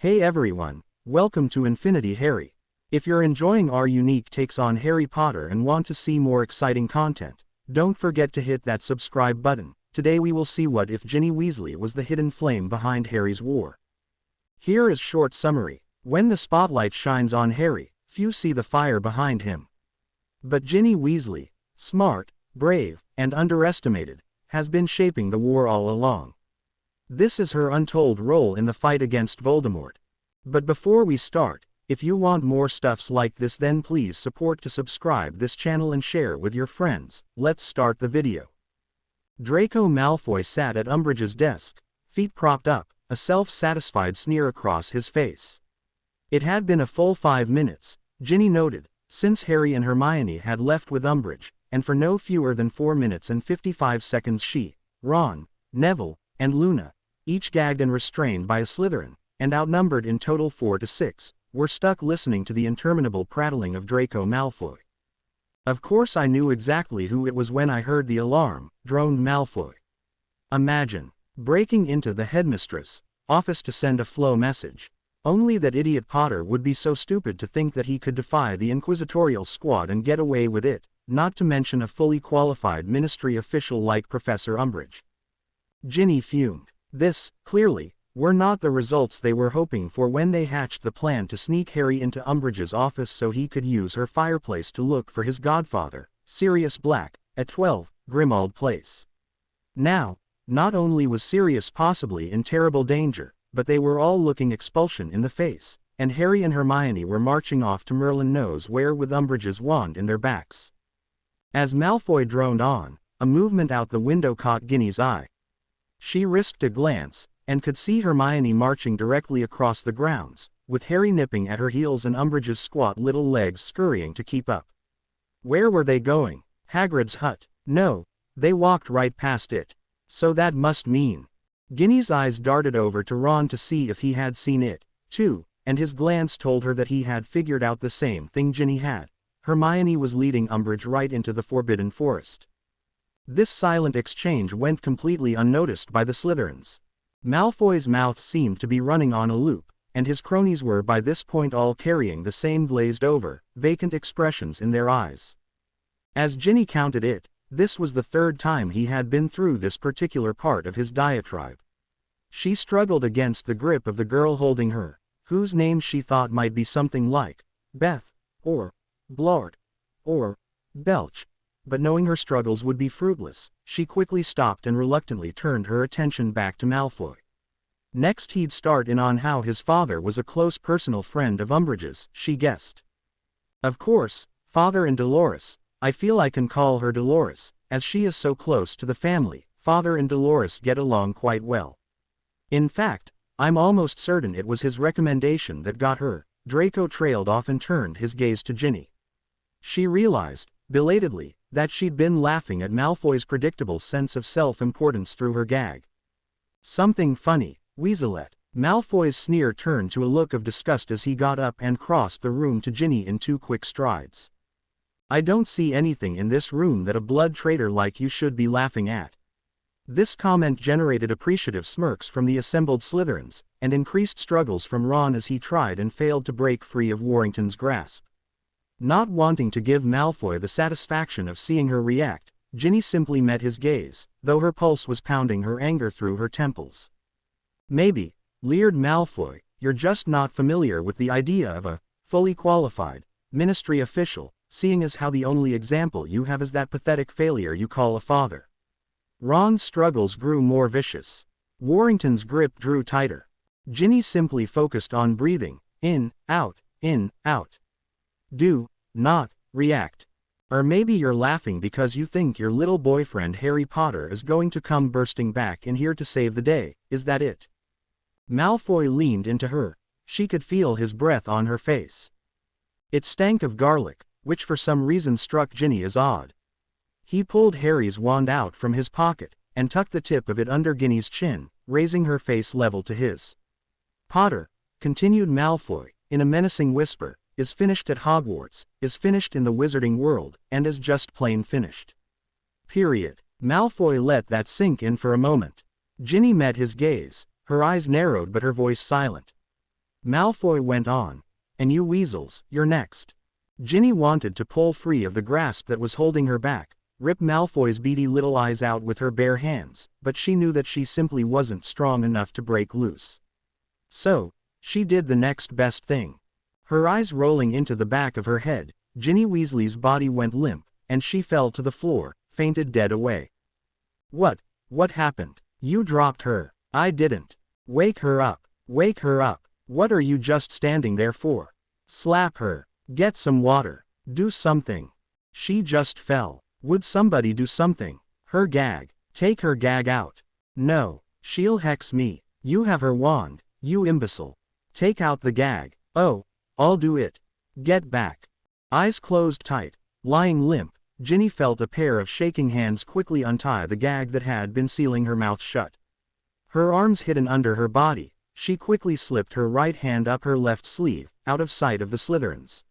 Hey everyone, welcome to Infinity Harry. If you're enjoying our unique takes on Harry Potter and want to see more exciting content, don't forget to hit that subscribe button. Today we will see what if Ginny Weasley was the hidden flame behind Harry's war. Here is short summary. When the spotlight shines on Harry, few see the fire behind him. But Ginny Weasley, smart, brave, and underestimated, has been shaping the war all along. This is her untold role in the fight against Voldemort. But before we start, if you want more stuffs like this, then please support to subscribe this channel and share with your friends. Let's start the video. Draco Malfoy sat at Umbridge's desk, feet propped up, a self-satisfied sneer across his face. It had been a full 5 minutes, Ginny noted, since Harry and Hermione had left with Umbridge, and for no fewer than 4 minutes and 55 seconds she, Ron, Neville, and Luna, each gagged and restrained by a Slytherin, and outnumbered in total 4 to 6, were stuck listening to the interminable prattling of Draco Malfoy. Of course I knew exactly who it was when I heard the alarm, droned Malfoy. Imagine breaking into the headmistress' office to send a flow message. Only that idiot Potter would be so stupid to think that he could defy the inquisitorial squad and get away with it, not to mention a fully qualified ministry official like Professor Umbridge. Ginny fumed. This, clearly, were not the results they were hoping for when they hatched the plan to sneak Harry into Umbridge's office so he could use her fireplace to look for his godfather, Sirius Black, at 12, Grimmauld Place. Now, not only was Sirius possibly in terrible danger, but they were all looking expulsion in the face, and Harry and Hermione were marching off to Merlin knows where with Umbridge's wand in their backs. As Malfoy droned on, a movement out the window caught Ginny's eye. She risked a glance, and could see Hermione marching directly across the grounds, with Harry nipping at her heels and Umbridge's squat little legs scurrying to keep up. Where were they going? Hagrid's hut? No, they walked right past it. So that must mean. Ginny's eyes darted over to Ron to see if he had seen it, too, and his glance told her that he had figured out the same thing Ginny had. Hermione was leading Umbridge right into the Forbidden Forest. This silent exchange went completely unnoticed by the Slytherins. Malfoy's mouth seemed to be running on a loop, and his cronies were by this point all carrying the same glazed-over, vacant expressions in their eyes. As Ginny counted it, this was the 3rd time he had been through this particular part of his diatribe. She struggled against the grip of the girl holding her, whose name she thought might be something like Beth, or Blart, or Belch, but knowing her struggles would be fruitless, she quickly stopped and reluctantly turned her attention back to Malfoy. Next he'd start in on how his father was a close personal friend of Umbridge's, she guessed. Of course, Father and Dolores, I feel I can call her Dolores, as she is so close to the family. Father and Dolores get along quite well. In fact, I'm almost certain it was his recommendation that got her. Draco trailed off and turned his gaze to Ginny. She realized, belatedly, that she'd been laughing at Malfoy's predictable sense of self-importance through her gag. Something funny, Weaselette. Malfoy's sneer turned to a look of disgust as he got up and crossed the room to Ginny in 2 quick strides. I don't see anything in this room that a blood traitor like you should be laughing at. This comment generated appreciative smirks from the assembled Slytherins, and increased struggles from Ron as he tried and failed to break free of Warrington's grasp. Not wanting to give Malfoy the satisfaction of seeing her react, Ginny simply met his gaze, though her pulse was pounding her anger through her temples. Maybe, leered Malfoy, you're just not familiar with the idea of a fully qualified ministry official, seeing as how the only example you have is that pathetic failure you call a father. Ron's struggles grew more vicious. Warrington's grip drew tighter. Ginny simply focused on breathing, in, out, in, out. Do not react. Or maybe you're laughing because you think your little boyfriend Harry Potter is going to come bursting back in here to save the day, is that it? Malfoy leaned into her. She could feel his breath on her face. It stank of garlic, which for some reason struck Ginny as odd. He pulled Harry's wand out from his pocket, and tucked the tip of it under Ginny's chin, raising her face level to his. Potter, continued Malfoy, in a menacing whisper, is finished at Hogwarts, is finished in the wizarding world, and is just plain finished. Period. Malfoy let that sink in for a moment. Ginny met his gaze, her eyes narrowed but her voice silent. Malfoy went on. And you weasels, you're next. Ginny wanted to pull free of the grasp that was holding her back, rip Malfoy's beady little eyes out with her bare hands, but she knew that she simply wasn't strong enough to break loose. So, she did the next best thing. Her eyes rolling into the back of her head, Ginny Weasley's body went limp, and she fell to the floor, fainted dead away. What happened? You dropped her. I didn't. Wake her up. Wake her up. What are you just standing there for? Slap her. Get some water. Do something. She just fell. Would somebody do something? Her gag. Take her gag out. No. She'll hex me. You have her wand, you imbecile. Take out the gag. Oh, I'll do it. Get back. Eyes closed tight, lying limp, Ginny felt a pair of shaking hands quickly untie the gag that had been sealing her mouth shut. Her arms hidden under her body, she quickly slipped her right hand up her left sleeve, out of sight of the Slytherins.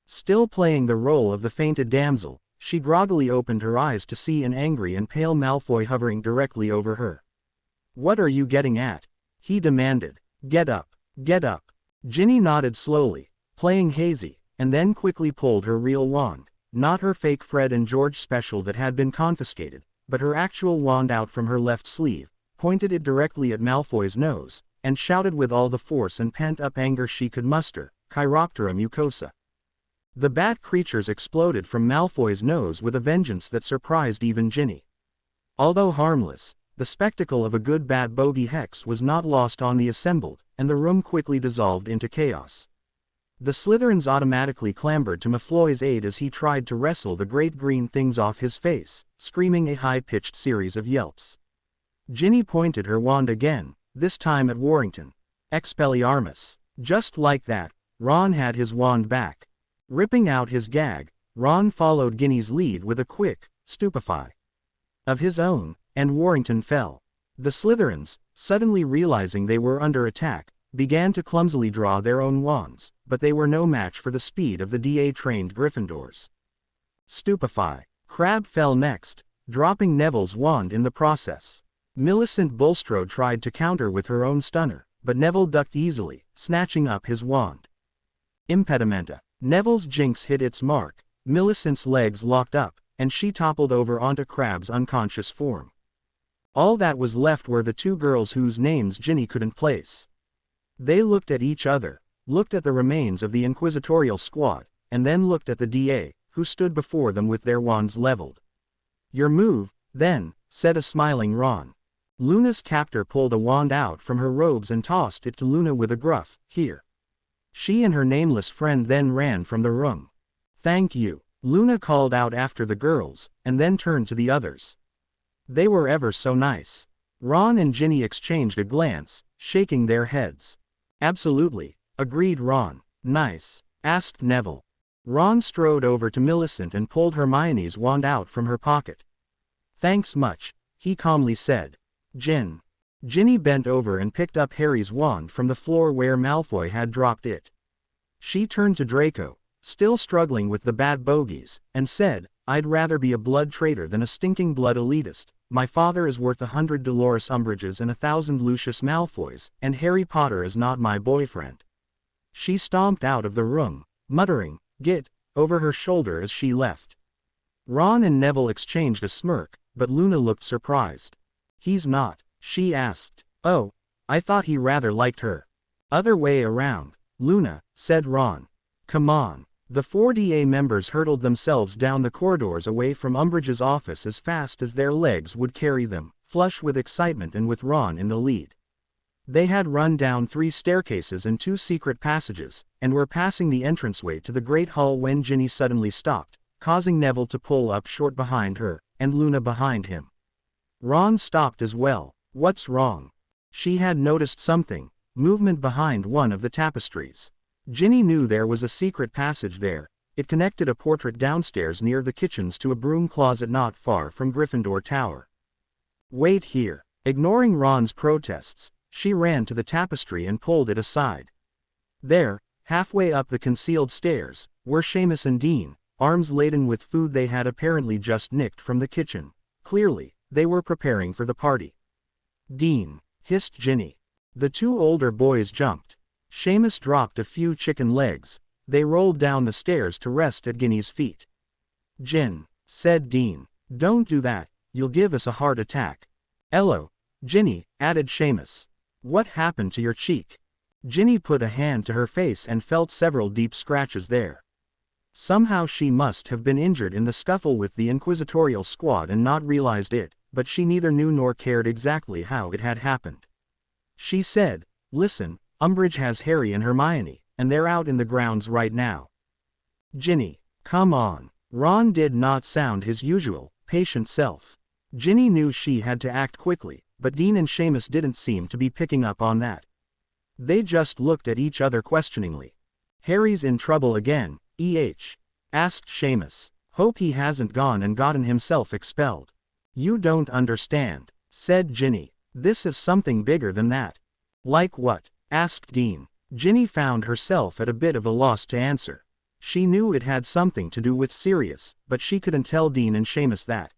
Still playing the role of the fainted damsel, she groggily opened her eyes to see an angry and pale Malfoy hovering directly over her. What are you getting at? He demanded. Get up. Get up. Ginny nodded slowly, playing hazy, and then quickly pulled her real wand, not her fake Fred and George special that had been confiscated, but her actual wand out from her left sleeve, pointed it directly at Malfoy's nose, and shouted with all the force and pent-up anger she could muster, Chiroptera mucosa. The bat creatures exploded from Malfoy's nose with a vengeance that surprised even Ginny. Although harmless, the spectacle of a good bat bogey hex was not lost on the assembled, and the room quickly dissolved into chaos. The Slytherins automatically clambered to Malfoy's aid as he tried to wrestle the great green things off his face, screaming a high-pitched series of yelps. Ginny pointed her wand again, this time at Warrington. Expelliarmus. Just like that, Ron had his wand back. Ripping out his gag, Ron followed Ginny's lead with a quick, stupefy of his own, and Warrington fell. The Slytherins, suddenly realizing they were under attack, began to clumsily draw their own wands, but they were no match for the speed of the DA-trained Gryffindors. Stupefy. Crabbe fell next, dropping Neville's wand in the process. Millicent Bulstrode tried to counter with her own stunner, but Neville ducked easily, snatching up his wand. Impedimenta. Neville's jinx hit its mark, Millicent's legs locked up, and she toppled over onto Crabbe's unconscious form. All that was left were the two girls whose names Ginny couldn't place. They looked at each other, looked at the remains of the inquisitorial squad, and then looked at the DA, who stood before them with their wands leveled. Your move, then, said a smiling Ron. Luna's captor pulled a wand out from her robes and tossed it to Luna with a gruff, here. She and her nameless friend then ran from the room. Thank you, Luna called out after the girls, and then turned to the others. They were ever so nice. Ron and Ginny exchanged a glance, shaking their heads. Absolutely, agreed Ron. Nice, asked Neville. Ron strode over to Millicent and pulled Hermione's wand out from her pocket. Thanks much, he calmly said. Ginny bent over and picked up Harry's wand from the floor where Malfoy had dropped it. She turned to Draco, still struggling with the bad bogies, and said, I'd rather be a blood traitor than a stinking blood elitist. My father is worth 100 Dolores Umbridges and 1,000 Lucius Malfoys, and Harry Potter is not my boyfriend. She stomped out of the room, muttering, Git, over her shoulder as she left. Ron and Neville exchanged a smirk, but Luna looked surprised. He's not, she asked. Oh, I thought he rather liked her. Other way around, Luna, said Ron. Come on. The 4DA members hurtled themselves down the corridors away from Umbridge's office as fast as their legs would carry them, flush with excitement and with Ron in the lead. They had run down 3 staircases and 2 secret passages, and were passing the entranceway to the Great Hall when Ginny suddenly stopped, causing Neville to pull up short behind her, and Luna behind him. Ron stopped as well. What's wrong? She had noticed something, movement behind one of the tapestries. Ginny knew there was a secret passage there. It connected a portrait downstairs near the kitchens to a broom closet not far from Gryffindor Tower. Wait here. Ignoring Ron's protests, she ran to the tapestry and pulled it aside. There, halfway up the concealed stairs, were Seamus and Dean, arms laden with food they had apparently just nicked from the kitchen. Clearly, they were preparing for the party. Dean, hissed Ginny. The 2 older boys jumped. Seamus dropped a few chicken legs. They rolled down the stairs to rest at Ginny's feet. "Gin," said Dean. "Don't do that, you'll give us a heart attack." "Ello, Ginny," added Seamus. "What happened to your cheek?" Ginny put a hand to her face and felt several deep scratches there. Somehow she must have been injured in the scuffle with the Inquisitorial squad and not realized it, but she neither knew nor cared exactly how it had happened. She said, "Listen, Umbridge has Harry and Hermione, and they're out in the grounds right now." "Ginny, come on." Ron did not sound his usual, patient self. Ginny knew she had to act quickly, but Dean and Seamus didn't seem to be picking up on that. They just looked at each other questioningly. "Harry's in trouble again, asked Seamus. "Hope he hasn't gone and gotten himself expelled." "You don't understand," said Ginny. "This is something bigger than that." "Like what?" asked Dean. Ginny found herself at a bit of a loss to answer. She knew it had something to do with Sirius, but she couldn't tell Dean and Seamus that.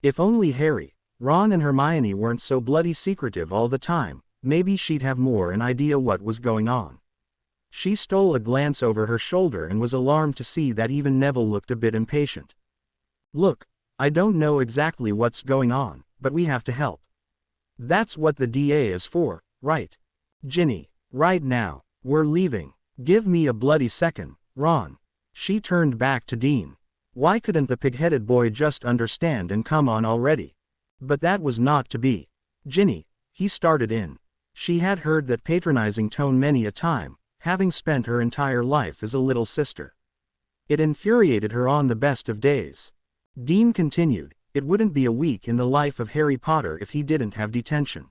If only Harry, Ron and Hermione weren't so bloody secretive all the time, maybe she'd have more an idea what was going on. She stole a glance over her shoulder and was alarmed to see that even Neville looked a bit impatient. "Look, I don't know exactly what's going on, but we have to help. That's what the DA is for, right? Ginny, right now, we're leaving. Give me a bloody second, Ron." She turned back to Dean. Why couldn't the pig-headed boy just understand and come on already? But that was not to be. "Ginny," he started in. She had heard that patronizing tone many a time, having spent her entire life as a little sister. It infuriated her on the best of days. Dean continued, "It wouldn't be a week in the life of Harry Potter if he didn't have detention."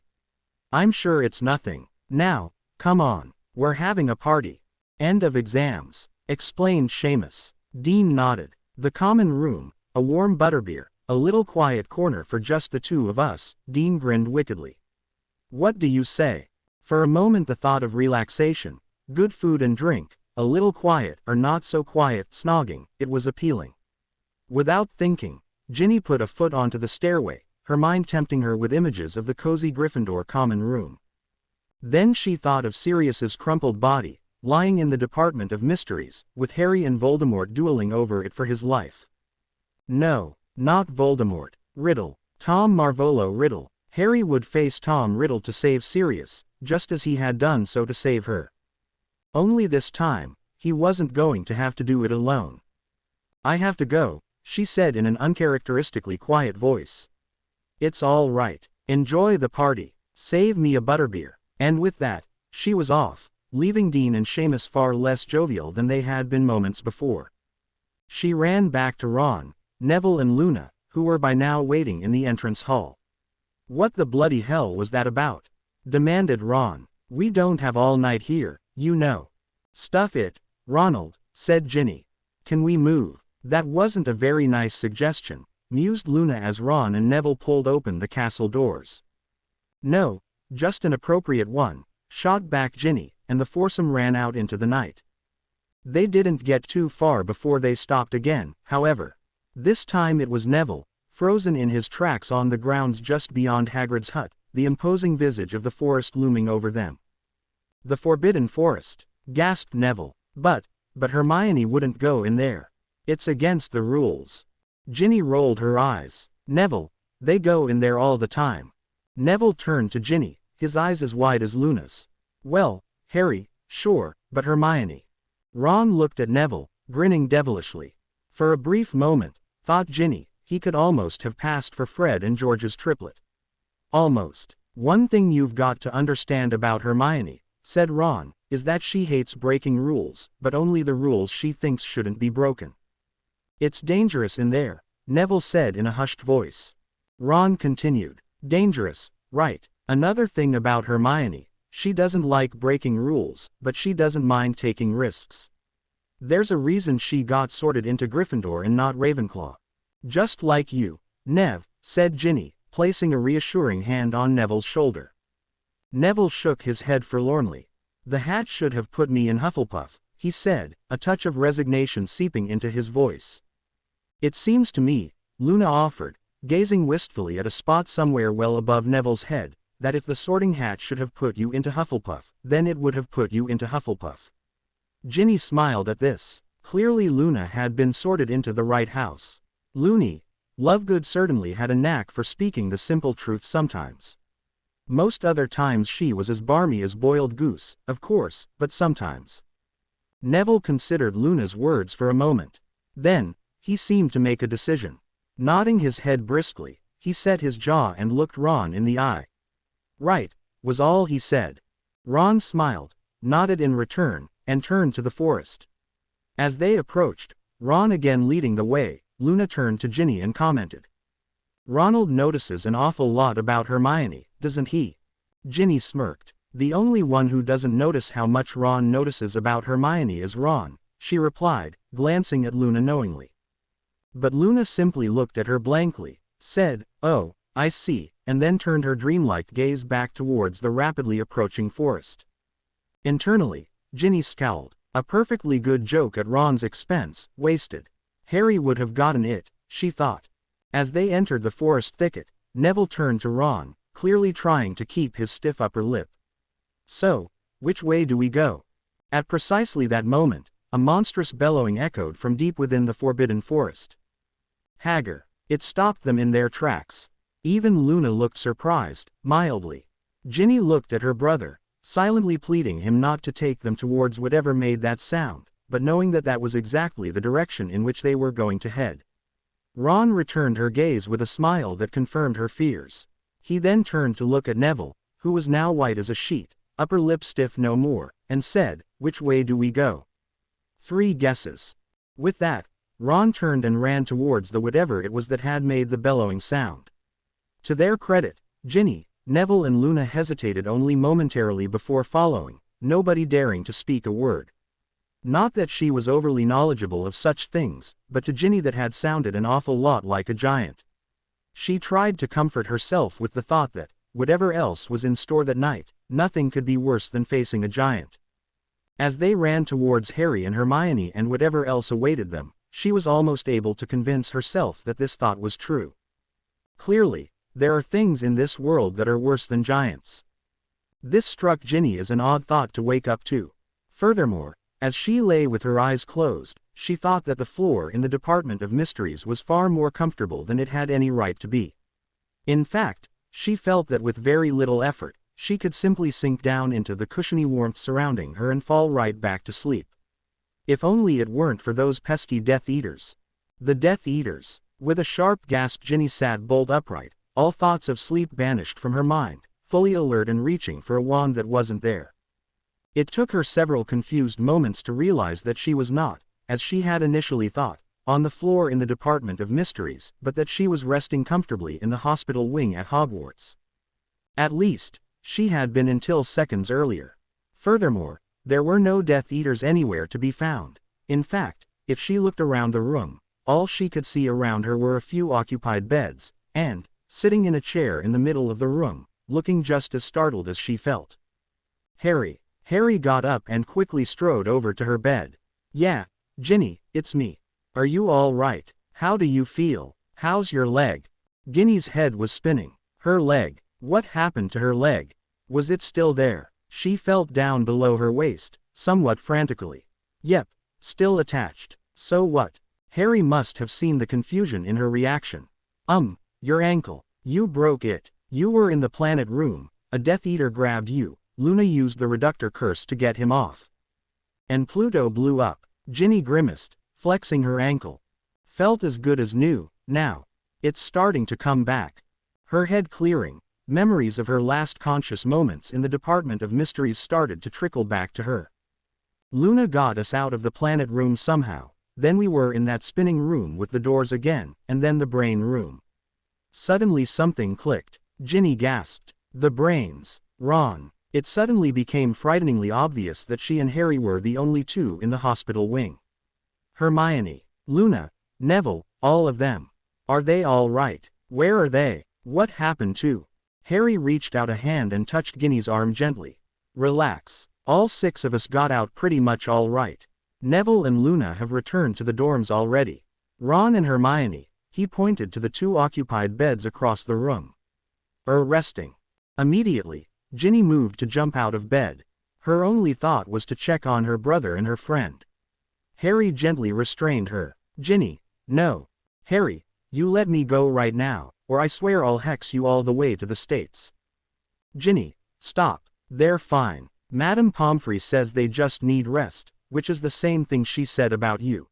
"I'm sure it's nothing. Now, come on, we're having a party. End of exams," explained Seamus. Dean nodded. "The common room, a warm butterbeer, a little quiet corner for just the two of us." Dean grinned wickedly. "What do you say?" For a moment the thought of relaxation, good food and drink, a little quiet or not so quiet snogging, it was appealing. Without thinking, Ginny put a foot onto the stairway, her mind tempting her with images of the cozy Gryffindor common room. Then she thought of Sirius's crumpled body, lying in the Department of Mysteries, with Harry and Voldemort dueling over it for his life. No, not Voldemort. Riddle. Tom Marvolo Riddle. Harry would face Tom Riddle to save Sirius, just as he had done so to save her. Only this time, he wasn't going to have to do it alone. "I have to go," she said in an uncharacteristically quiet voice. "It's all right. Enjoy the party. Save me a butterbeer." And with that, she was off, leaving Dean and Seamus far less jovial than they had been moments before. She ran back to Ron, Neville and Luna, who were by now waiting in the entrance hall. "What the bloody hell was that about?" demanded Ron. "We don't have all night here, you know." "Stuff it, Ronald," said Ginny. "Can we move?" "That wasn't a very nice suggestion," mused Luna as Ron and Neville pulled open the castle doors. "No, just an appropriate one," shot back Ginny, and the foursome ran out into the night. They didn't get too far before they stopped again, however. This time it was Neville, frozen in his tracks on the grounds just beyond Hagrid's hut, the imposing visage of the forest looming over them. "The Forbidden Forest," gasped Neville. But Hermione wouldn't go in there. "It's against the rules." Ginny rolled her eyes. "Neville, they go in there all the time." Neville turned to Ginny, his eyes as wide as Luna's. "Well, Harry, sure, but Hermione." Ron looked at Neville, grinning devilishly. For a brief moment, thought Ginny, he could almost have passed for Fred and George's triplet. "Almost. One thing you've got to understand about Hermione," said Ron, "is that she hates breaking rules, but only the rules she thinks shouldn't be broken." "It's dangerous in there," Neville said in a hushed voice. Ron continued. "Dangerous, right. Another thing about Hermione, she doesn't like breaking rules, but she doesn't mind taking risks. There's a reason she got sorted into Gryffindor and not Ravenclaw. Just like you, Nev," said Ginny, placing a reassuring hand on Neville's shoulder. Neville shook his head forlornly. "The hat should have put me in Hufflepuff," he said, a touch of resignation seeping into his voice. "It seems to me," Luna offered, gazing wistfully at a spot somewhere well above Neville's head, that if the Sorting Hat should have put you into Hufflepuff, then it would have put you into Hufflepuff. Ginny smiled at this. Clearly Luna had been sorted into the right house. Loony. Lovegood certainly had a knack for speaking the simple truth sometimes. Most other times she was as barmy as boiled goose, of course, but sometimes. Neville considered Luna's words for a moment. Then, he seemed to make a decision. Nodding his head briskly, he set his jaw and looked Ron in the eye. Right, was all he said. Ron smiled, nodded in return, and turned to the forest. As they approached, Ron again leading the way, Luna turned to Ginny and commented. Ronald notices an awful lot about Hermione, doesn't he? Ginny smirked. The only one who doesn't notice how much Ron notices about Hermione is Ron, she replied, glancing at Luna knowingly. But Luna simply looked at her blankly, said, "Oh, I see," and then turned her dreamlike gaze back towards the rapidly approaching forest. Internally, Ginny scowled. A perfectly good joke at Ron's expense, wasted. Harry would have gotten it, she thought. As they entered the forest thicket, Neville turned to Ron, clearly trying to keep his stiff upper lip. "So, which way do we go?" At precisely that moment, a monstrous bellowing echoed from deep within the forbidden forest. Hagar. It stopped them in their tracks. Even Luna looked surprised, mildly. Ginny looked at her brother, silently pleading him not to take them towards whatever made that sound, but knowing that that was exactly the direction in which they were going to head. Ron returned her gaze with a smile that confirmed her fears. He then turned to look at Neville, who was now white as a sheet, upper lip stiff no more, and said, "Which way do we go?" 3 guesses. With that, Ron turned and ran towards the whatever it was that had made the bellowing sound. To their credit, Ginny, Neville and Luna hesitated only momentarily before following, nobody daring to speak a word. Not that she was overly knowledgeable of such things, but to Ginny that had sounded an awful lot like a giant. She tried to comfort herself with the thought that, whatever else was in store that night, nothing could be worse than facing a giant. As they ran towards Harry and Hermione and whatever else awaited them, she was almost able to convince herself that this thought was true. Clearly, there are things in this world that are worse than giants. This struck Ginny as an odd thought to wake up to. Furthermore, as she lay with her eyes closed, she thought that the floor in the Department of Mysteries was far more comfortable than it had any right to be. In fact, she felt that with very little effort, she could simply sink down into the cushiony warmth surrounding her and fall right back to sleep. If only it weren't for those pesky Death Eaters. The Death Eaters. With a sharp gasp, Ginny sat bolt upright, all thoughts of sleep banished from her mind, fully alert and reaching for a wand that wasn't there. It took her several confused moments to realize that she was not, as she had initially thought, on the floor in the Department of Mysteries, but that she was resting comfortably in the hospital wing at Hogwarts. At least, she had been until seconds earlier. Furthermore, there were no Death Eaters anywhere to be found. In fact, if she looked around the room, all she could see around her were a few occupied beds, and, sitting in a chair in the middle of the room, looking just as startled as she felt. Harry. Harry got up and quickly strode over to her bed. "Yeah, Ginny, it's me. Are you all right? How do you feel? How's your leg?" Ginny's head was spinning. Her leg. What happened to her leg? Was it still there? She felt down below her waist, somewhat frantically. Yep, still attached. So what? Harry must have seen the confusion in her reaction. Your ankle. You broke it. You were in the planet room. A Death Eater grabbed you. Luna used the reductor curse to get him off. And Pluto blew up. Ginny grimaced, flexing her ankle. Felt as good as new, now. It's starting to come back. Her head clearing, memories of her last conscious moments in the Department of Mysteries started to trickle back to her. Luna got us out of the planet room somehow, then we were in that spinning room with the doors again, and then the brain room. Suddenly something clicked. Ginny gasped. The brains. Ron. It suddenly became frighteningly obvious that she and Harry were the only two in the hospital wing. Hermione, Luna, Neville, all of them. Are they all right? Where are they? What happened to? Harry reached out a hand and touched Ginny's arm gently. Relax. All 6 of us got out pretty much all right. Neville and Luna have returned to the dorms already. Ron and Hermione, he pointed to the 2 occupied beds across the room, are resting. Immediately, Ginny moved to jump out of bed. Her only thought was to check on her brother and her friend. Harry gently restrained her. "Ginny, no. Harry, you let me go right now, or I swear I'll hex you all the way to the States." "Ginny, stop. They're fine. Madame Pomfrey says they just need rest, which is the same thing she said about you."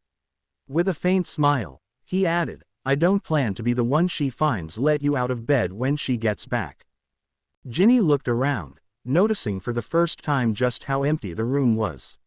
With a faint smile, he added, "I don't plan to be the one she finds let you out of bed when she gets back." Ginny looked around, noticing for the first time just how empty the room was.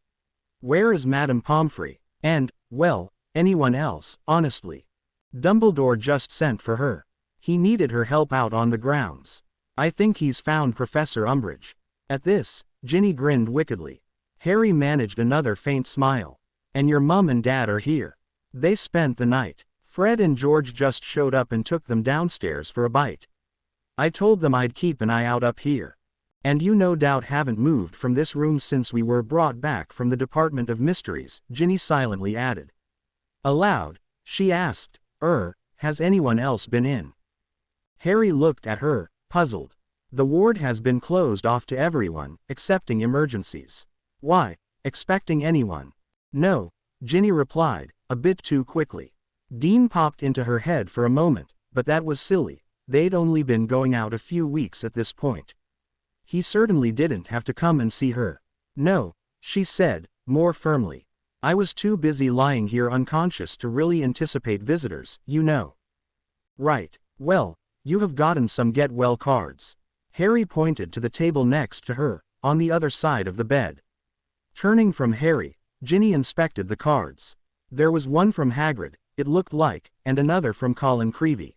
Where is Madame Pomfrey? And, well, anyone else, honestly? Dumbledore just sent for her. He needed her help out on the grounds. I think he's found Professor Umbridge. At this, Ginny grinned wickedly. Harry managed another faint smile. And your mum and dad are here. They spent the night. Fred and George just showed up and took them downstairs for a bite. I told them I'd keep an eye out up here. And you no doubt haven't moved from this room since we were brought back from the Department of Mysteries, Ginny silently added. Aloud, she asked, has anyone else been in? Harry looked at her, puzzled. The ward has been closed off to everyone, excepting emergencies. Why, expecting anyone? No, Ginny replied, a bit too quickly. Dean popped into her head for a moment, but that was silly. They'd only been going out a few weeks at this point. He certainly didn't have to come and see her. No, she said, more firmly. I was too busy lying here unconscious to really anticipate visitors, you know. Right, well, you have gotten some get-well cards. Harry pointed to the table next to her, on the other side of the bed. Turning from Harry, Ginny inspected the cards. There was one from Hagrid, it looked like, and another from Colin Creevey.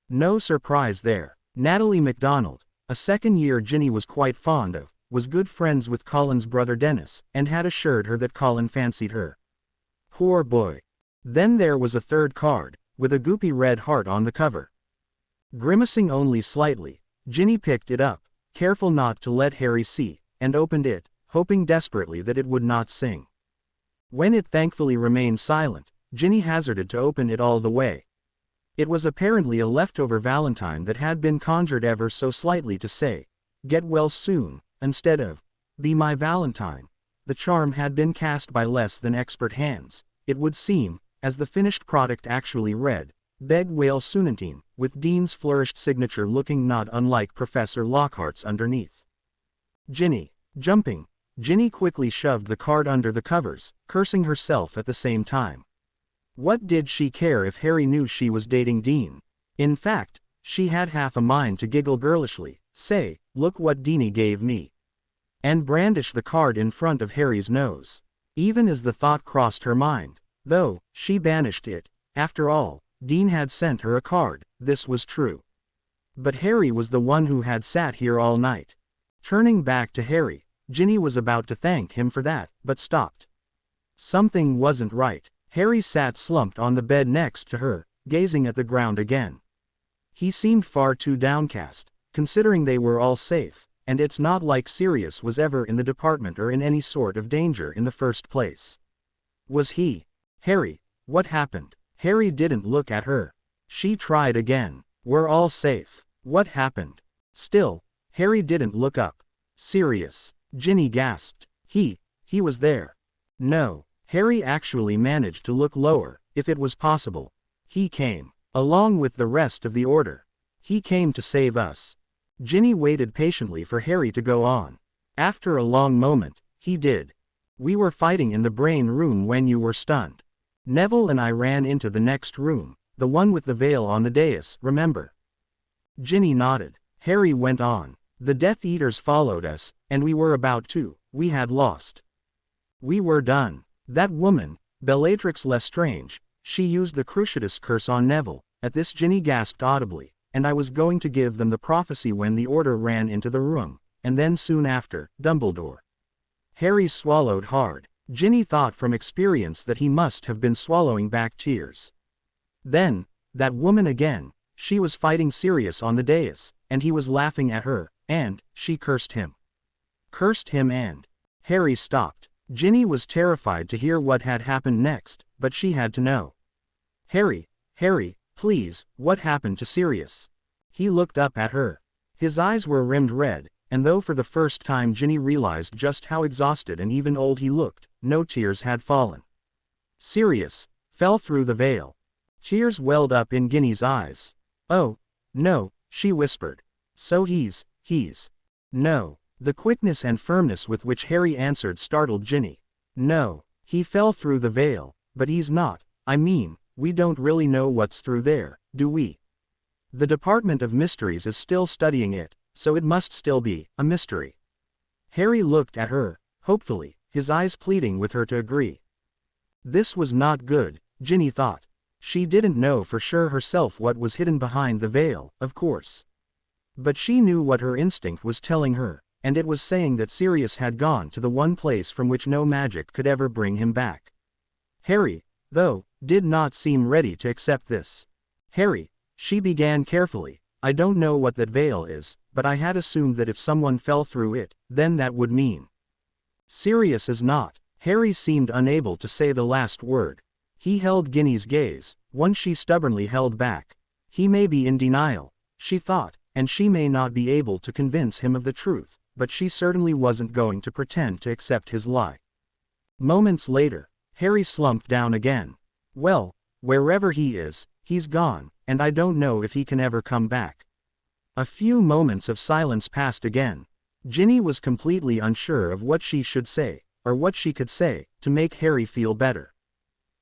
No surprise there. Natalie MacDonald, a second-year Ginny was quite fond of, was good friends with Colin's brother Dennis, and had assured her that Colin fancied her. Poor boy. Then there was a third card, with a goopy red heart on the cover. Grimacing only slightly, Ginny picked it up, careful not to let Harry see, and opened it, hoping desperately that it would not sing. When it thankfully remained silent, Ginny hazarded to open it all the way. It was apparently a leftover Valentine that had been conjured ever so slightly to say, "Get well soon," instead of, "Be my Valentine." The charm had been cast by less than expert hands, it would seem, as the finished product actually read, "Beg Whale Soonantine," with Dean's flourished signature looking not unlike Professor Lockhart's underneath. Ginny, jumping, Ginny quickly shoved the card under the covers, cursing herself at the same time. What did she care if Harry knew she was dating Dean? In fact, she had half a mind to giggle girlishly, say, "Look what Deanie gave me," and brandish the card in front of Harry's nose. Even as the thought crossed her mind, though, she banished it. After all, Dean had sent her a card, this was true. But Harry was the one who had sat here all night. Turning back to Harry, Ginny was about to thank him for that, but stopped. Something wasn't right. Harry sat slumped on the bed next to her, gazing at the ground again. He seemed far too downcast, considering they were all safe, and it's not like Sirius was ever in the department or in any sort of danger in the first place. Was he? Harry, what happened? Harry didn't look at her. She tried again. We're all safe. What happened? Still, Harry didn't look up. Sirius. Ginny gasped. He was there. No. Harry actually managed to look lower, if it was possible. He came, along with the rest of the order. He came to save us. Ginny waited patiently for Harry to go on. After a long moment, he did. We were fighting in the brain room when you were stunned. Neville and I ran into the next room, the one with the veil on the dais, remember? Ginny nodded. Harry went on. The Death Eaters followed us, and we were about to. We had lost. We were done. That woman, Bellatrix Lestrange, she used the Cruciatus curse on Neville. At this Ginny gasped audibly, and I was going to give them the prophecy when the order ran into the room, and then soon after, Dumbledore. Harry swallowed hard. Ginny thought from experience that he must have been swallowing back tears. Then, that woman again, she was fighting Sirius on the dais, and he was laughing at her, and, she cursed him. Cursed him and... Harry stopped. Ginny was terrified to hear what had happened next, but she had to know. Harry, please, what happened to Sirius? He looked up at her. His eyes were rimmed red, and though for the first time Ginny realized just how exhausted and even old he looked, no tears had fallen. Sirius fell through the veil. Tears welled up in Ginny's eyes. "Oh, no," she whispered. "So he's. No." The quickness and firmness with which Harry answered startled Ginny. "No, he fell through the veil, but he's not. I mean, we don't really know what's through there, do we? The Department of Mysteries is still studying it, so it must still be a mystery." Harry looked at her, hopefully, his eyes pleading with her to agree. This was not good, Ginny thought. She didn't know for sure herself what was hidden behind the veil, of course. But she knew what her instinct was telling her, and it was saying that Sirius had gone to the one place from which no magic could ever bring him back. Harry, though, did not seem ready to accept this. "Harry," she began carefully, "I don't know what that veil is, but I had assumed that if someone fell through it, then that would mean Sirius is not." Harry seemed unable to say the last word. He held Ginny's gaze, one she stubbornly held back. He may be in denial, she thought, and she may not be able to convince him of the truth, but she certainly wasn't going to pretend to accept his lie. Moments later, Harry slumped down again. "Well, wherever he is, he's gone, and I don't know if he can ever come back." A few moments of silence passed again. Ginny was completely unsure of what she should say, or what she could say, to make Harry feel better.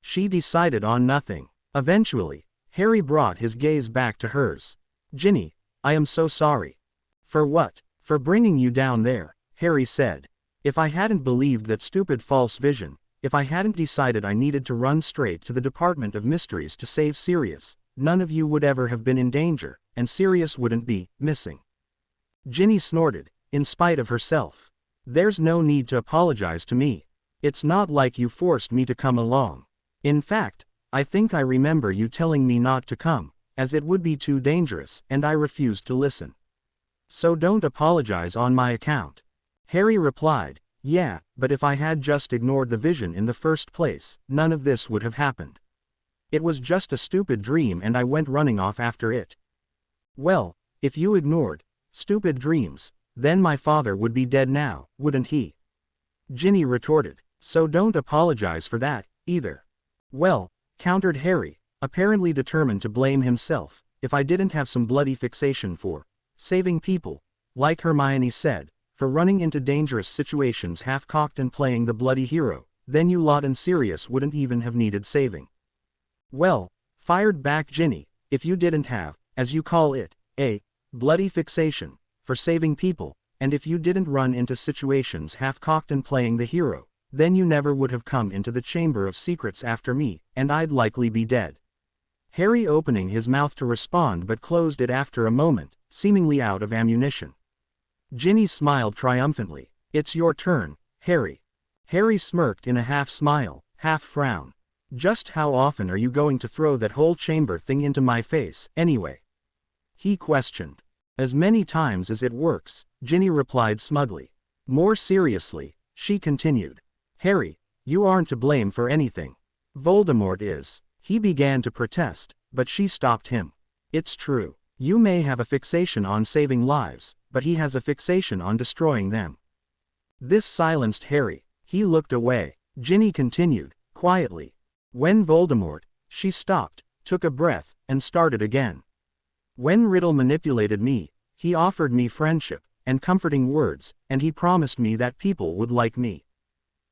She decided on nothing. Eventually, Harry brought his gaze back to hers. "Ginny, I am so sorry." "For what?" "For bringing you down there," Harry said. "If I hadn't believed that stupid false vision, if I hadn't decided I needed to run straight to the Department of Mysteries to save Sirius, none of you would ever have been in danger, and Sirius wouldn't be missing." Ginny snorted, in spite of herself. "There's no need to apologize to me. It's not like you forced me to come along. In fact, I think I remember you telling me not to come, as it would be too dangerous, and I refused to listen. So don't apologize on my account." Harry replied, "Yeah, but if I had just ignored the vision in the first place, none of this would have happened. It was just a stupid dream and I went running off after it." "Well, if you ignored stupid dreams, then my father would be dead now, wouldn't he?" Ginny retorted. "So don't apologize for that, either." "Well," countered Harry, apparently determined to blame himself, "if I didn't have some bloody fixation for saving people, like Hermione said, for running into dangerous situations half-cocked and playing the bloody hero, then you lot and Sirius wouldn't even have needed saving." "Well," fired back Ginny, "if you didn't have, as you call it, a bloody fixation for saving people, and if you didn't run into situations half-cocked and playing the hero, then you never would have come into the Chamber of Secrets after me, and I'd likely be dead." Harry opening his mouth to respond but closed it after a moment, seemingly out of ammunition. Ginny smiled triumphantly. "It's your turn, Harry." Harry smirked in a half-smile, half-frown. "Just how often are you going to throw that whole chamber thing into my face, anyway?" he questioned. "As many times as it works," Ginny replied smugly. More seriously, she continued. "Harry, you aren't to blame for anything. Voldemort is." He began to protest, but she stopped him. "It's true. You may have a fixation on saving lives, but he has a fixation on destroying them." This silenced Harry. He looked away. Ginny continued, quietly. "When Voldemort," she stopped, took a breath, and started again. "When Riddle manipulated me, he offered me friendship, and comforting words, and he promised me that people would like me.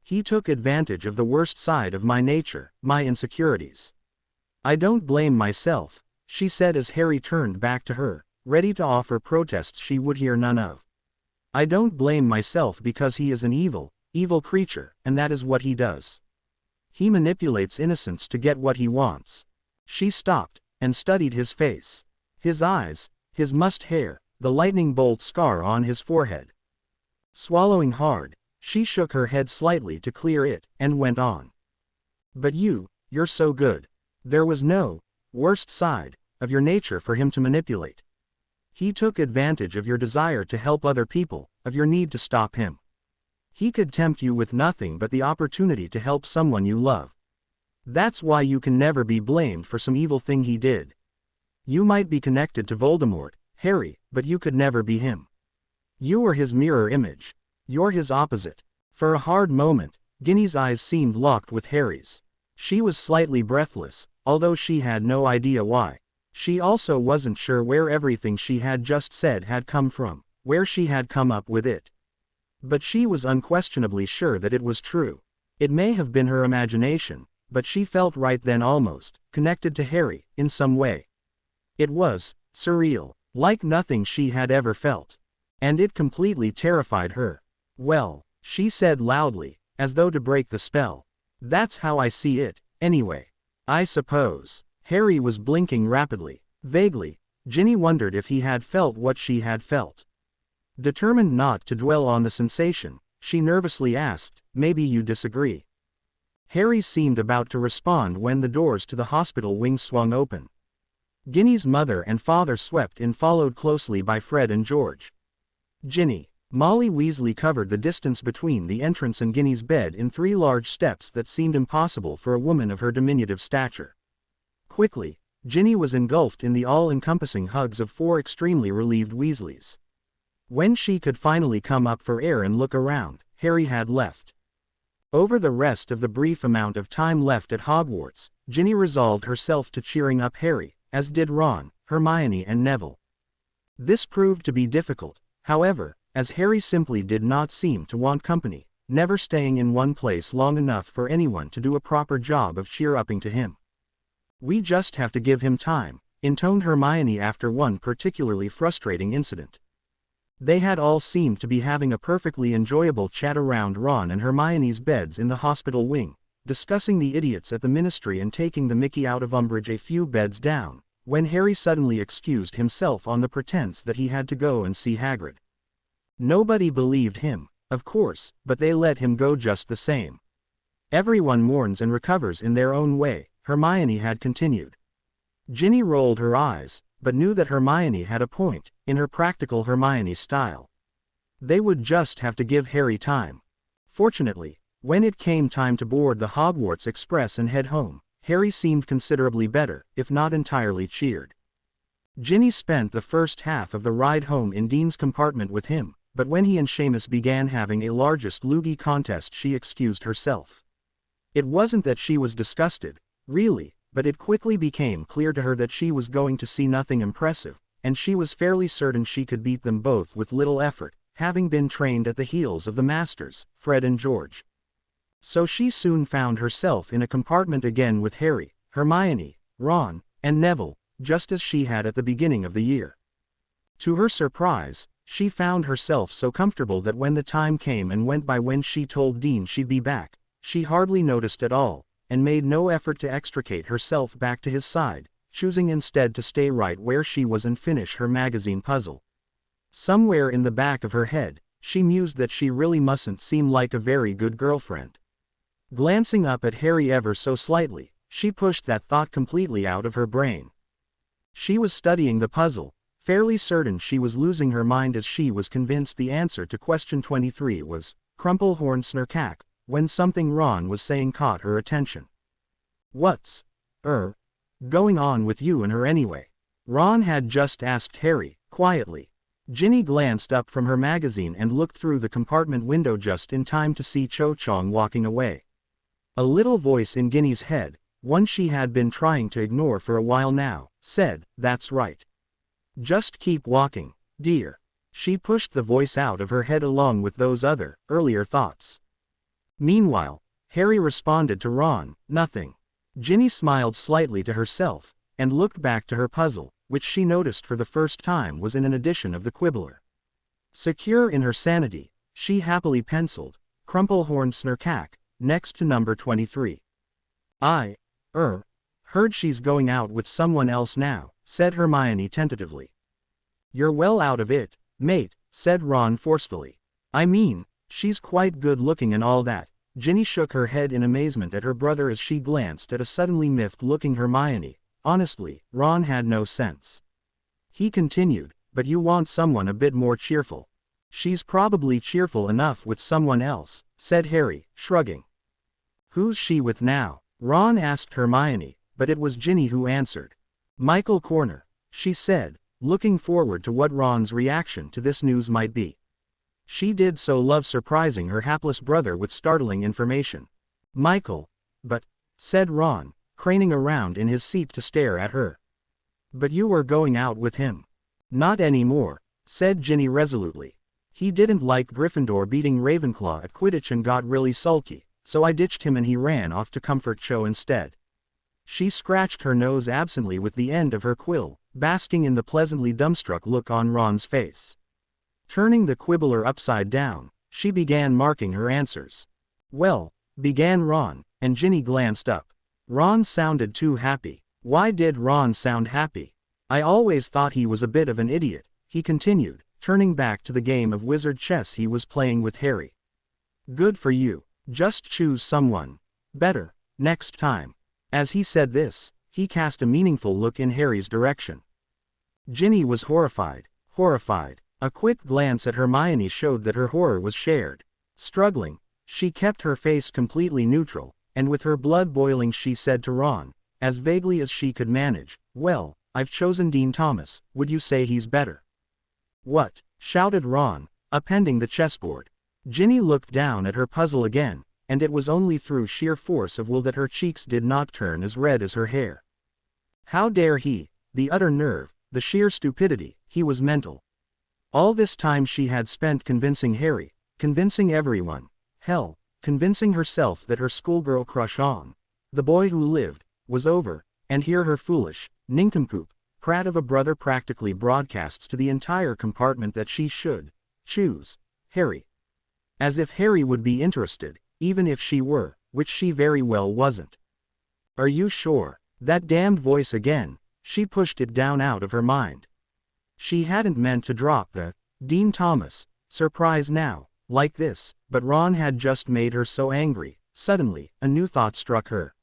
He took advantage of the worst side of my nature, my insecurities. I don't blame myself," she said as Harry turned back to her, ready to offer protests she would hear none of. "I don't blame myself because he is an evil creature, and that is what he does. He manipulates innocents to get what he wants." She stopped, and studied his face. His eyes, his mussed hair, the lightning bolt scar on his forehead. Swallowing hard, she shook her head slightly to clear it, and went on. "But you're so good. There was no worst side of your nature for him to manipulate. He took advantage of your desire to help other people, of your need to stop him. He could tempt you with nothing but the opportunity to help someone you love. That's why you can never be blamed for some evil thing he did. You might be connected to Voldemort, Harry, but you could never be him. You are his mirror image. You're his opposite. For a hard moment, Ginny's eyes seemed locked with Harry's. She was slightly breathless, although she had no idea why. She also wasn't sure where everything she had just said had come from, where she had come up with it. But she was unquestionably sure that it was true. It may have been her imagination, but she felt right then almost connected to Harry, in some way. It was surreal, like nothing she had ever felt. And it completely terrified her. Well, she said loudly, as though to break the spell. That's how I see it, anyway. I suppose. Harry was blinking rapidly. Vaguely, Ginny wondered if he had felt what she had felt. Determined not to dwell on the sensation, she nervously asked, "Maybe you disagree." Harry seemed about to respond when the doors to the hospital wing swung open. Ginny's mother and father swept in, followed closely by Fred and George. Ginny. Molly Weasley covered the distance between the entrance and Ginny's bed in 3 large steps that seemed impossible for a woman of her diminutive stature. Quickly, Ginny was engulfed in the all-encompassing hugs of 4 extremely relieved Weasleys. When she could finally come up for air and look around, Harry had left. Over the rest of the brief amount of time left at Hogwarts, Ginny resolved herself to cheering up Harry, as did Ron, Hermione and Neville. This proved to be difficult, however, as Harry simply did not seem to want company, never staying in one place long enough for anyone to do a proper job of cheer-upping to him. "We just have to give him time," intoned Hermione after one particularly frustrating incident. They had all seemed to be having a perfectly enjoyable chat around Ron and Hermione's beds in the hospital wing, discussing the idiots at the Ministry and taking the mickey out of Umbridge a few beds down, when Harry suddenly excused himself on the pretense that he had to go and see Hagrid. Nobody believed him, of course, but they let him go just the same. "Everyone mourns and recovers in their own way," Hermione had continued. Ginny rolled her eyes, but knew that Hermione had a point, in her practical Hermione style. They would just have to give Harry time. Fortunately, when it came time to board the Hogwarts Express and head home, Harry seemed considerably better, if not entirely cheered. Ginny spent the first half of the ride home in Dean's compartment with him, but when he and Seamus began having a largest loogie contest, she excused herself. It wasn't that she was disgusted, really, but it quickly became clear to her that she was going to see nothing impressive, and she was fairly certain she could beat them both with little effort, having been trained at the heels of the masters, Fred and George. So she soon found herself in a compartment again with Harry, Hermione, Ron, and Neville, just as she had at the beginning of the year. To her surprise, she found herself so comfortable that when the time came and went by when she told Dean she'd be back, she hardly noticed at all, and made no effort to extricate herself back to his side, choosing instead to stay right where she was and finish her magazine puzzle. Somewhere in the back of her head, she mused that she really mustn't seem like a very good girlfriend. Glancing up at Harry ever so slightly, she pushed that thought completely out of her brain. She was studying the puzzle, fairly certain she was losing her mind as she was convinced the answer to question 23 was Crumplehorn Snarkack, when something Ron was saying caught her attention. "What's, going on with you and her anyway?" Ron had just asked Harry, quietly. Ginny glanced up from her magazine and looked through the compartment window just in time to see Cho Chang walking away. A little voice in Ginny's head, one she had been trying to ignore for a while now, said, "That's right. Just keep walking, dear." She pushed the voice out of her head along with those other, earlier thoughts. Meanwhile, Harry responded to Ron, "Nothing." Ginny smiled slightly to herself, and looked back to her puzzle, which she noticed for the first time was in an edition of the Quibbler. Secure in her sanity, she happily penciled, Crumplehorn Snarkack, next to number 23. "I heard she's going out with someone else now," said Hermione tentatively. "You're well out of it, mate," said Ron forcefully. "I mean, she's quite good looking and all that." Ginny shook her head in amazement at her brother as she glanced at a suddenly miffed-looking Hermione. Honestly, Ron had no sense. He continued, "But you want someone a bit more cheerful." "She's probably cheerful enough with someone else," said Harry, shrugging. "Who's she with now?" Ron asked Hermione, but it was Ginny who answered. "Michael Corner," she said, looking forward to what Ron's reaction to this news might be. She did so love surprising her hapless brother with startling information. Michael. But, said Ron, craning around in his seat to stare at her. But you were going out with him. Not anymore, said Ginny resolutely. He didn't like Gryffindor beating Ravenclaw at Quidditch and got really sulky, so I ditched him and he ran off to comfort Cho instead. She scratched her nose absently with the end of her quill, basking in the pleasantly dumbstruck look on Ron's face. Turning the quibbler upside down, she began marking her answers. Well, began Ron, and Ginny glanced up. Ron sounded too happy. Why did Ron sound happy? I always thought he was a bit of an idiot, he continued, turning back to the game of wizard chess he was playing with Harry. Good for you. Just choose someone better next time. As he said this, he cast a meaningful look in Harry's direction. Ginny was horrified. A quick glance at Hermione showed that her horror was shared. Struggling, she kept her face completely neutral, and with her blood boiling she said to Ron, as vaguely as she could manage, well, I've chosen Dean Thomas, would you say he's better? What? Shouted Ron, appending the chessboard. Ginny looked down at her puzzle again, and it was only through sheer force of will that her cheeks did not turn as red as her hair. How dare he? The utter nerve, the sheer stupidity, he was mental. All this time she had spent convincing Harry, convincing everyone, hell, convincing herself that her schoolgirl crush on the boy who lived was over, and here her foolish, nincompoop, prat of a brother practically broadcasts to the entire compartment that she should choose Harry. As if Harry would be interested, even if she were, which she very well wasn't. Are you sure? That damned voice again, she pushed it down out of her mind. She hadn't meant to drop the Dean Thomas surprise now, like this, but Ron had just made her so angry. Suddenly, a new thought struck her.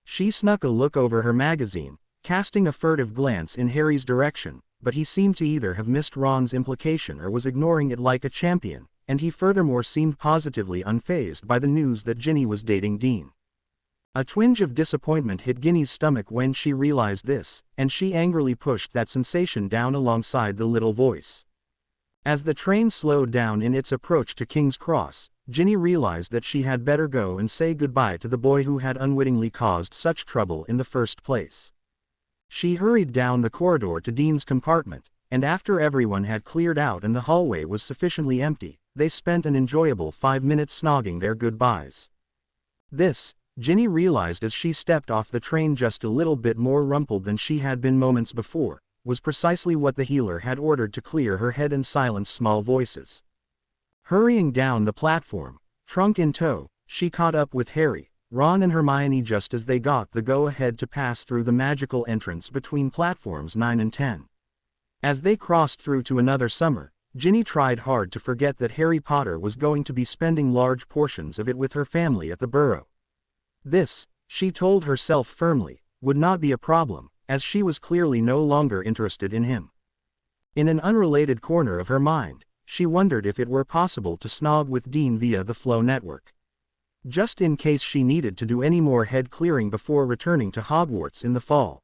She snuck a look over her magazine, casting a furtive glance in Harry's direction, but he seemed to either have missed Ron's implication or was ignoring it like a champion, and he furthermore seemed positively unfazed by the news that Ginny was dating Dean. A twinge of disappointment hit Ginny's stomach when she realized this, and she angrily pushed that sensation down alongside the little voice. As the train slowed down in its approach to King's Cross, Ginny realized that she had better go and say goodbye to the boy who had unwittingly caused such trouble in the first place. She hurried down the corridor to Dean's compartment, and after everyone had cleared out and the hallway was sufficiently empty, they spent an enjoyable 5 minutes snogging their goodbyes. This, Ginny realized as she stepped off the train just a little bit more rumpled than she had been moments before, was precisely what the healer had ordered to clear her head and silence small voices. Hurrying down the platform, trunk in tow, she caught up with Harry, Ron and Hermione just as they got the go-ahead to pass through the magical entrance between platforms 9 and 10. As they crossed through to another summer, Ginny tried hard to forget that Harry Potter was going to be spending large portions of it with her family at the Burrow. This, she told herself firmly, would not be a problem, as she was clearly no longer interested in him. In an unrelated corner of her mind, she wondered if it were possible to snog with Dean via the Flow network. Just in case she needed to do any more head clearing before returning to Hogwarts in the fall.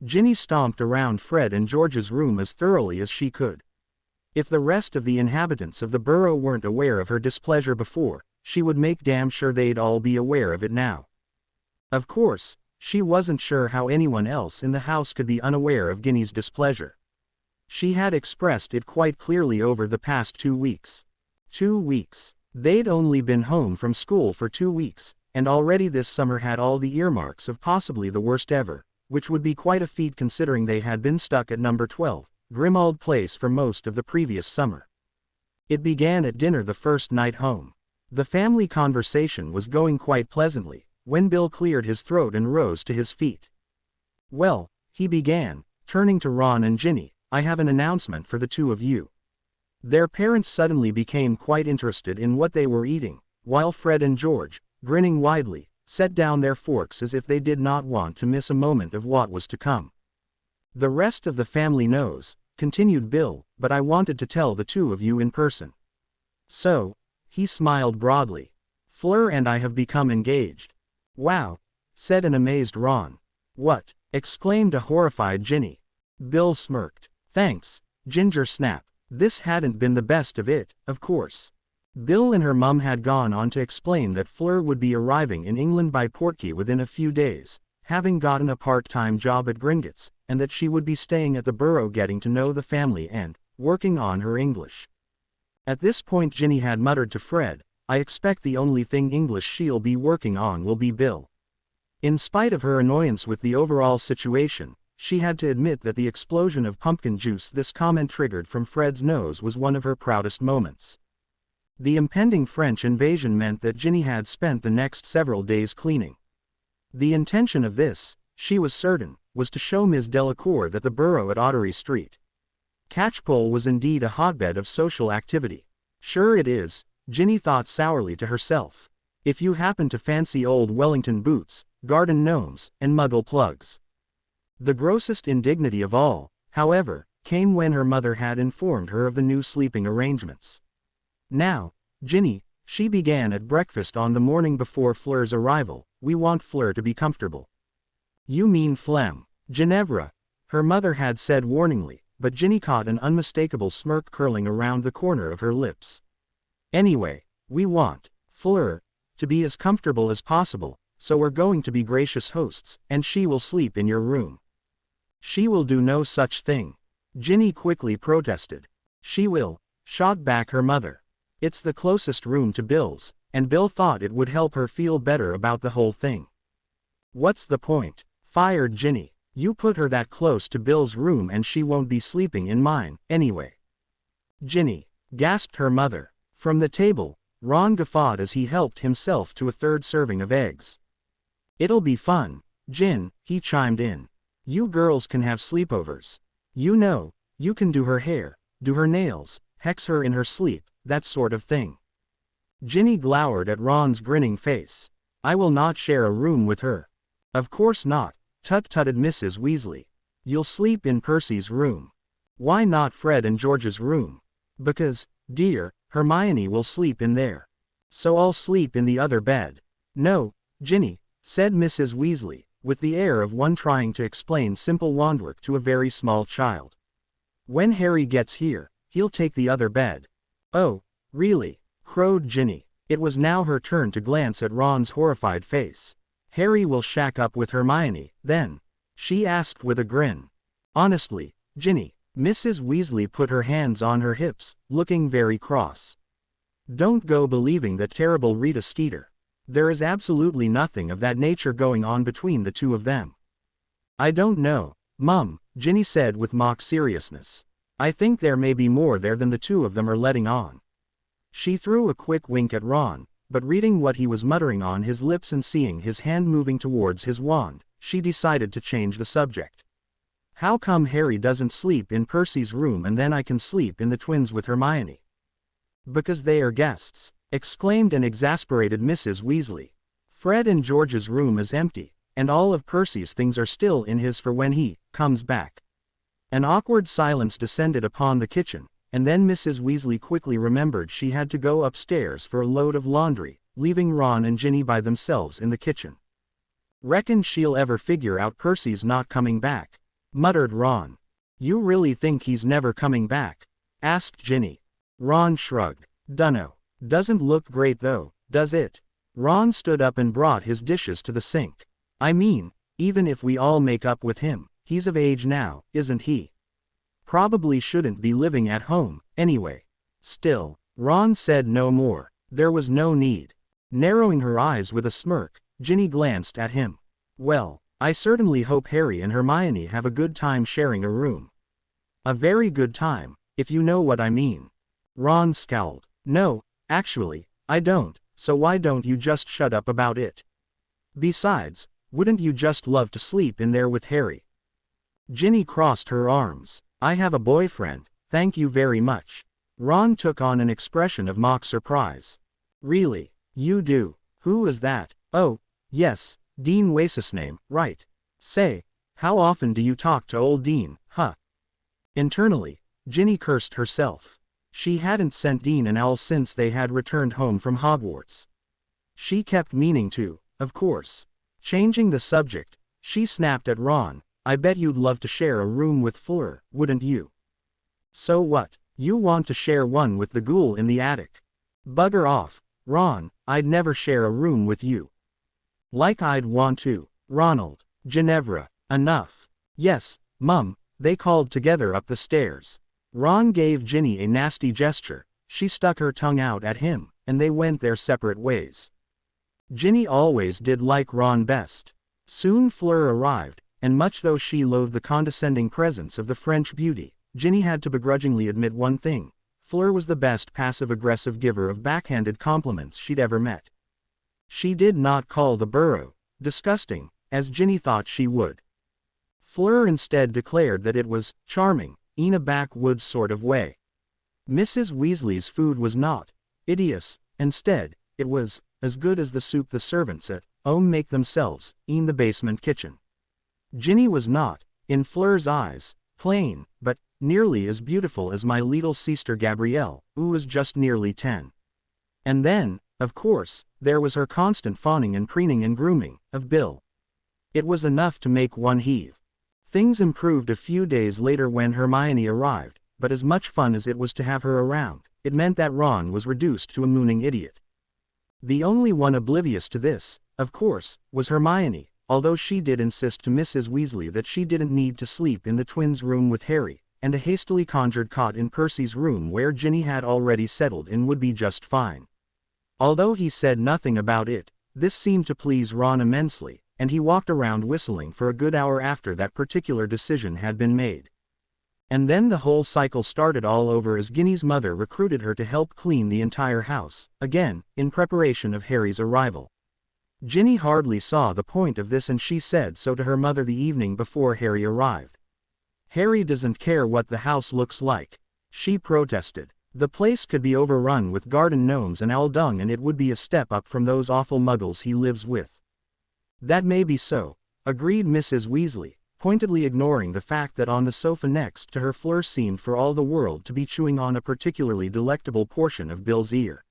Ginny stomped around Fred and George's room as thoroughly as she could. If the rest of the inhabitants of the Burrow weren't aware of her displeasure before, she would make damn sure they'd all be aware of it now. Of course, she wasn't sure how anyone else in the house could be unaware of Ginny's displeasure. She had expressed it quite clearly over the past 2 weeks. 2 weeks. They'd only been home from school for 2 weeks, and already this summer had all the earmarks of possibly the worst ever, which would be quite a feat considering they had been stuck at number 12, Grimmauld Place for most of the previous summer. It began at dinner the first night home. The family conversation was going quite pleasantly, when Bill cleared his throat and rose to his feet. Well, he began, turning to Ron and Ginny, I have an announcement for the two of you. Their parents suddenly became quite interested in what they were eating, while Fred and George, grinning widely, set down their forks as if they did not want to miss a moment of what was to come. The rest of the family knows, continued Bill, but I wanted to tell the two of you in person. So, he smiled broadly. Fleur and I have become engaged. Wow, said an amazed Ron. What? Exclaimed a horrified Ginny. Bill smirked. Thanks, Ginger snapped. This hadn't been the best of it, of course. Bill and her mum had gone on to explain that Fleur would be arriving in England by Portkey within a few days, having gotten a part-time job at Gringotts, and that she would be staying at the Borough getting to know the family and working on her English. At this point Ginny had muttered to Fred, I expect the only thing English she'll be working on will be Bill. In spite of her annoyance with the overall situation, she had to admit that the explosion of pumpkin juice this comment triggered from Fred's nose was one of her proudest moments. The impending French invasion meant that Ginny had spent the next several days cleaning. The intention of this, she was certain, was to show Ms. Delacour that the Borough at Ottery Street Catchpole was indeed a hotbed of social activity. Sure it is, Ginny thought sourly to herself. If you happen to fancy old Wellington boots, garden gnomes, and muggle plugs. The grossest indignity of all, however, came when her mother had informed her of the new sleeping arrangements. Now, Ginny, she began at breakfast on the morning before Fleur's arrival, we want Fleur to be comfortable. You mean phlegm, Ginevra, her mother had said warningly, but Ginny caught an unmistakable smirk curling around the corner of her lips. Anyway, we want Fleur to be as comfortable as possible, so we're going to be gracious hosts, and she will sleep in your room. She will do no such thing. Ginny quickly protested. She will, shot back her mother. It's the closest room to Bill's, and Bill thought it would help her feel better about the whole thing. What's the point? Fired Ginny. You put her that close to Bill's room and she won't be sleeping in mine, anyway. Ginny, gasped her mother. From the table, Ron guffawed as he helped himself to a third serving of eggs. It'll be fun, Gin, he chimed in. You girls can have sleepovers. You know, you can do her hair, do her nails, hex her in her sleep, that sort of thing. Ginny glowered at Ron's grinning face. I will not share a room with her. Of course not, tut-tutted Mrs. Weasley. You'll sleep in Percy's room. Why not Fred and George's room? Because, dear, Hermione will sleep in there. So I'll sleep in the other bed. No, Ginny, said Mrs. Weasley, with the air of one trying to explain simple wandwork to a very small child. When Harry gets here, he'll take the other bed. Oh, really? Crowed Ginny. It was now her turn to glance at Ron's horrified face. Harry will shack up with Hermione, then? She asked with a grin. Honestly, Ginny, Mrs. Weasley put her hands on her hips, looking very cross. Don't go believing that terrible Rita Skeeter. There is absolutely nothing of that nature going on between the two of them. I don't know, Mum, Ginny said with mock seriousness. I think there may be more there than the two of them are letting on. She threw a quick wink at Ron, but reading what he was muttering on his lips and seeing his hand moving towards his wand, she decided to change the subject. How come Harry doesn't sleep in Percy's room and then I can sleep in the twins with Hermione? Because they are guests, exclaimed an exasperated Mrs. Weasley. Fred and George's room is empty, and all of Percy's things are still in his for when he comes back. An awkward silence descended upon the kitchen, and then Mrs. Weasley quickly remembered she had to go upstairs for a load of laundry, leaving Ron and Ginny by themselves in the kitchen. Reckon she'll ever figure out Percy's not coming back, muttered Ron. You really think he's never coming back? Asked Ginny. Ron shrugged. Dunno. Doesn't look great though, does it? Ron stood up and brought his dishes to the sink. I mean, even if we all make up with him, he's of age now, isn't he? Probably shouldn't be living at home, anyway. Still, Ron said no more. There was no need. Narrowing her eyes with a smirk, Ginny glanced at him. Well, I certainly hope Harry and Hermione have a good time sharing a room. A very good time, if you know what I mean. Ron scowled. No, actually, I don't, so why don't you just shut up about it? Besides, wouldn't you just love to sleep in there with Harry? Ginny crossed her arms. I have a boyfriend, thank you very much. Ron took on an expression of mock surprise. Really, you do? Who is that? Oh, yes, Dean Wace's name, right. Say, how often do you talk to old Dean, huh? Internally, Ginny cursed herself. She hadn't sent Dean an owl since they had returned home from Hogwarts. She kept meaning to, of course. Changing the subject, she snapped at Ron. I bet you'd love to share a room with Fleur, wouldn't you? So what? You want to share one with the ghoul in the attic? Bugger off, Ron, I'd never share a room with you. Like I'd want to. Ronald, Ginevra, enough. Yes, Mum, they called together up the stairs. Ron gave Ginny a nasty gesture, she stuck her tongue out at him, and they went their separate ways. Ginny always did like Ron best. Soon Fleur arrived, and much though she loathed the condescending presence of the French beauty, Ginny had to begrudgingly admit one thing: Fleur was the best passive-aggressive giver of backhanded compliments she'd ever met. She did not call the burrow disgusting, as Ginny thought she would. Fleur instead declared that it was charming, in a backwoods sort of way. Mrs. Weasley's food was not hideous, instead, it was as good as the soup the servants at home make themselves, in the basement kitchen. Ginny was not, in Fleur's eyes, plain, but nearly as beautiful as my little sister Gabrielle, who was just nearly 10. And then, of course, there was her constant fawning and preening and grooming of Bill. It was enough to make one heave. Things improved a few days later when Hermione arrived, but as much fun as it was to have her around, it meant that Ron was reduced to a mooning idiot. The only one oblivious to this, of course, was Hermione, although she did insist to Mrs. Weasley that she didn't need to sleep in the twins' room with Harry, and a hastily conjured cot in Percy's room where Ginny had already settled in would be just fine. Although he said nothing about it, this seemed to please Ron immensely, and he walked around whistling for a good hour after that particular decision had been made. And then the whole cycle started all over as Ginny's mother recruited her to help clean the entire house, again, in preparation of Harry's arrival. Ginny hardly saw the point of this, and she said so to her mother the evening before Harry arrived. "Harry doesn't care what the house looks like," she protested. "The place could be overrun with garden gnomes and owl dung, and it would be a step up from those awful muggles he lives with." "That may be so," agreed Mrs. Weasley, pointedly ignoring the fact that on the sofa next to her Fleur seemed for all the world to be chewing on a particularly delectable portion of Bill's ear.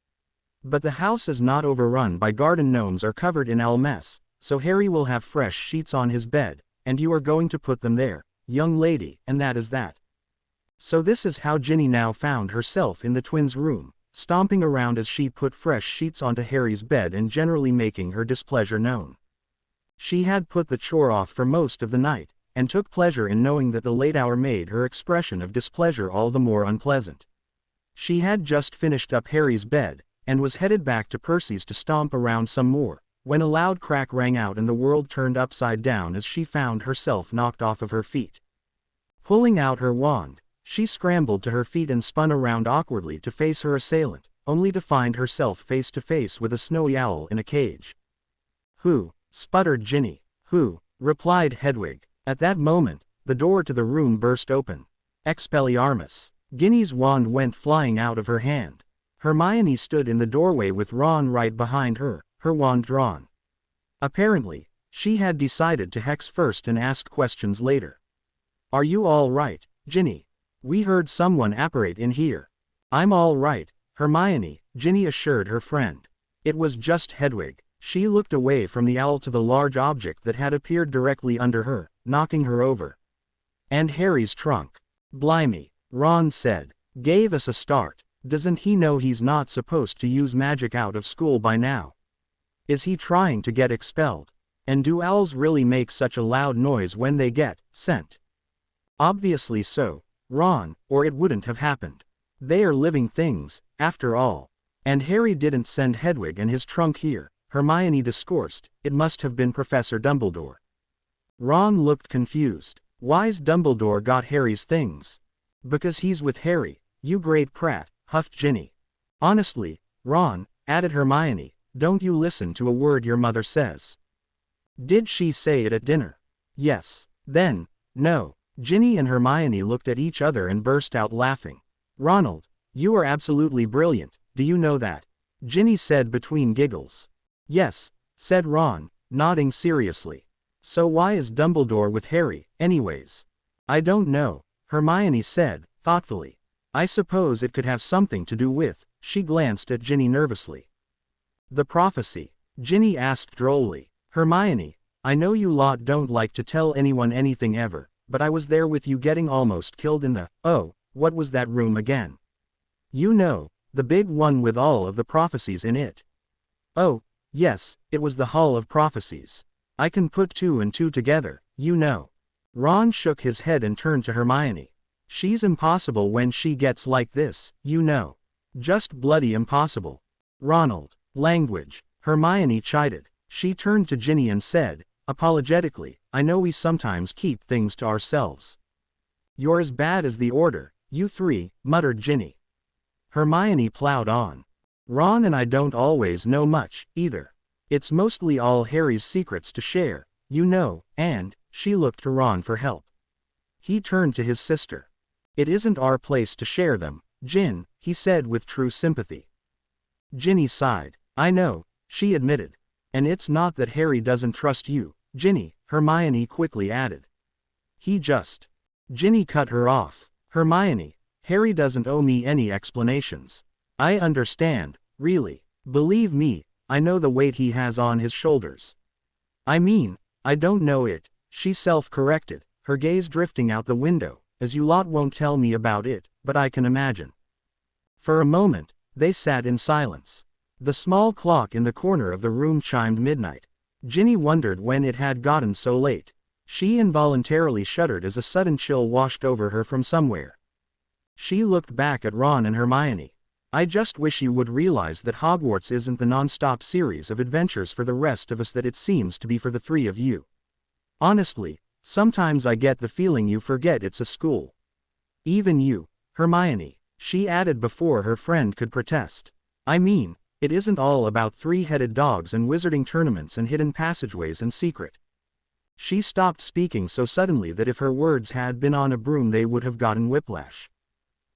"But the house is not overrun by garden gnomes or covered in owl mess, so Harry will have fresh sheets on his bed, and you are going to put them there, young lady, and that is that." So this is how Ginny now found herself in the twins' room, stomping around as she put fresh sheets onto Harry's bed and generally making her displeasure known. She had put the chore off for most of the night, and took pleasure in knowing that the late hour made her expression of displeasure all the more unpleasant. She had just finished up Harry's bed, and was headed back to Percy's to stomp around some more, when a loud crack rang out and the world turned upside down as she found herself knocked off of her feet. Pulling out her wand, she scrambled to her feet and spun around awkwardly to face her assailant, only to find herself face to face with a snowy owl in a cage. "Who?" sputtered Ginny. "Who?" replied Hedwig. At that moment, the door to the room burst open. Expelliarmus! Ginny's wand went flying out of her hand. Hermione stood in the doorway with Ron right behind her, her wand drawn. Apparently, she had decided to hex first and ask questions later. "Are you all right, Ginny? We heard someone apparate in here." "I'm all right, Hermione," Ginny assured her friend. It was just Hedwig. She looked away from the owl to the large object that had appeared directly under her, knocking her over. "And Harry's trunk." "Blimey," Ron said. "Gave us a start. Doesn't he know he's not supposed to use magic out of school by now? Is he trying to get expelled? And do owls really make such a loud noise when they get sent?" "Obviously so, Ron, or it wouldn't have happened. They are living things, after all. And Harry didn't send Hedwig and his trunk here," Hermione discoursed. "It must have been Professor Dumbledore." Ron looked confused. "Why's Dumbledore got Harry's things?" "Because he's with Harry, you great prat," huffed Ginny. "Honestly, Ron," added Hermione, "don't you listen to a word your mother says." "Did she say it at dinner?" "Yes." "Then, no." Ginny and Hermione looked at each other and burst out laughing. "Ronald, you are absolutely brilliant, do you know that?" Ginny said between giggles. "Yes," said Ron, nodding seriously. "So why is Dumbledore with Harry, anyways?" "I don't know," Hermione said, thoughtfully. "I suppose it could have something to do with," she glanced at Ginny nervously. "The prophecy?" Ginny asked drolly. "Hermione, I know you lot don't like to tell anyone anything ever, but I was there with you getting almost killed in the, oh, What was that room again? You know, the big one with all of the prophecies in it. Oh, yes, it was the Hall of Prophecies. I can put two and two together, you know. Ron shook his head and turned to Hermione. She's impossible when she gets like this, you know. Just bloody impossible. Ronald. Language. Hermione chided. She turned to Ginny and said, apologetically, I know we sometimes keep things to ourselves. You're as bad as the Order, you three, muttered Ginny. Hermione plowed on. Ron and I don't always know much, either. It's mostly all Harry's secrets to share, you know, and, she looked to Ron for help. He turned to his sister. It isn't our place to share them, Gin, he said with true sympathy. Ginny sighed. I know, she admitted. And it's not that Harry doesn't trust you, Ginny, Hermione quickly added. He just. Ginny cut her off. Hermione, Harry doesn't owe me any explanations. I understand, really. Believe me, I know the weight he has on his shoulders. I mean, I don't know it, she self-corrected, her gaze drifting out the window, as you lot won't tell me about it, but I can imagine. For a moment, they sat in silence. The small clock in the corner of the room chimed midnight. Ginny wondered when it had gotten so late. She involuntarily shuddered as a sudden chill washed over her from somewhere. She looked back at Ron and Hermione. I just wish you would realize that Hogwarts isn't the non-stop series of adventures for the rest of us that it seems to be for the three of you. Honestly, sometimes I get the feeling you forget it's a school. Even you, Hermione, she added before her friend could protest. I mean, it isn't all about three-headed dogs and wizarding tournaments and hidden passageways and secret. She stopped speaking so suddenly that if her words had been on a broom they would have gotten whiplash.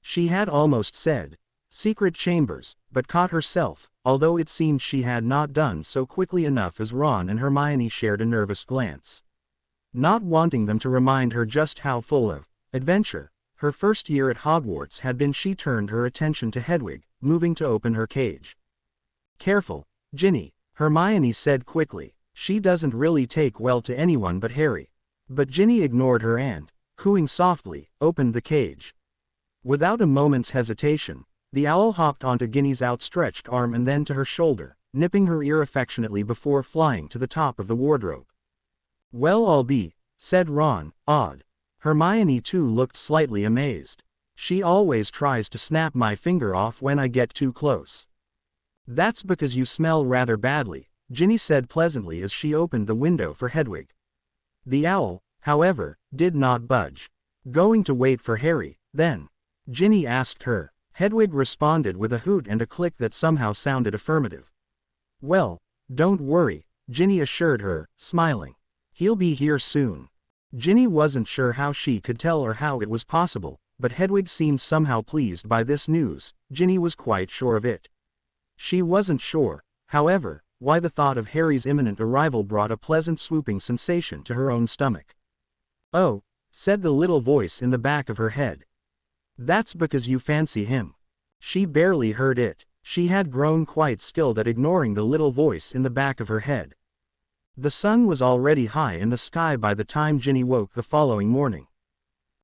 She had almost said, secret chambers, but caught herself, although it seemed she had not done so quickly enough as Ron and Hermione shared a nervous glance. Not wanting them to remind her just how full of adventure her first year at Hogwarts had been, she turned her attention to Hedwig, moving to open her cage. Careful, Ginny, Hermione said quickly. She doesn't really take well to anyone but Harry. But Ginny ignored her and, cooing softly, opened the cage. Without a moment's hesitation, the owl hopped onto Ginny's outstretched arm and then to her shoulder, nipping her ear affectionately before flying to the top of the wardrobe. Well, I'll be, said Ron, odd. Hermione too looked slightly amazed. She always tries to snap my finger off when I get too close. That's because you smell rather badly, Ginny said pleasantly as she opened the window for Hedwig. The owl, however, did not budge. Going to wait for Harry, then? Ginny asked her. Hedwig responded with a hoot and a click that somehow sounded affirmative. Well, don't worry, Ginny assured her, smiling. He'll be here soon. Ginny wasn't sure how she could tell or how it was possible, but Hedwig seemed somehow pleased by this news. Ginny was quite sure of it. She wasn't sure, however, why the thought of Harry's imminent arrival brought a pleasant swooping sensation to her own stomach. Oh, said the little voice in the back of her head. That's because you fancy him. She barely heard it. She had grown quite skilled at ignoring the little voice in the back of her head. The sun was already high in the sky by the time Ginny woke the following morning.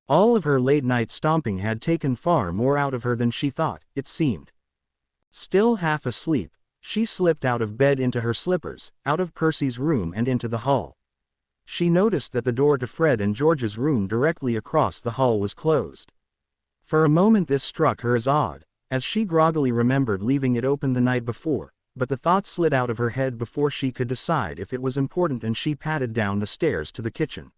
All of her late-night stomping had taken far more out of her than she thought, it seemed. Still half asleep, she slipped out of bed into her slippers, out of Percy's room and into the hall. She noticed that the door to Fred and George's room directly across the hall was closed. For a moment this struck her as odd, as she groggily remembered leaving it open the night before, but the thought slid out of her head before she could decide if it was important and she padded down the stairs to the kitchen.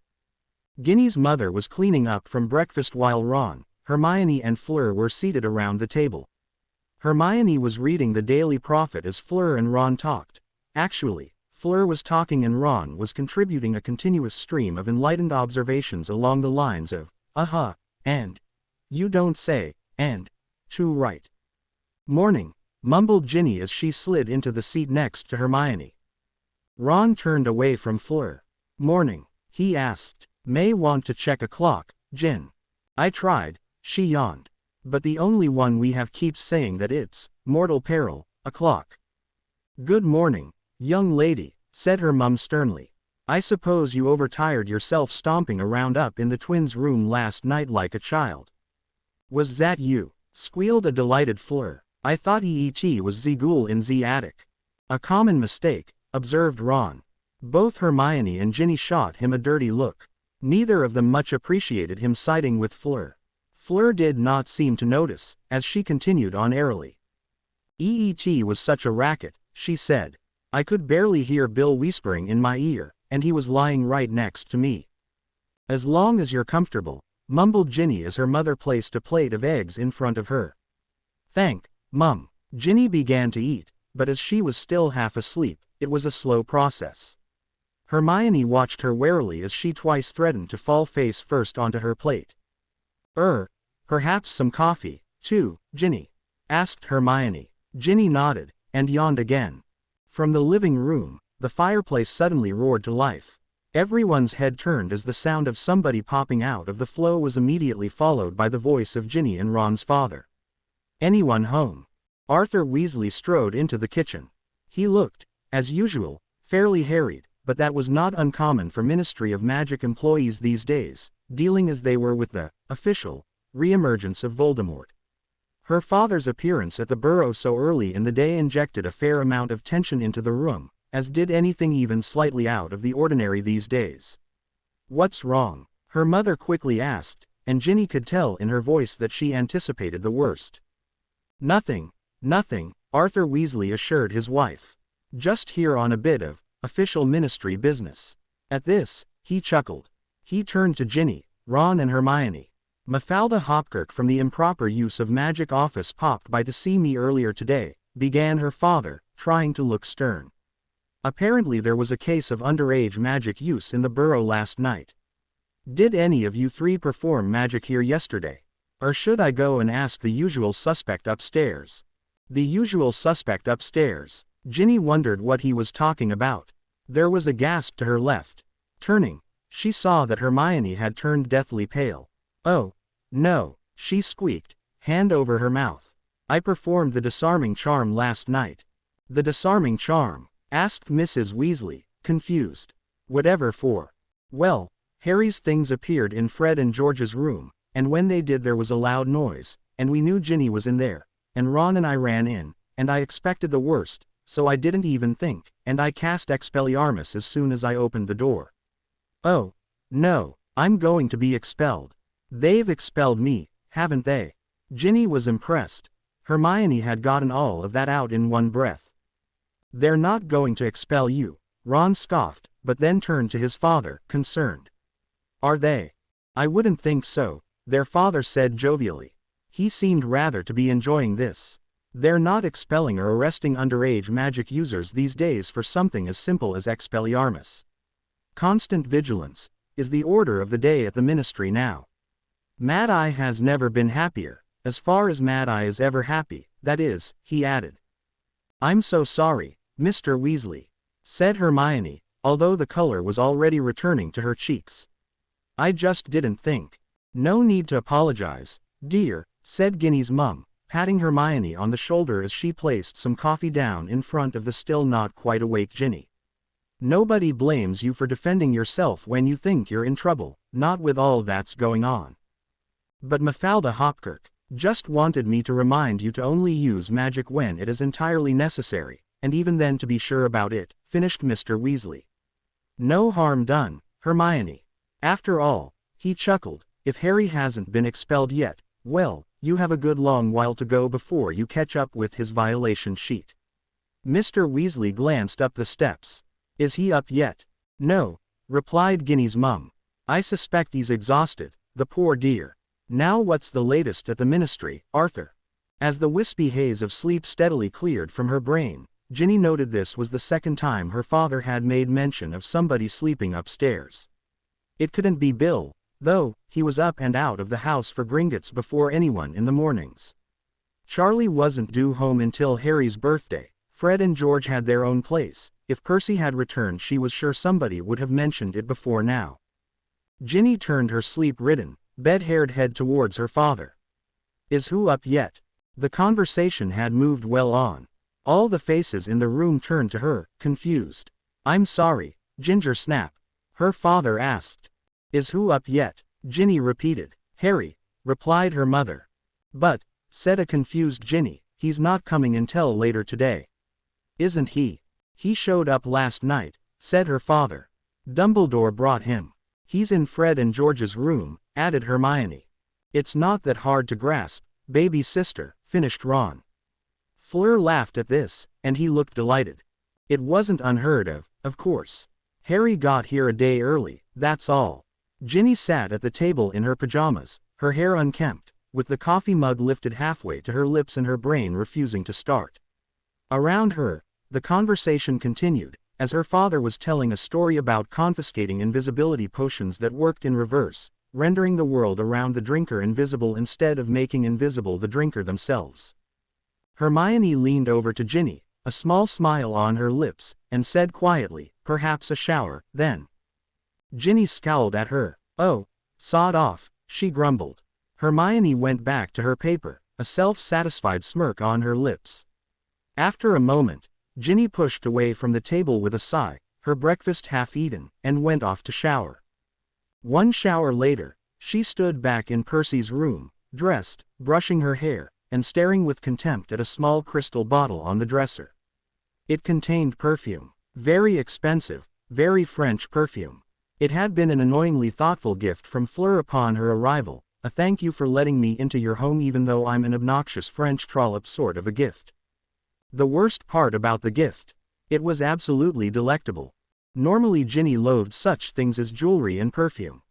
Ginny's mother was cleaning up from breakfast while Ron, Hermione and Fleur were seated around the table. Hermione was reading the Daily Prophet as Fleur and Ron talked. Actually, Fleur was talking and Ron was contributing a continuous stream of enlightened observations along the lines of, and, you don't say, and, too right. Morning, mumbled Ginny as she slid into the seat next to Hermione. Ron turned away from Fleur. Morning, he asked. May want to check a clock, Gin. I tried, she yawned. But the only one we have keeps saying that it's mortal peril, a clock. Good morning, young lady, said her mum sternly. I suppose you overtired yourself stomping around up in the twins' room last night like a child. Was that you? Squealed a delighted Fleur. I thought EET was the ghoul in the attic. A common mistake, observed Ron. Both Hermione and Ginny shot him a dirty look. Neither of them much appreciated him siding with Fleur. Fleur did not seem to notice, as she continued on airily. EET was such a racket, she said. I could barely hear Bill whispering in my ear, and he was lying right next to me. As long as you're comfortable, mumbled Ginny as her mother placed a plate of eggs in front of her. Thank, Mum. Ginny began to eat, but as she was still half asleep, it was a slow process. Hermione watched her warily as she twice threatened to fall face first onto her plate. Perhaps some coffee, too, Ginny? Asked Hermione. Ginny nodded, and yawned again. From the living room, the fireplace suddenly roared to life. Everyone's head turned as the sound of somebody popping out of the flow was immediately followed by the voice of Ginny and Ron's father. Anyone home? Arthur Weasley strode into the kitchen. He looked, as usual, fairly harried, but that was not uncommon for Ministry of Magic employees these days, dealing as they were with the official re-emergence of Voldemort. Her father's appearance at the Burrow so early in the day injected a fair amount of tension into the room, as did anything even slightly out of the ordinary these days. What's wrong? Her mother quickly asked, and Ginny could tell in her voice that she anticipated the worst. Nothing, Arthur Weasley assured his wife. Just here on a bit of official ministry business. At this, he chuckled. He turned to Ginny, Ron and Hermione. Mafalda Hopkirk from the improper use of magic office popped by to see me earlier today, began her father, trying to look stern. Apparently there was a case of underage magic use in the Burrow last night. Did any of you three perform magic here yesterday? Or should I go and ask the usual suspect upstairs? The usual suspect upstairs. Ginny wondered what he was talking about. There was a gasp to her left. Turning, she saw that Hermione had turned deathly pale. Oh, no, she squeaked, hand over her mouth. I performed the disarming charm last night. The disarming charm? Asked Mrs. Weasley, confused. Whatever for? Well, Harry's things appeared in Fred and George's room, and when they did there was a loud noise, and we knew Ginny was in there, and Ron and I ran in, and I expected the worst, so I didn't even think, and I cast Expelliarmus as soon as I opened the door. Oh, no, I'm going to be expelled. They've expelled me, haven't they? Ginny was impressed. Hermione had gotten all of that out in one breath. They're not going to expel you, Ron scoffed, but then turned to his father, concerned. Are they? I wouldn't think so, their father said jovially. He seemed rather to be enjoying this. They're not expelling or arresting underage magic users these days for something as simple as Expelliarmus. Constant vigilance is the order of the day at the ministry now. Mad Eye has never been happier, as far as Mad Eye is ever happy, that is, he added. I'm so sorry, Mr. Weasley, said Hermione, although the color was already returning to her cheeks. I just didn't think. No need to apologize, dear, said Ginny's mum, patting Hermione on the shoulder as she placed some coffee down in front of the still not quite awake Ginny. Nobody blames you for defending yourself when you think you're in trouble, not with all that's going on. But Mafalda Hopkirk just wanted me to remind you to only use magic when it is entirely necessary, and even then to be sure about it, finished Mr. Weasley. No harm done, Hermione. After all, he chuckled, if Harry hasn't been expelled yet, well, you have a good long while to go before you catch up with his violation sheet. Mr. Weasley glanced up the steps. Is he up yet? No, replied Ginny's mum. I suspect he's exhausted, the poor dear. Now what's the latest at the ministry, Arthur? As the wispy haze of sleep steadily cleared from her brain, Ginny noted this was the second time her father had made mention of somebody sleeping upstairs. It couldn't be Bill, though, he was up and out of the house for Gringotts before anyone in the mornings. Charlie wasn't due home until Harry's birthday. Fred and George had their own place. If Percy had returned she was sure somebody would have mentioned it before now. Ginny turned her sleep-ridden, bed-haired head towards her father. Is who up yet? The conversation had moved well on. All the faces in the room turned to her, confused. I'm sorry, Ginger Snap. Her father asked. Is who up yet? Ginny repeated. Harry, replied her mother. But, said a confused Ginny, he's not coming until later today. Isn't he? He showed up last night, said her father. Dumbledore brought him. He's in Fred and George's room, added Hermione. It's not that hard to grasp, baby sister, finished Ron. Fleur laughed at this, and he looked delighted. It wasn't unheard of course. Harry got here a day early, that's all. Ginny sat at the table in her pajamas, her hair unkempt, with the coffee mug lifted halfway to her lips and her brain refusing to start. Around her, the conversation continued, as her father was telling a story about confiscating invisibility potions that worked in reverse, rendering the world around the drinker invisible instead of making invisible the drinker themselves. Hermione leaned over to Ginny, a small smile on her lips, and said quietly, perhaps a shower, then. Ginny scowled at her. Oh, sod off, she grumbled. Hermione went back to her paper, a self-satisfied smirk on her lips. After a moment, Ginny pushed away from the table with a sigh, her breakfast half eaten, and went off to shower. One shower later, she stood back in Percy's room, dressed, brushing her hair, and staring with contempt at a small crystal bottle on the dresser. It contained perfume. Very expensive, very French perfume. It had been an annoyingly thoughtful gift from Fleur upon her arrival, a thank you for letting me into your home even though I'm an obnoxious French trollop sort of a gift. The worst part about the gift. It was absolutely delectable. Normally Ginny loathed such things as jewelry and perfume.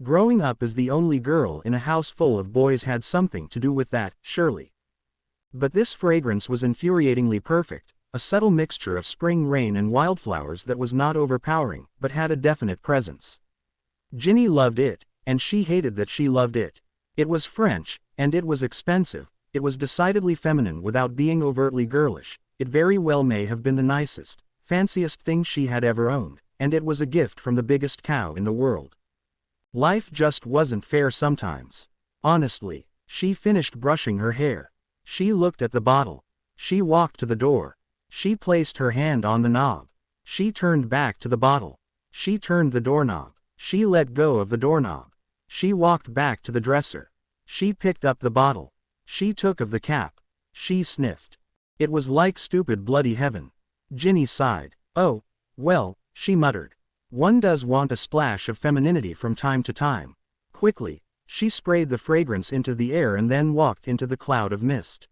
Growing up as the only girl in a house full of boys had something to do with that, surely. But this fragrance was infuriatingly perfect, a subtle mixture of spring rain and wildflowers that was not overpowering, but had a definite presence. Ginny loved it, and she hated that she loved it. It was French, and it was expensive. It was decidedly feminine without being overtly girlish. It very well may have been the nicest, fanciest thing she had ever owned, and it was a gift from the biggest cow in the world. Life just wasn't fair sometimes. Honestly. She finished brushing her hair. She looked at the bottle. She walked to the door. She placed her hand on the knob. She turned back to the bottle. She turned the doorknob. She let go of the doorknob. She walked back to the dresser. She picked up the bottle. She took of the cap. She sniffed. It was like stupid bloody heaven. Ginny sighed. Oh, well, she muttered. One does want a splash of femininity from time to time. Quickly, she sprayed the fragrance into the air and then walked into the cloud of mist.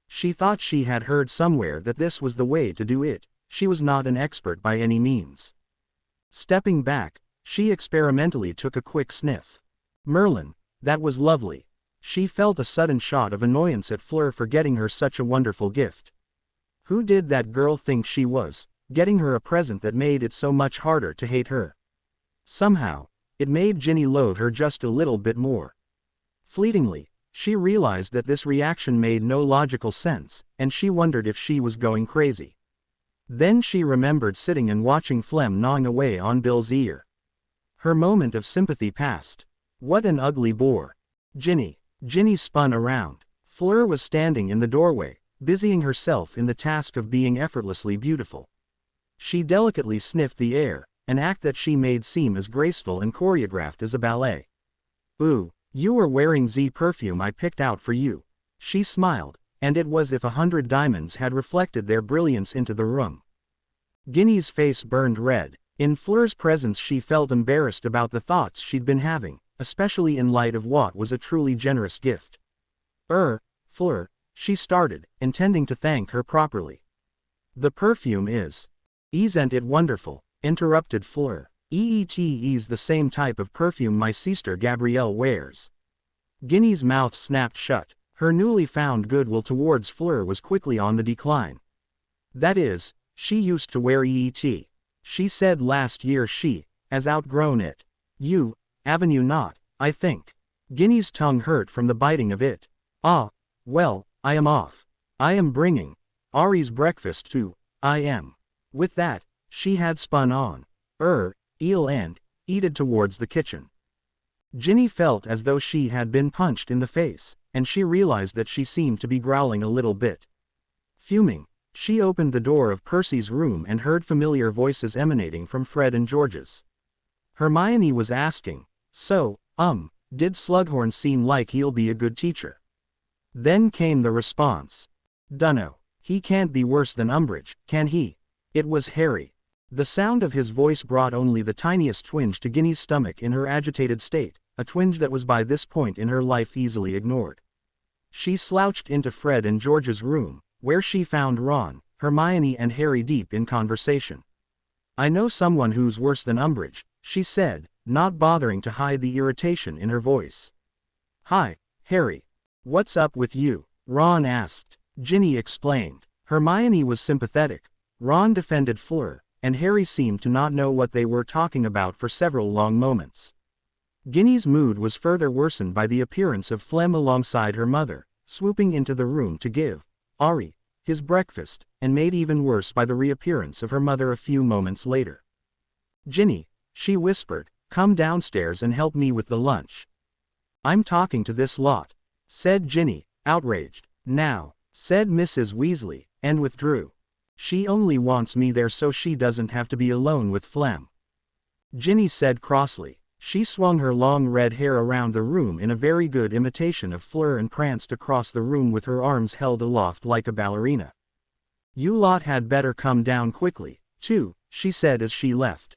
She thought she had heard somewhere that this was the way to do it. She was not an expert by any means. Stepping back, she experimentally took a quick sniff. Merlin, that was lovely. She felt a sudden shot of annoyance at Fleur for getting her such a wonderful gift. Who did that girl think she was, getting her a present that made it so much harder to hate her? Somehow, it made Ginny loathe her just a little bit more. Fleetingly, she realized that this reaction made no logical sense, and she wondered if she was going crazy. Then she remembered sitting and watching Flem gnawing away on Bill's ear. Her moment of sympathy passed. What an ugly bore. Ginny spun around. Fleur was standing in the doorway, busying herself in the task of being effortlessly beautiful. She delicately sniffed the air, an act that she made seem as graceful and choreographed as a ballet. Ooh, you are wearing Z perfume I picked out for you. She smiled, and it was as if 100 diamonds had reflected their brilliance into the room. Ginny's face burned red. In Fleur's presence she felt embarrassed about the thoughts she'd been having, especially in light of what was a truly generous gift. Fleur, she started, intending to thank her properly. The perfume is. Isn't it wonderful? Interrupted Fleur. It's the same type of perfume my sister Gabrielle wears. Ginny's mouth snapped shut. Her newly found goodwill towards Fleur was quickly on the decline. That is, she used to wear EET. She said last year she has outgrown it. Haven't you not, I think. Ginny's tongue hurt from the biting of it. Well, I am off. I am bringing Ari's breakfast too. I am. With that, she had spun on. Eel and headed towards the kitchen. Ginny felt as though she had been punched in the face, and she realized that she seemed to be growling a little bit. Fuming, she opened the door of Percy's room and heard familiar voices emanating from Fred and George's. Hermione was asking, So, did Slughorn seem like he'll be a good teacher? Then came the response. Dunno. He can't be worse than Umbridge, can he? It was Harry. The sound of his voice brought only the tiniest twinge to Ginny's stomach in her agitated state, a twinge that was by this point in her life easily ignored. She slouched into Fred and George's room, where she found Ron, Hermione and Harry deep in conversation. I know someone who's worse than Umbridge, she said, not bothering to hide the irritation in her voice. Hi, Harry. What's up with you? Ron asked. Ginny explained. Hermione was sympathetic. Ron defended Fleur, and Harry seemed to not know what they were talking about for several long moments. Ginny's mood was further worsened by the appearance of Flem alongside her mother, swooping into the room to give Ari his breakfast, and made even worse by the reappearance of her mother a few moments later. Ginny, she whispered, come downstairs and help me with the lunch. I'm talking to this lot, said Ginny, outraged. Now, said Mrs. Weasley, and withdrew. She only wants me there so she doesn't have to be alone with Flem. Ginny said crossly. She swung her long red hair around the room in a very good imitation of Fleur and pranced across the room with her arms held aloft like a ballerina. You lot had better come down quickly, too, she said as she left.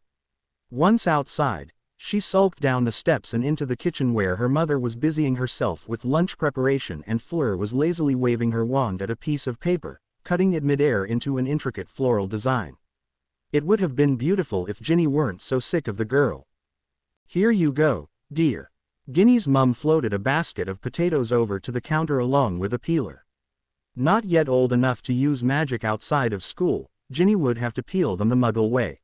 Once outside, she sulked down the steps and into the kitchen where her mother was busying herself with lunch preparation and Fleur was lazily waving her wand at a piece of paper, cutting it midair into an intricate floral design. It would have been beautiful if Ginny weren't so sick of the girl. Here you go, dear. Ginny's mum floated a basket of potatoes over to the counter along with a peeler. Not yet old enough to use magic outside of school, Ginny would have to peel them the Muggle way.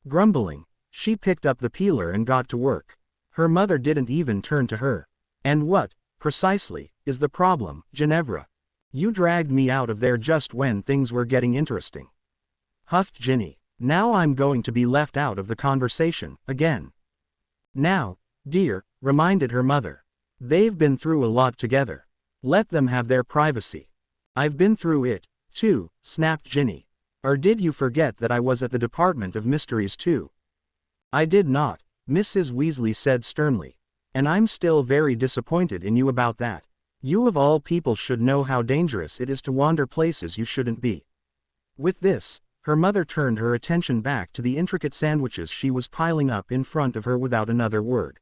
Grumbling, she picked up the peeler and got to work. Her mother didn't even turn to her. And what, precisely, is the problem, Ginevra? You dragged me out of there just when things were getting interesting. Huffed Ginny. Now I'm going to be left out of the conversation, again. Now, dear, reminded her mother. They've been through a lot together. Let them have their privacy. I've been through it, too, snapped Ginny. Or did you forget that I was at the Department of Mysteries too? I did not, Mrs. Weasley said sternly. And I'm still very disappointed in you about that. You of all people should know how dangerous it is to wander places you shouldn't be. With this, her mother turned her attention back to the intricate sandwiches she was piling up in front of her without another word.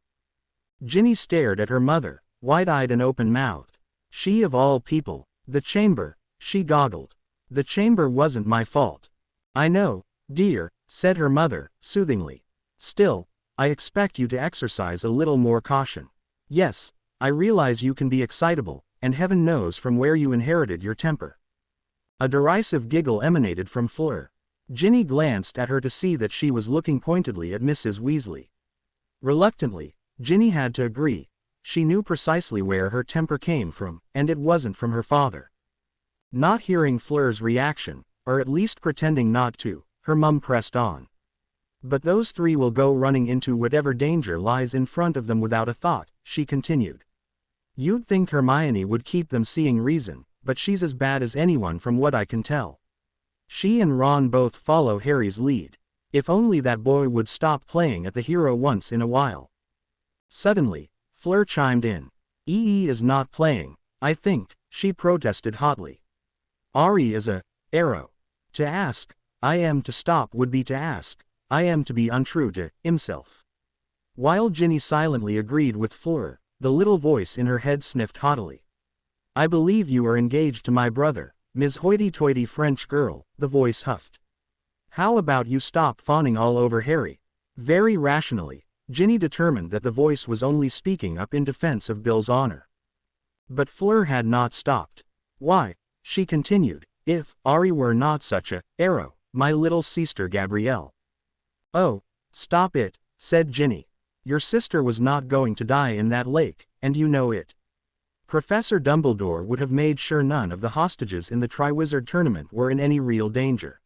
Ginny stared at her mother, wide-eyed and open-mouthed. She of all people, the chamber, she goggled. The chamber wasn't my fault. I know, dear, said her mother, soothingly. Still, I expect you to exercise a little more caution. Yes, I realize you can be excitable, and heaven knows from where you inherited your temper. A derisive giggle emanated from Fleur. Ginny glanced at her to see that she was looking pointedly at Mrs. Weasley. Reluctantly, Ginny had to agree. She knew precisely where her temper came from, and it wasn't from her father. Not hearing Fleur's reaction, or at least pretending not to, her mum pressed on. But those three will go running into whatever danger lies in front of them without a thought, she continued. You'd think Hermione would keep them seeing reason, but she's as bad as anyone from what I can tell. She and Ron both follow Harry's lead. If only that boy would stop playing at the hero once in a while. Suddenly, Fleur chimed in. EE is not playing, I think, she protested hotly. Ari is a arrow. To ask, I am to stop would be to ask, I am to be untrue to himself. While Ginny silently agreed with Fleur, the little voice in her head sniffed haughtily. I believe you are engaged to my brother, Ms. Hoity-toity French girl, the voice huffed. How about you stop fawning all over Harry? Very rationally, Ginny determined that the voice was only speaking up in defense of Bill's honor. But Fleur had not stopped. Why, she continued, if Ari were not such a arrow, my little sister Gabrielle. Oh, stop it, said Ginny. Your sister was not going to die in that lake, and you know it. Professor Dumbledore would have made sure none of the hostages in the Triwizard Tournament were in any real danger.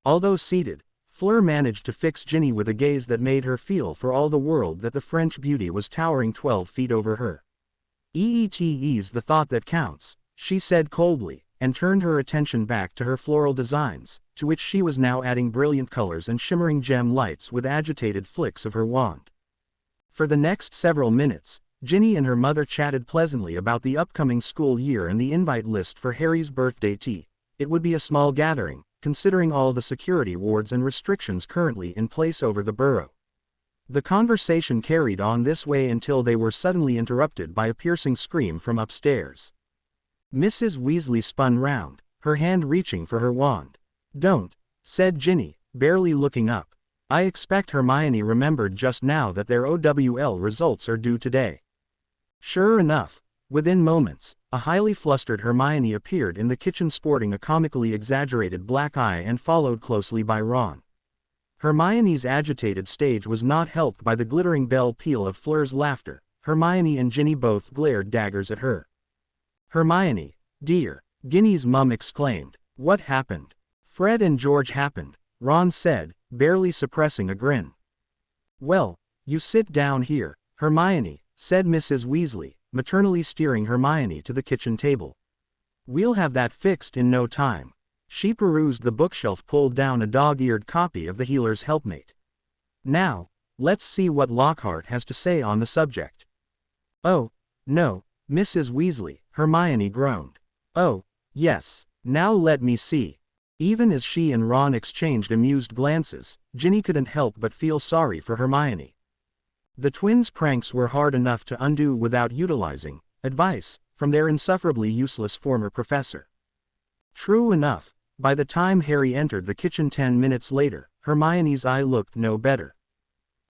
Although seated, Fleur managed to fix Ginny with a gaze that made her feel for all the world that the French beauty was towering 12 feet over her. Eet's the thought that counts, she said coldly, and turned her attention back to her floral designs, to which she was now adding brilliant colors and shimmering gem lights with agitated flicks of her wand. For the next several minutes, Ginny and her mother chatted pleasantly about the upcoming school year and the invite list for Harry's birthday tea. It would be a small gathering, considering all the security wards and restrictions currently in place over the borough. The conversation carried on this way until they were suddenly interrupted by a piercing scream from upstairs. Mrs. Weasley spun round, her hand reaching for her wand. "Don't," said Ginny, barely looking up. "I expect Hermione remembered just now that their OWL results are due today." Sure enough, within moments, a highly flustered Hermione appeared in the kitchen sporting a comically exaggerated black eye and followed closely by Ron. Hermione's agitated stage was not helped by the glittering bell peal of Fleur's laughter. Hermione and Ginny both glared daggers at her. "Hermione, dear," Ginny's mum exclaimed. "What happened?" "Fred and George happened," Ron said, barely suppressing a grin. "Well, you sit down here, Hermione," said Mrs. Weasley, maternally steering Hermione to the kitchen table. "We'll have that fixed in no time." She perused the bookshelf, pulled down a dog-eared copy of The Healer's Helpmate. "Now, let's see what Lockhart has to say on the subject." "Oh, no, Mrs. Weasley," Hermione groaned. "Oh, yes, now let me see." Even as she and Ron exchanged amused glances, Ginny couldn't help but feel sorry for Hermione. The twins' pranks were hard enough to undo without utilizing advice from their insufferably useless former professor. True enough, by the time Harry entered the kitchen 10 minutes later, Hermione's eye looked no better.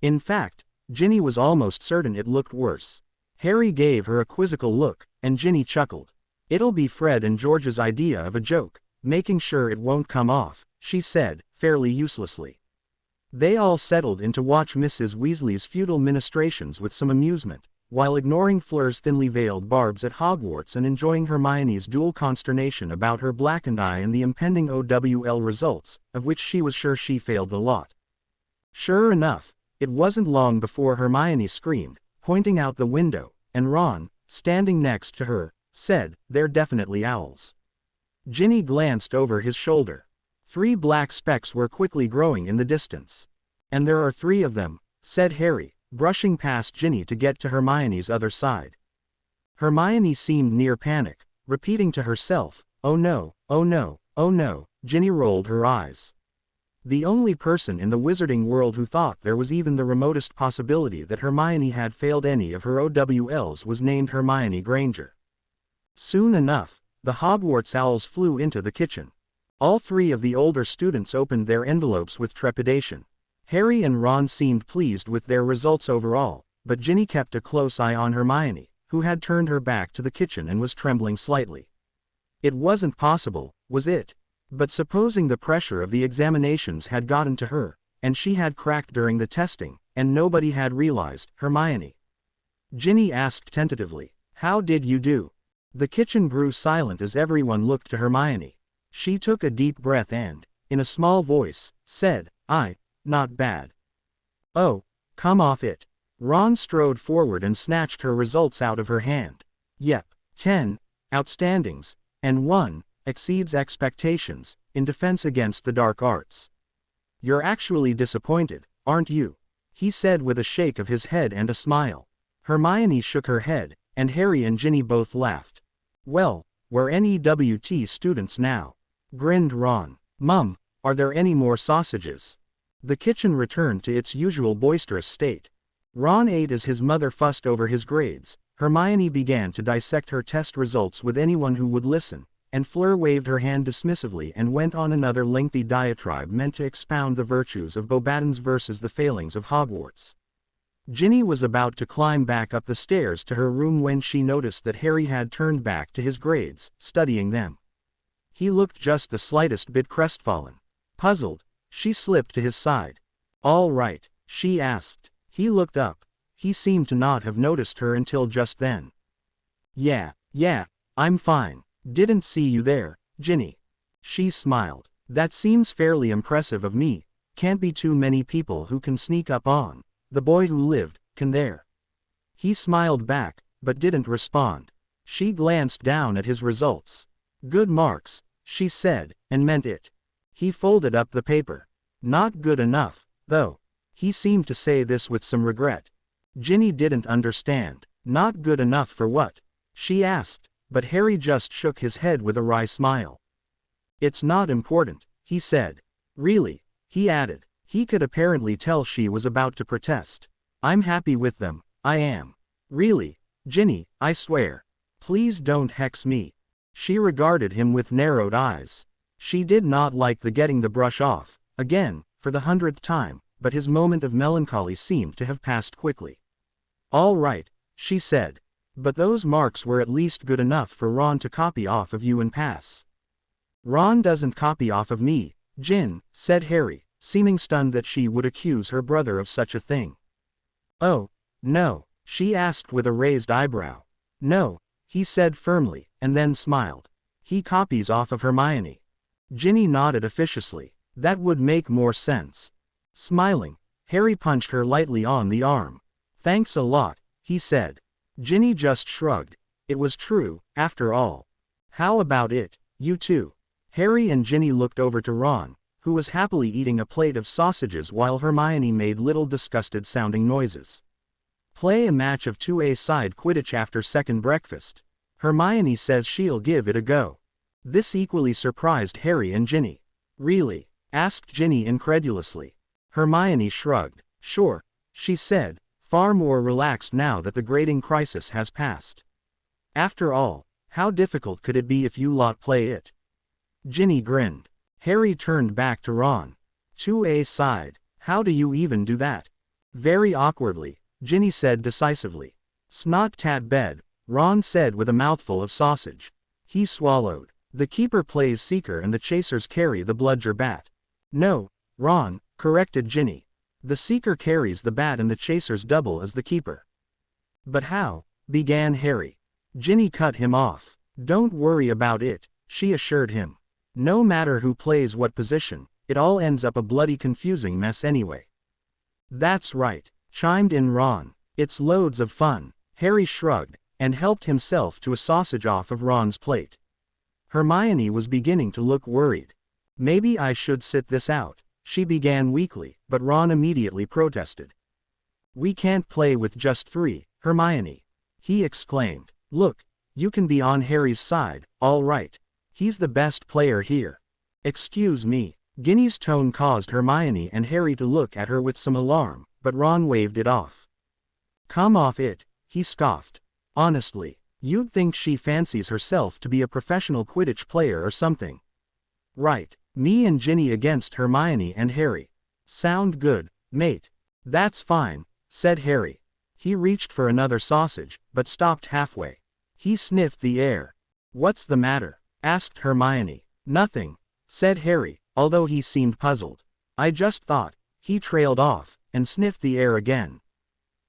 In fact, Ginny was almost certain it looked worse. Harry gave her a quizzical look, and Ginny chuckled. "It'll be Fred and George's idea of a joke, making sure it won't come off," she said, fairly uselessly. They all settled in to watch Mrs. Weasley's futile ministrations with some amusement, while ignoring Fleur's thinly veiled barbs at Hogwarts and enjoying Hermione's dual consternation about her blackened eye and the impending OWL results, of which she was sure she failed the lot. Sure enough, it wasn't long before Hermione screamed, pointing out the window, and Ron, standing next to her, said, "They're definitely owls." Ginny glanced over his shoulder. 3 black specks were quickly growing in the distance. "And there are 3 of them," said Harry, brushing past Ginny to get to Hermione's other side. Hermione seemed near panic, repeating to herself, "Oh no, oh no, oh no." Ginny rolled her eyes. The only person in the wizarding world who thought there was even the remotest possibility that Hermione had failed any of her OWLs was named Hermione Granger. Soon enough, the Hogwarts owls flew into the kitchen. All 3 of the older students opened their envelopes with trepidation. Harry and Ron seemed pleased with their results overall, but Ginny kept a close eye on Hermione, who had turned her back to the kitchen and was trembling slightly. It wasn't possible, was it? But supposing the pressure of the examinations had gotten to her, and she had cracked during the testing, and nobody had realized, Hermione? Ginny asked tentatively, "How did you do?" The kitchen grew silent as everyone looked to Hermione. She took a deep breath and, in a small voice, said, "Not bad." "Oh, come off it." Ron strode forward and snatched her results out of her hand. "Yep, 10 outstandings, and 1 exceeds expectations, in defense against the dark arts." "You're actually disappointed, aren't you?" he said with a shake of his head and a smile. Hermione shook her head, and Harry and Ginny both laughed. "Well, we're NEWT students now," grinned Ron. "Mum, are there any more sausages?" The kitchen returned to its usual boisterous state. Ron ate as his mother fussed over his grades. Hermione began to dissect her test results with anyone who would listen, and Fleur waved her hand dismissively and went on another lengthy diatribe meant to expound the virtues of Beauxbatons versus the failings of Hogwarts. Ginny was about to climb back up the stairs to her room when she noticed that Harry had turned back to his grades, studying them. He looked just the slightest bit crestfallen. Puzzled, she slipped to his side. "All right?" she asked. He looked up. He seemed to not have noticed her until just then. Yeah, I'm fine. Didn't see you there, Ginny." She smiled. "That seems fairly impressive of me. Can't be too many people who can sneak up on the boy who lived, can there?" He smiled back, but didn't respond. She glanced down at his results. "Good marks," she said, and meant it. He folded up the paper. "Not good enough, though." He seemed to say this with some regret. Ginny didn't understand. Not good enough for what? She asked, but Harry just shook his head with a wry smile. It's not important, he said. Really? He added. He could apparently tell she was about to protest. I'm happy with them, I am. Really, Ginny, I swear. Please don't hex me. She regarded him with narrowed eyes. She did not like the getting the brush off, again, for the 100th time, but his moment of melancholy seemed to have passed quickly. All right, she said. But those marks were at least good enough for Ron to copy off of you and pass. Ron doesn't copy off of me, Gin, said Harry, seeming stunned that she would accuse her brother of such a thing. Oh, no, she asked with a raised eyebrow. No, he said firmly, and then smiled. He copies off of Hermione. Ginny nodded officiously. That would make more sense. Smiling, Harry punched her lightly on the arm. Thanks a lot, he said. Ginny just shrugged. It was true, after all. How about it, you two? Harry and Ginny looked over to Ron, who was happily eating a plate of sausages while Hermione made little disgusted-sounding noises. Play a match of 2A-side Quidditch after second breakfast. Hermione says she'll give it a go. This equally surprised Harry and Ginny. Really? Asked Ginny incredulously. Hermione shrugged. Sure, she said, far more relaxed now that the grading crisis has passed. After all, how difficult could it be if you lot play it? Ginny grinned. Harry turned back to Ron. 2A-side, how do you even do that? Very awkwardly, Ginny said decisively. Snot-tat bed, Ron said with a mouthful of sausage. He swallowed. The keeper plays seeker and the chasers carry the bludger bat. No, Ron, corrected Ginny. The seeker carries the bat and the chasers double as the keeper. But how? Began Harry. Ginny cut him off. Don't worry about it, she assured him. No matter who plays what position, it all ends up a bloody confusing mess anyway. That's right, chimed in Ron. It's loads of fun. Harry shrugged, and helped himself to a sausage off of Ron's plate. Hermione was beginning to look worried. Maybe I should sit this out, she began weakly, but Ron immediately protested. We can't play with just 3, Hermione. He exclaimed. Look, you can be on Harry's side, all right. He's the best player here. Excuse me. Ginny's tone caused Hermione and Harry to look at her with some alarm, but Ron waved it off. Come off it, he scoffed. Honestly, you'd think she fancies herself to be a professional Quidditch player or something. Right, me and Ginny against Hermione and Harry. Sound good, mate. That's fine, said Harry. He reached for another sausage, but stopped halfway. He sniffed the air. What's the matter? Asked Hermione. Nothing, said Harry, although he seemed puzzled. I just thought. He trailed off, and sniffed the air again.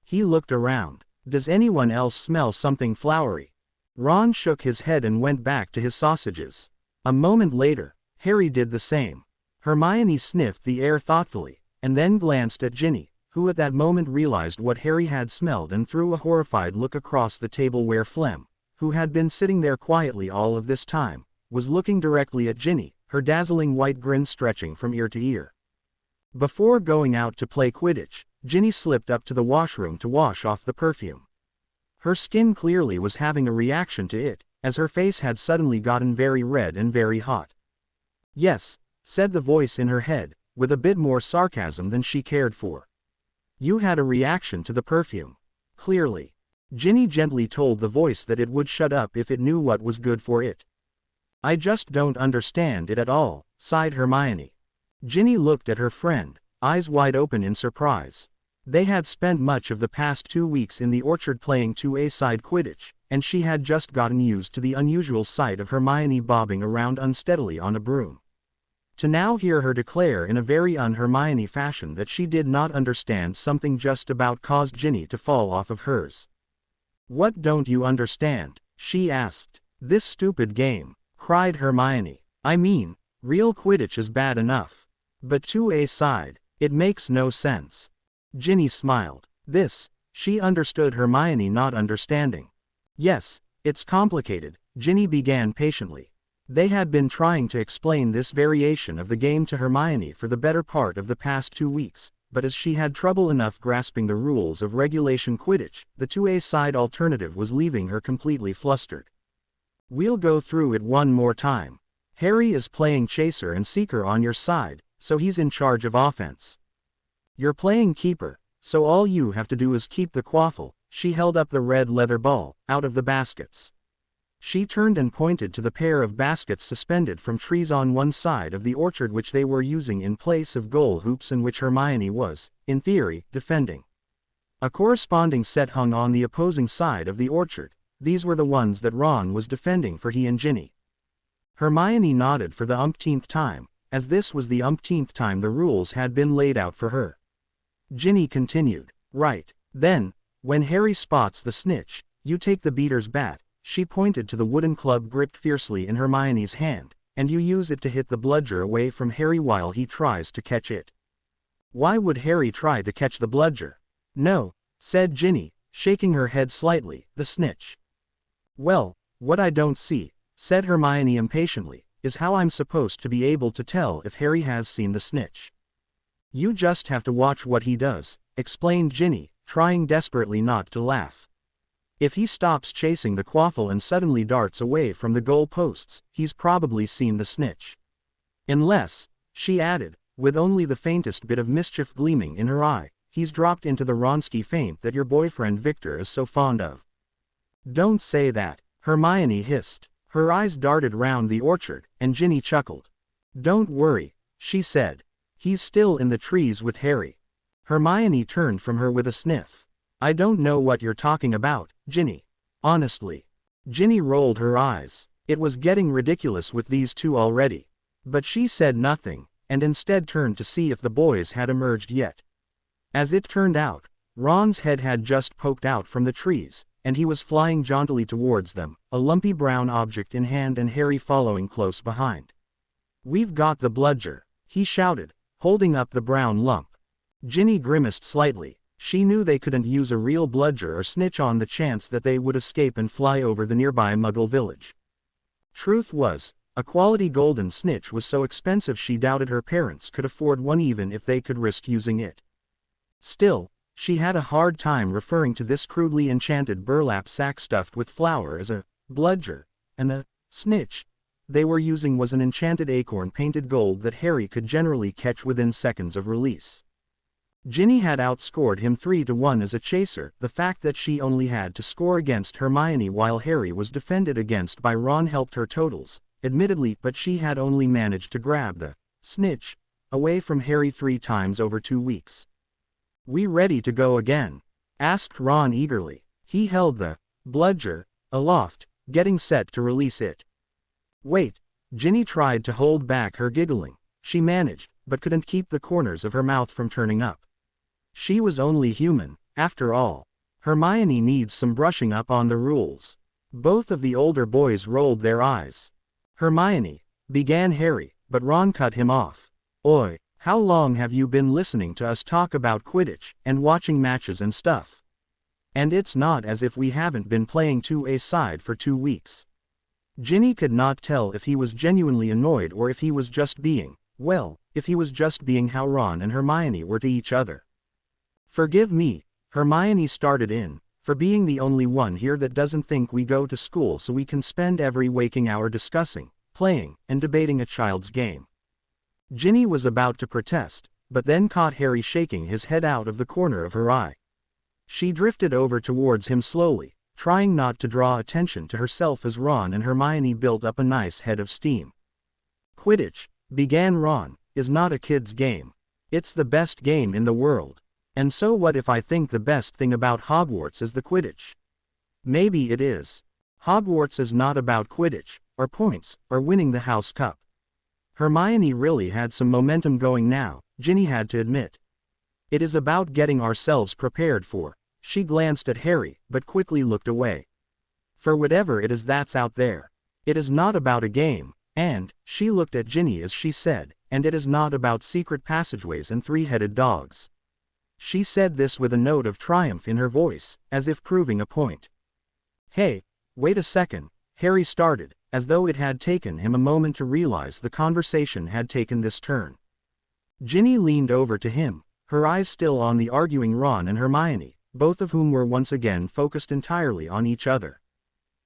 He looked around. Does anyone else smell something flowery? Ron shook his head and went back to his sausages. A moment later, Harry did the same. Hermione sniffed the air thoughtfully, and then glanced at Ginny, who at that moment realized what Harry had smelled and threw a horrified look across the table where Flem, who had been sitting there quietly all of this time, was looking directly at Ginny, her dazzling white grin stretching from ear to ear. Before going out to play Quidditch, Ginny slipped up to the washroom to wash off the perfume. Her skin clearly was having a reaction to it, as her face had suddenly gotten very red and very hot. Yes, said the voice in her head, with a bit more sarcasm than she cared for. You had a reaction to the perfume. Clearly. Ginny gently told the voice that it would shut up if it knew what was good for it. I just don't understand it at all, sighed Hermione. Ginny looked at her friend, eyes wide open in surprise. They had spent much of the past 2 weeks in the orchard playing 2A-side Quidditch, and she had just gotten used to the unusual sight of Hermione bobbing around unsteadily on a broom. To now hear her declare in a very un-Hermione fashion that she did not understand something just about caused Ginny to fall off of hers. What don't you understand? She asked. This stupid game, cried Hermione. I mean, real Quidditch is bad enough. But 2A-side, it makes no sense. Ginny smiled. She understood Hermione not understanding. Yes, it's complicated, Ginny began patiently. They had been trying to explain this variation of the game to Hermione for the better part of the past 2 weeks, but as she had trouble enough grasping the rules of regulation Quidditch, the 2A-side alternative was leaving her completely flustered. We'll go through it one more time. Harry is playing chaser and seeker on your side, so he's in charge of offense. You're playing keeper, so all you have to do is keep the quaffle. She held up the red leather ball, out of the baskets. She turned and pointed to the pair of baskets suspended from trees on one side of the orchard which they were using in place of goal hoops and which Hermione was, in theory, defending. A corresponding set hung on the opposing side of the orchard. These were the ones that Ron was defending for he and Ginny. Hermione nodded for the umpteenth time, as this was the umpteenth time the rules had been laid out for her. Ginny continued, "Right. Then, when Harry spots the snitch, you take the beater's bat," she pointed to the wooden club gripped fiercely in Hermione's hand, "and you use it to hit the bludger away from Harry while he tries to catch it." "Why would Harry try to catch the bludger?" "No," said Ginny, shaking her head slightly, "the snitch." "Well, what I don't see," said Hermione impatiently, "is how I'm supposed to be able to tell if Harry has seen the snitch." "You just have to watch what he does," explained Ginny, trying desperately not to laugh. "If he stops chasing the quaffle and suddenly darts away from the goal posts, he's probably seen the snitch. Unless," she added, with only the faintest bit of mischief gleaming in her eye, "he's dropped into the Wronski feint that your boyfriend Victor is so fond of." "Don't say that," Hermione hissed. Her eyes darted round the orchard, and Ginny chuckled. "Don't worry," she said. "He's still in the trees with Harry." Hermione turned from her with a sniff. "I don't know what you're talking about, Ginny. Honestly." Ginny rolled her eyes. It was getting ridiculous with these two already. But she said nothing, and instead turned to see if the boys had emerged yet. As it turned out, Ron's head had just poked out from the trees, and he was flying jauntily towards them, a lumpy brown object in hand and Harry following close behind. "We've got the bludger," he shouted, holding up the brown lump. Ginny grimaced slightly. She knew they couldn't use a real bludger or snitch on the chance that they would escape and fly over the nearby Muggle village. Truth was, a quality golden snitch was so expensive she doubted her parents could afford one even if they could risk using it. Still, she had a hard time referring to this crudely enchanted burlap sack stuffed with flour as a bludger, and the snitch they were using was an enchanted acorn painted gold that Harry could generally catch within seconds of release. Ginny had outscored him 3-1 as a chaser. The fact that she only had to score against Hermione while Harry was defended against by Ron helped her totals, admittedly, but she had only managed to grab the snitch away from Harry 3 times over 2 weeks. "We ready to go again?" asked Ron eagerly. He held the bludger aloft, getting set to release it. "Wait." Ginny tried to hold back her giggling. She managed, but couldn't keep the corners of her mouth from turning up. She was only human, after all. Hermione needs some brushing up on the rules. Both of the older boys rolled their eyes. "Hermione," began Harry, but Ron cut him off. "Oi, how long have you been listening to us talk about Quidditch, and watching matches and stuff? And it's not as if we haven't been playing 2A-side for 2 weeks. Ginny could not tell if he was genuinely annoyed or if he was just being, well, if he was just being how Ron and Hermione were to each other. "Forgive me," Hermione started in, "for being the only one here that doesn't think we go to school so we can spend every waking hour discussing, playing, and debating a child's game." Ginny was about to protest, but then caught Harry shaking his head out of the corner of her eye. She drifted over towards him slowly, trying not to draw attention to herself as Ron and Hermione built up a nice head of steam. "Quidditch," began Ron, "is not a kid's game. It's the best game in the world. And so what if I think the best thing about Hogwarts is the Quidditch? Maybe it is. Hogwarts is not about Quidditch, or points, or winning the House Cup." Hermione really had some momentum going now, Ginny had to admit. "It is about getting ourselves prepared for." She glanced at Harry, but quickly looked away. "For whatever it is that's out there. It is not about a game, and," she looked at Ginny as she said, "and it is not about secret passageways and 3-headed dogs." She said this with a note of triumph in her voice, as if proving a point. "Hey, wait a second," Harry started, as though it had taken him a moment to realize the conversation had taken this turn. Ginny leaned over to him, her eyes still on the arguing Ron and Hermione, both of whom were once again focused entirely on each other.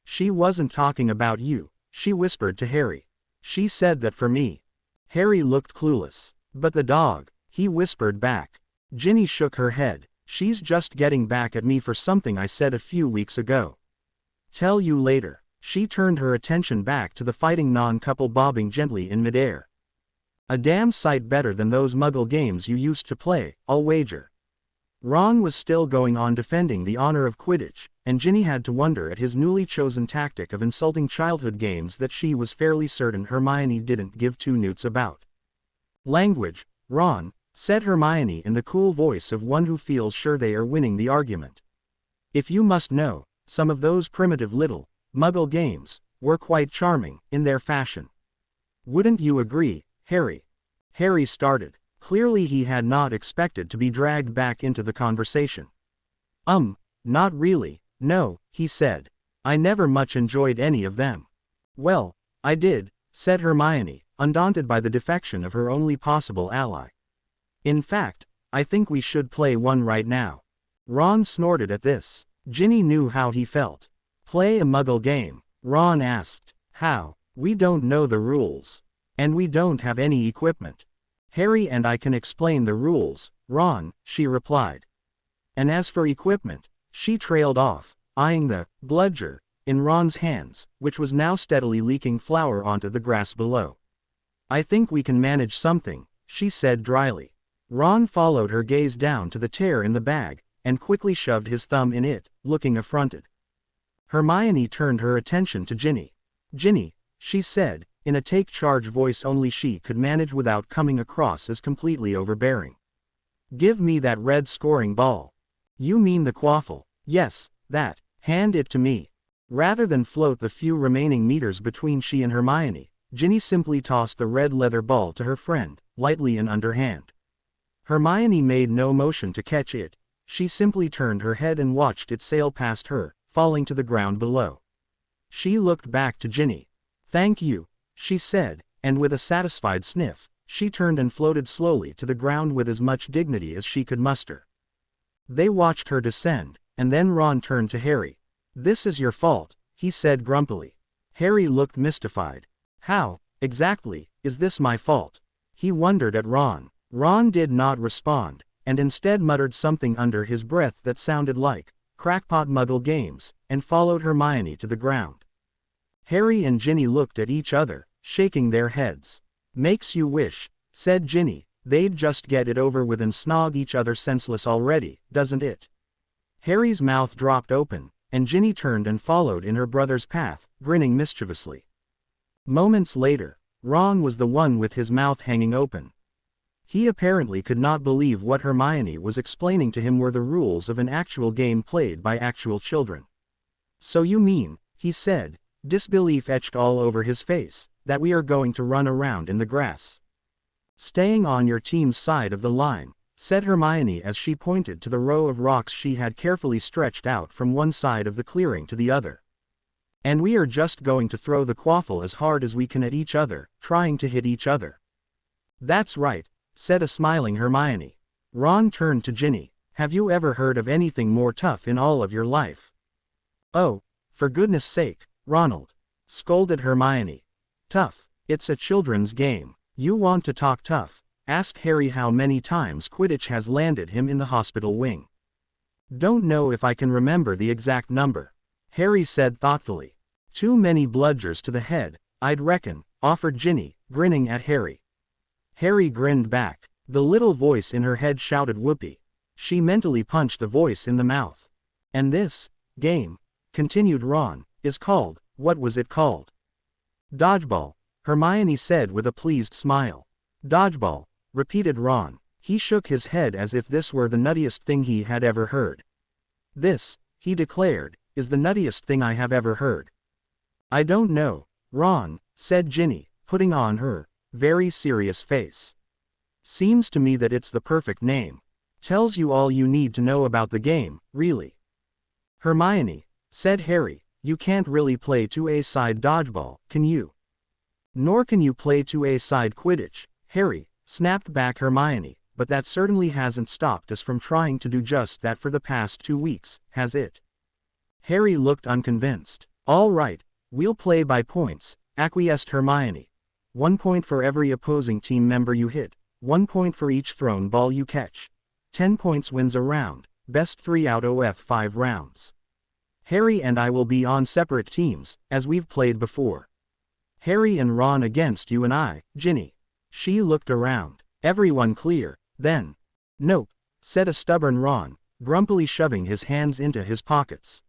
"She wasn't talking about you," she whispered to Harry. "She said that for me." Harry looked clueless. "But the dog," he whispered back. Ginny shook her head. "She's just getting back at me for something I said a few weeks ago." "Tell you later." She turned her attention back to the fighting non-couple bobbing gently in midair. "A damn sight better than those Muggle games you used to play, I'll wager." Ron was still going on defending the honor of Quidditch, and Ginny had to wonder at his newly chosen tactic of insulting childhood games that she was fairly certain Hermione didn't give two newts about. "Language, Ron," said Hermione in the cool voice of one who feels sure they are winning the argument. "If you must know, some of those primitive little Muggle games were quite charming in their fashion. Wouldn't you agree, Harry?" Harry started. Clearly he had not expected to be dragged back into the conversation. Not really, no," he said. "I never much enjoyed any of them." "Well, I did," said Hermione, undaunted by the defection of her only possible ally. "In fact, I think we should play one right now." Ron snorted at this. Ginny knew how he felt. "Play a Muggle game?" Ron asked. "How? We don't know the rules. And we don't have any equipment." "Harry and I can explain the rules, Ron," she replied. "And as for equipment," she trailed off, eyeing the bludger in Ron's hands, which was now steadily leaking flour onto the grass below. "I think we can manage something," she said dryly. Ron followed her gaze down to the tear in the bag, and quickly shoved his thumb in it, looking affronted. Hermione turned her attention to Ginny. "Ginny," she said, in a take-charge voice only she could manage without coming across as completely overbearing. "Give me that red scoring ball." "You mean the quaffle?" "Yes, that. Hand it to me." Rather than float the few remaining meters between she and Hermione, Ginny simply tossed the red leather ball to her friend, lightly and underhand. Hermione made no motion to catch it. She simply turned her head and watched it sail past her, falling to the ground below. She looked back to Ginny. "Thank you," she said, and with a satisfied sniff, she turned and floated slowly to the ground with as much dignity as she could muster. They watched her descend, and then Ron turned to Harry. "This is your fault," he said grumpily. Harry looked mystified. "How, exactly, is this my fault?" He wondered at Ron. Ron did not respond, and instead muttered something under his breath that sounded like crackpot Muggle games, and followed Hermione to the ground. Harry and Ginny looked at each other, shaking their heads. "Makes you wish," said Ginny, "they'd just get it over with and snog each other senseless already, doesn't it?" Harry's mouth dropped open, and Ginny turned and followed in her brother's path, grinning mischievously. Moments later, Ron was the one with his mouth hanging open. He apparently could not believe what Hermione was explaining to him were the rules of an actual game played by actual children. "So you mean," he said, disbelief etched all over his face, "that we are going to run around in the grass?" "Staying on your team's side of the line," said Hermione as she pointed to the row of rocks she had carefully stretched out from one side of the clearing to the other. "And we are just going to throw the quaffle as hard as we can at each other, trying to hit each other." "That's right," said a smiling Hermione. Ron turned to Ginny. "Have you ever heard of anything more tough in all of your life?" "Oh, for goodness sake, Ronald," scolded Hermione. "Tough, it's a children's game. You want to talk tough? Ask Harry how many times Quidditch has landed him in the hospital wing." "Don't know if I can remember the exact number," Harry said thoughtfully. "Too many bludgers to the head, I'd reckon," offered Ginny, grinning at Harry. Harry grinned back. The little voice in her head shouted whoopee. She mentally punched the voice in the mouth. "And this game," continued Ron, "is called, what was it called?" "Dodgeball," Hermione said with a pleased smile. "Dodgeball," repeated Ron. He shook his head as if this were the nuttiest thing he had ever heard. "This," he declared, "is the nuttiest thing I have ever heard." "I don't know, Ron," said Ginny, putting on her very serious face. "Seems to me that it's the perfect name. Tells you all you need to know about the game, really." "Hermione," said Harry, "you can't really play 2A-side dodgeball, can you?" "Nor can you play 2A-side Quidditch," Harry snapped back Hermione, but that certainly hasn't stopped us from trying to do just that for the past 2 weeks, has it? Harry looked unconvinced. All right, we'll play by points, acquiesced Hermione. 1 point for every opposing team member you hit, 1 point for each thrown ball you catch. 10 points wins a round, best 3 out of 5 rounds. Harry and I will be on separate teams, as we've played before. Harry and Ron against you and I, Ginny. She looked around. Everyone clear, then. Nope, said a stubborn Ron, grumpily shoving his hands into his pockets.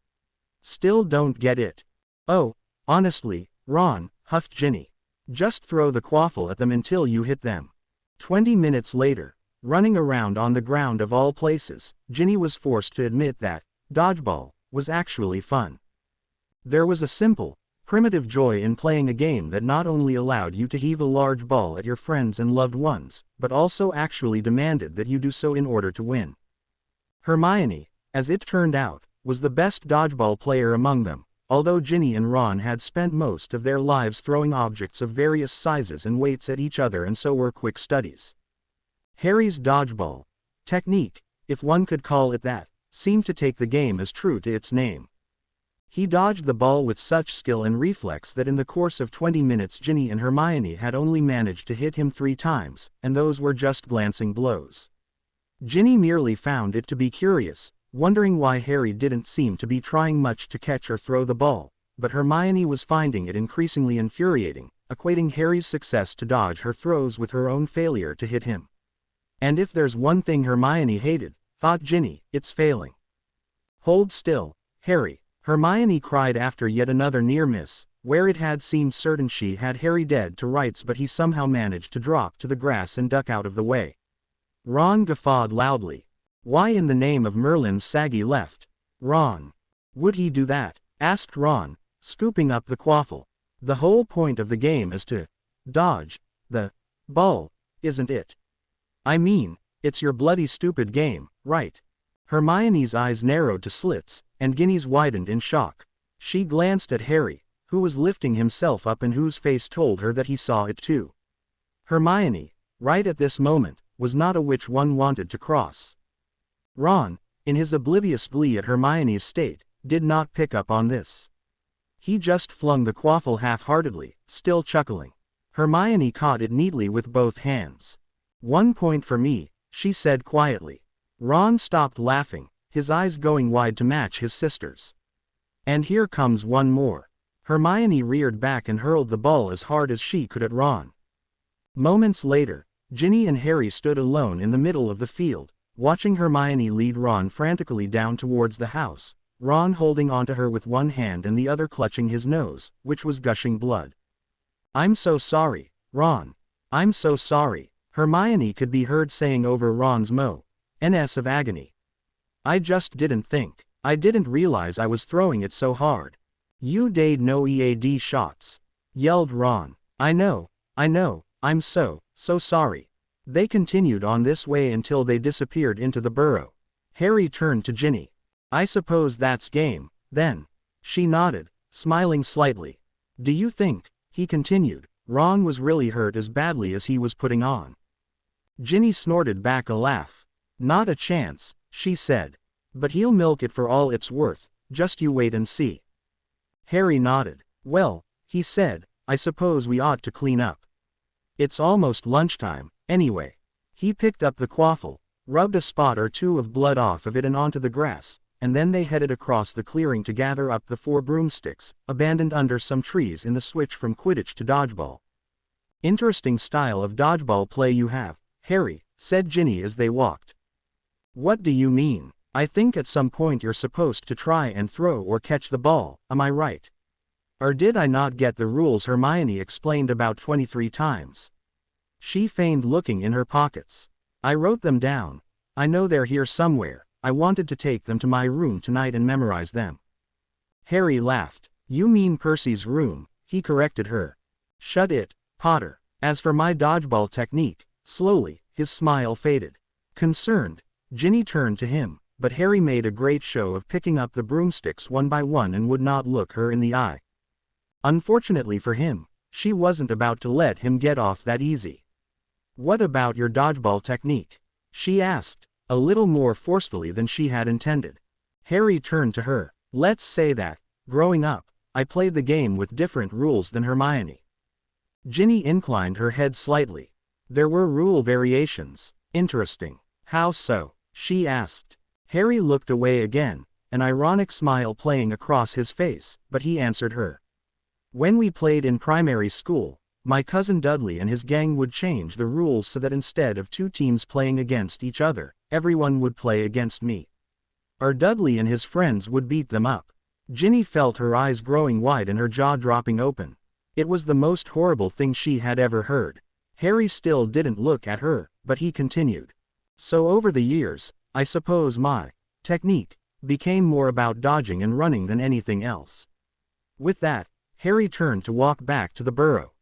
Still don't get it. Oh, honestly, Ron, huffed Ginny. Just throw the quaffle at them until you hit them. 20 minutes later, running around on the ground of all places, Ginny was forced to admit that dodgeball was actually fun. There was a simple, primitive joy in playing a game that not only allowed you to heave a large ball at your friends and loved ones, but also actually demanded that you do so in order to win. Hermione, as it turned out, was the best dodgeball player among them, although Ginny and Ron had spent most of their lives throwing objects of various sizes and weights at each other and so were quick studies. Harry's dodgeball technique, if one could call it that, seemed to take the game as true to its name. He dodged the ball with such skill and reflex that in the course of 20 minutes Ginny and Hermione had only managed to hit him 3 times, and those were just glancing blows. Ginny merely found it to be curious, wondering why Harry didn't seem to be trying much to catch or throw the ball, but Hermione was finding it increasingly infuriating, equating Harry's success to dodge her throws with her own failure to hit him. And if there's one thing Hermione hated, thought Ginny, it's failing. Hold still, Harry, Hermione cried after yet another near miss, where it had seemed certain she had Harry dead to rights but he somehow managed to drop to the grass and duck out of the way. Ron guffawed loudly. Why in the name of Merlin's saggy left? Ron. Would he do that? Asked Ron, scooping up the quaffle. The whole point of the game is to dodge the ball, isn't it? I mean, it's your bloody stupid game, right? Hermione's eyes narrowed to slits, and Ginny's widened in shock. She glanced at Harry, who was lifting himself up and whose face told her that he saw it too. Hermione, right at this moment, was not a which one wanted to cross. Ron, in his oblivious glee at Hermione's state, did not pick up on this. He just flung the quaffle half-heartedly, still chuckling. Hermione caught it neatly with both hands. 1 point for me, she said quietly. Ron stopped laughing, his eyes going wide to match his sister's. And here comes one more. Hermione reared back and hurled the ball as hard as she could at Ron. Moments later, Ginny and Harry stood alone in the middle of the field, watching Hermione lead Ron frantically down towards the house, Ron holding onto her with one hand and the other clutching his nose, which was gushing blood. I'm so sorry, Ron. I'm so sorry, Hermione could be heard saying over Ron's moans of agony. I just didn't think. I didn't realize I was throwing it so hard. You did no EAD shots, yelled Ron. I know, I'm so sorry. They continued on this way until they disappeared into the burrow. Harry turned to Ginny. I suppose that's game, then. She nodded, smiling slightly. Do you think, he continued, Ron was really hurt as badly as he was putting on? Ginny snorted back a laugh. Not a chance, she said. But he'll milk it for all it's worth, just you wait and see. Harry nodded. Well, he said, I suppose we ought to clean up. It's almost lunchtime, anyway. He picked up the quaffle, rubbed a spot or two of blood off of it and onto the grass, and then they headed across the clearing to gather up the 4 broomsticks, abandoned under some trees in the switch from Quidditch to dodgeball. Interesting style of dodgeball play you have, Harry, said Ginny as they walked. What do you mean? I think at some point you're supposed to try and throw or catch the ball, am I right? Or did I not get the rules? Hermione explained about 23 times. She feigned looking in her pockets. I wrote them down. I know they're here somewhere. I wanted to take them to my room tonight and memorize them. Harry laughed. You mean Percy's room, he corrected her. Shut it, Potter. As for my dodgeball technique, slowly, his smile faded. Concerned, Ginny turned to him, but Harry made a great show of picking up the broomsticks one by one and would not look her in the eye. Unfortunately for him, she wasn't about to let him get off that easy. What about your dodgeball technique? she asked, a little more forcefully than she had intended. Harry turned to her. Let's say that, growing up, I played the game with different rules than Hermione. Ginny inclined her head slightly. There were rule variations. Interesting. How so? She asked. Harry looked away again, an ironic smile playing across his face, but he answered her. When we played in primary school, my cousin Dudley and his gang would change the rules so that instead of two teams playing against each other, everyone would play against me. Or Dudley and his friends would beat them up. Ginny felt her eyes growing wide and her jaw dropping open. It was the most horrible thing she had ever heard. Harry still didn't look at her, but he continued. So over the years, I suppose my technique became more about dodging and running than anything else. With that, Harry turned to walk back to the burrow.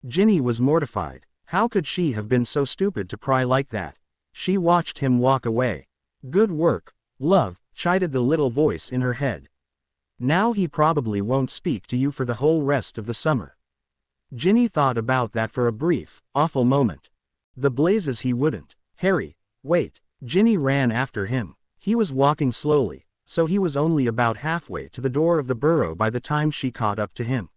Ginny was mortified. How could she have been so stupid to pry like that? She watched him walk away. Good work, love, chided the little voice in her head. Now he probably won't speak to you for the whole rest of the summer. Ginny thought about that for a brief, awful moment. The blazes he wouldn't. Harry, wait. Ginny ran after him. He was walking slowly, so he was only about halfway to the door of the burrow by the time she caught up to him.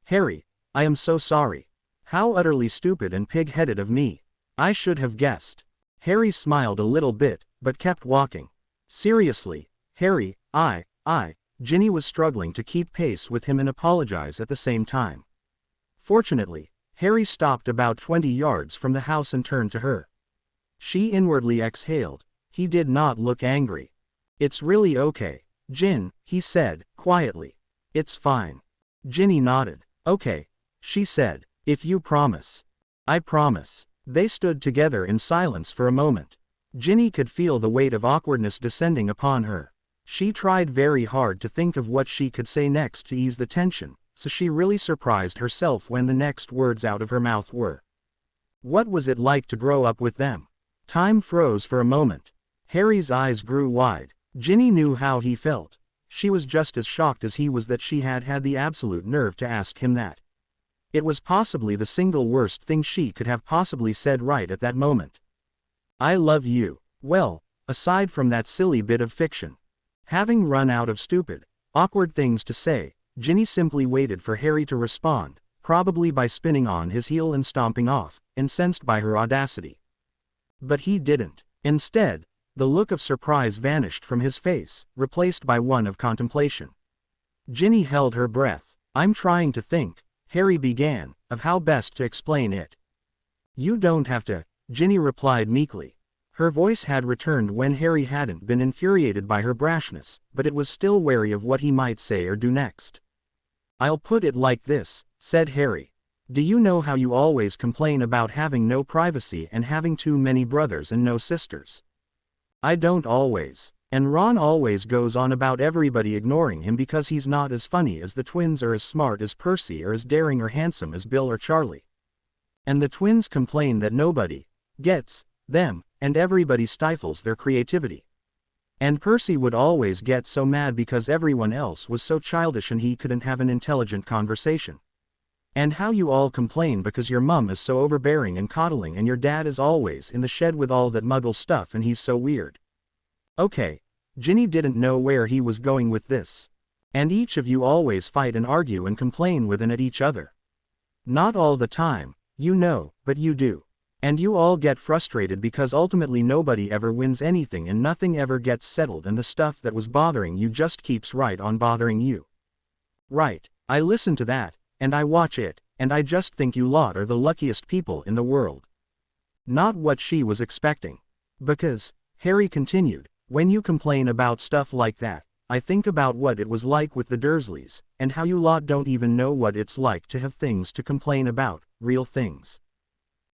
Harry, I am so sorry. How utterly stupid and pig-headed of me. I should have guessed. Harry smiled a little bit, but kept walking. Seriously, Harry, Ginny was struggling to keep pace with him and apologize at the same time. Fortunately, Harry stopped about 20 yards from the house and turned to her. She inwardly exhaled. He did not look angry. It's really okay, Gin, he said, quietly. It's fine. Ginny nodded. Okay, she said, if you promise. I promise. They stood together in silence for a moment. Ginny could feel the weight of awkwardness descending upon her. She tried very hard to think of what she could say next to ease the tension, so she really surprised herself when the next words out of her mouth were. What was it like to grow up with them? Time froze for a moment. Harry's eyes grew wide. Ginny knew how he felt. She was just as shocked as he was that she had had the absolute nerve to ask him that. It was possibly the single worst thing she could have possibly said right at that moment. I love you. Well, aside from that silly bit of fiction. Having run out of stupid, awkward things to say, Ginny simply waited for Harry to respond, probably by spinning on his heel and stomping off, incensed by her audacity. But he didn't. Instead, the look of surprise vanished from his face, replaced by one of contemplation. Ginny held her breath. I'm trying to think, Harry began, of how best to explain it. You don't have to, Ginny replied meekly. Her voice had returned when Harry hadn't been infuriated by her brashness, but it was still wary of what he might say or do next. I'll put it like this, said Harry. Do you know how you always complain about having no privacy and having too many brothers and no sisters? I don't always. And Ron always goes on about everybody ignoring him because he's not as funny as the twins or as smart as Percy or as daring or handsome as Bill or Charlie. And the twins complain that nobody gets them, and everybody stifles their creativity. And Percy would always get so mad because everyone else was so childish and he couldn't have an intelligent conversation. And how you all complain because your mum is so overbearing and coddling and your dad is always in the shed with all that muggle stuff and he's so weird. Okay. Ginny didn't know where he was going with this. And each of you always fight and argue and complain with and at each other. Not all the time, you know, but you do. And you all get frustrated because ultimately nobody ever wins anything and nothing ever gets settled and the stuff that was bothering you just keeps right on bothering you. Right, I listen to that, and I watch it, and I just think you lot are the luckiest people in the world. Not what she was expecting. Because, Harry continued, when you complain about stuff like that, I think about what it was like with the Dursleys, and how you lot don't even know what it's like to have things to complain about, real things.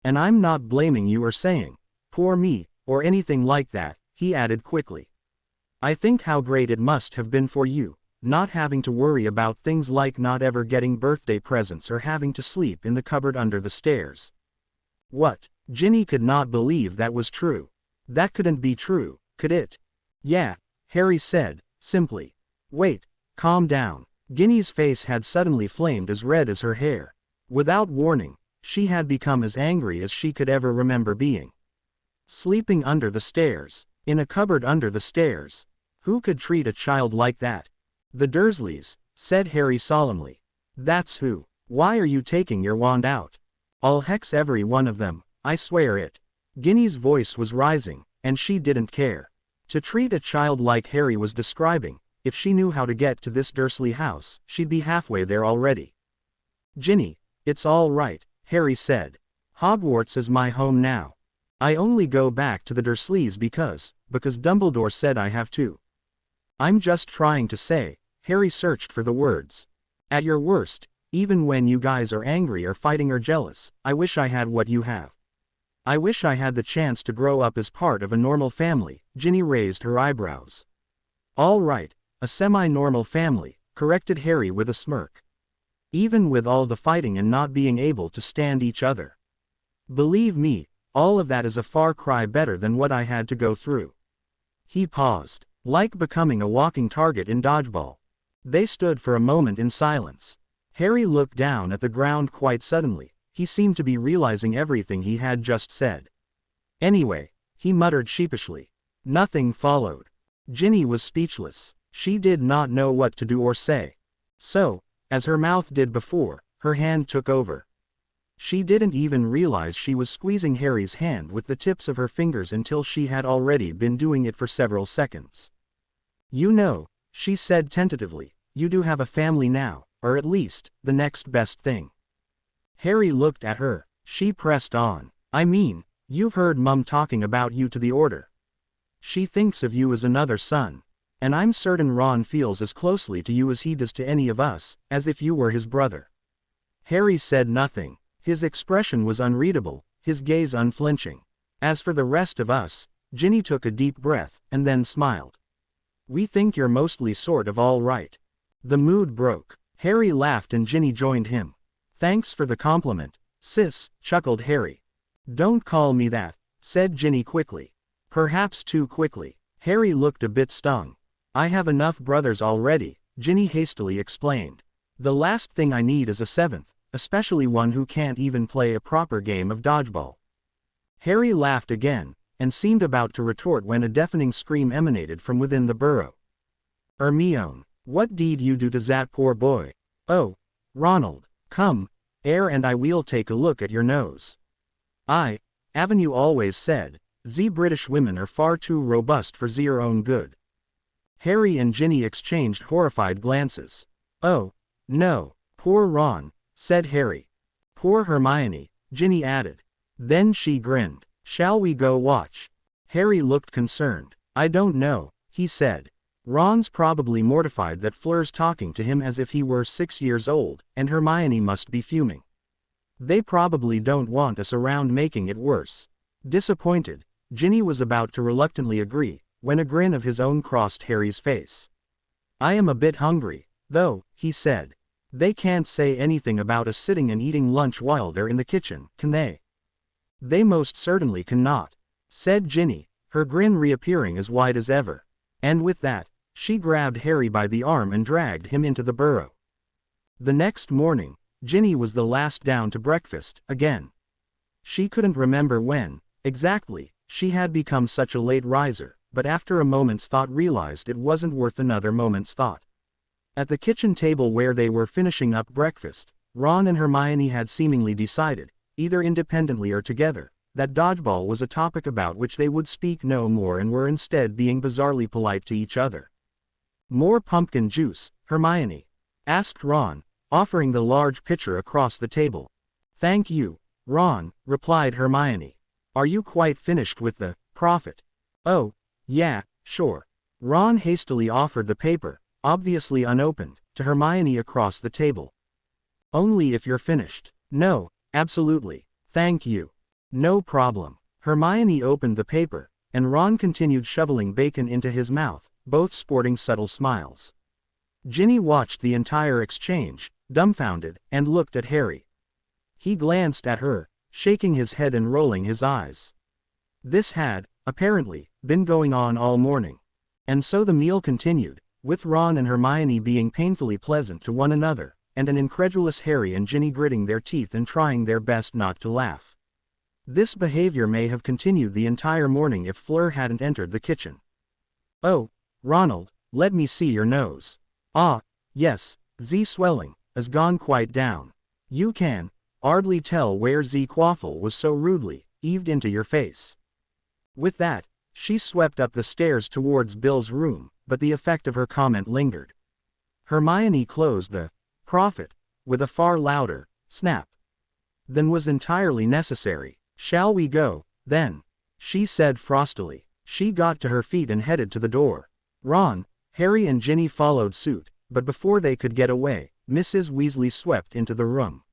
And I'm not blaming you or saying, poor me, or anything like that, he added quickly. I think how great it must have been for you, not having to worry about things like not ever getting birthday presents or having to sleep in the cupboard under the stairs. What? Ginny could not believe that was true. That couldn't be true, could it? Yeah, Harry said, simply. Wait, calm down. Ginny's face had suddenly flamed as red as her hair. Without warning, she had become as angry as she could ever remember being. Sleeping under the stairs. In a cupboard under the stairs. Who could treat a child like that? The Dursleys, said Harry solemnly. That's who. Why are you taking your wand out? I'll hex every one of them, I swear it. Ginny's voice was rising, and she didn't care. To treat a child like Harry was describing, if she knew how to get to this Dursley house, she'd be halfway there already. Ginny, it's all right, Harry said. Hogwarts is my home now. I only go back to the Dursleys because Dumbledore said I have to. I'm just trying to say, Harry searched for the words. At your worst, even when you guys are angry or fighting or jealous, I wish I had what you have. I wish I had the chance to grow up as part of a normal family. Ginny raised her eyebrows. All right, a semi-normal family, corrected Harry with a smirk. Even with all the fighting and not being able to stand each other. Believe me, all of that is a far cry better than what I had to go through. He paused, like becoming a walking target in dodgeball. They stood for a moment in silence. Harry looked down at the ground quite suddenly. He seemed to be realizing everything he had just said. Anyway, he muttered sheepishly. Nothing followed. Ginny was speechless. She did not know what to do or say. So, as her mouth did before, her hand took over. She didn't even realize she was squeezing Harry's hand with the tips of her fingers until she had already been doing it for several seconds. You know, she said tentatively, you do have a family now, or at least, the next best thing. Harry looked at her. She pressed on. I mean, you've heard Mum talking about you to the Order. She thinks of you as another son. And I'm certain Ron feels as closely to you as he does to any of us, as if you were his brother. Harry said nothing. His expression was unreadable, his gaze unflinching. As for the rest of us, Ginny took a deep breath, and then smiled. We think you're mostly sort of all right. The mood broke. Harry laughed and Ginny joined him. Thanks for the compliment, sis, chuckled Harry. Don't call me that, said Ginny quickly. Perhaps too quickly. Harry looked a bit stung. I have enough brothers already, Ginny hastily explained. The last thing I need is a seventh, especially one who can't even play a proper game of dodgeball. Harry laughed again, and seemed about to retort when a deafening scream emanated from within the burrow. Hermione, what did you do to that poor boy? Oh, Ronald. Come, and I will take a look at your nose. Haven't you always said, the British women are far too robust for their own good? Harry and Ginny exchanged horrified glances. Oh, no, poor Ron, said Harry. Poor Hermione, Ginny added. Then she grinned. Shall we go watch? Harry looked concerned. I don't know, he said. Ron's probably mortified that Fleur's talking to him as if he were 6 years old, and Hermione must be fuming. They probably don't want us around making it worse. Disappointed, Ginny was about to reluctantly agree, when a grin of his own crossed Harry's face. I am a bit hungry, though, he said. They can't say anything about us sitting and eating lunch while they're in the kitchen, can they? They most certainly cannot, said Ginny, her grin reappearing as wide as ever. And with that, she grabbed Harry by the arm and dragged him into the burrow. The next morning, Ginny was the last down to breakfast, again. She couldn't remember when, exactly, she had become such a late riser, but after a moment's thought realized it wasn't worth another moment's thought. At the kitchen table where they were finishing up breakfast, Ron and Hermione had seemingly decided, either independently or together, that dodgeball was a topic about which they would speak no more and were instead being bizarrely polite to each other. More pumpkin juice, Hermione? Asked Ron, offering the large pitcher across the table. Thank you, Ron, replied Hermione. Are you quite finished with the prophet? Oh, yeah, sure. Ron hastily offered the paper, obviously unopened, to Hermione across the table. Only if you're finished. No, absolutely. Thank you. No problem. Hermione opened the paper, and Ron continued shoveling bacon into his mouth, both sporting subtle smiles. Ginny watched the entire exchange, dumbfounded, and looked at Harry. He glanced at her, shaking his head and rolling his eyes. This had, apparently, been going on all morning. And so the meal continued, with Ron and Hermione being painfully pleasant to one another, and an incredulous Harry and Ginny gritting their teeth and trying their best not to laugh. This behavior may have continued the entire morning if Fleur hadn't entered the kitchen. "Oh, Ronald, let me see your nose." "Ah, yes, the swelling has gone quite down. You can hardly tell where the quaffle was so rudely eaved into your face." With that, she swept up the stairs towards Bill's room, but the effect of her comment lingered. Hermione closed the "Prophet" with a far louder snap than was entirely necessary. "Shall we go, then?" she said frostily. She got to her feet and headed to the door. Ron, Harry and Ginny followed suit, but before they could get away, Mrs. Weasley swept into the room.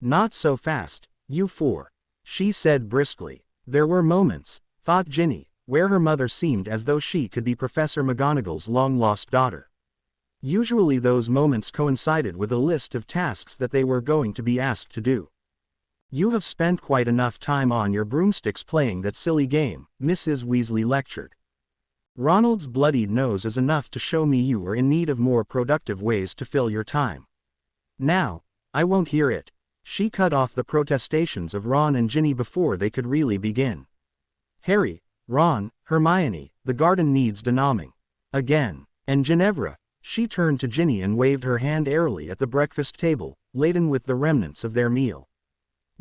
"Not so fast, you four," she said briskly. There were moments, thought Ginny, where her mother seemed as though she could be Professor McGonagall's long-lost daughter. Usually those moments coincided with a list of tasks that they were going to be asked to do. "You have spent quite enough time on your broomsticks playing that silly game," Mrs. Weasley lectured. "Ronald's bloodied nose is enough to show me you are in need of more productive ways to fill your time. Now, I won't hear it." She cut off the protestations of Ron and Ginny before they could really begin. "Harry, Ron, Hermione, the garden needs denaming. Again. And Ginevra." She turned to Ginny and waved her hand airily at the breakfast table, laden with the remnants of their meal.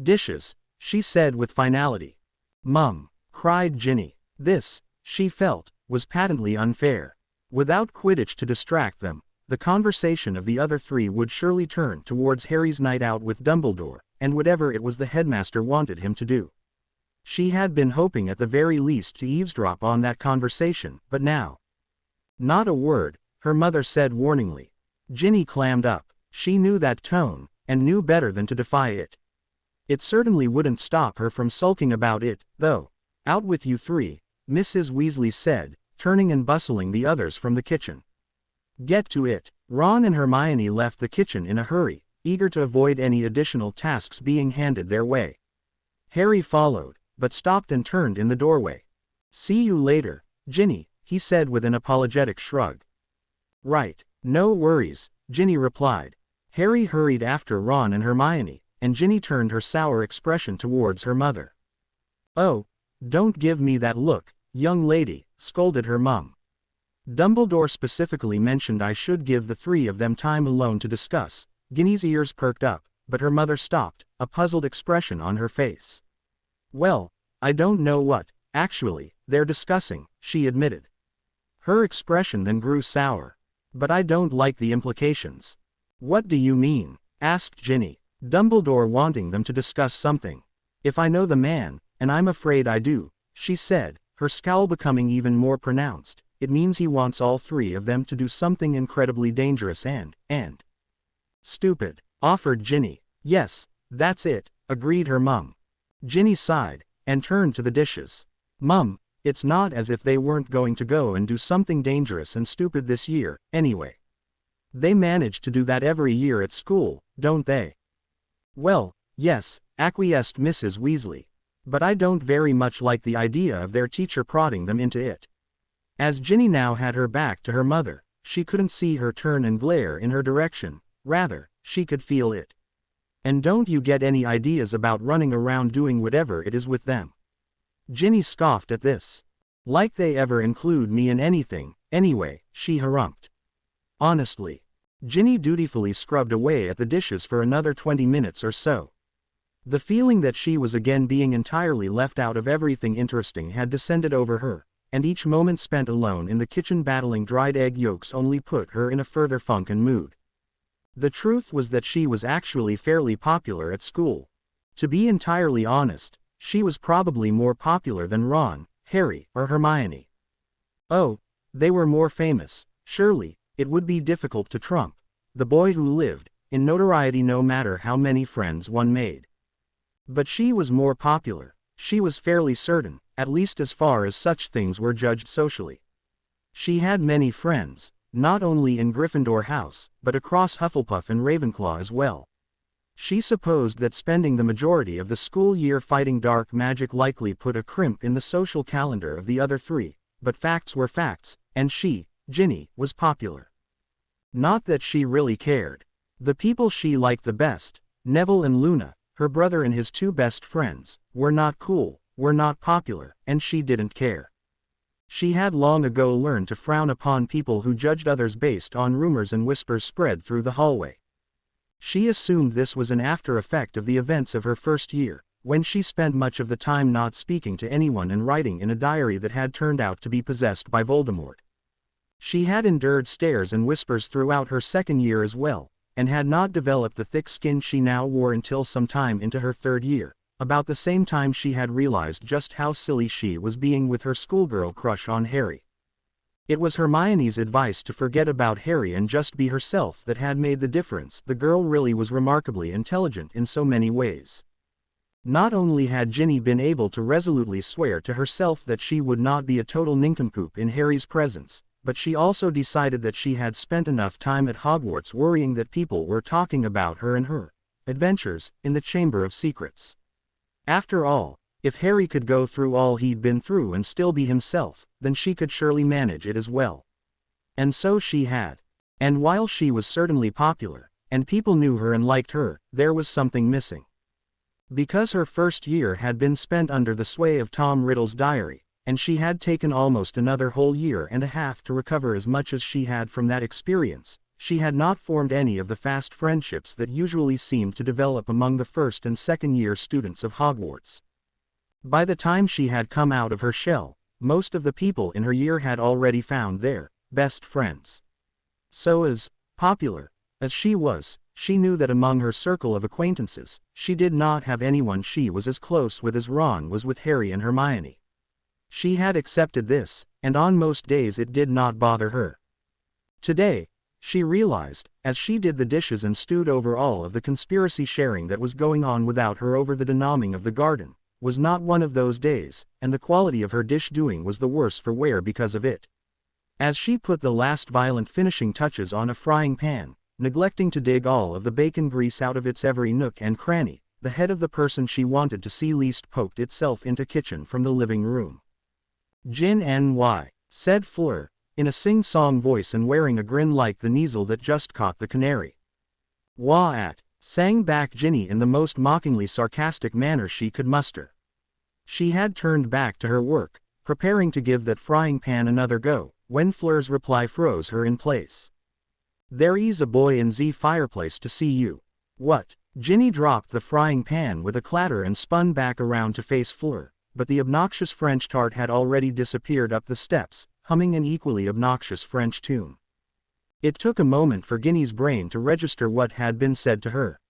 "Dishes," she said with finality. "Mum," cried Ginny. This, she felt, was patently unfair. Without Quidditch to distract them, the conversation of the other three would surely turn towards Harry's night out with Dumbledore, and whatever it was the headmaster wanted him to do. She had been hoping at the very least to eavesdrop on that conversation, but now. "Not a word," her mother said warningly. Ginny clammed up. She knew that tone, and knew better than to defy it. It certainly wouldn't stop her from sulking about it, though. "Out with you three," Mrs. Weasley said, turning and bustling the others from the kitchen. "Get to it." Ron and Hermione left the kitchen in a hurry, eager to avoid any additional tasks being handed their way. Harry followed, but stopped and turned in the doorway. "See you later, Ginny," he said with an apologetic shrug. "Right, no worries," Ginny replied. Harry hurried after Ron and Hermione, and Ginny turned her sour expression towards her mother. "Oh, don't give me that look, young lady," scolded her mum. "Dumbledore specifically mentioned I should give the three of them time alone to discuss." Ginny's ears perked up, but her mother stopped, a puzzled expression on her face. "Well, I don't know what, actually, they're discussing," she admitted. Her expression then grew sour. "But I don't like the implications." "What do you mean?" asked Ginny. "Dumbledore wanting them to discuss something. If I know the man, and I'm afraid I do," she said, her scowl becoming even more pronounced, "it means he wants all three of them to do something incredibly dangerous and stupid," offered Ginny. "Yes, that's it," agreed her mum. Ginny sighed, and turned to the dishes. "Mum, it's not as if they weren't going to go and do something dangerous and stupid this year, anyway. They manage to do that every year at school, don't they?" "Well, yes," acquiesced Mrs. Weasley. "But I don't very much like the idea of their teacher prodding them into it." As Ginny now had her back to her mother, she couldn't see her turn and glare in her direction, rather, she could feel it. "And don't you get any ideas about running around doing whatever it is with them?" Ginny scoffed at this. "Like they ever include me in anything, anyway," she harumphed. Honestly. Ginny dutifully scrubbed away at the dishes for another 20 minutes or so. The feeling that she was again being entirely left out of everything interesting had descended over her, and each moment spent alone in the kitchen battling dried egg yolks only put her in a further funkin' mood. The truth was that she was actually fairly popular at school. To be entirely honest, she was probably more popular than Ron, Harry, or Hermione. Oh, they were more famous. Surely, it would be difficult to trump the boy who lived in notoriety no matter how many friends one made. But she was more popular, she was fairly certain, at least as far as such things were judged socially. She had many friends, not only in Gryffindor House, but across Hufflepuff and Ravenclaw as well. She supposed that spending the majority of the school year fighting dark magic likely put a crimp in the social calendar of the other three, but facts were facts, and she, Ginny, was popular. Not that she really cared. The people she liked the best, Neville and Luna, her brother and his two best friends, were not cool, were not popular, and she didn't care. She had long ago learned to frown upon people who judged others based on rumors and whispers spread through the hallway. She assumed this was an after effect of the events of her first year, when she spent much of the time not speaking to anyone and writing in a diary that had turned out to be possessed by Voldemort. She had endured stares and whispers throughout her second year as well, and had not developed the thick skin she now wore until some time into her third year, about the same time she had realized just how silly she was being with her schoolgirl crush on Harry. It was Hermione's advice to forget about Harry and just be herself that had made the difference. The girl really was remarkably intelligent in so many ways. Not only had Ginny been able to resolutely swear to herself that she would not be a total nincompoop in Harry's presence, but she also decided that she had spent enough time at Hogwarts worrying that people were talking about her and her adventures in the Chamber of Secrets. After all, if Harry could go through all he'd been through and still be himself, then she could surely manage it as well. And so she had. And while she was certainly popular, and people knew her and liked her, there was something missing. Because her first year had been spent under the sway of Tom Riddle's diary, and she had taken almost another whole year and a half to recover as much as she had from that experience, she had not formed any of the fast friendships that usually seemed to develop among the first and second year students of Hogwarts. By the time she had come out of her shell, most of the people in her year had already found their best friends. So as popular as she was, she knew that among her circle of acquaintances, she did not have anyone she was as close with as Ron was with Harry and Hermione. She had accepted this, and on most days it did not bother her. Today, she realized, as she did the dishes and stewed over all of the conspiracy sharing that was going on without her over the denaming of the garden, was not one of those days, and the quality of her dish doing was the worse for wear because of it. As she put the last violent finishing touches on a frying pan, neglecting to dig all of the bacon grease out of its every nook and cranny, the head of the person she wanted to see least poked itself into kitchen from the living room. "Gin-ny," said Fleur, in a sing-song voice and wearing a grin like the Kneazle that just caught the canary. "Wah-at," sang back Ginny in the most mockingly sarcastic manner she could muster. She had turned back to her work, preparing to give that frying pan another go, when Fleur's reply froze her in place. "There is a boy in the fireplace to see you." "What?" Ginny dropped the frying pan with a clatter and spun back around to face Fleur, but the obnoxious French tart had already disappeared up the steps, humming an equally obnoxious French tune. It took a moment for Ginny's brain to register what had been said to her.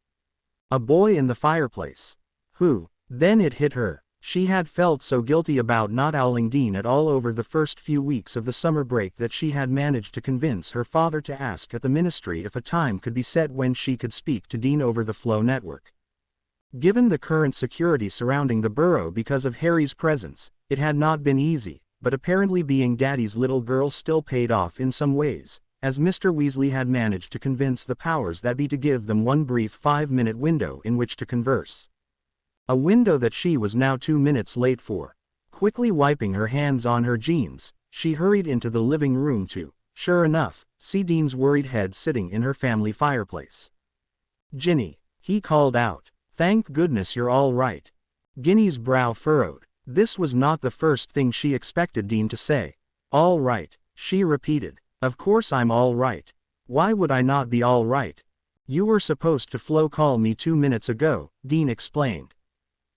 A boy in the fireplace. Who? Then it hit her. She had felt so guilty about not owling Dean at all over the first few weeks of the summer break that she had managed to convince her father to ask at the ministry if a time could be set when she could speak to Dean over the Flow network. Given the current security surrounding the burrow because of Harry's presence, it had not been easy, but apparently being Daddy's little girl still paid off in some ways, as Mr. Weasley had managed to convince the powers that be to give them one brief 5-minute window in which to converse. A window that she was now 2 minutes late for. Quickly wiping her hands on her jeans, she hurried into the living room to, sure enough, see Dean's worried head sitting in her family fireplace. "Ginny," he called out, "thank goodness you're all right." Ginny's brow furrowed. This was not the first thing she expected Dean to say. "All right," she repeated. "Of course I'm all right. Why would I not be all right?" "You were supposed to Flo call me 2 minutes ago," Dean explained.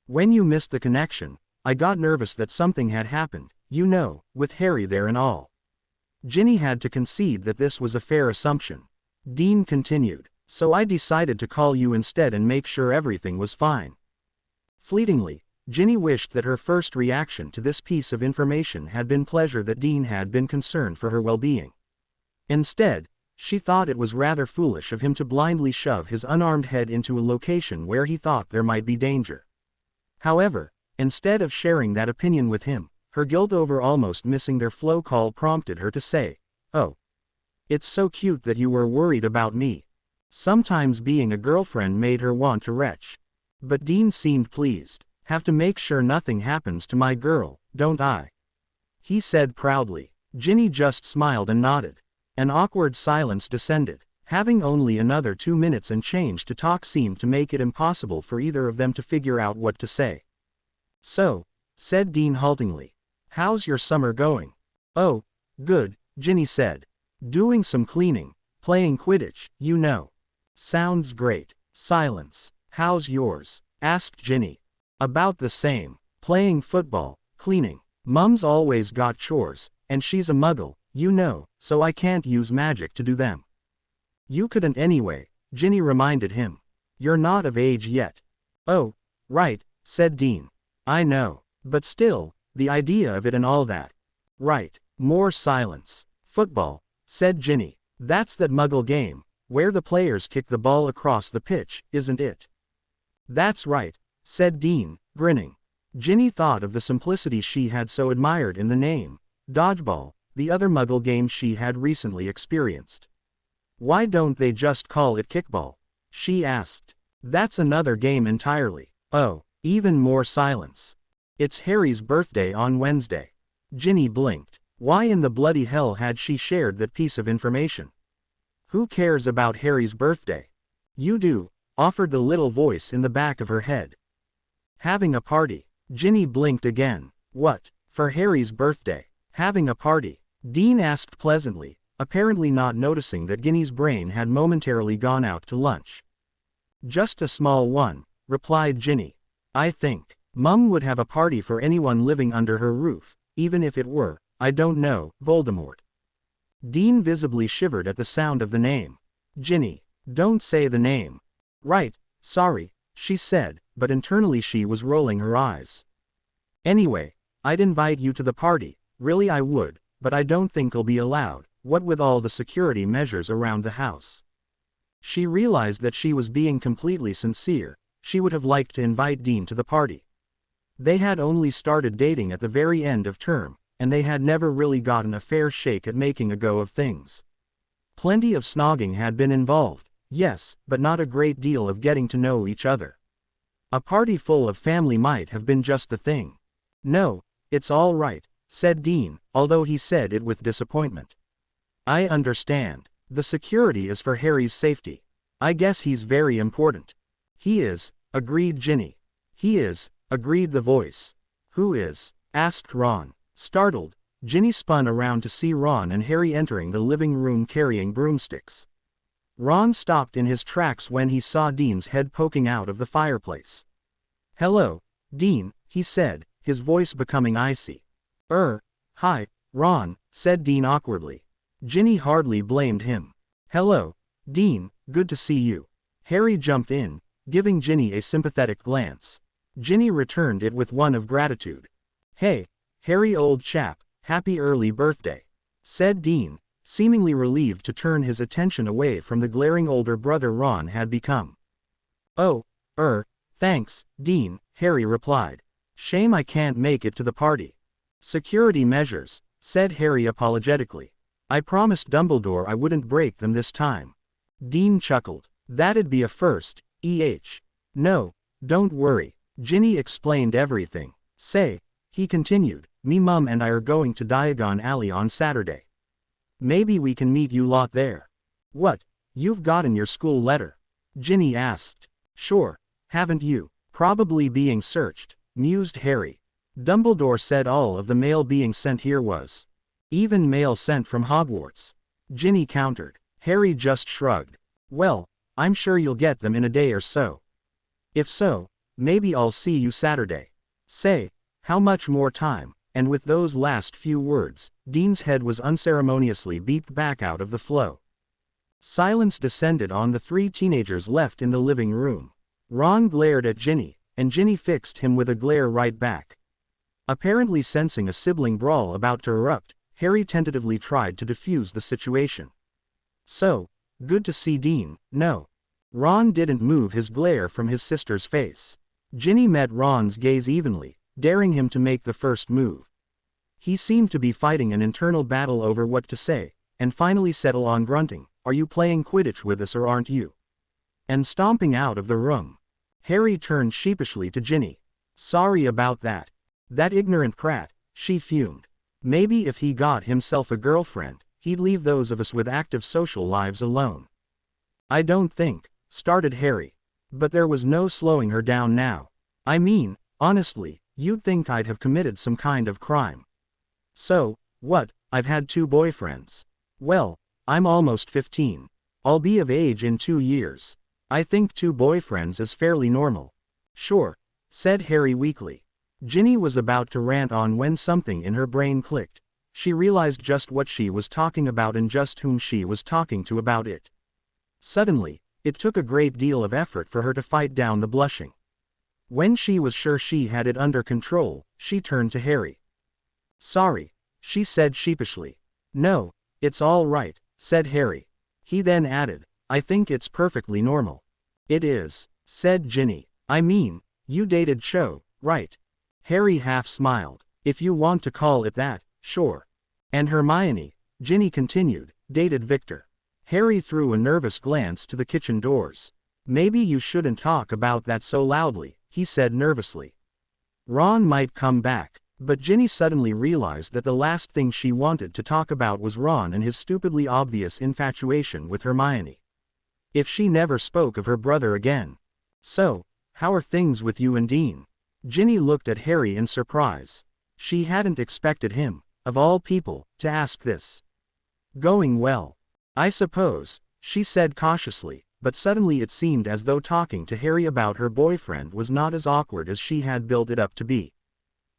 "When you missed the connection, I got nervous that something had happened, you know, with Harry there and all." Ginny had to concede that this was a fair assumption. Dean continued, "So I decided to call you instead and make sure everything was fine." Fleetingly, Ginny wished that her first reaction to this piece of information had been pleasure that Dean had been concerned for her well-being. Instead, she thought it was rather foolish of him to blindly shove his unarmed head into a location where he thought there might be danger. However, instead of sharing that opinion with him, her guilt over almost missing their Flow call prompted her to say, "Oh, it's so cute that you were worried about me." Sometimes being a girlfriend made her want to retch. But Dean seemed pleased. "Have to make sure nothing happens to my girl, don't I?" he said proudly. Ginny just smiled and nodded. An awkward silence descended. Having only another 2 minutes and change to talk seemed to make it impossible for either of them to figure out what to say. So, said Dean haltingly. How's your summer going? Oh, good, Ginny said. Doing some cleaning, playing Quidditch, you know. Sounds great. Silence. How's yours? Asked Ginny. About the same. Playing football, cleaning. Mum's always got chores, and she's a muggle, you know, so I can't use magic to do them. You couldn't anyway, Ginny reminded him. You're not of age yet. Oh, right, said Dean. I know, but still, the idea of it and all that. Right. More silence. Football, said Ginny. That's that muggle game, where the players kick the ball across the pitch, isn't it? That's right, said Dean, grinning. Ginny thought of the simplicity she had so admired in the name. Dodgeball, the other muggle game she had recently experienced. Why don't they just call it kickball? She asked. That's another game entirely. Oh, even more silence. It's Harry's birthday on Wednesday. Ginny blinked. Why in the bloody hell had she shared that piece of information? Who cares about Harry's birthday? You do, offered the little voice in the back of her head. Having a party. Ginny blinked again. What, for Harry's birthday? Having a party? Dean asked pleasantly, apparently not noticing that Ginny's brain had momentarily gone out to lunch. Just a small one, replied Ginny. I think Mum would have a party for anyone living under her roof, even if it were, I don't know, Voldemort. Dean visibly shivered at the sound of the name. Ginny, don't say the name. Right, sorry, she said, but internally she was rolling her eyes. Anyway, I'd invite you to the party, really I would, but I don't think I'll be allowed, what with all the security measures around the house. She realized that she was being completely sincere. She would have liked to invite Dean to the party. They had only started dating at the very end of term, and they had never really gotten a fair shake at making a go of things. Plenty of snogging had been involved, yes, but not a great deal of getting to know each other. A party full of family might have been just the thing. No, it's all right, said Dean, although he said it with disappointment. I understand. The security is for Harry's safety. I guess he's very important. He is, agreed Ginny. He is, agreed the voice. Who is? Asked Ron. Startled, Ginny spun around to see Ron and Harry entering the living room carrying broomsticks. Ron stopped in his tracks when he saw Dean's head poking out of the fireplace. Hello, Dean, he said, his voice becoming icy. Hi, Ron, said Dean awkwardly. Ginny hardly blamed him. Hello, Dean, good to see you. Harry jumped in, giving Ginny a sympathetic glance. Ginny returned it with one of gratitude. Hey, Harry old chap, happy early birthday, said Dean, seemingly relieved to turn his attention away from the glaring older brother Ron had become. Oh, thanks, Dean, Harry replied. Shame I can't make it to the party. Security measures, said Harry apologetically. I promised Dumbledore I wouldn't break them this time. Dean chuckled. That'd be a first, No, don't worry. Ginny explained everything. Say, he continued, me mum and I are going to Diagon Alley on Saturday. Maybe we can meet you lot there. What, you've gotten your school letter? Ginny asked. Sure, haven't you? Probably being searched, mused Harry. Dumbledore said all of the mail being sent here was. Even mail sent from Hogwarts. Ginny countered. Harry just shrugged. Well, I'm sure you'll get them in a day or so. If so, maybe I'll see you Saturday. Say, how much more time? And with those last few words, Dean's head was unceremoniously beeped back out of the flow. Silence descended on the three teenagers left in the living room. Ron glared at Ginny, and Ginny fixed him with a glare right back. Apparently sensing a sibling brawl about to erupt, Harry tentatively tried to defuse the situation. So, good to see Dean, no. Ron didn't move his glare from his sister's face. Ginny met Ron's gaze evenly, daring him to make the first move. He seemed to be fighting an internal battle over what to say, and finally settle on grunting, "Are you playing Quidditch with us or aren't you?" and stomping out of the room. Harry turned sheepishly to Ginny. Sorry about that. That ignorant prat, she fumed. Maybe if he got himself a girlfriend, he'd leave those of us with active social lives alone. I don't think, started Harry. But there was no slowing her down now. I mean, honestly, You'd think I'd have committed some kind of crime. So, what, I've had 2 boyfriends. Well, I'm almost 15. I'll be of age in 2 years. I think 2 boyfriends is fairly normal. Sure, said Harry weakly. Ginny was about to rant on when something in her brain clicked. She realized just what she was talking about and just whom she was talking to about it. Suddenly, it took a great deal of effort for her to fight down the blushing. When she was sure she had it under control, she turned to Harry. Sorry, she said sheepishly. No, it's all right, said Harry. He then added, I think it's perfectly normal. It is, said Ginny. I mean, you dated Cho, right? Harry half smiled. If you want to call it that, sure. And Hermione, Ginny continued, dated Victor. Harry threw a nervous glance to the kitchen doors. Maybe you shouldn't talk about that so loudly, he said nervously. Ron might come back. But Ginny suddenly realized that the last thing she wanted to talk about was Ron and his stupidly obvious infatuation with Hermione. If she never spoke of her brother again. So, how are things with you and Dean? Ginny looked at Harry in surprise. She hadn't expected him, of all people, to ask this. Going well. I suppose, she said cautiously, but suddenly it seemed as though talking to Harry about her boyfriend was not as awkward as she had built it up to be.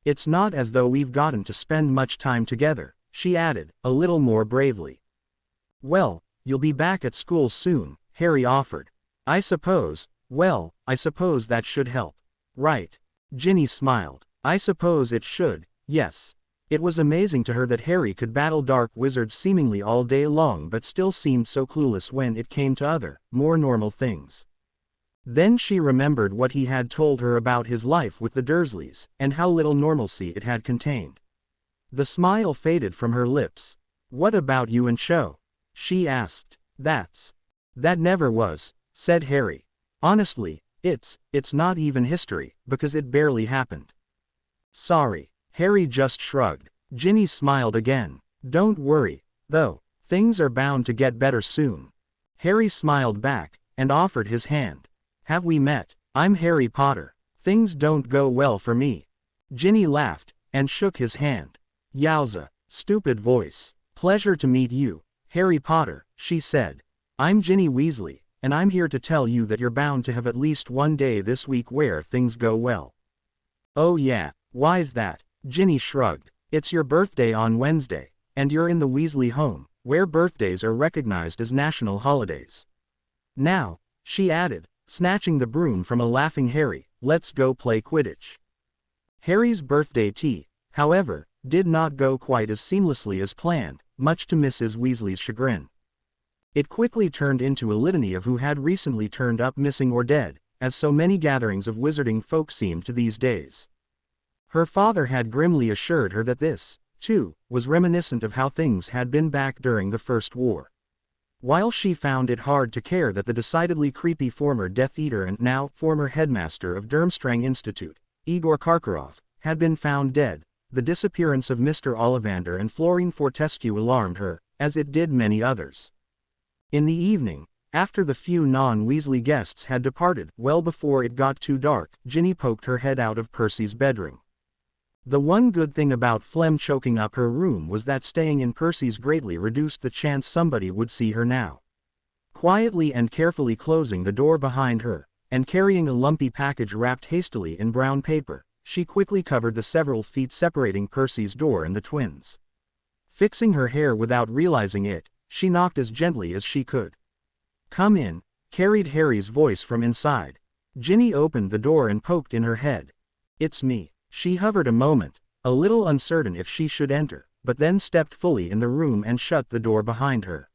It's not as though we've gotten to spend much time together, she added, a little more bravely. Well, you'll be back at school soon, Harry offered. I suppose that should help. Right. Ginny smiled. I suppose it should, yes. It was amazing to her that Harry could battle dark wizards seemingly all day long but still seemed so clueless when it came to other, more normal things. Then she remembered what he had told her about his life with the Dursleys, and how little normalcy it had contained. The smile faded from her lips. What about you and Cho? She asked. That never was, said Harry. Honestly, it's not even history, because it barely happened. Sorry. Harry just shrugged. Ginny smiled again. Don't worry, though, things are bound to get better soon. Harry smiled back, and offered his hand. Have we met? I'm Harry Potter. Things don't go well for me. Ginny laughed, and shook his hand. Yowza, stupid voice. Pleasure to meet you, Harry Potter, she said. I'm Ginny Weasley, and I'm here to tell you that you're bound to have at least one day this week where things go well. Oh yeah, why's that? Ginny shrugged. It's your birthday on Wednesday, and you're in the Weasley home, where birthdays are recognized as national holidays. Now, she added, snatching the broom from a laughing Harry, let's go play Quidditch. Harry's birthday tea, however, did not go quite as seamlessly as planned, much to Mrs. Weasley's chagrin. It quickly turned into a litany of who had recently turned up missing or dead, as so many gatherings of wizarding folk seemed to these days. Her father had grimly assured her that this, too, was reminiscent of how things had been back during the First War. While she found it hard to care that the decidedly creepy former Death Eater and now former headmaster of Durmstrang Institute, Igor Karkaroff, had been found dead, the disappearance of Mr. Ollivander and Florine Fortescue alarmed her, as it did many others. In the evening, after the few non-Weasley guests had departed, well before it got too dark, Ginny poked her head out of Percy's bedroom. The one good thing about phlegm choking up her room was that staying in Percy's greatly reduced the chance somebody would see her now. Quietly and carefully closing the door behind her, and carrying a lumpy package wrapped hastily in brown paper, she quickly covered the several feet separating Percy's door and the twins. Fixing her hair without realizing it, she knocked as gently as she could. Come in, carried Harry's voice from inside. Ginny opened the door and poked in her head. It's me. She hovered a moment, a little uncertain if she should enter, but then stepped fully in the room and shut the door behind her.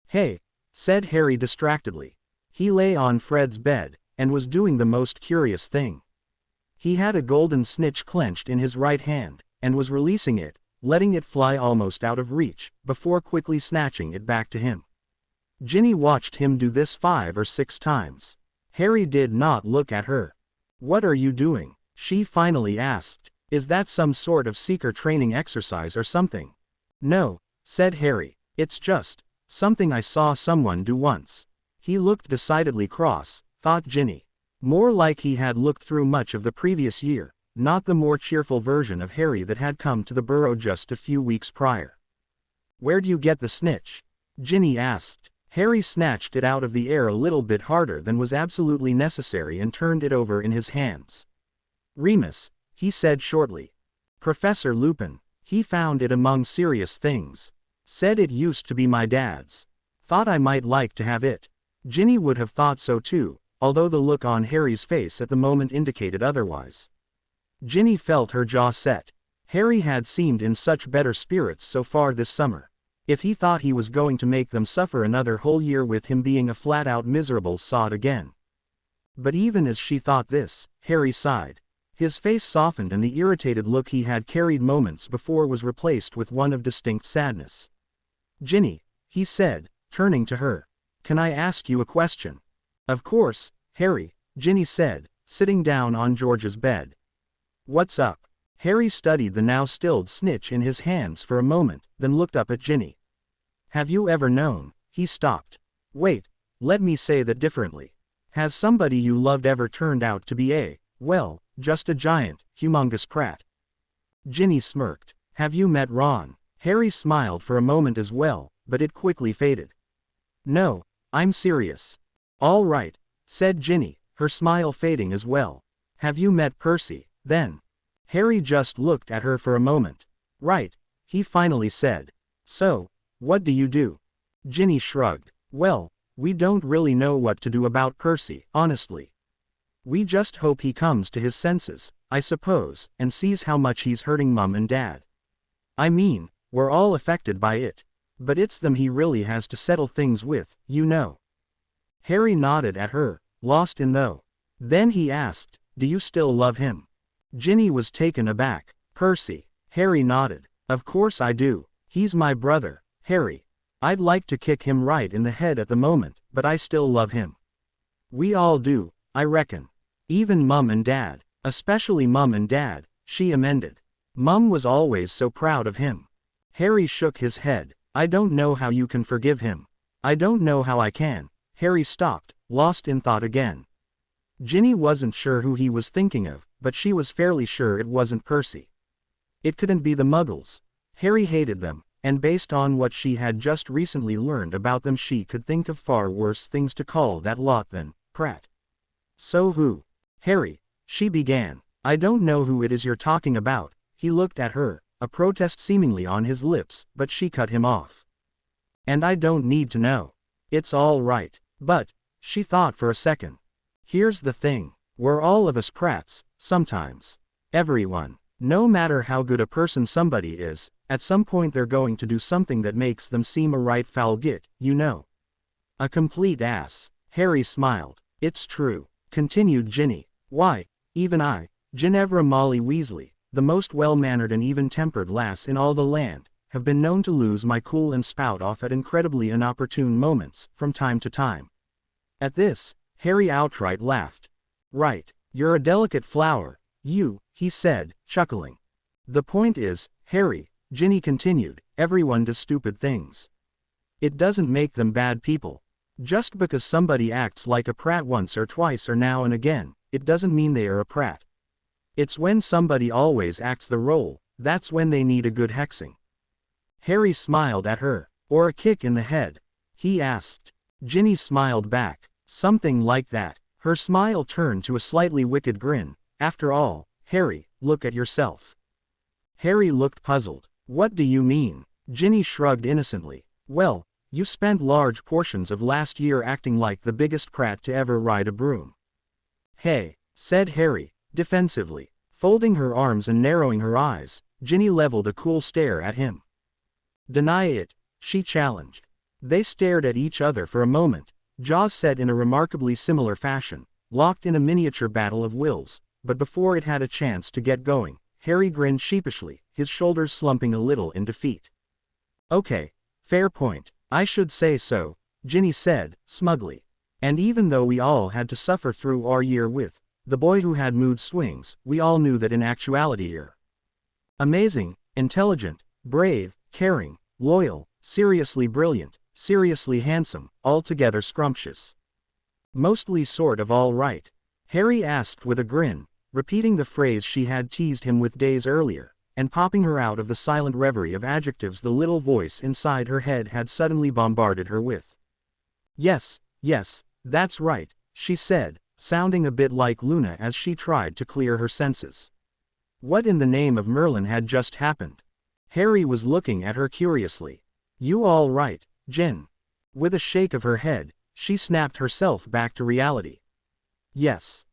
Hey, said Harry distractedly. He lay on Fred's bed, and was doing the most curious thing. He had a golden snitch clenched in his right hand, and was releasing it, letting it fly almost out of reach, before quickly snatching it back to him. Ginny watched him do this 5 or 6 times. Harry did not look at her. What are you doing? She finally asked. Is that some sort of seeker training exercise or something? No, said Harry. It's just something I saw someone do once. He looked decidedly cross, thought Ginny. More like he had looked through much of the previous year, not the more cheerful version of Harry that had come to the burrow just a few weeks prior. "Where'd you get the snitch?" Ginny asked. Harry snatched it out of the air a little bit harder than was absolutely necessary and turned it over in his hands. "Remus," he said shortly. "Professor Lupin. He found it among serious things. Said it used to be my dad's. Thought I might like to have it." Ginny would have thought so too, although the look on Harry's face at the moment indicated otherwise. Ginny felt her jaw set. Harry had seemed in such better spirits so far this summer. If he thought he was going to make them suffer another whole year with him being a flat-out miserable sod again. But even as she thought this, Harry sighed. His face softened and the irritated look he had carried moments before was replaced with one of distinct sadness. "Ginny," he said, turning to her. "Can I ask you a question?" "Of course, Harry," Ginny said, sitting down on George's bed. "What's up?" Harry studied the now stilled snitch in his hands for a moment, then looked up at Ginny. "Have you ever known?" He stopped. "Wait, let me say that differently. Has somebody you loved ever turned out to be well, just a giant, humongous prat?" Ginny smirked. "Have you met Ron?" Harry smiled for a moment as well, but it quickly faded. "No, I'm serious." "All right," said Ginny, her smile fading as well. "Have you met Percy, then?" Harry just looked at her for a moment. "Right," he finally said. "So, what do you do?" Ginny shrugged. "Well, we don't really know what to do about Percy, honestly. We just hope he comes to his senses, I suppose, and sees how much he's hurting Mum and Dad. I mean, we're all affected by it. But it's them he really has to settle things with, you know." Harry nodded at her, lost in though. Then he asked, "Do you still love him?" Ginny was taken aback. "Percy." Harry nodded. "Of course I do. He's my brother, Harry. I'd like to kick him right in the head at the moment, but I still love him. We all do, I reckon. Even Mum and Dad. Especially Mum and Dad," she amended. "Mum was always so proud of him." Harry shook his head. "I don't know how you can forgive him." "I don't know how I can." Harry stopped, lost in thought again. Ginny wasn't sure who he was thinking of, but she was fairly sure it wasn't Percy. It couldn't be the Muggles. Harry hated them, and based on what she had just recently learned about them she could think of far worse things to call that lot than prat. "So who?" "Harry," she began. "I don't know who it is you're talking about." He looked at her, a protest seemingly on his lips, but she cut him off. "And I don't need to know. It's all right. But," she thought for a second. "Here's the thing. We're all of us prats, sometimes. Everyone. No matter how good a person somebody is, at some point they're going to do something that makes them seem a right foul git, you know. A complete ass." Harry smiled. "It's true," continued Ginny. "Why, even I, Ginevra Molly Weasley, the most well-mannered and even-tempered lass in all the land, have been known to lose my cool and spout off at incredibly inopportune moments, from time to time." At this, Harry outright laughed. "Right, you're a delicate flower, you," he said, chuckling. "The point is, Harry," Ginny continued, "everyone does stupid things. It doesn't make them bad people. Just because somebody acts like a prat once or twice or now and again, it doesn't mean they are a prat. It's when somebody always acts the role, that's when they need a good hexing." Harry smiled at her. "Or a kick in the head?" he asked. Ginny smiled back. "Something like that." Her smile turned to a slightly wicked grin. "After all, Harry, look at yourself." Harry looked puzzled. "What do you mean?" Ginny shrugged innocently. "Well, you spent large portions of last year acting like the biggest prat to ever ride a broom." "Hey," said Harry, defensively. Folding her arms and narrowing her eyes, Ginny leveled a cool stare at him. "Deny it," she challenged. They stared at each other for a moment, jaws set in a remarkably similar fashion, locked in a miniature battle of wills, but before it had a chance to get going, Harry grinned sheepishly, his shoulders slumping a little in defeat. "Okay, fair point, I should say so," Ginny said, smugly. "And even though we all had to suffer through our year with the boy who had mood swings, we all knew that in actuality you're amazing, intelligent, brave, caring, loyal, seriously brilliant, seriously handsome, altogether scrumptious. Mostly sort of all right." Harry asked with a grin, repeating the phrase she had teased him with days earlier, and popping her out of the silent reverie of adjectives the little voice inside her head had suddenly bombarded her with. Yes, yes, that's right, she said, sounding a bit like Luna as she tried to clear her senses. What in the name of Merlin had just happened? Harry was looking at her curiously. You all right, Gin? With a shake of her head, she snapped herself back to reality. Yes,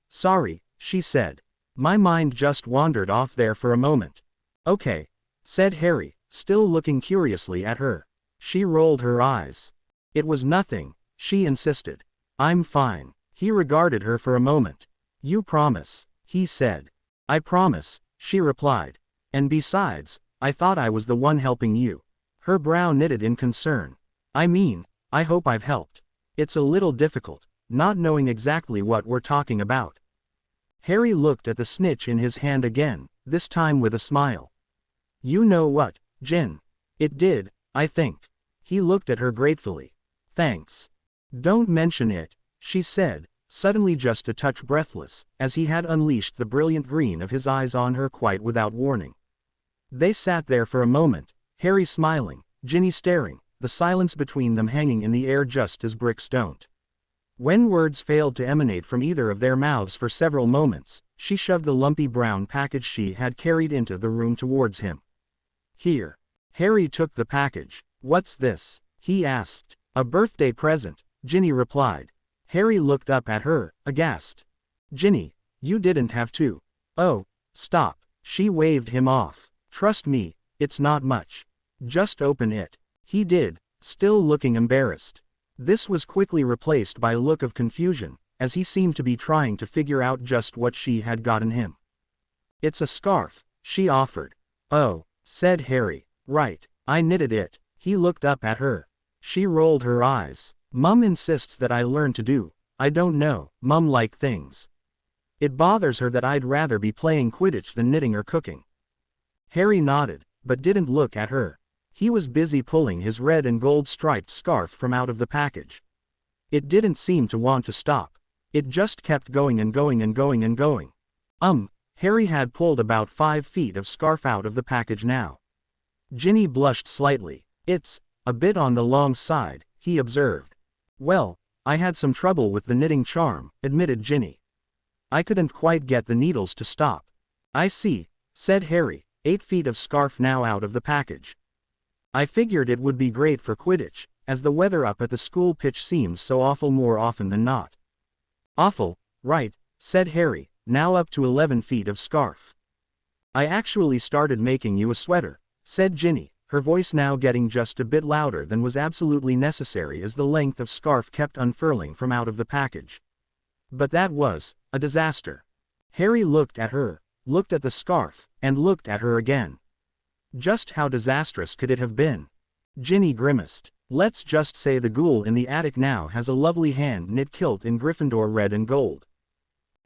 sorry, she said. My mind just wandered off there for a moment. Okay, said Harry, still looking curiously at her. She rolled her eyes. It was nothing, she insisted. I'm fine. He regarded her for a moment. You promise, he said. I promise, she replied. And besides, I thought I was the one helping you. Her brow knitted in concern. I mean, I hope I've helped. It's a little difficult, not knowing exactly what we're talking about. Harry looked at the snitch in his hand again, this time with a smile. You know what, Gin? It did, I think. He looked at her gratefully. Thanks. Don't mention it, she said, suddenly just a touch breathless, as he had unleashed the brilliant green of his eyes on her quite without warning. They sat there for a moment, Harry smiling, Ginny staring, the silence between them hanging in the air just as bricks don't. When words failed to emanate from either of their mouths for several moments, she shoved the lumpy brown package she had carried into the room towards him. Here. Harry took the package. What's this? He asked. A birthday present, Ginny replied. Harry looked up at her, aghast. Ginny, you didn't have to. Oh, stop. She waved him off. Trust me, it's not much. Just open it. He did, still looking embarrassed. This was quickly replaced by a look of confusion, as he seemed to be trying to figure out just what she had gotten him. It's a scarf, she offered. Oh, said Harry. Right, I knitted it. He looked up at her. She rolled her eyes. Mum insists that I learn to do, I don't know, mum-like things. It bothers her that I'd rather be playing Quidditch than knitting or cooking. Harry nodded, but didn't look at her. He was busy pulling his red and gold striped scarf from out of the package. It didn't seem to want to stop. It just kept going and going and going and going. Harry had pulled about 5 feet of scarf out of the package now. Ginny blushed slightly. It's a bit on the long side, he observed. Well, I had some trouble with the knitting charm, admitted Ginny. I couldn't quite get the needles to stop. I see, said Harry, 8 feet of scarf now out of the package. I figured it would be great for Quidditch, as the weather up at the school pitch seems so awful more often than not. Awful, right, said Harry, now up to 11 feet of scarf. I actually started making you a sweater, said Ginny, her voice now getting just a bit louder than was absolutely necessary as the length of scarf kept unfurling from out of the package. But that was a disaster. Harry looked at her, looked at the scarf, and looked at her again. Just how disastrous could it have been? Ginny grimaced. Let's just say the ghoul in the attic now has a lovely hand-knit kilt in Gryffindor red and gold.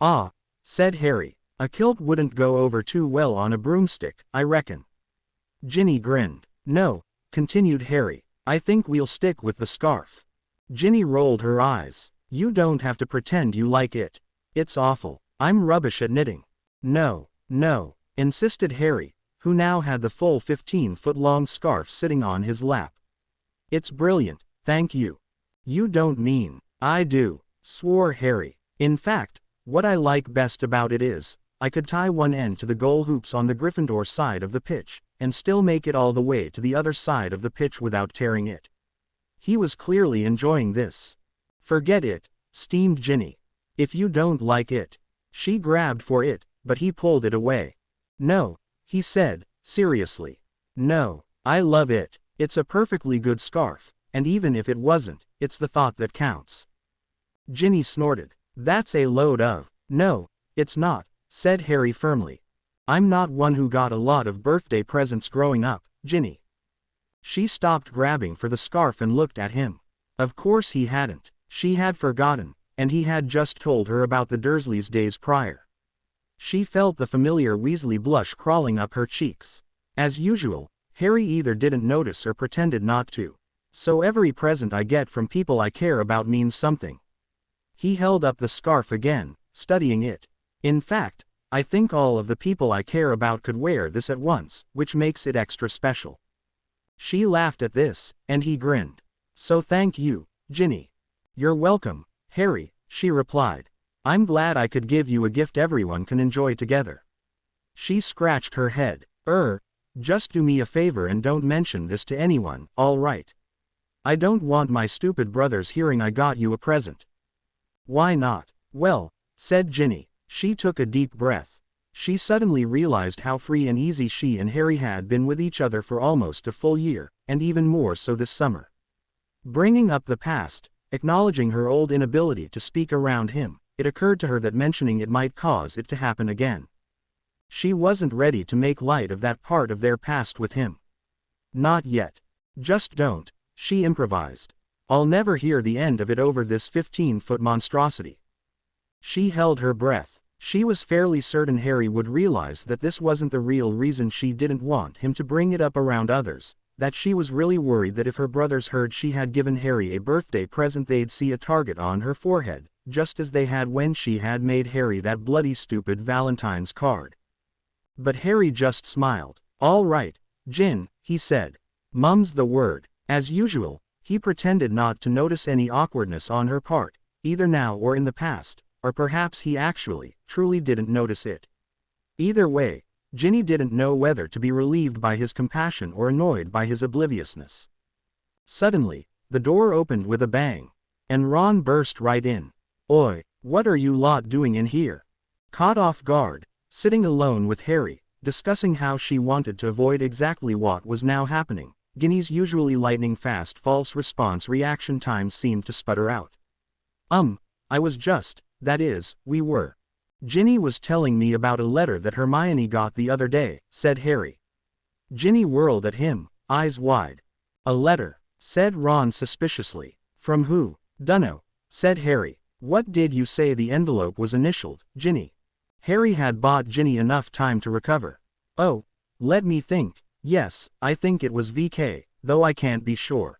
Ah, said Harry, a kilt wouldn't go over too well on a broomstick, I reckon. Ginny grinned. No, continued Harry, I think we'll stick with the scarf. Ginny rolled her eyes. You don't have to pretend you like it. It's awful. I'm rubbish at knitting. No, insisted Harry, who now had the full 15-foot-long scarf sitting on his lap. It's brilliant, thank you. You don't mean. I do, swore Harry. In fact, what I like best about it is, I could tie one end to the goal hoops on the Gryffindor side of the pitch, and still make it all the way to the other side of the pitch without tearing it. He was clearly enjoying this. Forget it, steamed Ginny. If you don't like it. She grabbed for it, but he pulled it away. No, he said, seriously. No, I love it. It's a perfectly good scarf, and even if it wasn't, it's the thought that counts. Ginny snorted. That's a load of. No, it's not, said Harry firmly. I'm not one who got a lot of birthday presents growing up, Ginny. She stopped grabbing for the scarf and looked at him. Of course he hadn't. She had forgotten, and he had just told her about the Dursleys days prior. She felt the familiar Weasley blush crawling up her cheeks. As usual, Harry either didn't notice or pretended not to. So every present I get from people I care about means something. He held up the scarf again, studying it. In fact, I think all of the people I care about could wear this at once, which makes it extra special." She laughed at this, and he grinned. "So thank you, Ginny." "You're welcome, Harry," she replied. "I'm glad I could give you a gift everyone can enjoy together." She scratched her head. Just do me a favor and don't mention this to anyone, all right? I don't want my stupid brothers hearing I got you a present." "Why not?" "Well," said Ginny. She took a deep breath. She suddenly realized how free and easy she and Harry had been with each other for almost a full year, and even more so this summer. Bringing up the past, acknowledging her old inability to speak around him, it occurred to her that mentioning it might cause it to happen again. She wasn't ready to make light of that part of their past with him. "Not yet. Just don't," she improvised. "I'll never hear the end of it over this 15-foot monstrosity." She held her breath. She was fairly certain Harry would realize that this wasn't the real reason she didn't want him to bring it up around others, that she was really worried that if her brothers heard she had given Harry a birthday present they'd see a target on her forehead, just as they had when she had made Harry that bloody stupid Valentine's card. But Harry just smiled. "All right, Gin," he said. "Mum's the word." As usual, he pretended not to notice any awkwardness on her part, either now or in the past, or perhaps he actually, truly didn't notice it. Either way, Ginny didn't know whether to be relieved by his compassion or annoyed by his obliviousness. Suddenly, the door opened with a bang, and Ron burst right in. "Oi, what are you lot doing in here?" Caught off guard, sitting alone with Harry, discussing how she wanted to avoid exactly what was now happening, Ginny's usually lightning-fast false response reaction time seemed to sputter out. I was just, that is, we were. Ginny was telling me about a letter that Hermione got the other day," said Harry. Ginny whirled at him, eyes wide. "A letter," said Ron suspiciously. "From who?" "Dunno," said Harry. "What did you say the envelope was initialed, Ginny?" Harry had bought Ginny enough time to recover. "Oh, let me think. Yes, I think it was VK, though I can't be sure."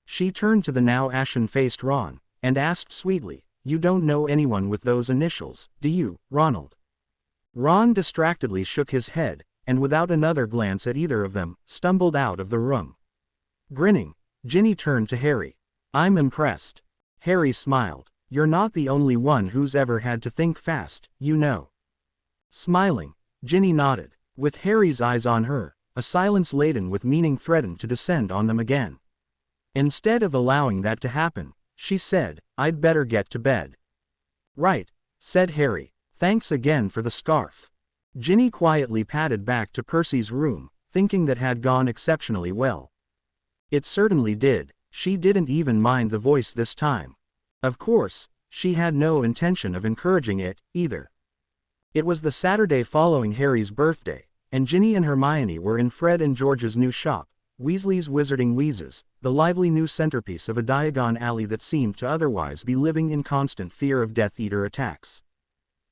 She turned to the now ashen-faced Ron, and asked sweetly, "You don't know anyone with those initials, do you, Ronald?" Ron distractedly shook his head, and without another glance at either of them, stumbled out of the room. Grinning, Ginny turned to Harry. "I'm impressed." Harry smiled. "You're not the only one who's ever had to think fast, you know." Smiling, Ginny nodded. With Harry's eyes on her, a silence laden with meaning threatened to descend on them again. Instead of allowing that to happen, she said, "I'd better get to bed." "Right," said Harry. "Thanks again for the scarf." Ginny quietly padded back to Percy's room, thinking that had gone exceptionally well. It certainly did. She didn't even mind the voice this time. Of course, she had no intention of encouraging it, either. It was the Saturday following Harry's birthday, and Ginny and Hermione were in Fred and George's new shop, Weasley's Wizarding Wheezes, the lively new centerpiece of a Diagon Alley that seemed to otherwise be living in constant fear of Death Eater attacks.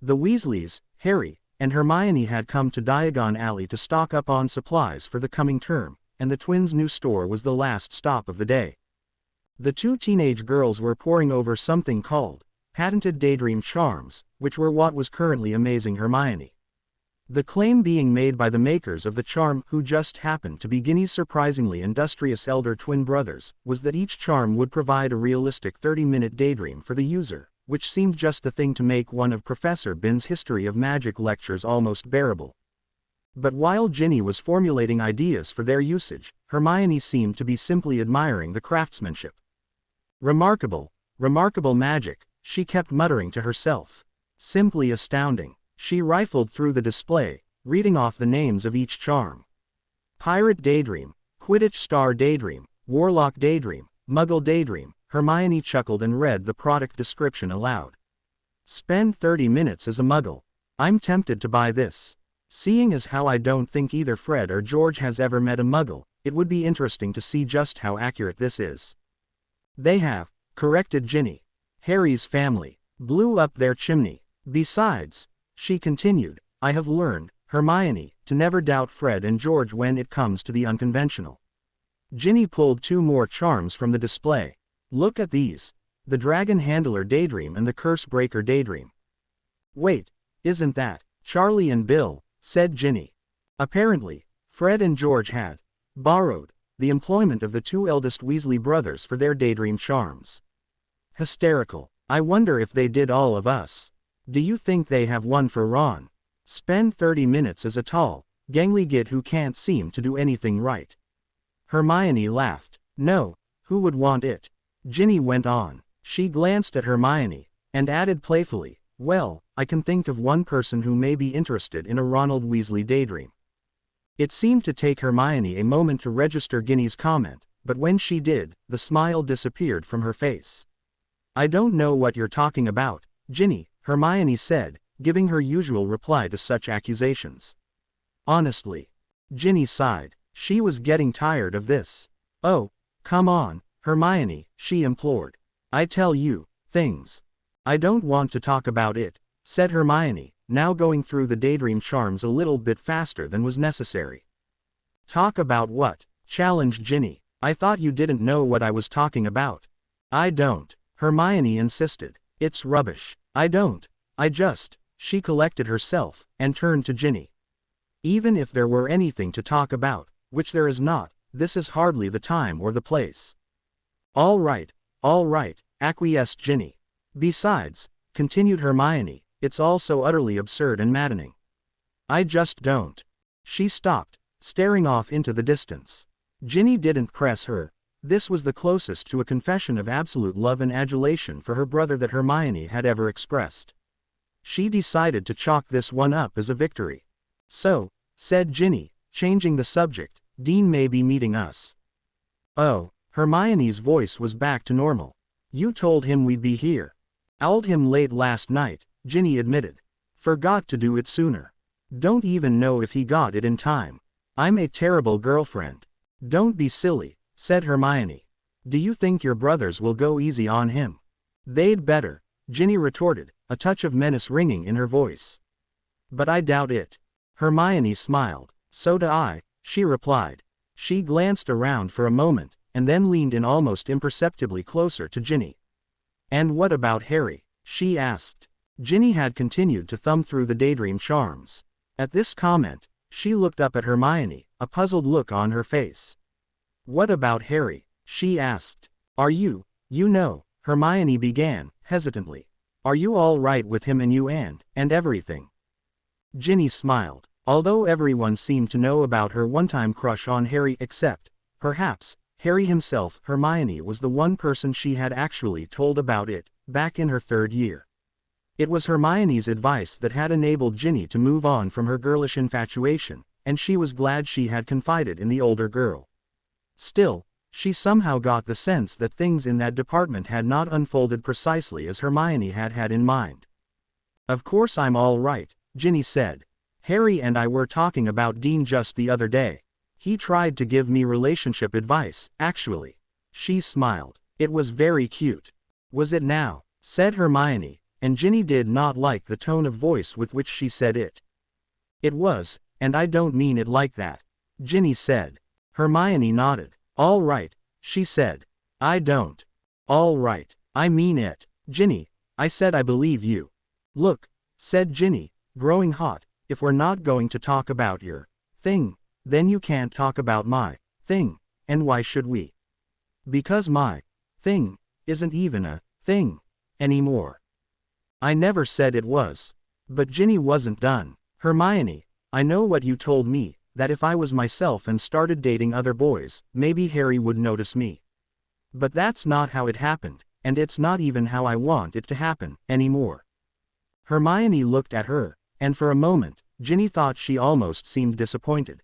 The Weasleys, Harry, and Hermione had come to Diagon Alley to stock up on supplies for the coming term, and the twins' new store was the last stop of the day. The two teenage girls were poring over something called patented Daydream charms, which were what was currently amazing Hermione. The claim being made by the makers of the charm, who just happened to be Ginny's surprisingly industrious elder twin brothers, was that each charm would provide a realistic 30-minute daydream for the user, which seemed just the thing to make one of Professor Bin's History of Magic lectures almost bearable. But while Ginny was formulating ideas for their usage, Hermione seemed to be simply admiring the craftsmanship. "Remarkable, remarkable magic," she kept muttering to herself. "Simply astounding." She rifled through the display, reading off the names of each charm. Pirate Daydream, Quidditch Star Daydream, Warlock Daydream, Muggle Daydream. Hermione chuckled and read the product description aloud. "Spend 30 minutes as a Muggle. I'm tempted to buy this. Seeing as how I don't think either Fred or George has ever met a Muggle, it would be interesting to see just how accurate this is." "They have," corrected Ginny. "Harry's family blew up their chimney. Besides," she continued, "I have learned, Hermione, to never doubt Fred and George when it comes to the unconventional." Ginny pulled two more charms from the display. "Look at these. The Dragon Handler Daydream and the Curse Breaker Daydream." "Wait, Isn't that Charlie and Bill, said Ginny. Apparently, Fred and George had borrowed the employment of the two eldest Weasley brothers for their daydream charms. Hysterical. I wonder if they did all of us. Do you think they have one for Ron? Spend 30 minutes as a tall, gangly git who can't seem to do anything right. Hermione laughed. No, who would want it? Ginny went on. She glanced at Hermione, and added playfully, well, I can think of one person who may be interested in a Ronald Weasley daydream. It seemed to take Hermione a moment to register Ginny's comment, but when she did, the smile disappeared from her face. I don't know what you're talking about, Ginny, Hermione said, giving her usual reply to such accusations. Honestly. Ginny sighed. She was getting tired of this. Oh, come on, Hermione, she implored. I tell you, things. I don't want to talk about it, said Hermione, now going through the daydream charms a little bit faster than was necessary. Talk about what? Challenged Ginny. I thought you didn't know what I was talking about. I don't, Hermione insisted. It's rubbish. I don't. I just. She collected herself, and turned to Ginny. Even if there were anything to talk about, which there is not, this is hardly the time or the place. All right, acquiesced Ginny. Besides, continued Hermione, it's all so utterly absurd and maddening. I just don't. She stopped, staring off into the distance. Ginny didn't press her. This was the closest to a confession of absolute love and adulation for her brother that Hermione had ever expressed. She decided to chalk this one up as a victory. So, said Ginny, changing the subject, Dean may be meeting us. Oh, Hermione's voice was back to normal. You told him we'd be here. Owled him late last night, Ginny admitted. Forgot to do it sooner. Don't even know if he got it in time. I'm a terrible girlfriend. Don't be silly, said Hermione. Do you think your brothers will go easy on him? They'd better, Ginny retorted, a touch of menace ringing in her voice. But I doubt it. Hermione smiled. So do I, she replied. She glanced around for a moment, and then leaned in almost imperceptibly closer to Ginny. And what about Harry? She asked. Ginny had continued to thumb through the daydream charms. At this comment, she looked up at Hermione, a puzzled look on her face. What about Harry? She asked. Are you know, Hermione began, hesitantly. Are you all right with him and you and everything? Ginny smiled. Although everyone seemed to know about her one-time crush on Harry except, perhaps, Harry himself, Hermione was the one person she had actually told about it, back in her 3rd year. It was Hermione's advice that had enabled Ginny to move on from her girlish infatuation, and she was glad she had confided in the older girl. Still, she somehow got the sense that things in that department had not unfolded precisely as Hermione had had in mind. Of course I'm all right, Ginny said. Harry and I were talking about Dean just the other day. He tried to give me relationship advice, actually. She smiled. It was very cute. Was it now? Said Hermione, and Ginny did not like the tone of voice with which she said it. It was, and I don't mean it like that, Ginny said. Hermione nodded. All right, she said. I don't. All right, I mean it. Ginny, I said I believe you. Look, said Ginny, growing hot, if we're not going to talk about your thing, then you can't talk about my thing, and why should we? Because my thing isn't even a thing anymore. I never said it was. But Ginny wasn't done. Hermione, I know what you told me, that if I was myself and started dating other boys, maybe Harry would notice me. But that's not how it happened, and it's not even how I want it to happen anymore. Hermione looked at her, and for a moment, Ginny thought she almost seemed disappointed.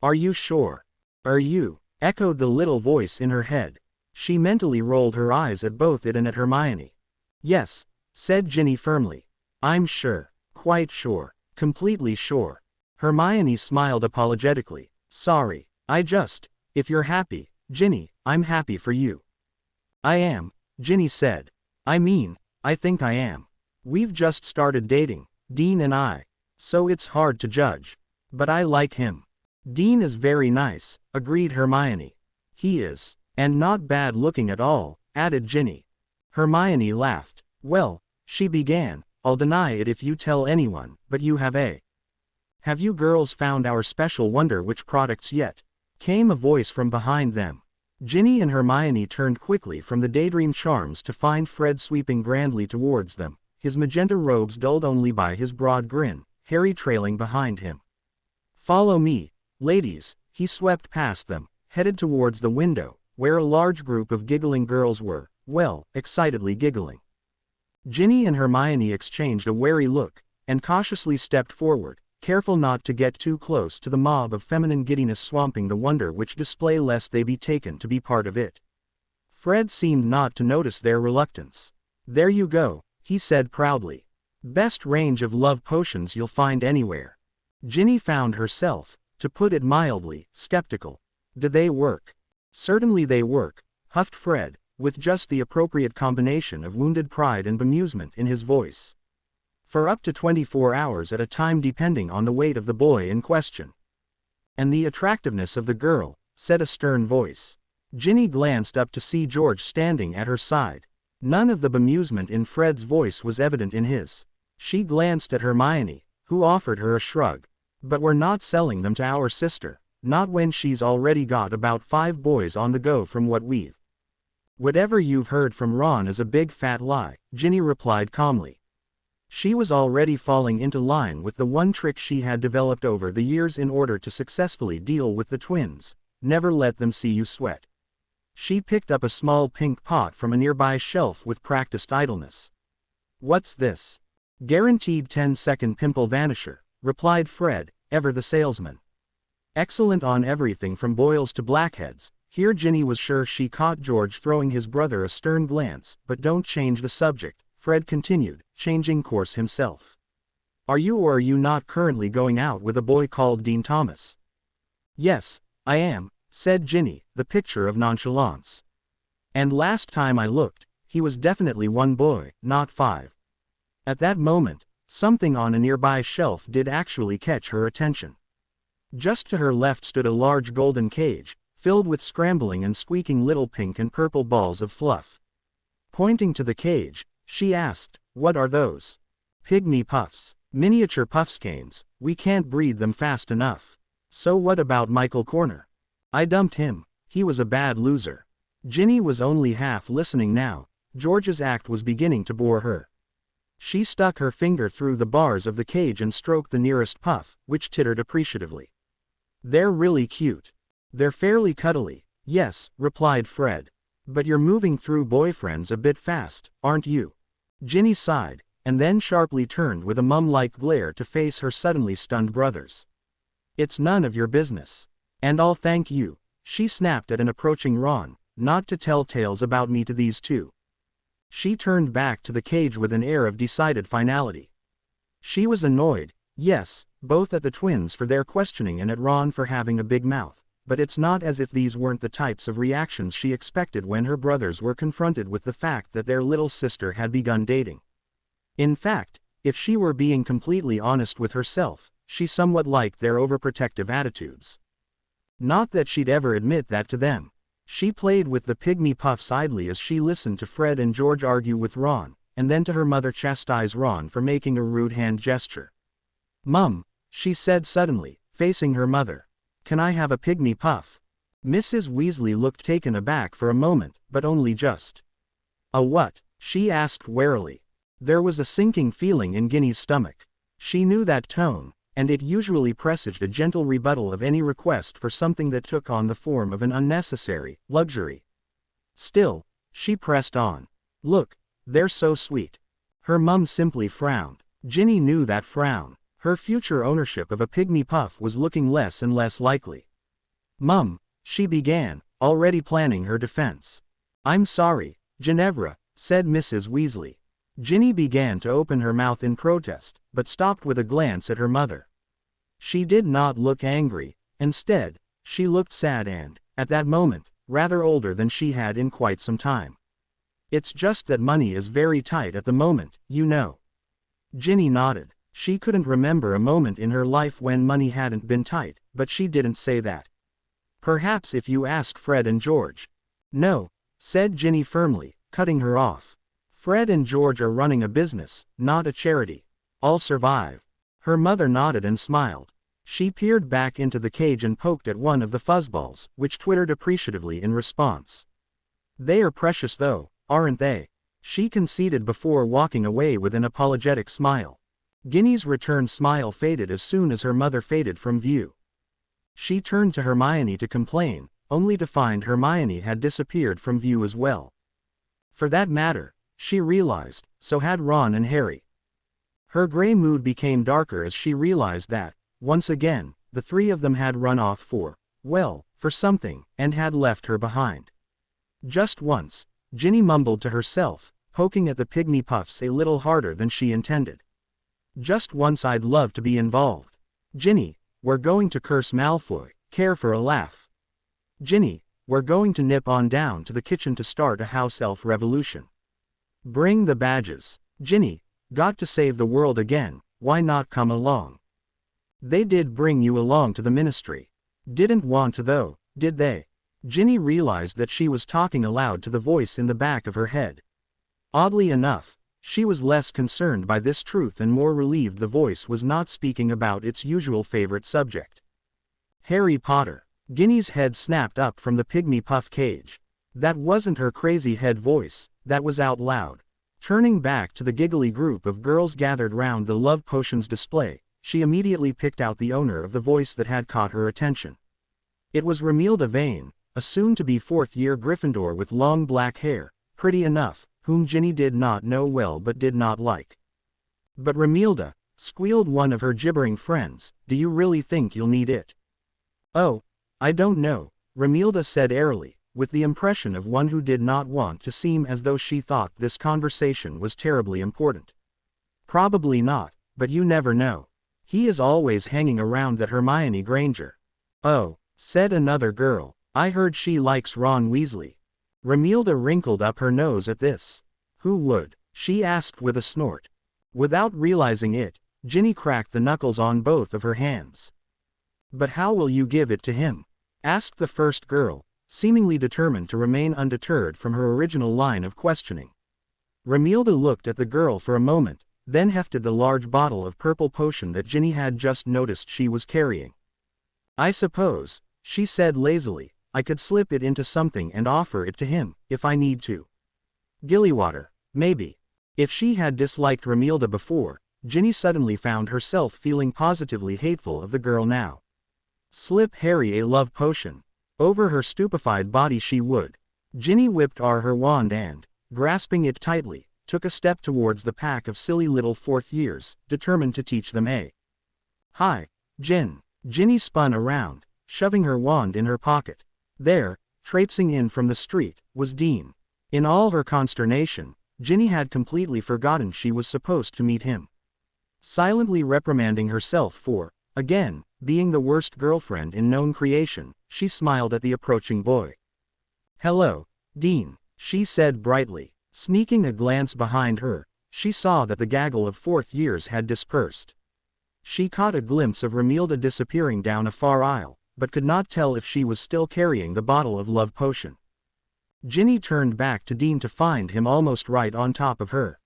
Are you sure? Are you? Echoed the little voice in her head. She mentally rolled her eyes at both it and at Hermione. Yes, said Ginny firmly. I'm sure. Quite sure. Completely sure. Hermione smiled apologetically. Sorry. If you're happy, Ginny, I'm happy for you. I am, Ginny said. I mean, I think I am. We've just started dating, Dean and I. So it's hard to judge. But I like him. Dean is very nice, agreed Hermione. He is. And not bad looking at all, added Ginny. Hermione laughed. Well, she began, I'll deny it if you tell anyone, but you have a. Have you girls found our special Wonder Witch products yet? Came a voice from behind them. Ginny and Hermione turned quickly from the Daydream charms to find Fred sweeping grandly towards them, his magenta robes dulled only by his broad grin, Harry trailing behind him. Follow me, ladies, he swept past them, headed towards the window, where a large group of giggling girls were, well, excitedly giggling. Ginny and Hermione exchanged a wary look, and cautiously stepped forward, careful not to get too close to the mob of feminine giddiness swamping the Wonder Witch display lest they be taken to be part of it. Fred seemed not to notice their reluctance. There you go, he said proudly. Best range of love potions you'll find anywhere. Ginny found herself, to put it mildly, skeptical. Do they work? Certainly they work, huffed Fred, with just the appropriate combination of wounded pride and bemusement in his voice. For up to 24 hours at a time depending on the weight of the boy in question. And the attractiveness of the girl, said a stern voice. Ginny glanced up to see George standing at her side. None of the bemusement in Fred's voice was evident in his. She glanced at Hermione, who offered her a shrug. But we're not selling them to our sister, not when she's already got about 5 boys on the go from what we've. Whatever you've heard from Ron is a big fat lie, Ginny replied calmly. She was already falling into line with the one trick she had developed over the years in order to successfully deal with the twins: never let them see you sweat. She picked up a small pink pot from a nearby shelf with practiced idleness. What's this? Guaranteed 10-second pimple vanisher, replied Fred, ever the salesman. Excellent on everything from boils to blackheads. Here Ginny was sure she caught George throwing his brother a stern glance. But don't change the subject, Fred continued, changing course himself. Are you or are you not currently going out with a boy called Dean Thomas? Yes, I am, said Ginny, the picture of nonchalance. And last time I looked, he was definitely one boy, not 5. At that moment, something on a nearby shelf did actually catch her attention. Just to her left stood a large golden cage, filled with scrambling and squeaking little pink and purple balls of fluff. Pointing to the cage, she asked, "What are those?" "Pygmy puffs. Miniature puffskeins. We can't breed them fast enough." "So what about Michael Corner?" "I dumped him. He was a bad loser." Ginny was only half listening now. George's act was beginning to bore her. She stuck her finger through the bars of the cage and stroked the nearest puff, which tittered appreciatively. "They're really cute." "They're fairly cuddly." "Yes," replied Fred. "But you're moving through boyfriends a bit fast, aren't you?" Ginny sighed, and then sharply turned with a mum-like glare to face her suddenly stunned brothers. "It's none of your business. And I'll thank you," she snapped at an approaching Ron, "not to tell tales about me to these two." She turned back to the cage with an air of decided finality. She was annoyed, yes, both at the twins for their questioning and at Ron for having a big mouth, but it's not as if these weren't the types of reactions she expected when her brothers were confronted with the fact that their little sister had begun dating. In fact, if she were being completely honest with herself, she somewhat liked their overprotective attitudes. Not that she'd ever admit that to them. She played with the pygmy puffs idly as she listened to Fred and George argue with Ron, and then to her mother chastise Ron for making a rude hand gesture. "Mum," she said suddenly, facing her mother. "Can I have a pygmy puff?" Mrs. Weasley looked taken aback for a moment, but only just. "A what?" she asked warily. There was a sinking feeling in Ginny's stomach. She knew that tone, and it usually presaged a gentle rebuttal of any request for something that took on the form of an unnecessary luxury. Still, she pressed on. "Look, they're so sweet." Her mum simply frowned. Ginny knew that frown. Her future ownership of a pygmy puff was looking less and less likely. "Mum," she began, already planning her defense. "I'm sorry, Ginevra," said Mrs. Weasley. Ginny began to open her mouth in protest, but stopped with a glance at her mother. She did not look angry. Instead, she looked sad and, at that moment, rather older than she had in quite some time. "It's just that money is very tight at the moment, you know." Ginny nodded. She couldn't remember a moment in her life when money hadn't been tight, but she didn't say that. "Perhaps if you ask Fred and George." "No," said Ginny firmly, cutting her off. Fred and George are running a business, not a charity. I'll survive." Her mother nodded and smiled. She peered back into the cage and poked at one of the fuzzballs, which twittered appreciatively in response. "They are precious though, aren't they?" she conceded before walking away with an apologetic smile. Ginny's return smile faded as soon as her mother faded from view. She turned to Hermione to complain, only to find Hermione had disappeared from view as well. For that matter, she realized, so had Ron and Harry. Her gray mood became darker as she realized that, once again, the three of them had run off for something, and had left her behind. Just once, Ginny mumbled to herself, poking at the pygmy puffs a little harder than she intended. "Just once I'd love to be involved. Ginny, we're going to curse Malfoy, care for a laugh. Ginny, we're going to nip on down to the kitchen to start a house elf revolution. Bring the badges. Ginny, got to save the world again, why not come along? They did bring you along to the ministry. Didn't want to though, did they?" Ginny realized that she was talking aloud to the voice in the back of her head. Oddly enough, she was less concerned by this truth and more relieved the voice was not speaking about its usual favorite subject. Harry Potter. Ginny's head snapped up from the pygmy puff cage. That wasn't her crazy head voice, that was out loud. Turning back to the giggly group of girls gathered round the love potions display, she immediately picked out the owner of the voice that had caught her attention. It was Remilda Vane, a soon-to-be fourth-year Gryffindor with long black hair, pretty enough, whom Ginny did not know well but did not like. "But Remilda," squealed one of her gibbering friends, "do you really think you'll need it?" "Oh, I don't know," Remilda said airily, with the impression of one who did not want to seem as though she thought this conversation was terribly important. "Probably not, but you never know. He is always hanging around that Hermione Granger." "Oh," said another girl, "I heard she likes Ron Weasley." Remilda wrinkled up her nose at this. "Who would?" she asked with a snort. Without realizing it, Ginny cracked the knuckles on both of her hands. "But how will you give it to him?" asked the first girl, seemingly determined to remain undeterred from her original line of questioning. Remilda looked at the girl for a moment, then hefted the large bottle of purple potion that Ginny had just noticed she was carrying. "I suppose," she said lazily, "I could slip it into something and offer it to him, if I need to. Gillywater, maybe." If she had disliked Remilda before, Ginny suddenly found herself feeling positively hateful of the girl now. Slip Harry a love potion. Over her stupefied body she would. Ginny whipped her wand and, grasping it tightly, took a step towards the pack of silly little fourth years, determined to teach them a. "Hi, Gin." Ginny spun around, shoving her wand in her pocket. There, traipsing in from the street, was Dean. In all her consternation, Ginny had completely forgotten she was supposed to meet him. Silently reprimanding herself for, again, being the worst girlfriend in known creation, she smiled at the approaching boy. "Hello, Dean," she said brightly. Sneaking a glance behind her, she saw that the gaggle of fourth years had dispersed. She caught a glimpse of Remilda disappearing down a far aisle, but could not tell if she was still carrying the bottle of love potion. Ginny turned back to Dean to find him almost right on top of her.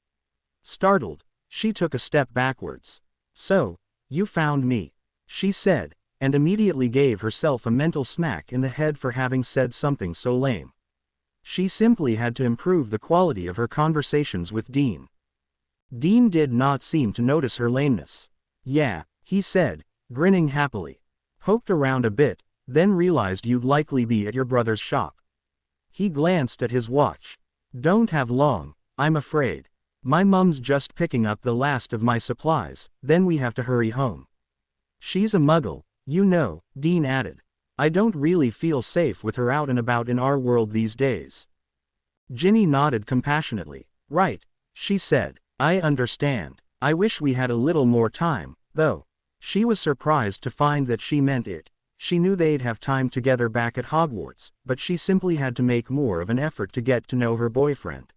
Startled, she took a step backwards. "So, you found me," she said, and immediately gave herself a mental smack in the head for having said something so lame. She simply had to improve the quality of her conversations with Dean. Dean did not seem to notice her lameness. "Yeah," he said, grinning happily. "Poked around a bit, then realized you'd likely be at your brother's shop." He glanced at his watch. "Don't have long, I'm afraid. My mum's just picking up the last of my supplies, then we have to hurry home. She's a muggle, you know," Dean added. "I don't really feel safe with her out and about in our world these days." Ginny nodded compassionately. "Right," she said. "I understand. I wish we had a little more time, though." She was surprised to find that she meant it. She knew they'd have time together back at Hogwarts, but she simply had to make more of an effort to get to know her boyfriend.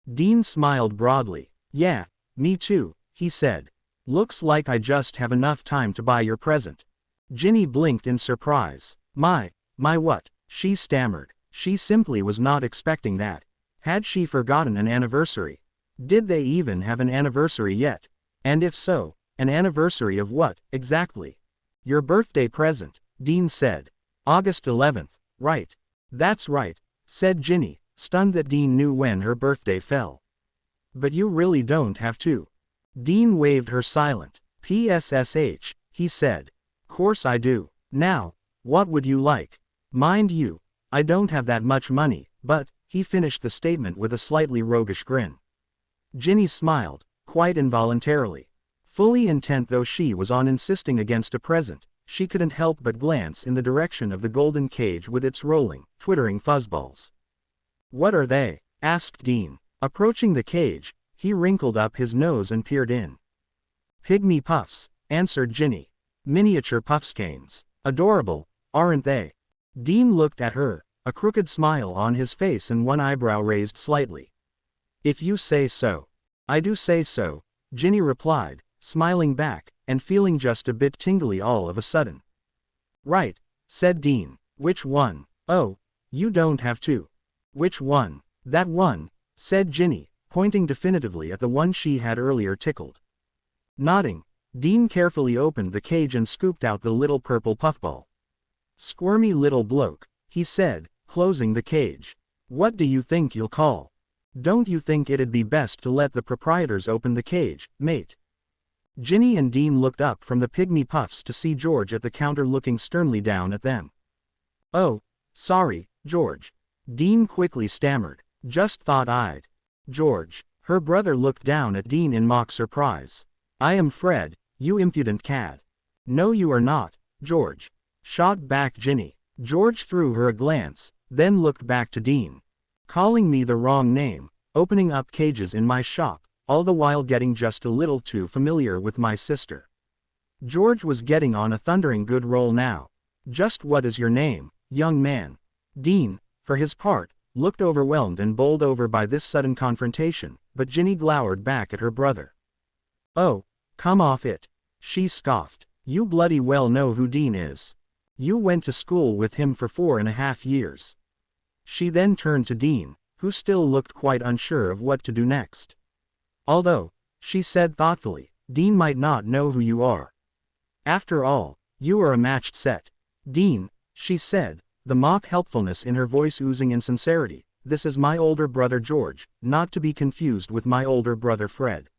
Dean smiled broadly. "Yeah, me too," he said. "Looks like I just have enough time to buy your present." Ginny blinked in surprise. My what?" she stammered. She simply was not expecting that. Had she forgotten an anniversary? Did they even have an anniversary yet? And if so, an anniversary of what, exactly? Your birthday present, Dean said. August 11th, right. That's right, said Ginny, stunned that Dean knew when her birthday fell. But you really don't have to. Dean waved her silent. PSSH, he said. Course I do. Now, what would you like? Mind you, I don't have that much money, but, he finished the statement with a slightly roguish grin. Ginny smiled, quite involuntarily. Fully intent though she was on insisting against a present, she couldn't help but glance in the direction of the golden cage with its rolling, twittering fuzzballs. What are they? Asked Dean. Approaching the cage, he wrinkled up his nose and peered in. Pygmy puffs, answered Ginny. Miniature puffskeins. Adorable, aren't they? Dean looked at her, a crooked smile on his face and one eyebrow raised slightly. If you say so. I do say so, Ginny replied, smiling back, and feeling just a bit tingly all of a sudden. Right, said Dean. Which one? Oh, you don't have to. Which one? That one, said Ginny, pointing definitively at the one she had earlier tickled. Nodding, Dean carefully opened the cage and scooped out the little purple puffball. Squirmy little bloke, he said, closing the cage. What do you think you'll call? Don't you think it'd be best to let the proprietors open the cage, mate? Ginny and Dean looked up from the pygmy puffs to see George at the counter looking sternly down at them. Oh, sorry, George. Dean quickly stammered. Just thought I'd. George. Her brother looked down at Dean in mock surprise. I am Fred, you impudent cad. No you are not, George. Shot back Ginny. George threw her a glance, then looked back to Dean. Calling me the wrong name, opening up cages in my shop, all the while getting just a little too familiar with my sister. George was getting on a thundering good roll now. Just what is your name, young man? Dean, for his part, looked overwhelmed and bowled over by this sudden confrontation, but Ginny glowered back at her brother. Oh, come off it, she scoffed. You bloody well know who Dean is. You went to school with him for 4.5 years. She then turned to Dean, who still looked quite unsure of what to do next. Although, she said thoughtfully, Dean might not know who you are. After all, you are a matched set. Dean, she said, the mock helpfulness in her voice oozing in sincerity, this is my older brother George, not to be confused with my older brother Fred.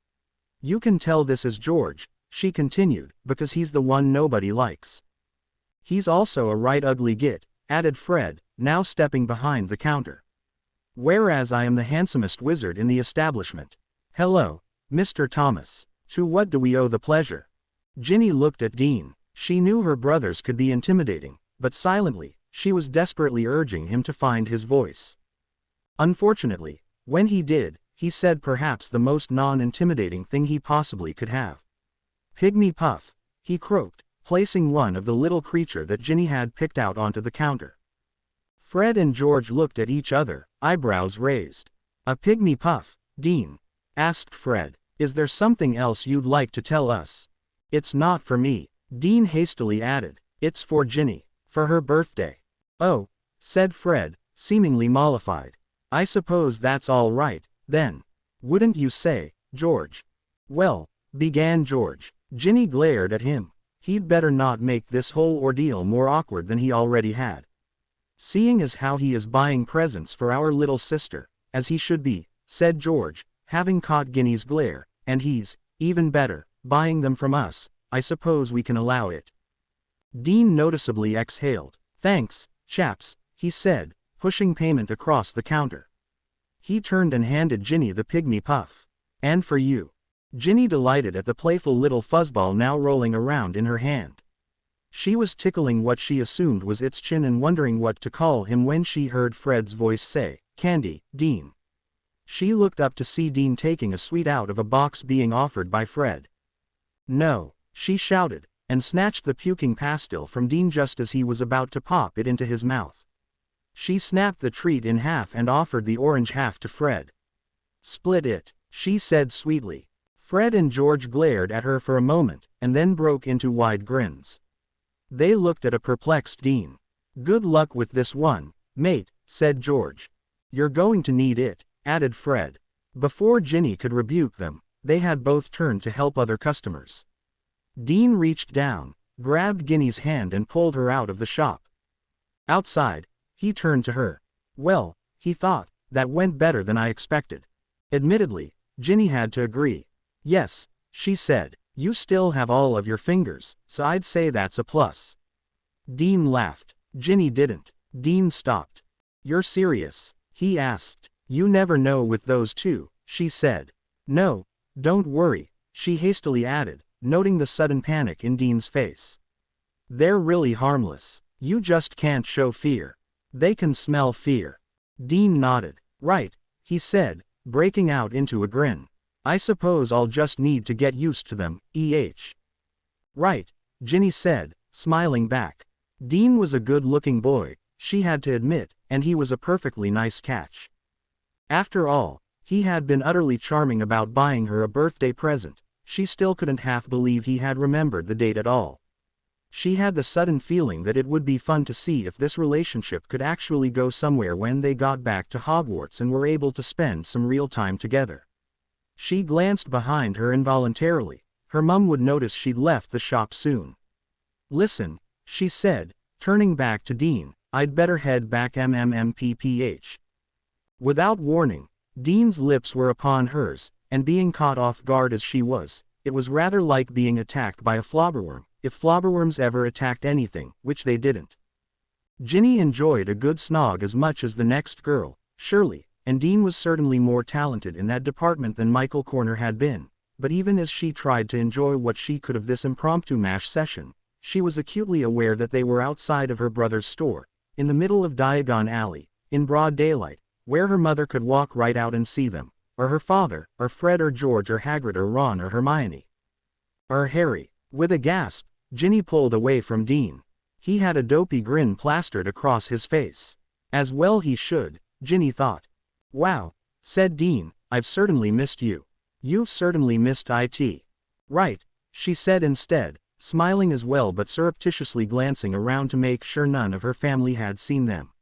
You can tell this is George, she continued, because he's the one nobody likes. He's also a right ugly git, added Fred, now stepping behind the counter. Whereas I am the handsomest wizard in the establishment. Hello, Mr. Thomas. To what do we owe the pleasure? Ginny looked at Dean. She knew her brothers could be intimidating, but silently, she was desperately urging him to find his voice. Unfortunately, when he did, he said perhaps the most non-intimidating thing he possibly could have. Pygmy puff, he croaked, placing one of the little creature that Ginny had picked out onto the counter. Fred and George looked at each other, eyebrows raised. A pygmy puff, Dean? Asked Fred. Is there something else you'd like to tell us? It's not for me, Dean hastily added. It's for Ginny, for her birthday. Oh, said Fred, seemingly mollified. I suppose that's all right, then. Wouldn't you say, George? Well, began George. Ginny glared at him. He'd better not make this whole ordeal more awkward than he already had. Seeing as how he is buying presents for our little sister, as he should be, said George, having caught Ginny's glare, and he's, even better, buying them from us, I suppose we can allow it. Dean noticeably exhaled. Thanks, chaps, he said, pushing payment across the counter. He turned and handed Ginny the pygmy puff. And for you. Ginny delighted at the playful little fuzzball now rolling around in her hand. She was tickling what she assumed was its chin and wondering what to call him when she heard Fred's voice say, Candy, Dean. She looked up to see Dean taking a sweet out of a box being offered by Fred. No, she shouted, and snatched the puking pastille from Dean just as he was about to pop it into his mouth. She snapped the treat in half and offered the orange half to Fred. Split it, she said sweetly. Fred and George glared at her for a moment, and then broke into wide grins. They looked at a perplexed Dean. Good luck with this one, mate, said George. You're going to need it, added Fred. Before Ginny could rebuke them, they had both turned to help other customers. Dean reached down, grabbed Ginny's hand and pulled her out of the shop. Outside, he turned to her. "Well," he thought, "that went better than I expected." Admittedly, Ginny had to agree. "Yes," she said, "you still have all of your fingers, so I'd say that's a plus." Dean laughed. Ginny didn't. Dean stopped. "You're serious?" he asked. "You never know with those two," she said. "No, don't worry," she hastily added, noting the sudden panic in Dean's face. "They're really harmless. You just can't show fear. They can smell fear." Dean nodded. "Right," he said, breaking out into a grin. "I suppose I'll just need to get used to them, Right," Ginny said, smiling back. Dean was a good-looking boy, she had to admit, and he was a perfectly nice catch. After all, he had been utterly charming about buying her a birthday present. She still couldn't half believe he had remembered the date at all. She had the sudden feeling that it would be fun to see if this relationship could actually go somewhere when they got back to Hogwarts and were able to spend some real time together. She glanced behind her involuntarily. Her mum would notice she'd left the shop soon. "Listen," she said, turning back to Dean, "I'd better head back MMMPPH." Without warning, Dean's lips were upon hers, and being caught off guard as she was, it was rather like being attacked by a flobberworm, if flobberworms ever attacked anything, which they didn't. Ginny enjoyed a good snog as much as the next girl, surely, and Dean was certainly more talented in that department than Michael Corner had been, but even as she tried to enjoy what she could of this impromptu MASH session, she was acutely aware that they were outside of her brother's store, in the middle of Diagon Alley, in broad daylight, where her mother could walk right out and see them, or her father, or Fred or George or Hagrid or Ron or Hermione. Or Harry. With a gasp, Ginny pulled away from Dean. He had a dopey grin plastered across his face. As well he should, Ginny thought. "Wow," said Dean, "I've certainly missed you." "You've certainly missed IT. Right," she said instead, smiling as well but surreptitiously glancing around to make sure none of her family had seen them.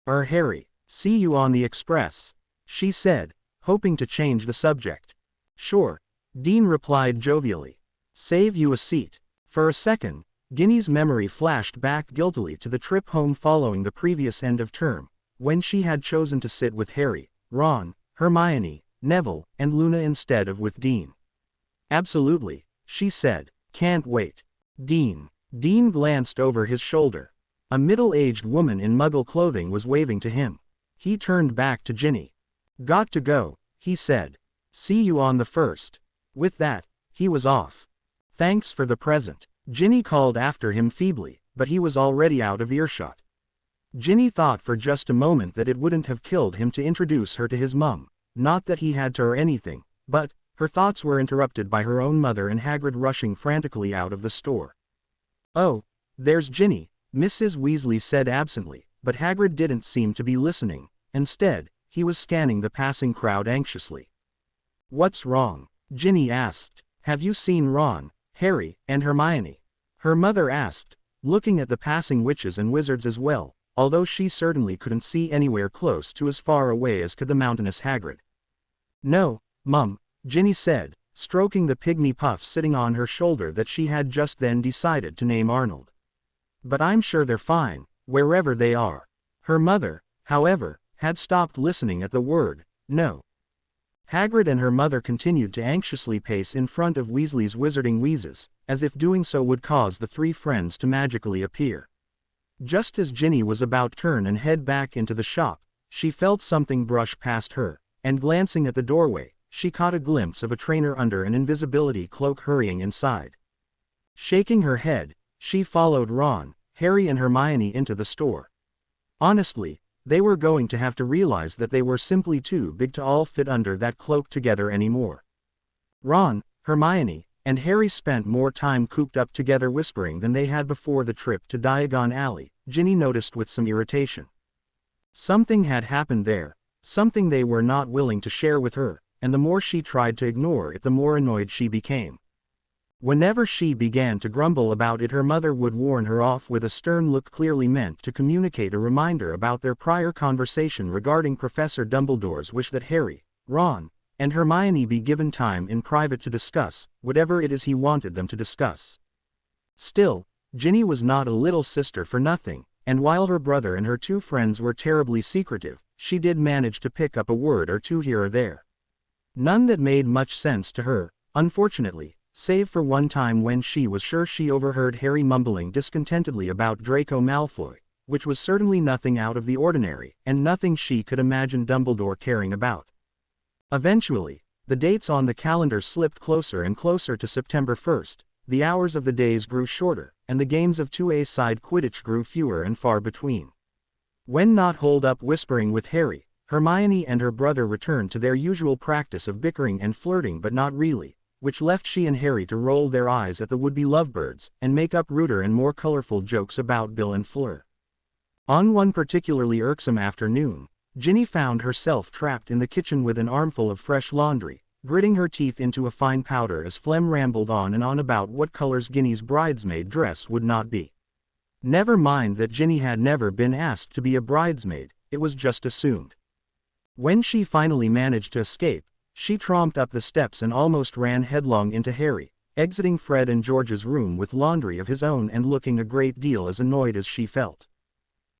"Or Harry, see you on the express," she said, hoping to change the subject. "Sure," Dean replied jovially. "Save you a seat." For a second, Ginny's memory flashed back guiltily to the trip home following the previous end of term, when she had chosen to sit with Harry, Ron, Hermione, Neville, and Luna instead of with Dean. "Absolutely," she said. "Can't wait." Dean glanced over his shoulder. A middle-aged woman in Muggle clothing was waving to him. He turned back to Ginny. "Got to go," he said. "See you on the first." With that, he was off. "Thanks for the present," Ginny called after him feebly, but he was already out of earshot. Ginny thought for just a moment that it wouldn't have killed him to introduce her to his mum, not that he had to or anything, but her thoughts were interrupted by her own mother and Hagrid rushing frantically out of the store. "Oh, there's Ginny," Mrs. Weasley said absently, but Hagrid didn't seem to be listening. Instead, he was scanning the passing crowd anxiously. "What's wrong?" Ginny asked. "Have you seen Ron, Harry, and Hermione?" her mother asked, looking at the passing witches and wizards as well, although she certainly couldn't see anywhere close to as far away as could the mountainous Hagrid. "No, Mum," Ginny said, stroking the pygmy puff sitting on her shoulder that she had just then decided to name Arnold. "But I'm sure they're fine, wherever they are." Her mother, however, had stopped listening at the word, "no." Hagrid and her mother continued to anxiously pace in front of Weasley's Wizarding Wheezes, as if doing so would cause the three friends to magically appear. Just as Ginny was about to turn and head back into the shop, she felt something brush past her, and glancing at the doorway, she caught a glimpse of a trainer under an invisibility cloak hurrying inside. Shaking her head, she followed Ron, Harry and Hermione into the store. Honestly, they were going to have to realize that they were simply too big to all fit under that cloak together anymore. Ron, Hermione, and Harry spent more time cooped up together whispering than they had before the trip to Diagon Alley, Ginny noticed with some irritation. Something had happened there, something they were not willing to share with her, and the more she tried to ignore it the more annoyed she became. Whenever she began to grumble about it her mother would warn her off with a stern look clearly meant to communicate a reminder about their prior conversation regarding Professor Dumbledore's wish that Harry, Ron, and Hermione be given time in private to discuss whatever it is he wanted them to discuss. Still, Ginny was not a little sister for nothing, and while her brother and her two friends were terribly secretive, she did manage to pick up a word or two here or there. None that made much sense to her, unfortunately, save for one time when she was sure she overheard Harry mumbling discontentedly about Draco Malfoy, which was certainly nothing out of the ordinary, and nothing she could imagine Dumbledore caring about. Eventually, the dates on the calendar slipped closer and closer to September 1st, the hours of the days grew shorter, and the games of 2A-side Quidditch grew fewer and far between. When not holed up whispering with Harry, Hermione and her brother returned to their usual practice of bickering and flirting but not really, which left she and Harry to roll their eyes at the would-be lovebirds, and make up ruder and more colorful jokes about Bill and Fleur. On one particularly irksome afternoon, Ginny found herself trapped in the kitchen with an armful of fresh laundry, gritting her teeth into a fine powder as Flem rambled on and on about what colors Ginny's bridesmaid dress would not be. Never mind that Ginny had never been asked to be a bridesmaid, it was just assumed. When she finally managed to escape, she tromped up the steps and almost ran headlong into Harry, exiting Fred and George's room with laundry of his own and looking a great deal as annoyed as she felt.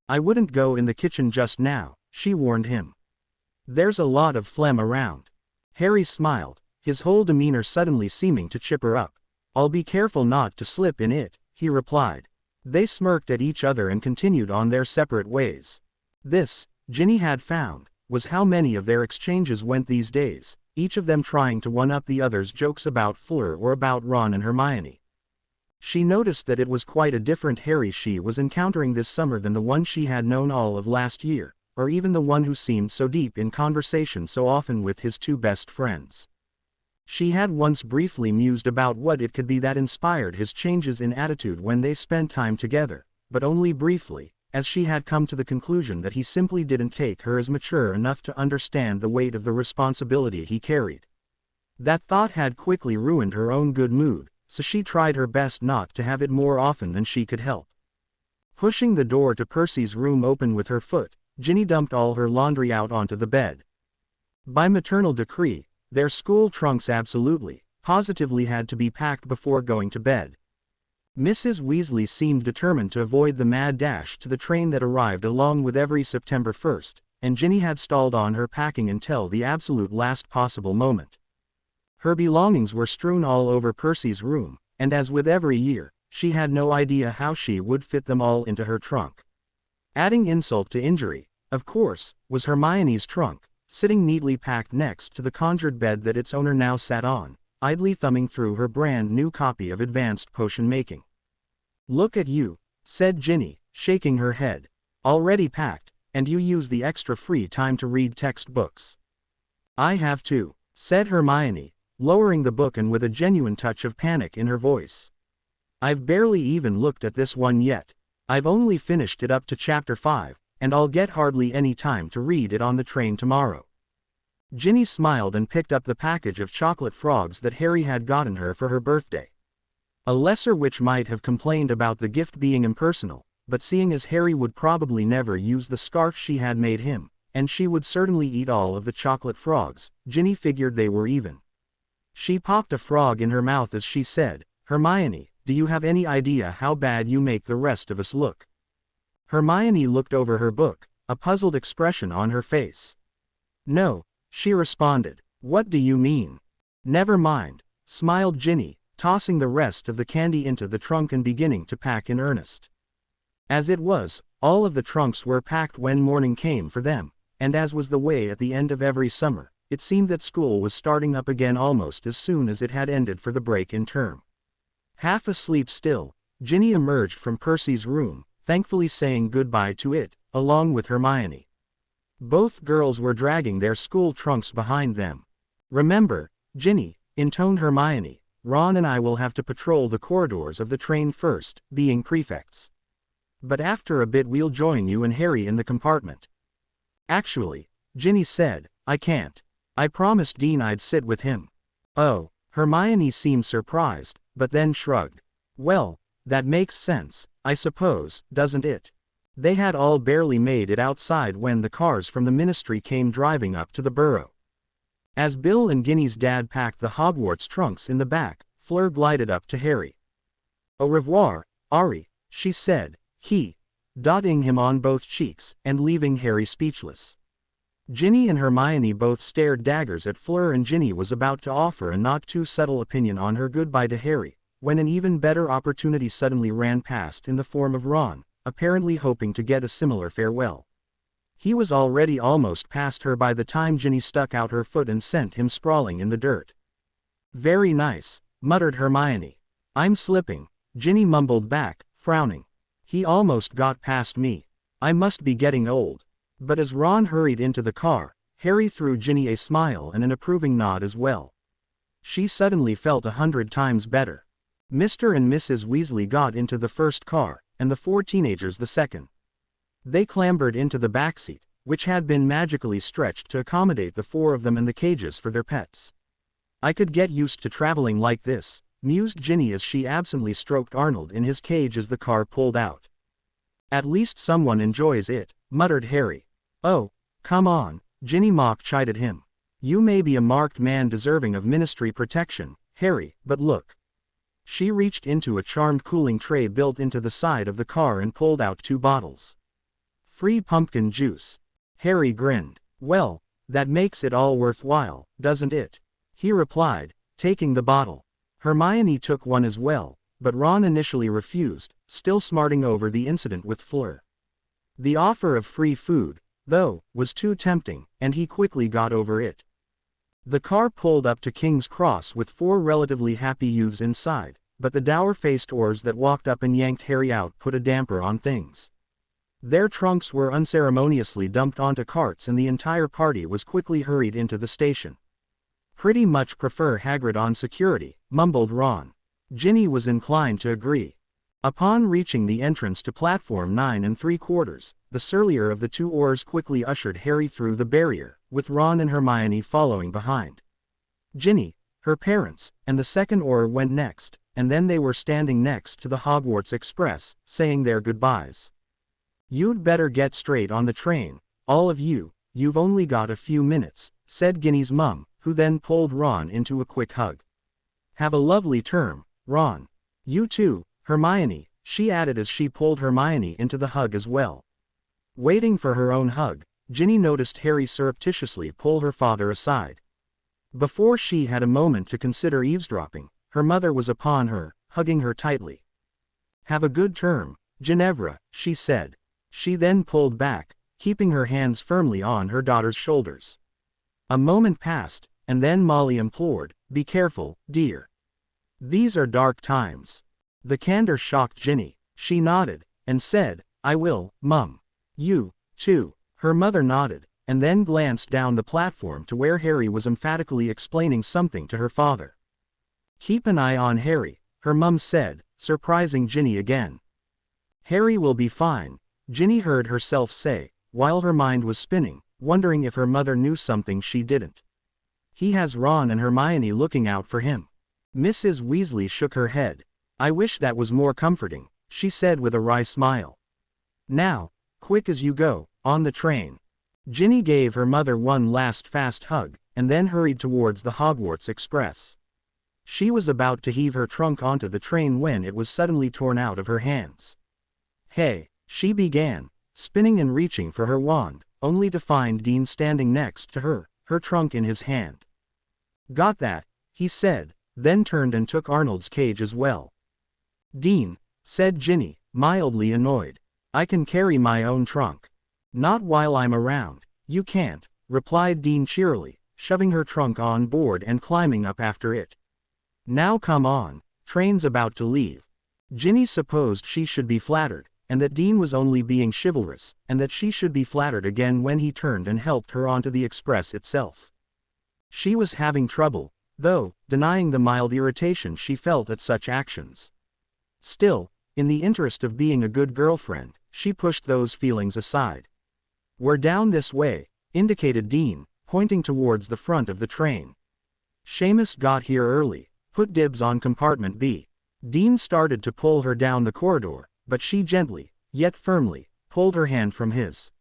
"I wouldn't go in the kitchen just now," she warned him. "There's a lot of phlegm around." Harry smiled, his whole demeanor suddenly seeming to chipper up. "I'll be careful not to slip in it," he replied. They smirked at each other and continued on their separate ways. This, Ginny had found, was how many of their exchanges went these days, each of them trying to one-up the other's jokes about Fleur or about Ron and Hermione. She noticed that it was quite a different Harry she was encountering this summer than the one she had known all of last year, or even the one who seemed so deep in conversation so often with his two best friends. She had once briefly mused about what it could be that inspired his changes in attitude when they spent time together, but only briefly, as she had come to the conclusion that he simply didn't take her as mature enough to understand the weight of the responsibility he carried. That thought had quickly ruined her own good mood, so she tried her best not to have it more often than she could help. Pushing the door to Percy's room open with her foot, Ginny dumped all her laundry out onto the bed. By maternal decree, their school trunks absolutely, positively had to be packed before going to bed. Mrs. Weasley seemed determined to avoid the mad dash to the train that arrived along with every September 1st, and Ginny had stalled on her packing until the absolute last possible moment. Her belongings were strewn all over Percy's room, and as with every year, she had no idea how she would fit them all into her trunk. Adding insult to injury, of course, was Hermione's trunk, sitting neatly packed next to the conjured bed that its owner now sat on, idly thumbing through her brand new copy of Advanced Potion Making. "Look at you," said Ginny, shaking her head. "Already packed, and you use the extra free time to read textbooks." "I have too," said Hermione, lowering the book and with a genuine touch of panic in her voice. "I've barely even looked at this one yet. I've only finished it up to chapter 5, and I'll get hardly any time to read it on the train tomorrow." Ginny smiled and picked up the package of chocolate frogs that Harry had gotten her for her birthday. A lesser witch might have complained about the gift being impersonal, but seeing as Harry would probably never use the scarf she had made him, and she would certainly eat all of the chocolate frogs, Ginny figured they were even. She popped a frog in her mouth as she said, "Hermione, do you have any idea how bad you make the rest of us look?" Hermione looked over her book, a puzzled expression on her face. "No," she responded. "What do you mean?" "Never mind," smiled Ginny, tossing the rest of the candy into the trunk and beginning to pack in earnest. As it was, all of the trunks were packed when morning came for them, and as was the way at the end of every summer, it seemed that school was starting up again almost as soon as it had ended for the break in term. Half asleep still, Ginny emerged from Percy's room, thankfully saying goodbye to it, along with Hermione. Both girls were dragging their school trunks behind them. "Remember, Ginny," intoned Hermione, "Ron and I will have to patrol the corridors of the train first, being prefects. But after a bit we'll join you and Harry in the compartment." "Actually," Ginny said, "I can't. I promised Dean I'd sit with him." "Oh," Hermione seemed surprised, but then shrugged. "Well, that makes sense, I suppose, doesn't it?" They had all barely made it outside when the cars from the ministry came driving up to the Burrow. As Bill and Ginny's dad packed the Hogwarts trunks in the back, Fleur glided up to Harry. "Au revoir, Ari," she said, dotting him on both cheeks, and leaving Harry speechless. Ginny and Hermione both stared daggers at Fleur, and Ginny was about to offer a not too subtle opinion on her goodbye to Harry, when an even better opportunity suddenly ran past in the form of Ron, apparently hoping to get a similar farewell. He was already almost past her by the time Ginny stuck out her foot and sent him sprawling in the dirt. "Very nice," muttered Hermione. "I'm slipping," Ginny mumbled back, frowning. "He almost got past me. I must be getting old." But as Ron hurried into the car, Harry threw Ginny a smile and an approving nod as well. She suddenly felt 100 times better. Mr. and Mrs. Weasley got into the first car, and the 4 teenagers the second. They clambered into the backseat, which had been magically stretched to accommodate the 4 of them and the cages for their pets. "I could get used to traveling like this," mused Ginny as she absently stroked Arnold in his cage as the car pulled out. "At least someone enjoys it," muttered Harry. "Oh, come on," Ginny mock-chided him. "You may be a marked man deserving of ministry protection, Harry, but look." She reached into a charmed cooling tray built into the side of the car and pulled out 2 bottles. "Free pumpkin juice." Harry grinned. "Well, that makes it all worthwhile, doesn't it?" he replied, taking the bottle. Hermione took one as well, but Ron initially refused, still smarting over the incident with Fleur. The offer of free food, though, was too tempting, and he quickly got over it. The car pulled up to King's Cross with 4 relatively happy youths inside, but the dour-faced Orrs that walked up and yanked Harry out put a damper on things. Their trunks were unceremoniously dumped onto carts and the entire party was quickly hurried into the station. "Pretty much prefer Hagrid on security," mumbled Ron. Ginny was inclined to agree. Upon reaching the entrance to platform 9 3/4, the surlier of the 2 Orrs quickly ushered Harry through the barrier, with Ron and Hermione following behind. Ginny, her parents, and the second Orr went next, and then they were standing next to the Hogwarts Express, saying their goodbyes. "You'd better get straight on the train, all of you, you've only got a few minutes," said Ginny's mum, who then pulled Ron into a quick hug. "Have a lovely term, Ron. You too, Hermione," she added as she pulled Hermione into the hug as well. Waiting for her own hug, Ginny noticed Harry surreptitiously pull her father aside. Before she had a moment to consider eavesdropping, her mother was upon her, hugging her tightly. "Have a good term, Ginevra," she said. She then pulled back, keeping her hands firmly on her daughter's shoulders. A moment passed, and then Molly implored, "Be careful, dear. These are dark times." The candor shocked Ginny. She nodded, and said, "I will, Mum." "You, too." Her mother nodded, and then glanced down the platform to where Harry was emphatically explaining something to her father. "Keep an eye on Harry," her mum said, surprising Ginny again. "Harry will be fine," Ginny heard herself say, while her mind was spinning, wondering if her mother knew something she didn't. "He has Ron and Hermione looking out for him." Mrs. Weasley shook her head. "I wish that was more comforting," she said with a wry smile. "Now, quick as you go, on the train." Ginny gave her mother one last fast hug, and then hurried towards the Hogwarts Express. She was about to heave her trunk onto the train when it was suddenly torn out of her hands. "Hey," she began, spinning and reaching for her wand, only to find Dean standing next to her, her trunk in his hand. "Got that," he said, then turned and took Arnold's cage as well. "Dean," said Ginny, mildly annoyed. "I can carry my own trunk." "Not while I'm around, you can't," replied Dean cheerily, shoving her trunk on board and climbing up after it. "Now come on, train's about to leave." Ginny supposed she should be flattered, and that Dean was only being chivalrous, and that she should be flattered again when he turned and helped her onto the express itself. She was having trouble, though, denying the mild irritation she felt at such actions. Still, in the interest of being a good girlfriend, she pushed those feelings aside. "We're down this way," indicated Dean, pointing towards the front of the train. "Seamus got here early, put dibs on compartment B." Dean started to pull her down the corridor, but she gently, yet firmly, pulled her hand from his.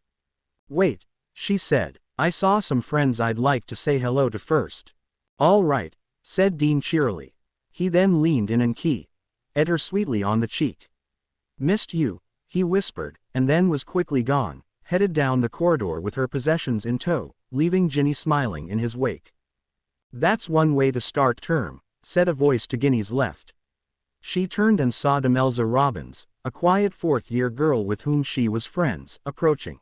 "Wait," she said, I saw some friends I'd like to say hello to first. All right, said Dean cheerily. He then leaned in and kissed her sweetly on the cheek. Missed you, he whispered, and then was quickly gone, headed down the corridor with her possessions in tow, leaving Ginny smiling in his wake. That's one way to start term, said a voice to Ginny's left. She turned and saw Demelza Robbins, a quiet fourth-year girl with whom she was friends, approaching.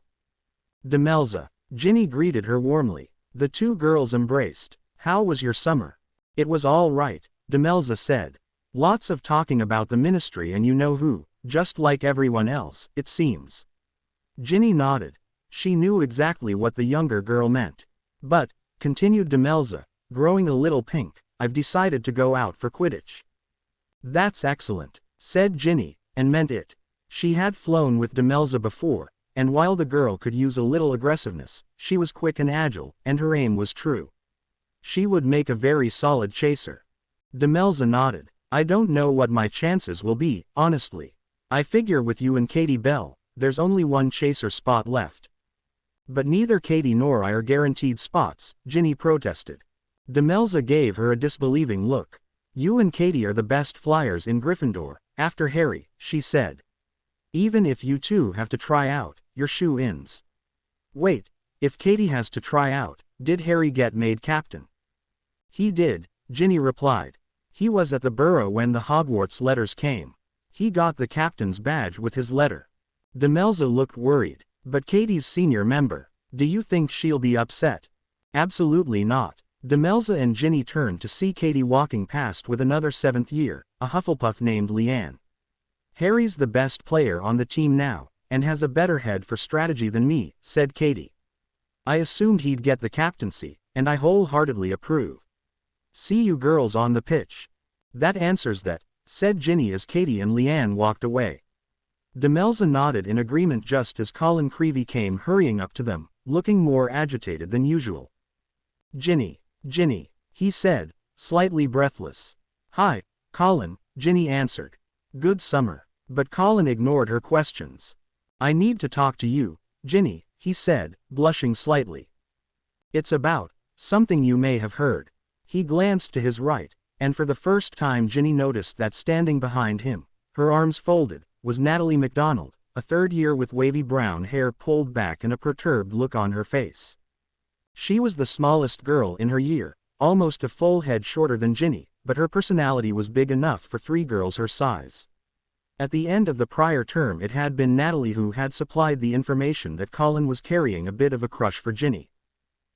Demelza, Ginny greeted her warmly. The two girls embraced. How was your summer? It was all right, Demelza said. Lots of talking about the ministry and you know who, just like everyone else, it seems. Ginny nodded. She knew exactly what the younger girl meant. But, continued Demelza, growing a little pink, I've decided to go out for Quidditch. That's excellent, said Ginny, and meant it. She had flown with Demelza before, and while the girl could use a little aggressiveness, she was quick and agile, and her aim was true. She would make a very solid chaser. Demelza nodded. I don't know what my chances will be, honestly. I figure with you and Katie Bell, there's only one chaser spot left. But neither Katie nor I are guaranteed spots, Ginny protested. Demelza gave her a disbelieving look. You and Katie are the best flyers in Gryffindor, after Harry, she said. Even if you two have to try out, you're shoo-ins. Wait, if Katie has to try out, did Harry get made captain? He did, Ginny replied. He was at the Burrow when the Hogwarts letters came. He got the captain's badge with his letter. Demelza looked worried. But Katie's senior member. Do you think she'll be upset? Absolutely not. Demelza and Ginny turned to see Katie walking past with another seventh year, a Hufflepuff named Leanne. Harry's the best player on the team now, and has a better head for strategy than me, said Katie. I assumed he'd get the captaincy, and I wholeheartedly approve. See you girls on the pitch. That answers that, said Ginny as Katie and Leanne walked away. Demelza nodded in agreement just as Colin Creevey came hurrying up to them, looking more agitated than usual. Ginny, he said, slightly breathless. Hi, Colin, Ginny answered. Good summer. But Colin ignored her questions. I need to talk to you, Ginny, he said, blushing slightly. It's about something you may have heard. He glanced to his right, and for the first time Ginny noticed that standing behind him, her arms folded, was Natalie MacDonald, a third year with wavy brown hair pulled back and a perturbed look on her face. She was the smallest girl in her year, almost a full head shorter than Ginny, but her personality was big enough for three girls her size. At the end of the prior term it had been Natalie who had supplied the information that Colin was carrying a bit of a crush for Ginny.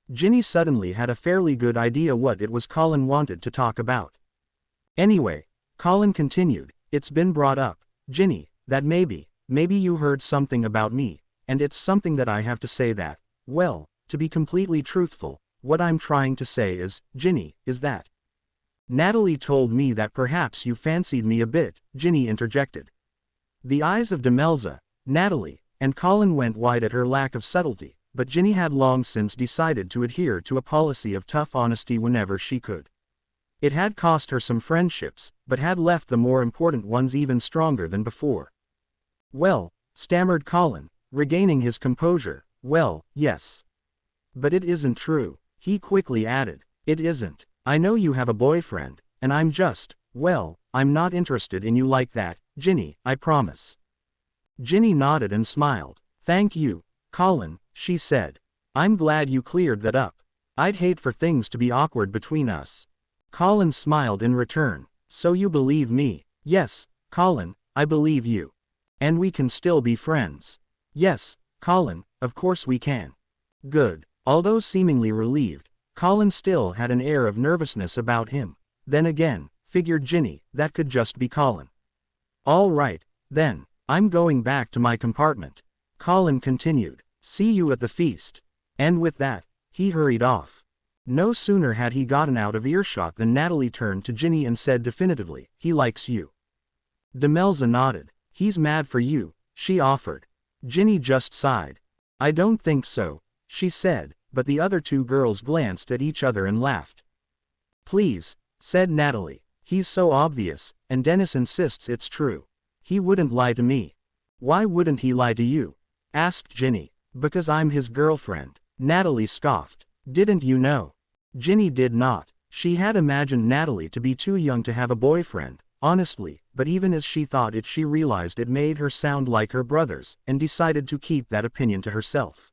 Ginny suddenly had a fairly good idea what it was Colin wanted to talk about. Anyway, Colin continued, it's been brought up, Ginny, that maybe you heard something about me, and it's something that I have to say that, well, to be completely truthful, what I'm trying to say is, Ginny, is that. Natalie told me that perhaps you fancied me a bit, Ginny interjected. The eyes of Demelza, Natalie, and Colin went wide at her lack of subtlety, but Ginny had long since decided to adhere to a policy of tough honesty whenever she could. It had cost her some friendships, but had left the more important ones even stronger than before. Well, stammered Colin, regaining his composure, well, yes. But it isn't true, he quickly added. It isn't. I know you have a boyfriend, and I'm just, well, I'm not interested in you like that, Ginny, I promise. Ginny nodded and smiled. Thank you, Colin, she said. I'm glad you cleared that up. I'd hate for things to be awkward between us. Colin smiled in return. So you believe me? Yes, Colin, I believe you. And we can still be friends. Yes, Colin, of course we can. Good. Although seemingly relieved, Colin still had an air of nervousness about him. Then again, figured Ginny, that could just be Colin. All right, then, I'm going back to my compartment. Colin continued. See you at the feast. And with that, he hurried off. No sooner had he gotten out of earshot than Natalie turned to Ginny and said definitively, he likes you. Demelza nodded. He's mad for you, she offered. Ginny just sighed. I don't think so, she said, but the other two girls glanced at each other and laughed. Please, said Natalie, he's so obvious, and Dennis insists it's true. He wouldn't lie to me. Why wouldn't he lie to you? Asked Ginny. Because I'm his girlfriend, Natalie scoffed. Didn't you know? Ginny did not. She had imagined Natalie to be too young to have a boyfriend, honestly, but even as she thought it she realized it made her sound like her brothers, and decided to keep that opinion to herself.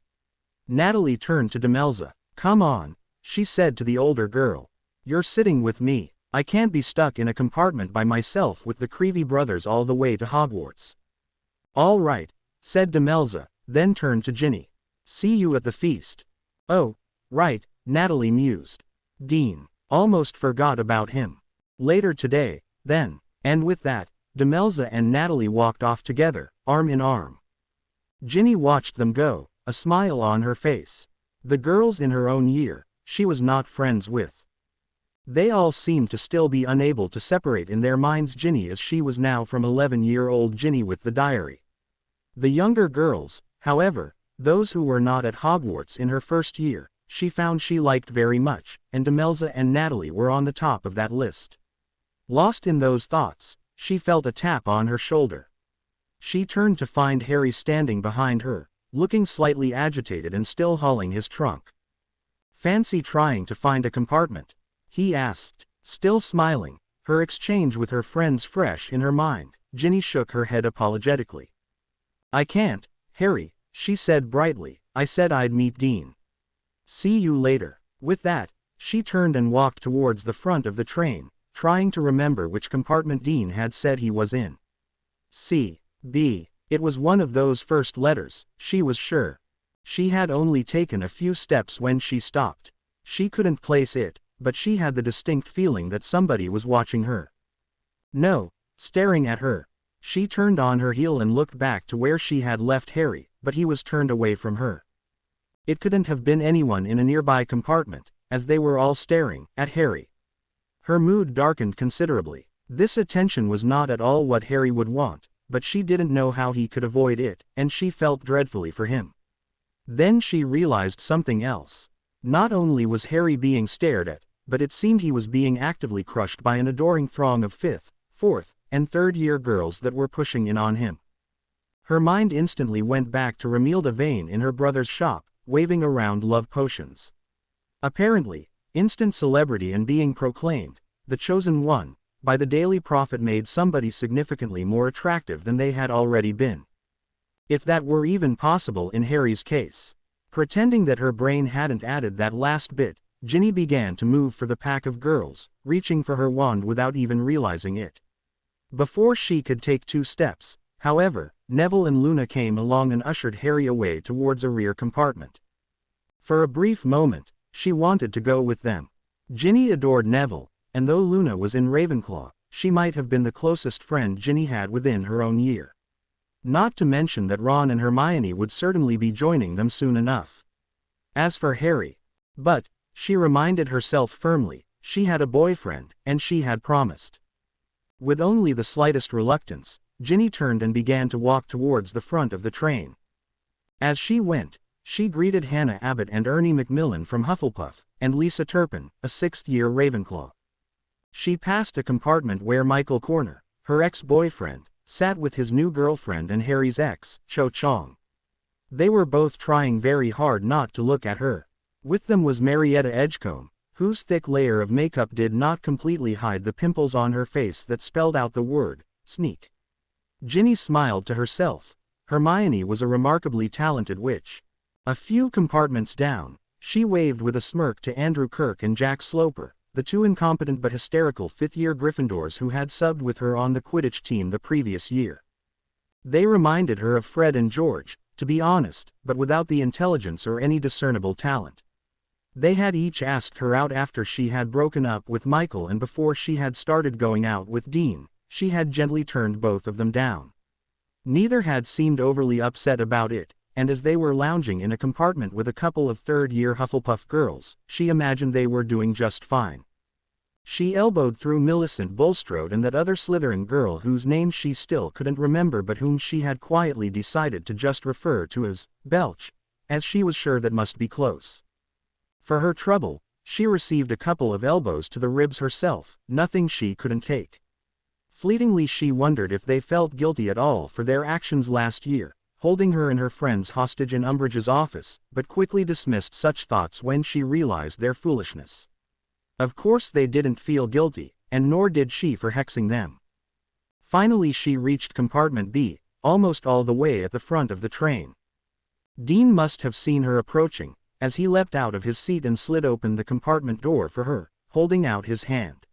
Natalie turned to Demelza. Come on, she said to the older girl. You're sitting with me. I can't be stuck in a compartment by myself with the Creevy brothers all the way to Hogwarts. All right, said Demelza, then turned to Ginny. See you at the feast. Oh, right, Natalie mused. Dean. Almost forgot about him. Later today, then. And with that, Demelza and Natalie walked off together, arm in arm. Ginny watched them go, a smile on her face. The girls in her own year, she was not friends with. They all seemed to still be unable to separate in their minds Ginny as she was now from 11-year-old Ginny with the diary. The younger girls, however, those who were not at Hogwarts in her first year, she found she liked very much, and Demelza and Natalie were on the top of that list. Lost in those thoughts, she felt a tap on her shoulder. She turned to find Harry standing behind her, looking slightly agitated and still hauling his trunk. Fancy trying to find a compartment? He asked, still smiling, her exchange with her friends fresh in her mind. Ginny shook her head apologetically. I can't, Harry, she said brightly. I said I'd meet Dean. See you later. With that, she turned and walked towards the front of the train, trying to remember which compartment Dean had said he was in. C. B. It was one of those first letters, she was sure. She had only taken a few steps when she stopped. She couldn't place it, but she had the distinct feeling that somebody was watching her. No, staring at her. She turned on her heel and looked back to where she had left Harry, but he was turned away from her. It couldn't have been anyone in a nearby compartment, as they were all staring at Harry. Her mood darkened considerably. This attention was not at all what Harry would want, but she didn't know how he could avoid it, and she felt dreadfully for him. Then she realized something else. Not only was Harry being stared at, but it seemed he was being actively crushed by an adoring throng of 5th, 4th, and 3rd-year girls that were pushing in on him. Her mind instantly went back to Romilda Vane in her brother's shop, waving around love potions. Apparently, instant celebrity and being proclaimed, the chosen one, by the Daily Prophet made somebody significantly more attractive than they had already been. If that were even possible in Harry's case. Pretending that her brain hadn't added that last bit, Ginny began to move for the pack of girls, reaching for her wand without even realizing it. Before she could take 2 steps, however, Neville and Luna came along and ushered Harry away towards a rear compartment. For a brief moment, she wanted to go with them. Ginny adored Neville, and though Luna was in Ravenclaw, she might have been the closest friend Ginny had within her own year. Not to mention that Ron and Hermione would certainly be joining them soon enough. As for Harry, but, she reminded herself firmly, she had a boyfriend, and she had promised. With only the slightest reluctance, Ginny turned and began to walk towards the front of the train. As she went, she greeted Hannah Abbott and Ernie Macmillan from Hufflepuff, and Lisa Turpin, a 6th-year Ravenclaw. She passed a compartment where Michael Corner, her ex-boyfriend, sat with his new girlfriend and Harry's ex, Cho Chong. They were both trying very hard not to look at her. With them was Marietta Edgecombe, whose thick layer of makeup did not completely hide the pimples on her face that spelled out the word, sneak. Ginny smiled to herself. Hermione was a remarkably talented witch. A few compartments down, she waved with a smirk to Andrew Kirk and Jack Sloper, the 2 incompetent but hysterical 5th-year Gryffindors who had subbed with her on the Quidditch team the previous year. They reminded her of Fred and George, to be honest, but without the intelligence or any discernible talent. They had each asked her out after she had broken up with Michael and before she had started going out with Dean. She had gently turned both of them down. Neither had seemed overly upset about it, and as they were lounging in a compartment with a couple of 3rd-year Hufflepuff girls, she imagined they were doing just fine. She elbowed through Millicent Bulstrode and that other Slytherin girl whose name she still couldn't remember but whom she had quietly decided to just refer to as Belch, as she was sure that must be close. For her trouble, she received a couple of elbows to the ribs herself, nothing she couldn't take. Fleetingly she wondered if they felt guilty at all for their actions last year, holding her and her friends hostage in Umbridge's office, but quickly dismissed such thoughts when she realized their foolishness. Of course they didn't feel guilty, and nor did she for hexing them. Finally she reached compartment B, almost all the way at the front of the train. Dean must have seen her approaching, as he leapt out of his seat and slid open the compartment door for her, holding out his hand.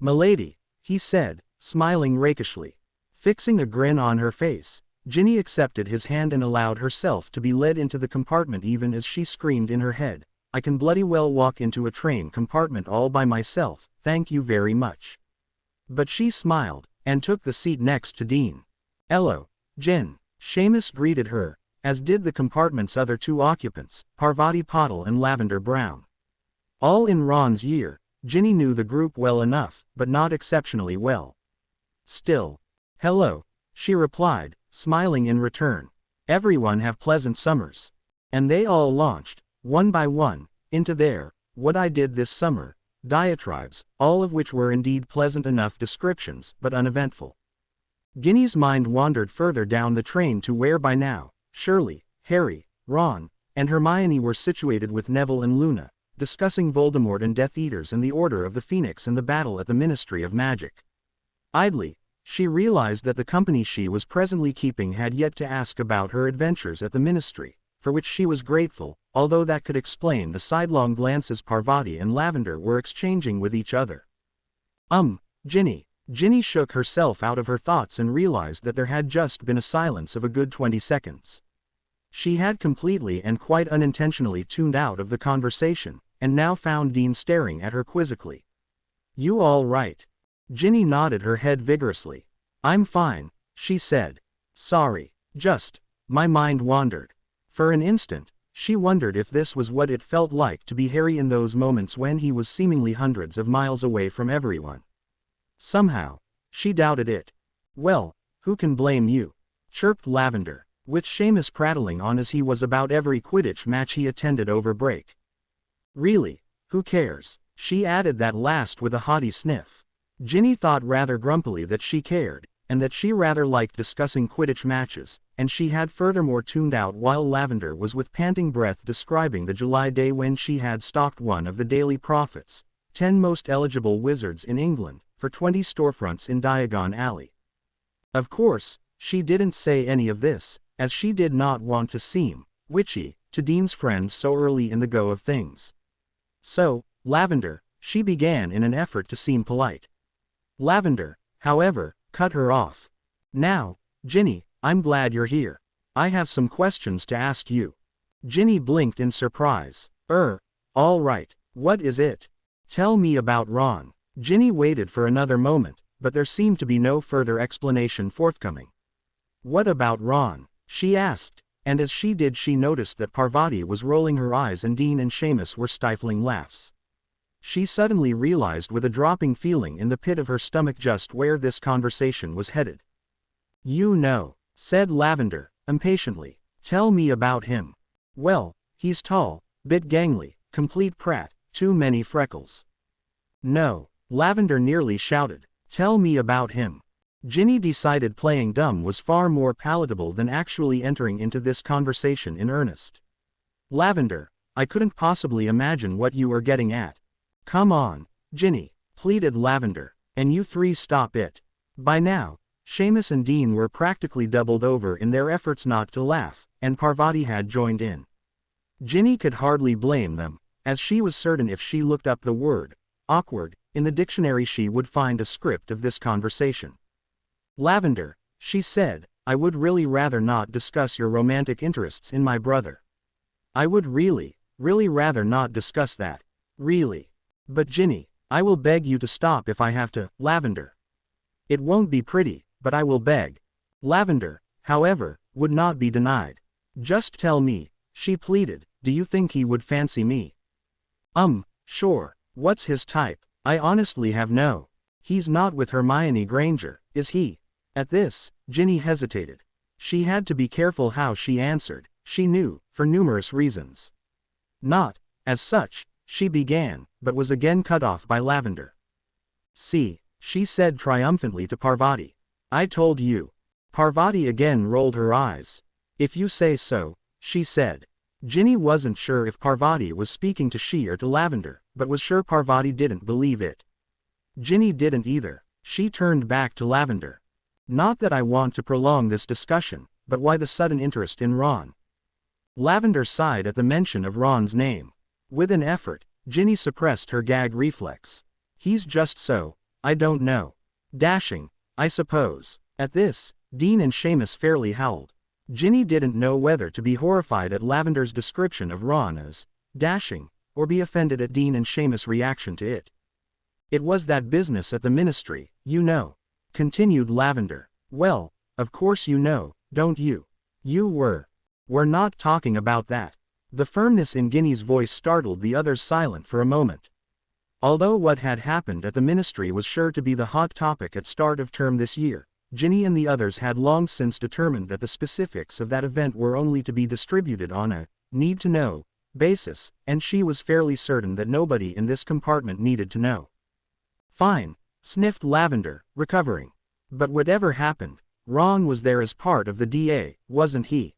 "Milady," he said, smiling rakishly. Fixing a grin on her face, Ginny accepted his hand and allowed herself to be led into the compartment even as she screamed in her head, "I can bloody well walk into a train compartment all by myself, thank you very much." But she smiled, and took the seat next to Dean. "Hello, Gin." Seamus greeted her, as did the compartment's other two occupants, Parvati Patil and Lavender Brown. All in Ron's year, Ginny knew the group well enough, but not exceptionally well. Still, "Hello," she replied, smiling in return. "Everyone have pleasant summers." And they all launched, one by one, into their "what I did this summer" diatribes, all of which were indeed pleasant enough descriptions, but uneventful. Ginny's mind wandered further down the train to where by now, Shirley, Harry, Ron, and Hermione were situated with Neville and Luna, discussing Voldemort and Death Eaters and the Order of the Phoenix and the battle at the Ministry of Magic. Idly, she realized that the company she was presently keeping had yet to ask about her adventures at the Ministry, for which she was grateful, although that could explain the sidelong glances Parvati and Lavender were exchanging with each other. Ginny. Ginny shook herself out of her thoughts and realized that there had just been a silence of a good 20 seconds. She had completely and quite unintentionally tuned out of the conversation, and now found Dean staring at her quizzically. "You all right?" Ginny nodded her head vigorously. "I'm fine," she said. "Sorry, my mind wandered." For an instant, she wondered if this was what it felt like to be Harry in those moments when he was seemingly hundreds of miles away from everyone. Somehow, she doubted it. "Well, who can blame you?" chirped Lavender, with Seamus prattling on as he was about every Quidditch match he attended over break. "Really, who cares?" She added that last with a haughty sniff. Ginny thought rather grumpily that she cared, and that she rather liked discussing Quidditch matches, and she had furthermore tuned out while Lavender was with panting breath describing the July day when she had stalked one of the Daily Prophets, 10 most eligible wizards in England, for 20 storefronts in Diagon Alley. Of course, she didn't say any of this, as she did not want to seem witchy to Dean's friends so early in the go of things. "So, Lavender," she began in an effort to seem polite. Lavender, however, cut her off. "Now, Ginny, I'm glad you're here. I have some questions to ask you." Ginny blinked in surprise. All right, what is it? Tell me about Ron." Ginny waited for another moment, but there seemed to be no further explanation forthcoming. "What about Ron?" she asked, and as she did she noticed that Parvati was rolling her eyes and Dean and Seamus were stifling laughs. She suddenly realized with a dropping feeling in the pit of her stomach just where this conversation was headed. "You know," said Lavender, impatiently. "Tell me about him." "Well, he's tall, bit gangly, complete prat, too many freckles." "No," Lavender nearly shouted. "Tell me about him." Ginny decided playing dumb was far more palatable than actually entering into this conversation in earnest. "Lavender, I couldn't possibly imagine what you were getting at." "Come on, Ginny," pleaded Lavender, "and you three stop it." By now, Seamus and Dean were practically doubled over in their efforts not to laugh, and Parvati had joined in. Ginny could hardly blame them, as she was certain if she looked up the word awkward in the dictionary she would find a script of this conversation. "Lavender," she said, "I would really rather not discuss your romantic interests in my brother. I would really rather not discuss that. Really. But Ginny, I will beg you to stop if I have to." "Lavender. It won't be pretty, but I will beg." Lavender, however, would not be denied. "Just tell me," she pleaded, "do you think he would fancy me?" Sure. What's his type?" "I honestly have no." "He's not with Hermione Granger, is he?" At this, Ginny hesitated. She had to be careful how she answered, she knew, for numerous reasons. "Not, as such," she began, but was again cut off by Lavender. "See," she said triumphantly to Parvati. "I told you." Parvati again rolled her eyes. If you say so, she said. Ginny wasn't sure if Parvati was speaking to she or to Lavender, but was sure Parvati didn't believe it. Ginny didn't either. She turned back to Lavender. Not that I want to prolong this discussion, but why the sudden interest in Ron? Lavender sighed at the mention of Ron's name. With an effort, Ginny suppressed her gag reflex. He's just so, I don't know. Dashing, I suppose. At this, Dean and Seamus fairly howled. Ginny didn't know whether to be horrified at Lavender's description of Ron as dashing, or be offended at Dean and Seamus' reaction to it. It was that business at the ministry, you know, continued Lavender. Well, of course you know, don't you? We're not talking about that. The firmness in Ginny's voice startled the others silent for a moment. Although what had happened at the ministry was sure to be the hot topic at start of term this year, Ginny and the others had long since determined that the specifics of that event were only to be distributed on a need-to-know basis, and she was fairly certain that nobody in this compartment needed to know. Fine, sniffed Lavender, recovering. But whatever happened, Ron was there as part of the DA, wasn't he?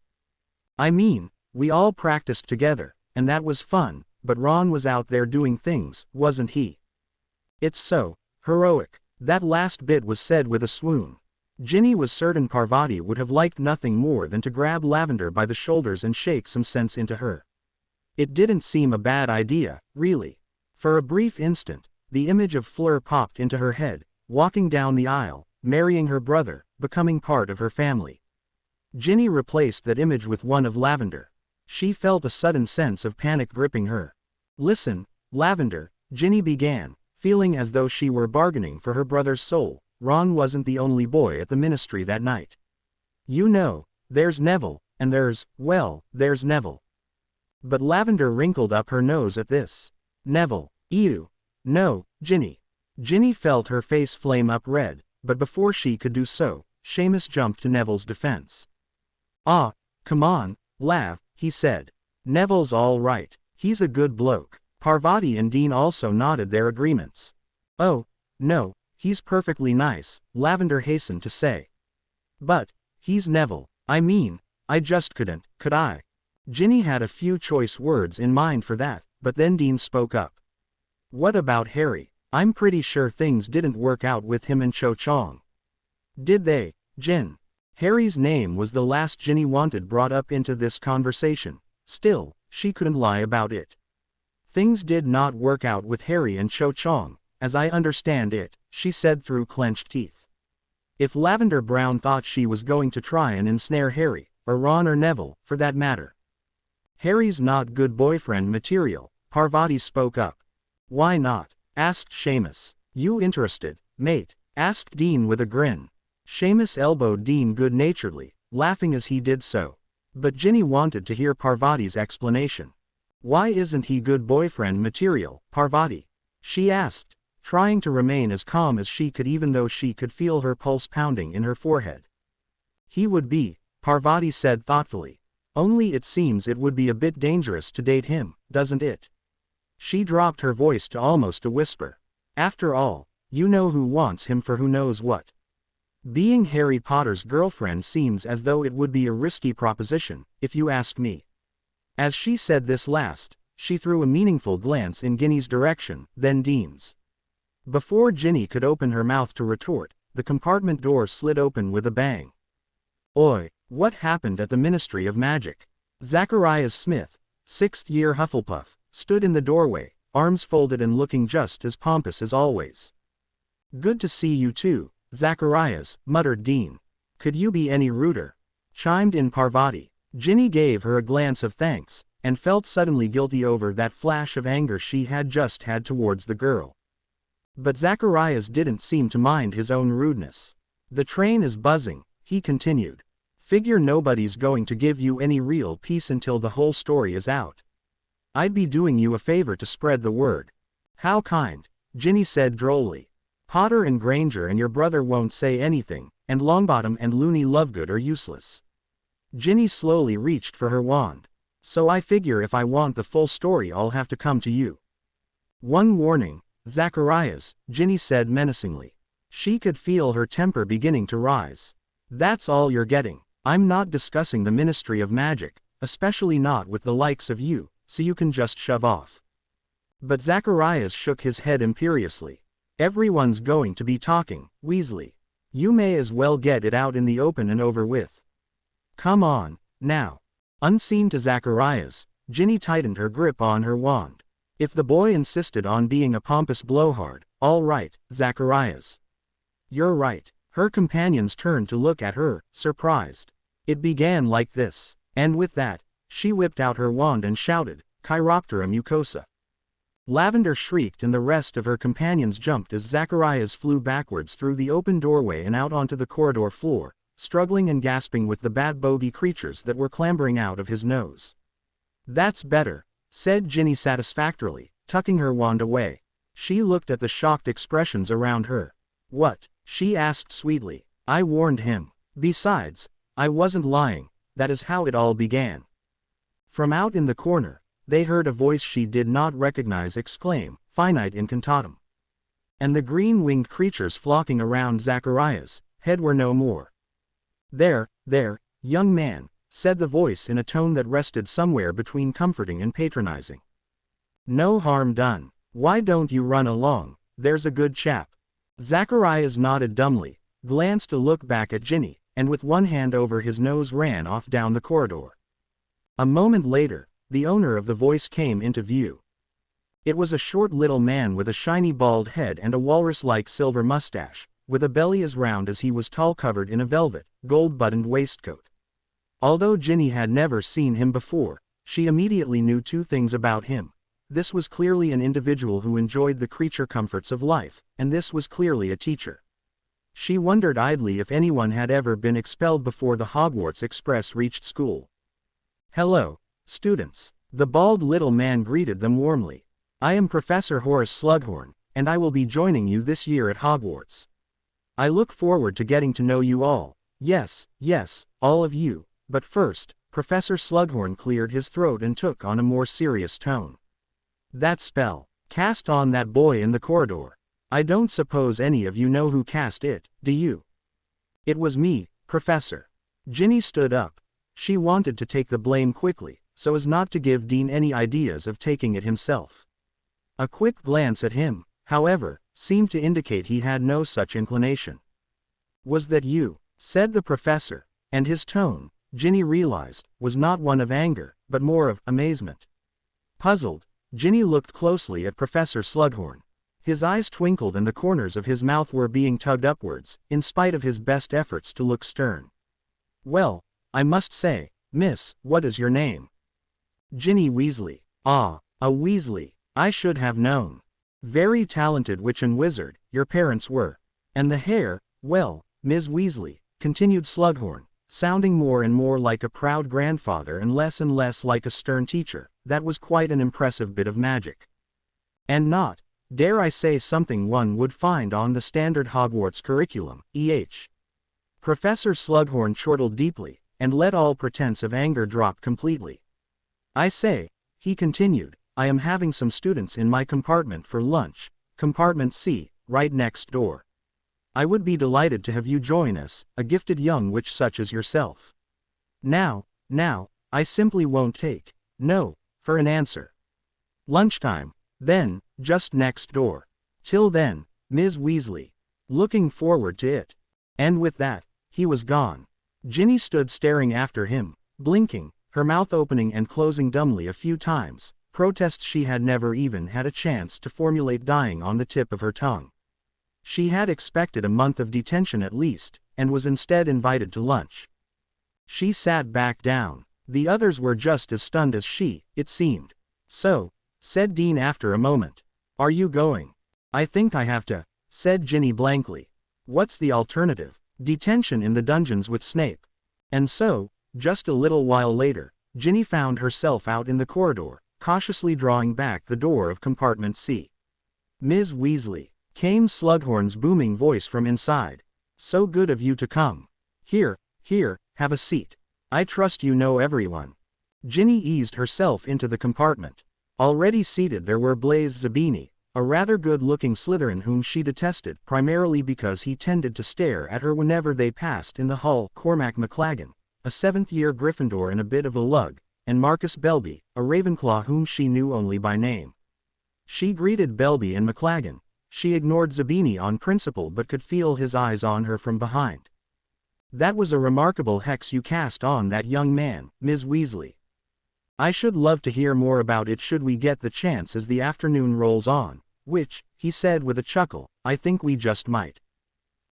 I mean, we all practiced together, and that was fun, but Ron was out there doing things, wasn't he? It's so heroic. That last bit was said with a swoon. Ginny was certain Parvati would have liked nothing more than to grab Lavender by the shoulders and shake some sense into her. It didn't seem a bad idea, really. For a brief instant, the image of Fleur popped into her head, walking down the aisle, marrying her brother, becoming part of her family. Ginny replaced that image with one of Lavender. She felt a sudden sense of panic gripping her. Listen, Lavender, Ginny began, feeling as though she were bargaining for her brother's soul. Ron wasn't the only boy at the ministry that night. You know, there's Neville, and there's Neville. But Lavender wrinkled up her nose at this. Neville, ew. No, Ginny. Ginny felt her face flame up red, but before she could do so, Seamus jumped to Neville's defense. Ah, come on, Lav, he said. Neville's all right, he's a good bloke. Parvati and Dean also nodded their agreements. Oh, no. He's perfectly nice, Lavender hastened to say. But, he's Neville. I mean, I just couldn't, could I? Ginny had a few choice words in mind for that, but then Dean spoke up. What about Harry? I'm pretty sure things didn't work out with him and Cho Chang. Did they, Jin? Harry's name was the last Ginny wanted brought up into this conversation. Still, she couldn't lie about it. Things did not work out with Harry and Cho Chang, as I understand it, she said through clenched teeth. If Lavender Brown thought she was going to try and ensnare Harry, or Ron or Neville, for that matter. Harry's not good boyfriend material, Parvati spoke up. Why not? Asked Seamus. You interested, mate? Asked Dean with a grin. Seamus elbowed Dean good-naturedly, laughing as he did so. But Ginny wanted to hear Parvati's explanation. Why isn't he good boyfriend material, Parvati? She asked, trying to remain as calm as she could even though she could feel her pulse pounding in her forehead. He would be, Parvati said thoughtfully. Only it seems it would be a bit dangerous to date him, doesn't it? She dropped her voice to almost a whisper. After all, you know who wants him for who knows what. Being Harry Potter's girlfriend seems as though it would be a risky proposition, if you ask me. As she said this last, she threw a meaningful glance in Ginny's direction, then Dean's. Before Ginny could open her mouth to retort, the compartment door slid open with a bang. Oi, what happened at the Ministry of Magic? Zacharias Smith, 6th year Hufflepuff, stood in the doorway, arms folded and looking just as pompous as always. Good to see you too, Zacharias, muttered Dean. Could you be any ruder? Chimed in Parvati. Ginny gave her a glance of thanks, and felt suddenly guilty over that flash of anger she had just had towards the girl. But Zacharias didn't seem to mind his own rudeness. The train is buzzing, he continued. Figure nobody's going to give you any real peace until the whole story is out. I'd be doing you a favor to spread the word. How kind, Ginny said drolly. Potter and Granger and your brother won't say anything, and Longbottom and Looney Lovegood are useless. Ginny slowly reached for her wand. So I figure if I want the full story I'll have to come to you. One warning, Zacharias, Ginny said menacingly. She could feel her temper beginning to rise. That's all you're getting. I'm not discussing the Ministry of Magic, especially not with the likes of you, so you can just shove off. But Zacharias shook his head imperiously. Everyone's going to be talking, Weasley. You may as well get it out in the open and over with. Come on, now. Unseen to Zacharias, Ginny tightened her grip on her wand. If the boy insisted on being a pompous blowhard, all right, Zacharias. You're right. Her companions turned to look at her, surprised. It began like this. And with that, she whipped out her wand and shouted, Chiroptera mucosa. Lavender shrieked and the rest of her companions jumped as Zacharias flew backwards through the open doorway and out onto the corridor floor, struggling and gasping with the bad bogey creatures that were clambering out of his nose. That's better, said Ginny satisfactorily, tucking her wand away. She looked at the shocked expressions around her. What? She asked sweetly. I warned him. Besides, I wasn't lying, that is how it all began. From out in the corner, they heard a voice she did not recognize exclaim, Finite incantatum. And the green-winged creatures flocking around Zacharias' head were no more. There, young man, said the voice in a tone that rested somewhere between comforting and patronizing. No harm done. Why don't you run along, there's a good chap. Zacharias nodded dumbly, glanced a look back at Ginny, and with one hand over his nose ran off down the corridor. A moment later, the owner of the voice came into view. It was a short little man with a shiny bald head and a walrus-like silver mustache, with a belly as round as he was tall, covered in a velvet, gold-buttoned waistcoat. Although Ginny had never seen him before, she immediately knew two things about him. This was clearly an individual who enjoyed the creature comforts of life, and this was clearly a teacher. She wondered idly if anyone had ever been expelled before the Hogwarts Express reached school. Hello, students. The bald little man greeted them warmly. I am Professor Horace Slughorn, and I will be joining you this year at Hogwarts. I look forward to getting to know you all. Yes, all of you. But first, Professor Slughorn cleared his throat and took on a more serious tone. That spell, cast on that boy in the corridor. I don't suppose any of you know who cast it, do you? It was me, Professor. Ginny stood up. She wanted to take the blame quickly, so as not to give Dean any ideas of taking it himself. A quick glance at him, however, seemed to indicate he had no such inclination. Was that you? Said the professor, and his tone, Ginny realized, was not one of anger, but more of amazement. Puzzled, Ginny looked closely at Professor Slughorn. His eyes twinkled and the corners of his mouth were being tugged upwards, in spite of his best efforts to look stern. Well, I must say, miss, what is your name? Ginny Weasley. Ah, a Weasley. I should have known. Very talented witch and wizard, your parents were. And the hair, well, Ms. Weasley, continued Slughorn, sounding more and more like a proud grandfather and less like a stern teacher, that was quite an impressive bit of magic. And not, dare I say, something one would find on the standard Hogwarts curriculum, eh? Professor Slughorn chortled deeply, and let all pretense of anger drop completely. I say, he continued, I am having some students in my compartment for lunch, compartment C, right next door. I would be delighted to have you join us, a gifted young witch such as yourself. Now, I simply won't take no for an answer. Lunchtime, then, just next door. Till then, Ms. Weasley. Looking forward to it. And with that, he was gone. Ginny stood staring after him, blinking, her mouth opening and closing dumbly a few times, protests she had never even had a chance to formulate dying on the tip of her tongue. She had expected a month of detention at least, and was instead invited to lunch. She sat back down. The others were just as stunned as she, it seemed. So, said Dean after a moment. Are you going? I think I have to, said Ginny blankly. What's the alternative? Detention in the dungeons with Snape. And so, just a little while later, Ginny found herself out in the corridor, cautiously drawing back the door of compartment C. Ms. Weasley, came Slughorn's booming voice from inside. So good of you to come. Here, have a seat. I trust you know everyone. Ginny eased herself into the compartment. Already seated there were Blaise Zabini, a rather good-looking Slytherin whom she detested primarily because he tended to stare at her whenever they passed in the hall, Cormac McLaggen, a seventh-year Gryffindor and a bit of a lug, and Marcus Belby, a Ravenclaw whom she knew only by name. She greeted Belby and McLaggen. She ignored Zabini on principle but could feel his eyes on her from behind. That was a remarkable hex you cast on that young man, Ms. Weasley. I should love to hear more about it should we get the chance as the afternoon rolls on, which, he said with a chuckle, I think we just might.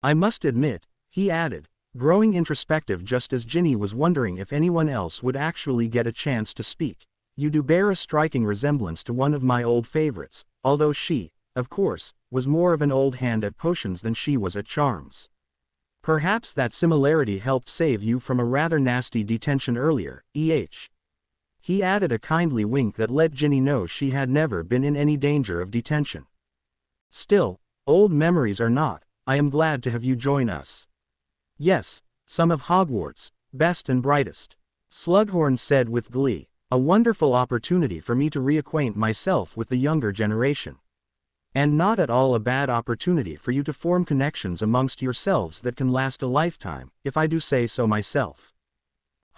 I must admit, he added, growing introspective just as Ginny was wondering if anyone else would actually get a chance to speak, you do bear a striking resemblance to one of my old favorites, although she, of course, was more of an old hand at potions than she was at charms. Perhaps that similarity helped save you from a rather nasty detention earlier, He added a kindly wink that let Ginny know she had never been in any danger of detention. Still, old memories are not. I am glad to have you join us. Yes, some of Hogwarts, best and brightest, Slughorn said with glee. A wonderful opportunity for me to reacquaint myself with the younger generation. And not at all a bad opportunity for you to form connections amongst yourselves that can last a lifetime, if I do say so myself.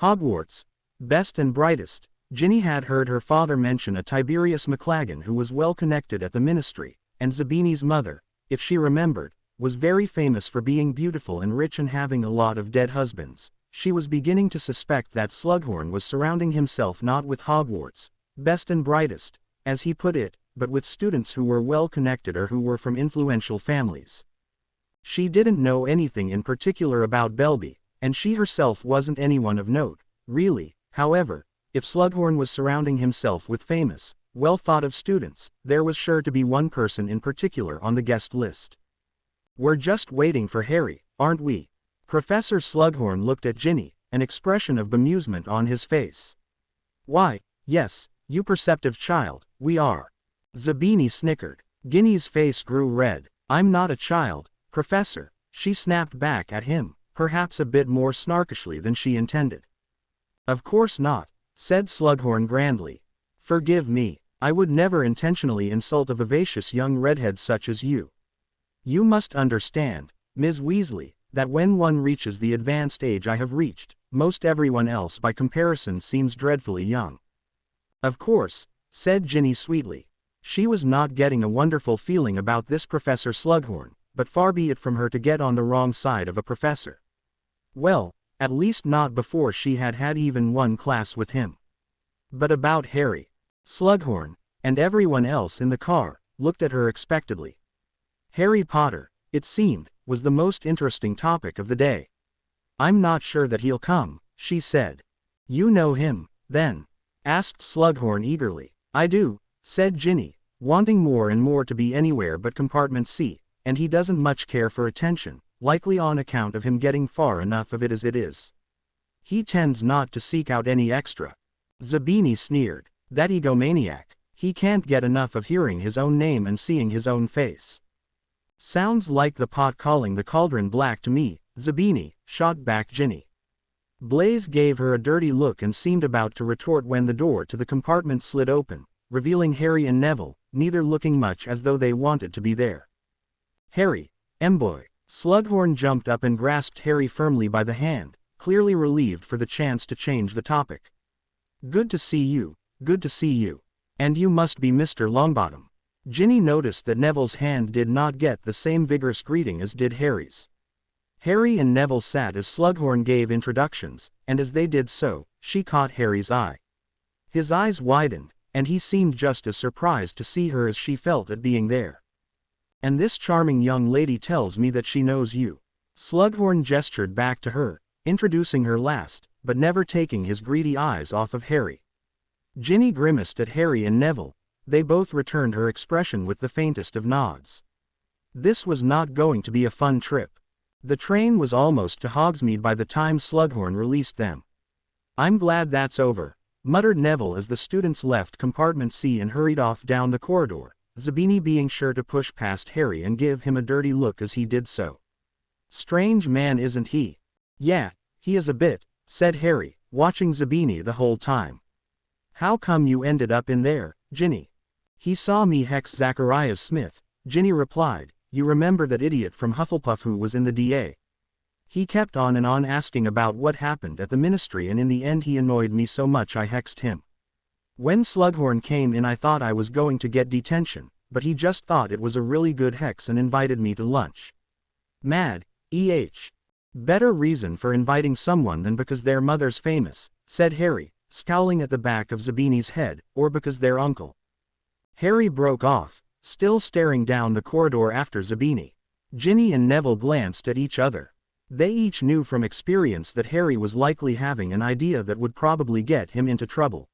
Hogwarts, best and brightest. Ginny had heard her father mention a Tiberius McLaggen who was well connected at the ministry, and Zabini's mother, if she remembered, was very famous for being beautiful and rich and having a lot of dead husbands. She was beginning to suspect that Slughorn was surrounding himself not with Hogwarts, best and brightest, as he put it, but with students who were well connected or who were from influential families. She didn't know anything in particular about Belby, and she herself wasn't anyone of note, really. However, if Slughorn was surrounding himself with famous, well-thought-of students, there was sure to be one person in particular on the guest list. We're just waiting for Harry, aren't we? Professor Slughorn looked at Ginny, an expression of bemusement on his face. Why, yes, you perceptive child, we are. Zabini snickered. Ginny's face grew red. I'm not a child, Professor, she snapped back at him, perhaps a bit more snarkishly than she intended. Of course not, said Slughorn grandly. Forgive me, I would never intentionally insult a vivacious young redhead such as you. You must understand, Ms. Weasley, that when one reaches the advanced age I have reached, most everyone else by comparison seems dreadfully young. Of course, said Ginny sweetly. She was not getting a wonderful feeling about this Professor Slughorn, but far be it from her to get on the wrong side of a professor. Well, at least not before she had had even one class with him. But about Harry. Slughorn, and everyone else in the car, looked at her expectantly. Harry Potter, it seemed, was the most interesting topic of the day. I'm not sure that he'll come, she said. You know him, then? Asked Slughorn eagerly. I do, said Ginny, wanting more and more to be anywhere but compartment C, and he doesn't much care for attention, likely on account of him getting far enough of it as it is. He tends not to seek out any extra. Zabini sneered. That egomaniac, he can't get enough of hearing his own name and seeing his own face. Sounds like the pot calling the cauldron black to me, Zabini, shot back Ginny. Blaise gave her a dirty look and seemed about to retort when the door to the compartment slid open, revealing Harry and Neville, neither looking much as though they wanted to be there. Harry, boy. Slughorn jumped up and grasped Harry firmly by the hand, clearly relieved for the chance to change the topic. Good to see you, good to see you. And you must be Mr. Longbottom. Ginny noticed that Neville's hand did not get the same vigorous greeting as did Harry's. Harry and Neville sat as Slughorn gave introductions, and as they did so, she caught Harry's eye. His eyes widened, and he seemed just as surprised to see her as she felt at being there. And this charming young lady tells me that she knows you. Slughorn gestured back to her, introducing her last, but never taking his greedy eyes off of Harry. Ginny grimaced at Harry and Neville. They both returned her expression with the faintest of nods. This was not going to be a fun trip. The train was almost to Hogsmeade by the time Slughorn released them. I'm glad that's over, muttered Neville as the students left compartment C and hurried off down the corridor, Zabini being sure to push past Harry and give him a dirty look as he did so. Strange man, isn't he? Yeah, he is a bit, said Harry, watching Zabini the whole time. How come you ended up in there, Ginny? He saw me hex Zacharias Smith, Ginny replied. You remember that idiot from Hufflepuff who was in the DA? He kept on and on asking about what happened at the ministry, and in the end he annoyed me so much I hexed him. When Slughorn came in I thought I was going to get detention, but he just thought it was a really good hex and invited me to lunch. Mad, Better reason for inviting someone than because their mother's famous, said Harry, scowling at the back of Zabini's head, or because their uncle. Harry broke off, still staring down the corridor after Zabini. Ginny and Neville glanced at each other. They each knew from experience that Harry was likely having an idea that would probably get him into trouble.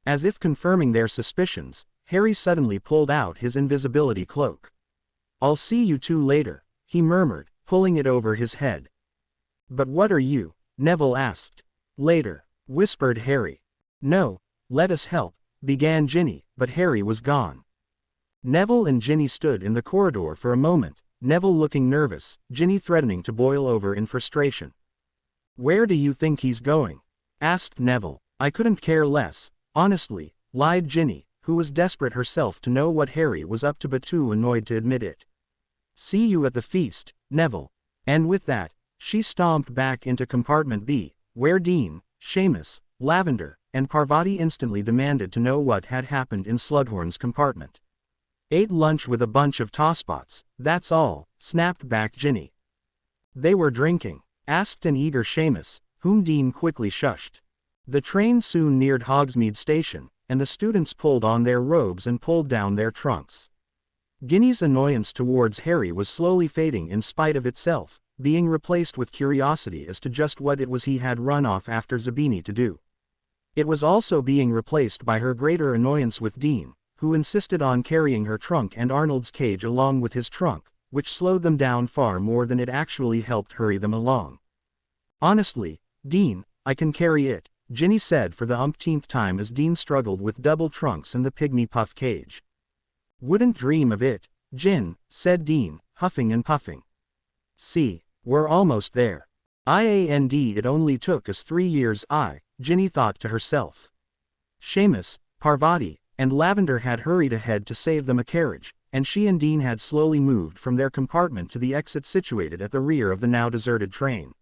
As if confirming their suspicions, Harry suddenly pulled out his invisibility cloak. "I'll see you two later," he murmured, pulling it over his head. "But what are you?" Neville asked. "Later," whispered Harry. "No, let us help," began Ginny, but Harry was gone. Neville and Ginny stood in the corridor for a moment, Neville looking nervous, Ginny threatening to boil over in frustration. "Where do you think he's going?" asked Neville. "I couldn't care less, honestly," lied Ginny, who was desperate herself to know what Harry was up to but too annoyed to admit it. "See you at the feast, Neville." And with that, she stomped back into compartment B, where Dean, Seamus, Lavender, and Parvati instantly demanded to know what had happened in Slughorn's compartment. "Ate lunch with a bunch of tosspots, that's all," snapped back Ginny. "They were drinking?" asked an eager Seamus, whom Dean quickly shushed. The train soon neared Hogsmeade Station, and the students pulled on their robes and pulled down their trunks. Ginny's annoyance towards Harry was slowly fading in spite of itself, being replaced with curiosity as to just what it was he had run off after Zabini to do. It was also being replaced by her greater annoyance with Dean, who insisted on carrying her trunk and Arnold's cage along with his trunk, which slowed them down far more than it actually helped hurry them along. "Honestly, Dean, I can carry it," Ginny said for the umpteenth time as Dean struggled with double trunks and the pygmy puff cage. "Wouldn't dream of it, Gin," said Dean, huffing and puffing. "See, we're almost there. It only took us 3 years, Ginny thought to herself. Seamus, Parvati, and Lavender had hurried ahead to save them a carriage, and she and Dean had slowly moved from their compartment to the exit situated at the rear of the now deserted train.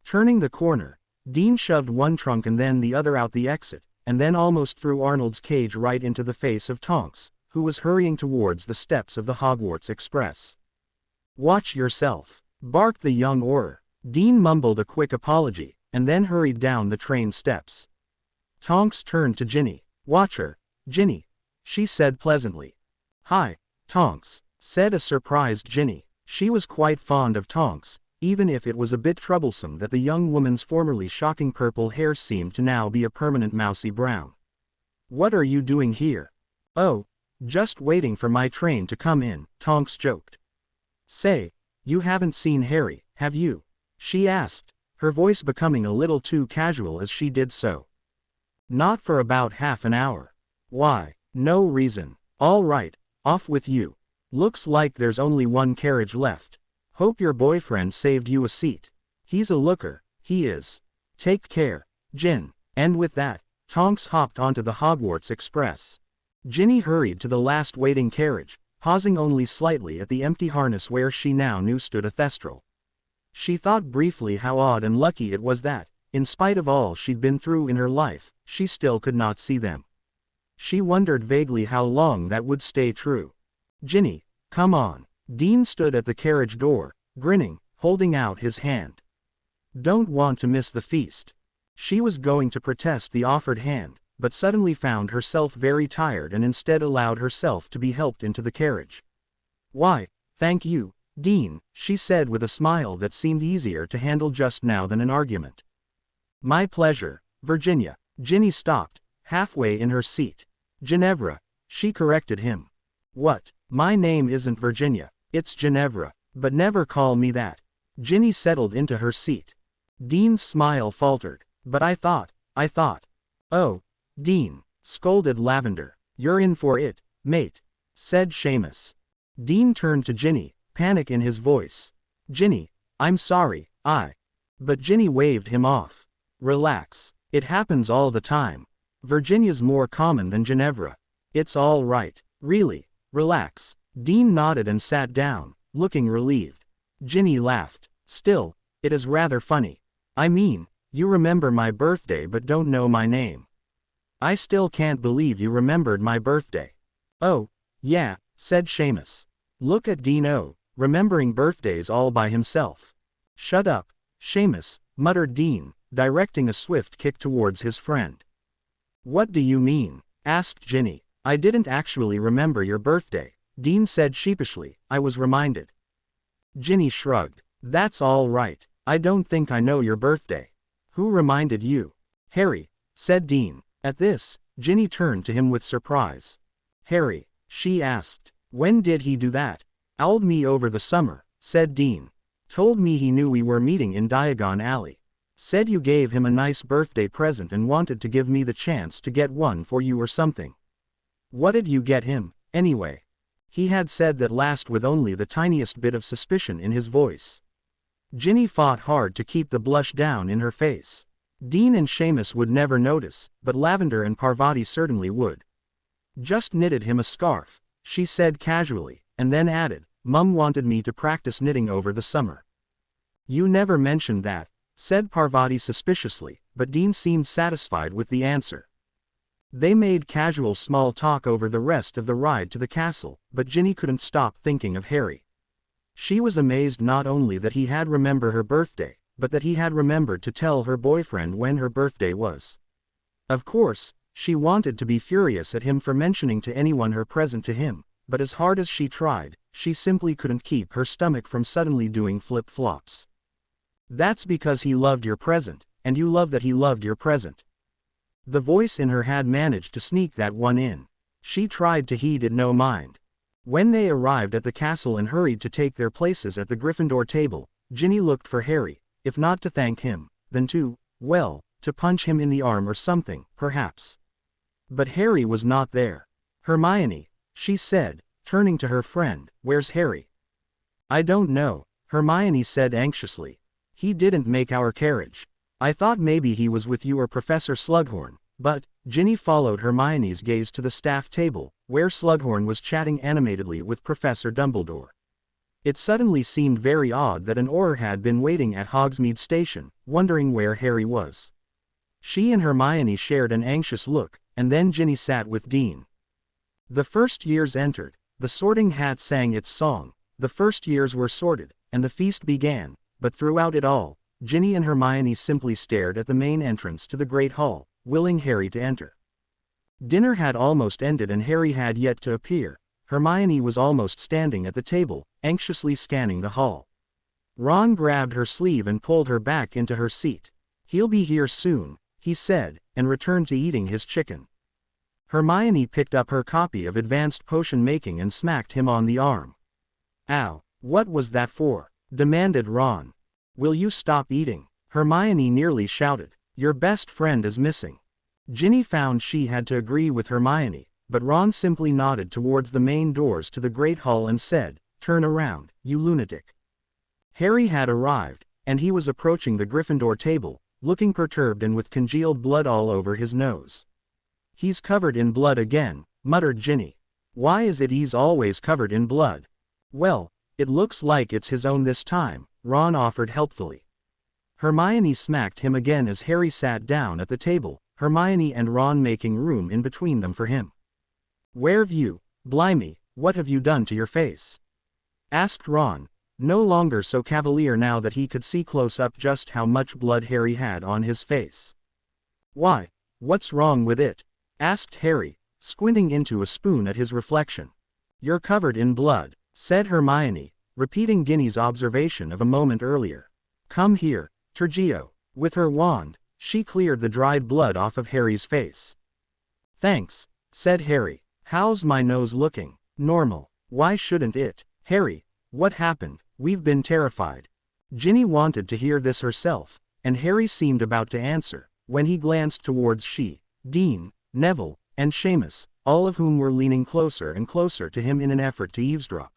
Turning the corner, Dean shoved one trunk and then the other out the exit, and then almost threw Arnold's cage right into the face of Tonks, who was hurrying towards the steps of the Hogwarts Express. "Watch yourself," barked the young Auror. Dean mumbled a quick apology, and then hurried down the train steps. Tonks turned to Ginny. "Watch her, Ginny," she said pleasantly. "Hi, Tonks," said a surprised Ginny. She was quite fond of Tonks, even if it was a bit troublesome that the young woman's formerly shocking purple hair seemed to now be a permanent mousy brown. "What are you doing here?" "Oh, just waiting for my train to come in," Tonks joked. "Say, you haven't seen Harry, have you?" she asked, her voice becoming a little too casual as she did so. "Not for about half an hour." "Why?" "No reason." "All right, off with you. Looks like there's only one carriage left. Hope your boyfriend saved you a seat. He's a looker, he is. Take care, Gin." And with that, Tonks hopped onto the Hogwarts Express. Ginny hurried to the last waiting carriage, pausing only slightly at the empty harness where she now knew stood a Thestral. She thought briefly how odd and lucky it was that, in spite of all she'd been through in her life, she still could not see them. She wondered vaguely how long that would stay true. "Ginny, come on." Dean stood at the carriage door, grinning, holding out his hand. "Don't want to miss the feast." She was going to protest the offered hand, but suddenly found herself very tired and instead allowed herself to be helped into the carriage. "Why, thank you, Dean," she said with a smile that seemed easier to handle just now than an argument. "My pleasure, Virginia." Ginny stopped, halfway in her seat. "Ginevra," she corrected him. "What? My name isn't Virginia, it's Ginevra, but never call me that." Ginny settled into her seat. Dean's smile faltered. "But I thought. "Oh, Dean," scolded Lavender. "You're in for it, mate," said Seamus. Dean turned to Ginny, panic in his voice. "Ginny, I'm sorry, But Ginny waved him off. "Relax. It happens all the time. Virginia's more common than Ginevra. It's all right. Really, relax." Dean nodded and sat down, looking relieved. Ginny laughed. "Still, It is rather funny. I mean, you remember my birthday but don't know my name. I still can't believe you remembered my birthday. Oh, yeah, said Seamus. Look at Dean remembering birthdays all by himself. Shut up, Seamus, muttered Dean, directing a swift kick towards his friend. What do you mean? Asked Ginny. I didn't actually remember your birthday, Dean said sheepishly. I was reminded. Ginny shrugged. That's all right. I don't think I know your birthday. Who reminded you? Harry, said Dean. At this, Ginny turned to him with surprise. Harry, she asked. When did he do that? Owled me over the summer, said Dean. Told me he knew we were meeting in Diagon Alley. Said you gave him a nice birthday present and wanted to give me the chance to get one for you or something. What did you get him, anyway? He had said that last with only the tiniest bit of suspicion in his voice. Ginny fought hard to keep the blush down in her face. Dean and Seamus would never notice, but Lavender and Parvati certainly would. Just knitted him a scarf, she said casually, and then added, Mum wanted me to practice knitting over the summer. You never mentioned that, said Parvati suspiciously, but Dean seemed satisfied with the answer. They made casual small talk over the rest of the ride to the castle, but Ginny couldn't stop thinking of Harry. She was amazed not only that he had remembered her birthday, but that he had remembered to tell her boyfriend when her birthday was. Of course, she wanted to be furious at him for mentioning to anyone her present to him, but as hard as she tried, she simply couldn't keep her stomach from suddenly doing flip-flops. That's because he loved your present, and you love that he loved your present. The voice in her had managed to sneak that one in. She tried to heed it no mind. When they arrived at the castle and hurried to take their places at the Gryffindor table, Ginny looked for Harry, if not to thank him, then to punch him in the arm or something, perhaps. But Harry was not there. Hermione, she said, turning to her friend, where's Harry? I don't know, Hermione said anxiously. He didn't make our carriage. I thought maybe he was with you or Professor Slughorn, but, Ginny followed Hermione's gaze to the staff table, where Slughorn was chatting animatedly with Professor Dumbledore. It suddenly seemed very odd that an Auror had been waiting at Hogsmeade Station, wondering where Harry was. She and Hermione shared an anxious look, and then Ginny sat with Dean. The first years entered, the Sorting Hat sang its song, the first years were sorted, and the feast began, but throughout it all, Ginny and Hermione simply stared at the main entrance to the Great Hall, willing Harry to enter. Dinner had almost ended and Harry had yet to appear. Hermione was almost standing at the table, anxiously scanning the hall. Ron grabbed her sleeve and pulled her back into her seat. He'll be here soon, he said, and returned to eating his chicken. Hermione picked up her copy of Advanced Potion Making and smacked him on the arm. Ow, what was that for? Demanded Ron. Will you stop eating? Hermione nearly shouted. Your best friend is missing. Ginny found she had to agree with Hermione, but Ron simply nodded towards the main doors to the Great Hall and said, Turn around, you lunatic. Harry had arrived, and he was approaching the Gryffindor table, looking perturbed and with congealed blood all over his nose. He's covered in blood again, muttered Ginny. Why is it he's always covered in blood? Well, it looks like it's his own this time, Ron offered helpfully. Hermione smacked him again as Harry sat down at the table, Hermione and Ron making room in between them for him. Where've you, blimey, what have you done to your face? Asked Ron, no longer so cavalier now that he could see close up just how much blood Harry had on his face. Why, what's wrong with it? Asked Harry, squinting into a spoon at his reflection. You're covered in blood, said Hermione, repeating Ginny's observation of a moment earlier. Come here, Tergio. With her wand, she cleared the dried blood off of Harry's face. Thanks, said Harry. How's my nose looking? Normal. Why shouldn't it? Harry, what happened? We've been terrified. Ginny wanted to hear this herself, and Harry seemed about to answer, when he glanced towards Dean, Neville, and Seamus, all of whom were leaning closer and closer to him in an effort to eavesdrop.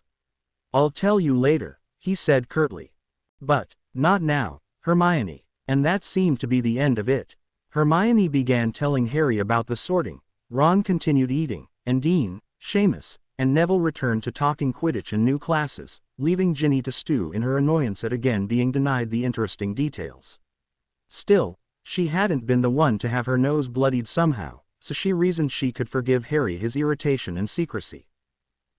I'll tell you later, he said curtly. But, not now, Hermione. And that seemed to be the end of it. Hermione began telling Harry about the sorting, Ron continued eating, and Dean, Seamus, and Neville returned to talking Quidditch and new classes, leaving Ginny to stew in her annoyance at again being denied the interesting details. Still, she hadn't been the one to have her nose bloodied somehow, so she reasoned she could forgive Harry his irritation and secrecy.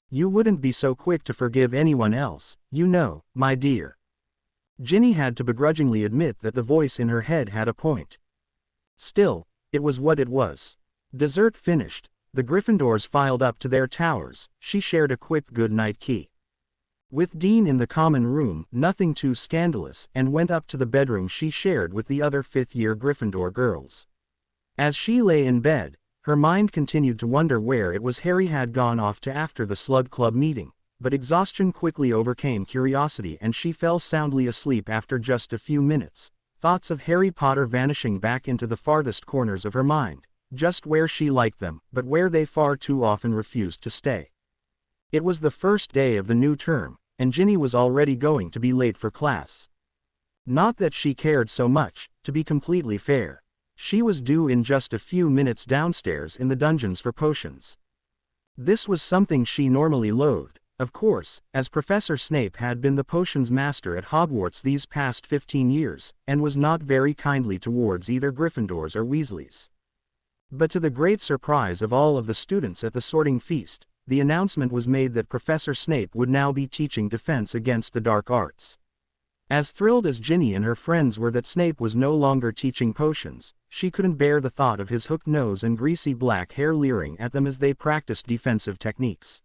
"You wouldn't be so quick to forgive anyone else, you know, my dear." Ginny had to begrudgingly admit that the voice in her head had a point. Still, it was what it was. Dessert finished, the Gryffindors filed up to their towers. She shared a quick good-night key with Dean in the common room, nothing too scandalous, and went up to the bedroom she shared with the other fifth-year Gryffindor girls. As she lay in bed, her mind continued to wonder where it was Harry had gone off to after the Slug Club meeting, but exhaustion quickly overcame curiosity and she fell soundly asleep after just a few minutes, thoughts of Harry Potter vanishing back into the farthest corners of her mind, just where she liked them, but where they far too often refused to stay. It was the first day of the new term, and Ginny was already going to be late for class. Not that she cared so much, to be completely fair. She was due in just a few minutes downstairs in the dungeons for potions. This was something she normally loathed, of course, as Professor Snape had been the potions master at Hogwarts these past 15 years, and was not very kindly towards either Gryffindors or Weasleys. But to the great surprise of all of the students at the sorting feast, the announcement was made that Professor Snape would now be teaching defense against the dark arts. As thrilled as Ginny and her friends were that Snape was no longer teaching potions, she couldn't bear the thought of his hooked nose and greasy black hair leering at them as they practiced defensive techniques.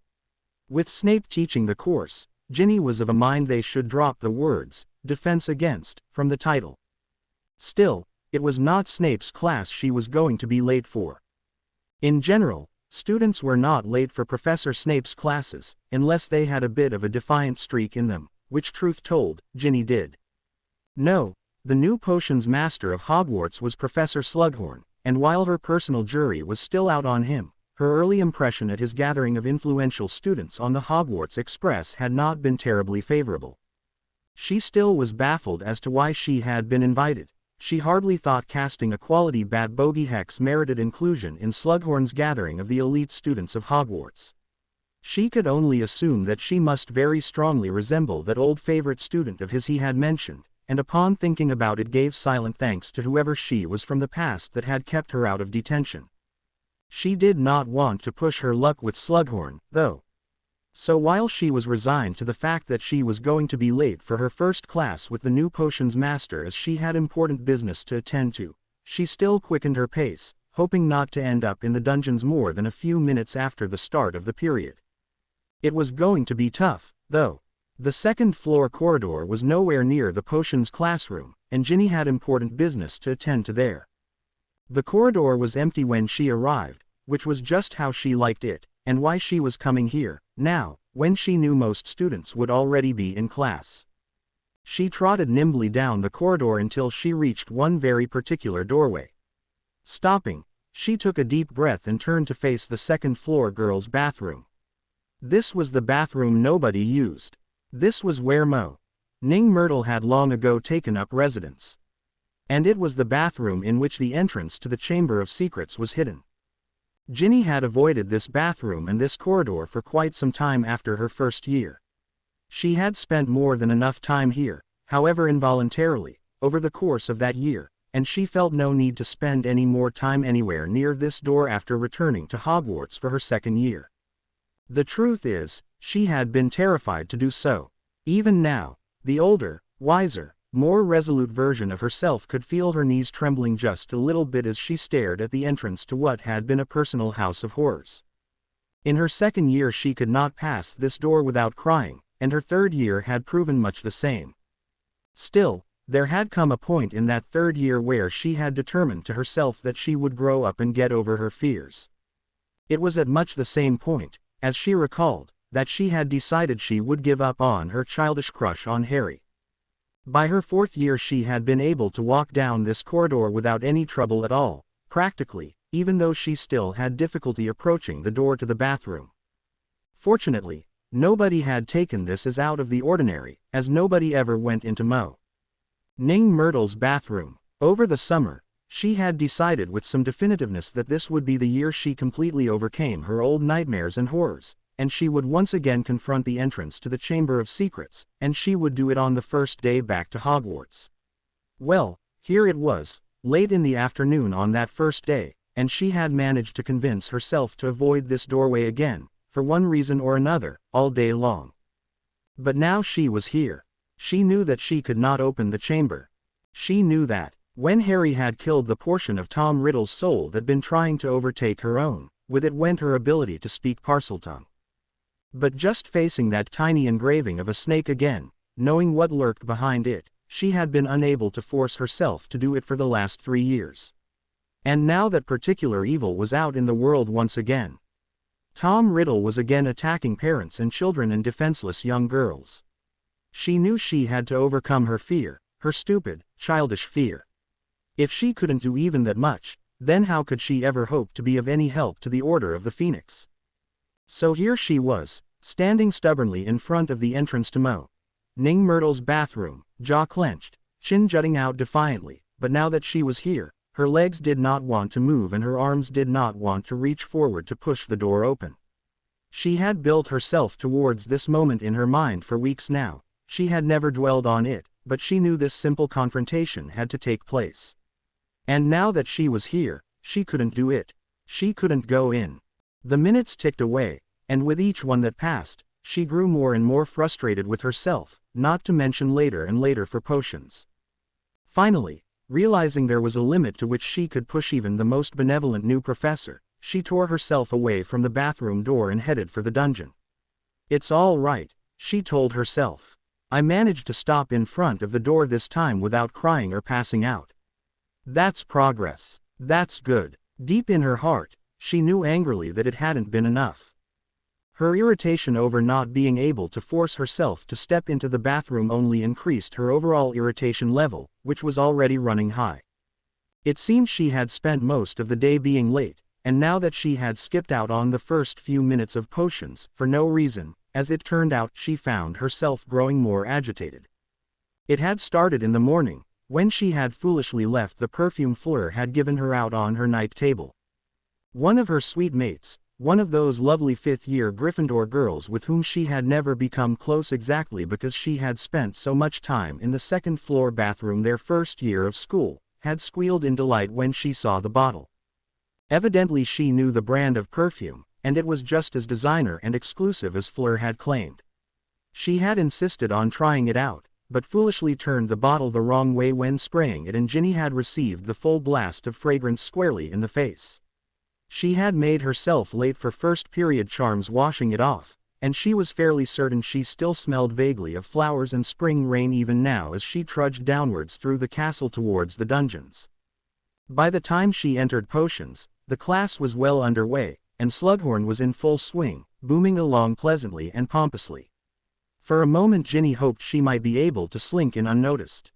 With Snape teaching the course, Ginny was of a mind they should drop the words, "defense against," from the title. Still, it was not Snape's class she was going to be late for. In general, students were not late for Professor Snape's classes, unless they had a bit of a defiant streak in them, which truth told, Ginny did. No, the new potions master of Hogwarts was Professor Slughorn, and while her personal jury was still out on him, her early impression at his gathering of influential students on the Hogwarts Express had not been terribly favorable. She still was baffled as to why she had been invited. She hardly thought casting a quality bat bogey hex merited inclusion in Slughorn's gathering of the elite students of Hogwarts. She could only assume that she must very strongly resemble that old favorite student of his he had mentioned, and upon thinking about it gave silent thanks to whoever she was from the past that had kept her out of detention. She did not want to push her luck with Slughorn, though. So while she was resigned to the fact that she was going to be late for her first class with the new potions master as she had important business to attend to, she still quickened her pace, hoping not to end up in the dungeons more than a few minutes after the start of the period. It was going to be tough, though. The second-floor corridor was nowhere near the potions classroom, and Ginny had important business to attend to there. The corridor was empty when she arrived, which was just how she liked it, and why she was coming here, now, when she knew most students would already be in class. She trotted nimbly down the corridor until she reached one very particular doorway. Stopping, she took a deep breath and turned to face the second-floor girls' bathroom. This was the bathroom nobody used. This was where Ning Myrtle had long ago taken up residence. And it was the bathroom in which the entrance to the Chamber of Secrets was hidden. Ginny had avoided this bathroom and this corridor for quite some time after her first year. She had spent more than enough time here, however involuntarily, over the course of that year, and she felt no need to spend any more time anywhere near this door after returning to Hogwarts for her second year. The truth is, she had been terrified to do so. Even now, the older, wiser, more resolute version of herself could feel her knees trembling just a little bit as she stared at the entrance to what had been a personal house of horrors. In her second year she could not pass this door without crying, and her third year had proven much the same. Still, there had come a point in that third year where she had determined to herself that she would grow up and get over her fears. It was at much the same point, as she recalled, that she had decided she would give up on her childish crush on Harry. By her fourth year she had been able to walk down this corridor without any trouble at all, practically, even though she still had difficulty approaching the door to the bathroom. Fortunately, nobody had taken this as out of the ordinary, as nobody ever went into Ning Myrtle's bathroom. Over the summer, she had decided with some definitiveness that this would be the year she completely overcame her old nightmares and horrors, and she would once again confront the entrance to the Chamber of Secrets, and she would do it on the first day back to Hogwarts. Well, here it was, late in the afternoon on that first day, and she had managed to convince herself to avoid this doorway again, for one reason or another, all day long. But now she was here. She knew that she could not open the chamber. She knew that, when Harry had killed the portion of Tom Riddle's soul that had been trying to overtake her own, with it went her ability to speak Parseltongue. But just facing that tiny engraving of a snake again, knowing what lurked behind it, she had been unable to force herself to do it for the last 3 years. And now that particular evil was out in the world once again. Tom Riddle was again attacking parents and children and defenseless young girls. She knew she had to overcome her fear, her stupid, childish fear. If she couldn't do even that much, then how could she ever hope to be of any help to the Order of the Phoenix? So here she was, standing stubbornly in front of the entrance to Moaning Myrtle's bathroom, jaw clenched, chin jutting out defiantly, but now that she was here, her legs did not want to move and her arms did not want to reach forward to push the door open. She had built herself towards this moment in her mind for weeks now. She had never dwelled on it, but she knew this simple confrontation had to take place. And now that she was here, she couldn't do it. She couldn't go in. The minutes ticked away, and with each one that passed, she grew more and more frustrated with herself, not to mention later and later for potions. Finally, realizing there was a limit to which she could push even the most benevolent new professor, she tore herself away from the bathroom door and headed for the dungeon. It's all right, she told herself. I managed to stop in front of the door this time without crying or passing out. That's progress. That's good. Deep in her heart, she knew angrily that it hadn't been enough. Her irritation over not being able to force herself to step into the bathroom only increased her overall irritation level, which was already running high. It seemed she had spent most of the day being late, and now that she had skipped out on the first few minutes of potions, for no reason, as it turned out, she found herself growing more agitated. It had started in the morning, when she had foolishly left the perfume Fleur had given her out on her night table. One of her sweet mates, one of those lovely fifth-year Gryffindor girls with whom she had never become close exactly because she had spent so much time in the second-floor bathroom their first year of school, had squealed in delight when she saw the bottle. Evidently she knew the brand of perfume, and it was just as designer and exclusive as Fleur had claimed. She had insisted on trying it out, but foolishly turned the bottle the wrong way when spraying it, and Ginny had received the full blast of fragrance squarely in the face. She had made herself late for first period charms washing it off, and she was fairly certain she still smelled vaguely of flowers and spring rain even now as she trudged downwards through the castle towards the dungeons. By the time she entered potions, the class was well underway, and Slughorn was in full swing, booming along pleasantly and pompously. For a moment Ginny hoped she might be able to slink in unnoticed.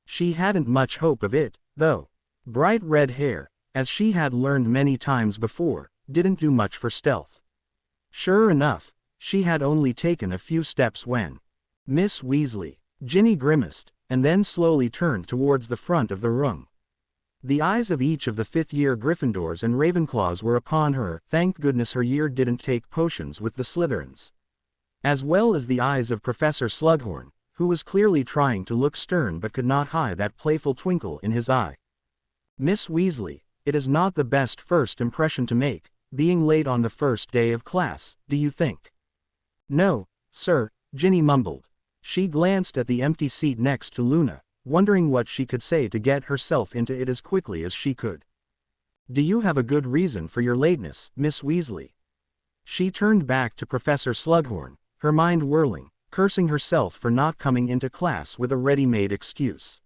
She hadn't much hope of it, though. Bright red hair, as she had learned many times before, didn't do much for stealth. Sure enough, she had only taken a few steps when Miss Weasley, Ginny grimaced, and then slowly turned towards the front of the room. The eyes of each of the fifth-year Gryffindors and Ravenclaws were upon her. Thank goodness her year didn't take potions with the Slytherins. As well as the eyes of Professor Slughorn, who was clearly trying to look stern but could not hide that playful twinkle in his eye. Miss Weasley, it is not the best first impression to make, being late on the first day of class, do you think? No, sir, Ginny mumbled. She glanced at the empty seat next to Luna, wondering what she could say to get herself into it as quickly as she could. Do you have a good reason for your lateness, Miss Weasley? She turned back to Professor Slughorn, her mind whirling, cursing herself for not coming into class with a ready-made excuse.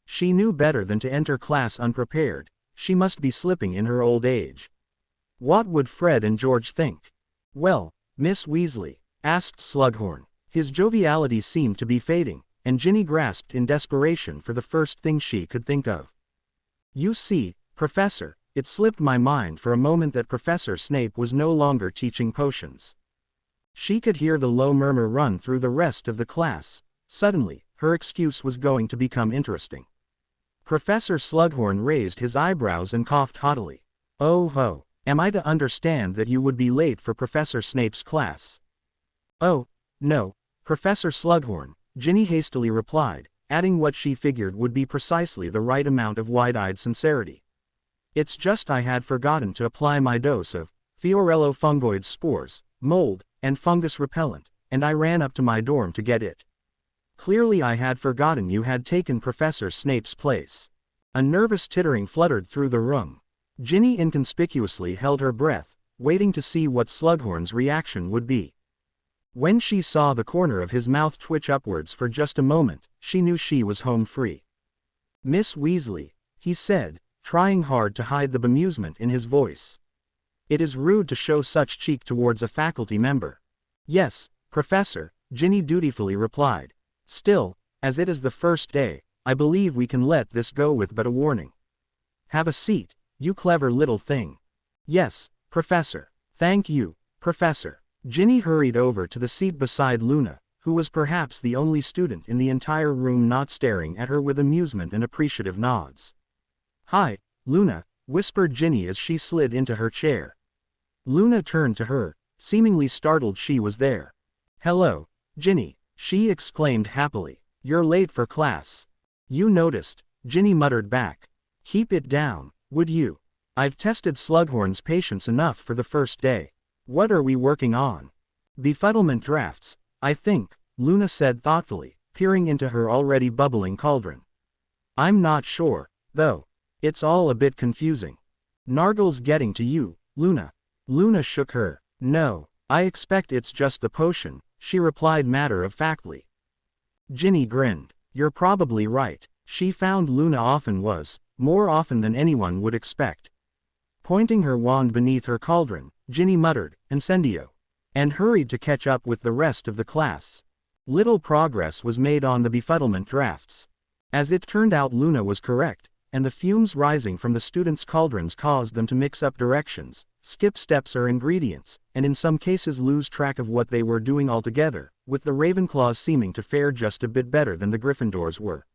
She knew better than to enter class unprepared. She must be slipping in her old age. What would Fred and George think? Well, Miss Weasley, asked Slughorn. His joviality seemed to be fading, and Ginny grasped in desperation for the first thing she could think of. You see, Professor, it slipped my mind for a moment that Professor Snape was no longer teaching potions. She could hear the low murmur run through the rest of the class. Suddenly, her excuse was going to become interesting. Professor Slughorn raised his eyebrows and coughed haughtily. Oh ho, Am I to understand that you would be late for Professor Snape's class? Oh, no, Professor Slughorn, Ginny hastily replied, adding what she figured would be precisely the right amount of wide-eyed sincerity. It's just I had forgotten to apply my dose of Fiorello fungoid spores, mold, and fungus repellent, and I ran up to my dorm to get it. Clearly I had forgotten you had taken Professor Snape's place. A nervous tittering fluttered through the room. Ginny inconspicuously held her breath, waiting to see what Slughorn's reaction would be. When she saw the corner of his mouth twitch upwards for just a moment, she knew she was home free. Miss Weasley, he said, trying hard to hide the bemusement in his voice. It is rude to show such cheek towards a faculty member. Yes, Professor, Ginny dutifully replied. Still, as it is the first day, I believe we can let this go with but a warning. Have a seat, you clever little thing. Yes, Professor. Thank you, Professor. Ginny hurried over to the seat beside Luna, who was perhaps the only student in the entire room not staring at her with amusement and appreciative nods. Hi, Luna, whispered Ginny as she slid into her chair. Luna turned to her, seemingly startled she was there. Hello, Ginny, she exclaimed happily. You're late for class. You noticed, Ginny muttered back. Keep it down, would you? I've tested Slughorn's patience enough for the first day. What are we working on? Befuddlement drafts, I think, Luna said thoughtfully, peering into her already bubbling cauldron. I'm not sure, though. It's all a bit confusing. Nargle's getting to you, Luna. Luna shook her. No, I expect it's just the potion, she replied matter-of-factly. Ginny grinned. You're probably right. She found Luna often was, more often than anyone would expect. Pointing her wand beneath her cauldron, Ginny muttered, Incendio, and hurried to catch up with the rest of the class. Little progress was made on the befuddlement drafts. As it turned out, Luna was correct, and the fumes rising from the students' cauldrons caused them to mix up directions, skip steps or ingredients, and in some cases lose track of what they were doing altogether, with the Ravenclaws seeming to fare just a bit better than the Gryffindors were.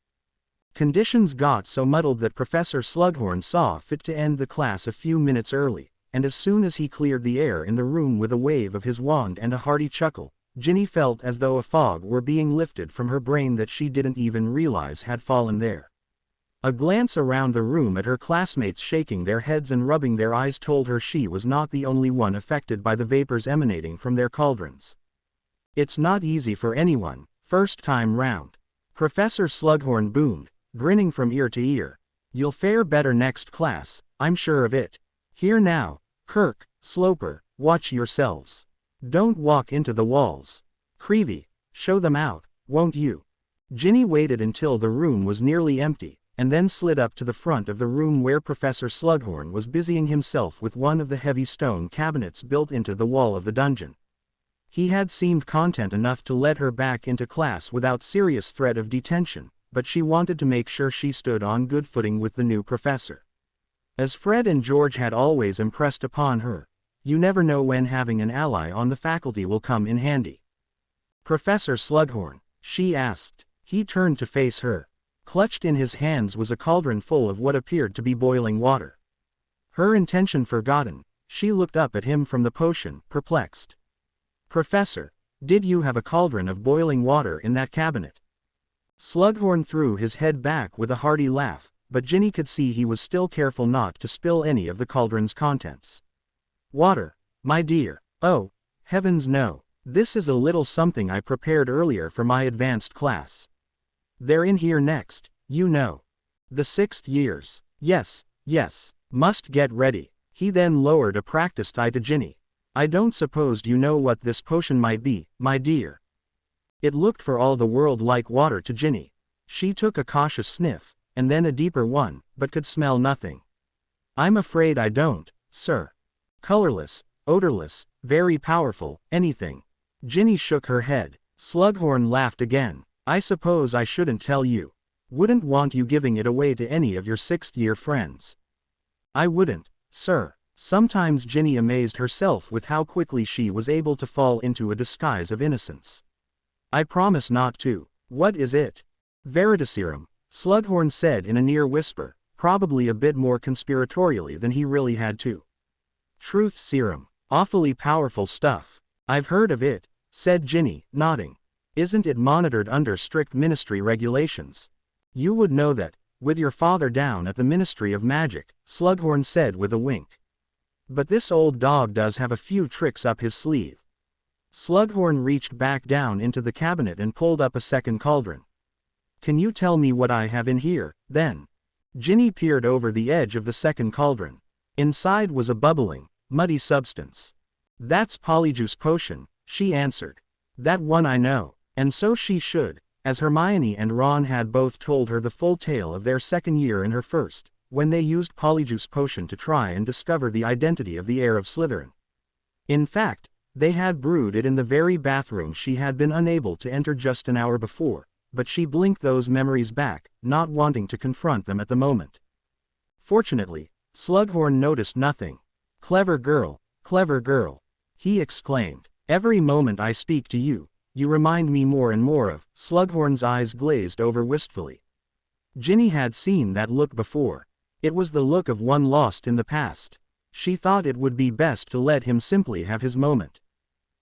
Conditions got so muddled that Professor Slughorn saw fit to end the class a few minutes early, and as soon as he cleared the air in the room with a wave of his wand and a hearty chuckle, Ginny felt as though a fog were being lifted from her brain that she didn't even realize had fallen there. A glance around the room at her classmates shaking their heads and rubbing their eyes told her she was not the only one affected by the vapors emanating from their cauldrons. It's not easy for anyone, first time round. Professor Slughorn boomed, grinning from ear to ear. You'll fare better next class, I'm sure of it. Here now, Kirk, Sloper, watch yourselves. Don't walk into the walls. Creevy, show them out, won't you? Ginny waited until the room was nearly empty, and then slid up to the front of the room where Professor Slughorn was busying himself with one of the heavy stone cabinets built into the wall of the dungeon. He had seemed content enough to let her back into class without serious threat of detention, but she wanted to make sure she stood on good footing with the new professor. As Fred and George had always impressed upon her, you never know when having an ally on the faculty will come in handy. Professor Slughorn, she asked. He turned to face her. Clutched in his hands was a cauldron full of what appeared to be boiling water. Her intention forgotten, she looked up at him from the potion, perplexed. Professor, did you have a cauldron of boiling water in that cabinet? Slughorn threw his head back with a hearty laugh, but Ginny could see he was still careful not to spill any of the cauldron's contents. Water, my dear. Oh, heavens no. This is a little something I prepared earlier for my advanced class. They're in here next, you know. The 6th years. Yes, yes. Must get ready. He then lowered a practiced eye to Ginny. I don't suppose you know what this potion might be, my dear. It looked for all the world like water to Ginny. She took a cautious sniff, and then a deeper one, but could smell nothing. I'm afraid I don't, sir. Colorless, odorless, very powerful, anything. Ginny shook her head. Slughorn laughed again. I suppose I shouldn't tell you. Wouldn't want you giving it away to any of your 6th-year friends. I wouldn't, sir. Sometimes Ginny amazed herself with how quickly she was able to fall into a disguise of innocence. I promise not to. What is it? Veritaserum, Slughorn said in a near whisper, probably a bit more conspiratorially than he really had to. Truth serum. Awfully powerful stuff. I've heard of it, said Ginny, nodding. Isn't it monitored under strict ministry regulations? You would know that, with your father down at the Ministry of Magic, Slughorn said with a wink. But this old dog does have a few tricks up his sleeve. Slughorn reached back down into the cabinet and pulled up a second cauldron. Can you tell me what I have in here, then? Ginny peered over the edge of the second cauldron. Inside was a bubbling, muddy substance. That's Polyjuice Potion, she answered. That one I know, and so she should, as Hermione and Ron had both told her the full tale of their second year in her first, when they used Polyjuice Potion to try and discover the identity of the heir of Slytherin. In fact, they had brewed it in the very bathroom she had been unable to enter just an hour before, but she blinked those memories back, not wanting to confront them at the moment. Fortunately, Slughorn noticed nothing. Clever girl, he exclaimed. Every moment I speak to you, you remind me more and more of. Slughorn's eyes glazed over wistfully. Ginny had seen that look before. It was the look of one lost in the past. She thought it would be best to let him simply have his moment.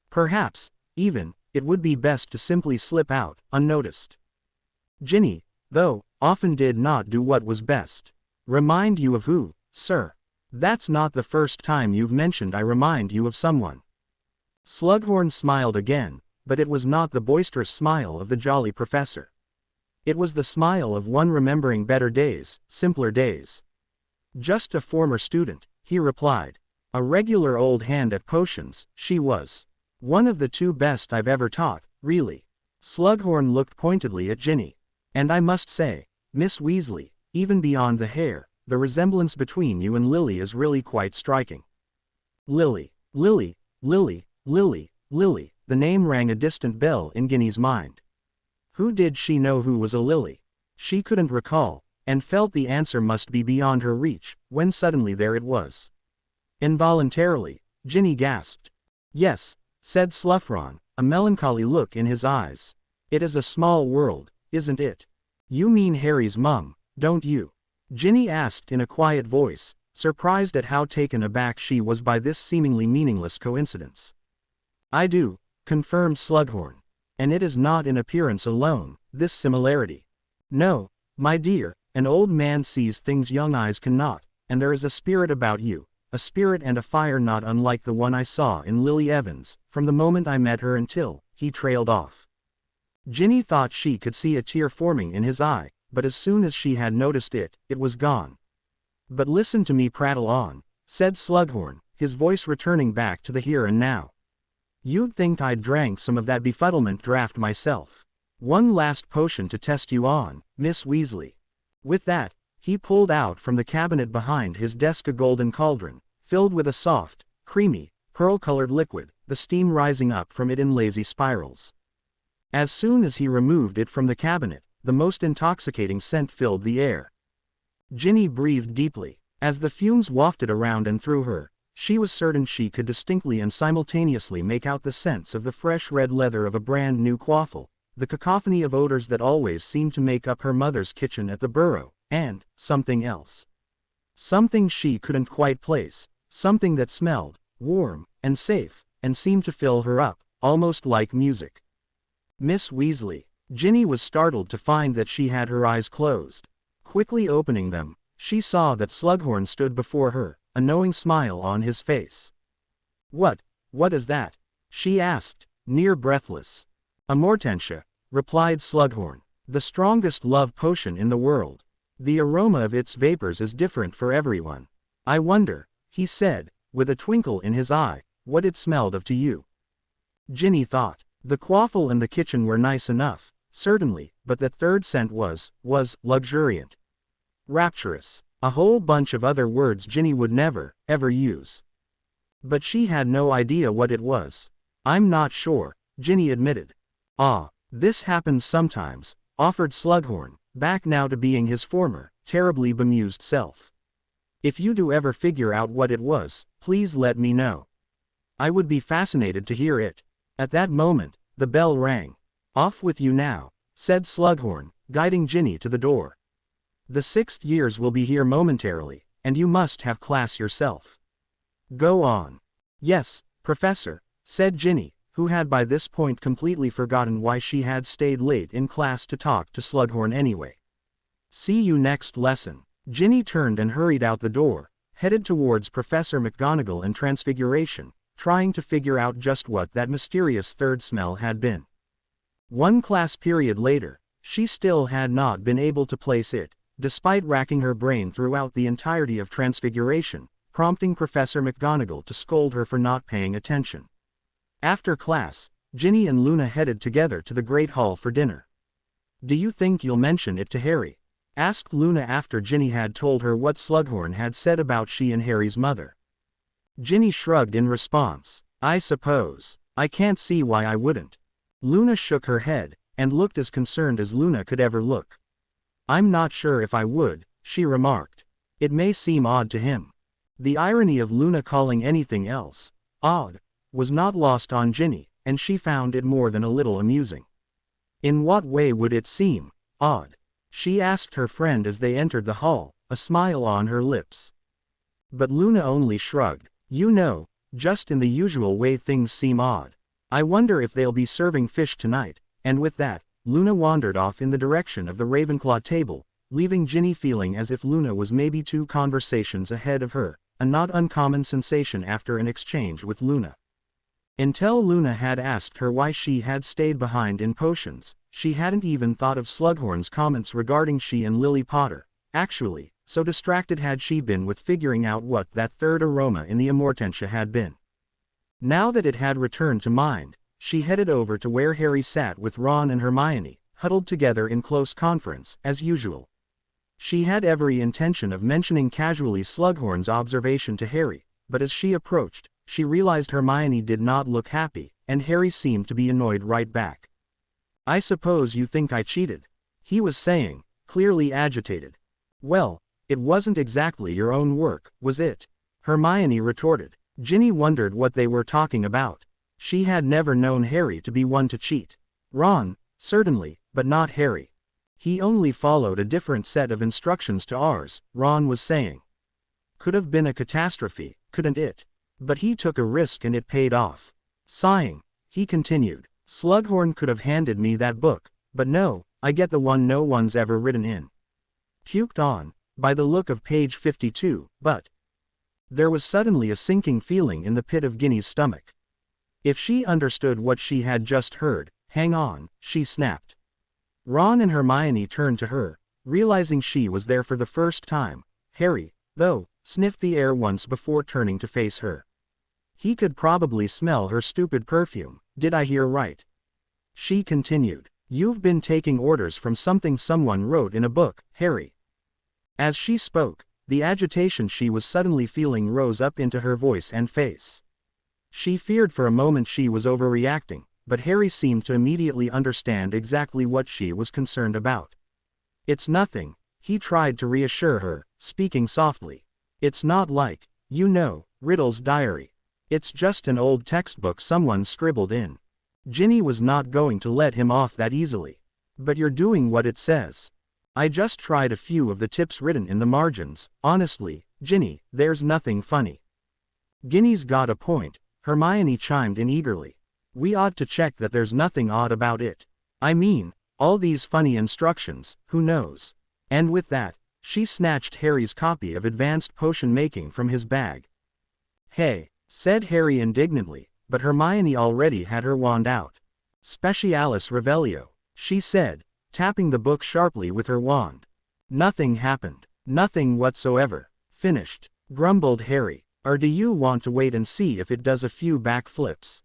Perhaps, even, it would be best to simply slip out, unnoticed. Ginny, though, often did not do what was best. Remind you of who, sir? That's not the first time you've mentioned I remind you of someone. Slughorn smiled again, but it was not the boisterous smile of the jolly professor. It was the smile of one remembering better days, simpler days. Just a former student, he replied. A regular old hand at potions, she was. One of the two best I've ever taught, really. Slughorn looked pointedly at Ginny. And I must say, Miss Weasley, even beyond the hair, the resemblance between you and Lily is really quite striking. Lily, Lily, Lily, Lily, Lily, the name rang a distant bell in Ginny's mind. Who did she know who was a Lily? She couldn't recall, and felt the answer must be beyond her reach, when suddenly there it was. Involuntarily, Ginny gasped. Yes, said Slughorn, a melancholy look in his eyes. It is a small world, isn't it? You mean Harry's mum, don't you? Ginny asked in a quiet voice, surprised at how taken aback she was by this seemingly meaningless coincidence. I do, confirmed Slughorn. And it is not in appearance alone, this similarity. No, my dear, an old man sees things young eyes cannot, and there is a spirit about you, a spirit and a fire not unlike the one I saw in Lily Evans, from the moment I met her until, he trailed off. Ginny thought she could see a tear forming in his eye, but as soon as she had noticed it, it was gone. But listen to me prattle on, said Slughorn, his voice returning back to the here and now. You'd think I'd drank some of that befuddlement draught myself. One last potion to test you on, Miss Weasley. With that, he pulled out from the cabinet behind his desk a golden cauldron, filled with a soft, creamy, pearl-colored liquid, the steam rising up from it in lazy spirals. As soon as he removed it from the cabinet, the most intoxicating scent filled the air. Ginny breathed deeply. As the fumes wafted around and through her, she was certain she could distinctly and simultaneously make out the scents of the fresh red leather of a brand new quaffle, the cacophony of odors that always seemed to make up her mother's kitchen at the Burrow, and something else. Something she couldn't quite place, something that smelled warm and safe, and seemed to fill her up, almost like music. Miss Weasley. Ginny was startled to find that she had her eyes closed. Quickly opening them, she saw that Slughorn stood before her, a knowing smile on his face. What is that? She asked, near breathless. A Mortentia, replied Slughorn, the strongest love potion in the world. The aroma of its vapors is different for everyone. I wonder, he said, with a twinkle in his eye, what it smelled of to you. Ginny thought. The quaffle and the kitchen were nice enough, certainly, but that third scent was luxuriant. Rapturous. A whole bunch of other words Ginny would never, ever use. But she had no idea what it was. I'm not sure, Ginny admitted. Ah, this happens sometimes, offered Slughorn, back now to being his former, terribly bemused self. If you do ever figure out what it was, please let me know. I would be fascinated to hear it. At that moment, the bell rang. Off with you now, said Slughorn, guiding Ginny to the door. The 6th years will be here momentarily, and you must have class yourself. Go on. Yes, Professor, said Ginny, who had by this point completely forgotten why she had stayed late in class to talk to Slughorn anyway. See you next lesson. Ginny turned and hurried out the door, headed towards Professor McGonagall and Transfiguration, trying to figure out just what that mysterious third smell had been. One class period later, she still had not been able to place it, despite racking her brain throughout the entirety of Transfiguration, prompting Professor McGonagall to scold her for not paying attention. After class, Ginny and Luna headed together to the Great Hall for dinner. Do you think you'll mention it to Harry? Asked Luna after Ginny had told her what Slughorn had said about she and Harry's mother. Ginny shrugged in response. I suppose. I can't see why I wouldn't. Luna shook her head, and looked as concerned as Luna could ever look. I'm not sure if I would, she remarked. It may seem odd to him. The irony of Luna calling anything else odd was not lost on Ginny, and she found it more than a little amusing. In what way would it seem odd? She asked her friend as they entered the hall, a smile on her lips. But Luna only shrugged. You know, just in the usual way things seem odd. I wonder if they'll be serving fish tonight, and with that, Luna wandered off in the direction of the Ravenclaw table, leaving Ginny feeling as if Luna was maybe 2 conversations ahead of her, a not uncommon sensation after an exchange with Luna. Until Luna had asked her why she had stayed behind in potions, she hadn't even thought of Slughorn's comments regarding she and Lily Potter. Actually, so distracted had she been with figuring out what that third aroma in the Amortentia had been. Now that it had returned to mind, she headed over to where Harry sat with Ron and Hermione, huddled together in close conference, as usual. She had every intention of mentioning casually Slughorn's observation to Harry, but as she approached, she realized Hermione did not look happy, and Harry seemed to be annoyed right back. I suppose you think I cheated? He was saying, clearly agitated. Well, it wasn't exactly your own work, was it? Hermione retorted. Ginny wondered what they were talking about. She had never known Harry to be one to cheat. Ron, certainly, but not Harry. He only followed a different set of instructions to ours, Ron was saying. Could have been a catastrophe, couldn't it? But he took a risk and it paid off. Sighing, he continued. Slughorn could have handed me that book, but no, I get the one no one's ever written in. Puked on, by the look of page 52, but. There was suddenly a sinking feeling in the pit of Ginny's stomach. If she understood what she had just heard, hang on, she snapped. Ron and Hermione turned to her, realizing she was there for the first time. Harry, though, sniffed the air once before turning to face her. He could probably smell her stupid perfume. Did I hear right? She continued. You've been taking orders from something someone wrote in a book, Harry. As she spoke, the agitation she was suddenly feeling rose up into her voice and face. She feared for a moment she was overreacting, but Harry seemed to immediately understand exactly what she was concerned about. It's nothing, he tried to reassure her, speaking softly. It's not like, you know, Riddle's diary. It's just an old textbook someone scribbled in. Ginny was not going to let him off that easily. But you're doing what it says. I just tried a few of the tips written in the margins. Honestly, Ginny, there's nothing funny. Ginny's got a point, Hermione chimed in eagerly. We ought to check that there's nothing odd about it. I mean, all these funny instructions, who knows? And with that, she snatched Harry's copy of Advanced Potion Making from his bag. Hey, said Harry indignantly, but Hermione already had her wand out. Specialis Revelio, she said, tapping the book sharply with her wand. Nothing happened. Nothing whatsoever. Finished, grumbled Harry. Or do you want to wait and see if it does a few backflips?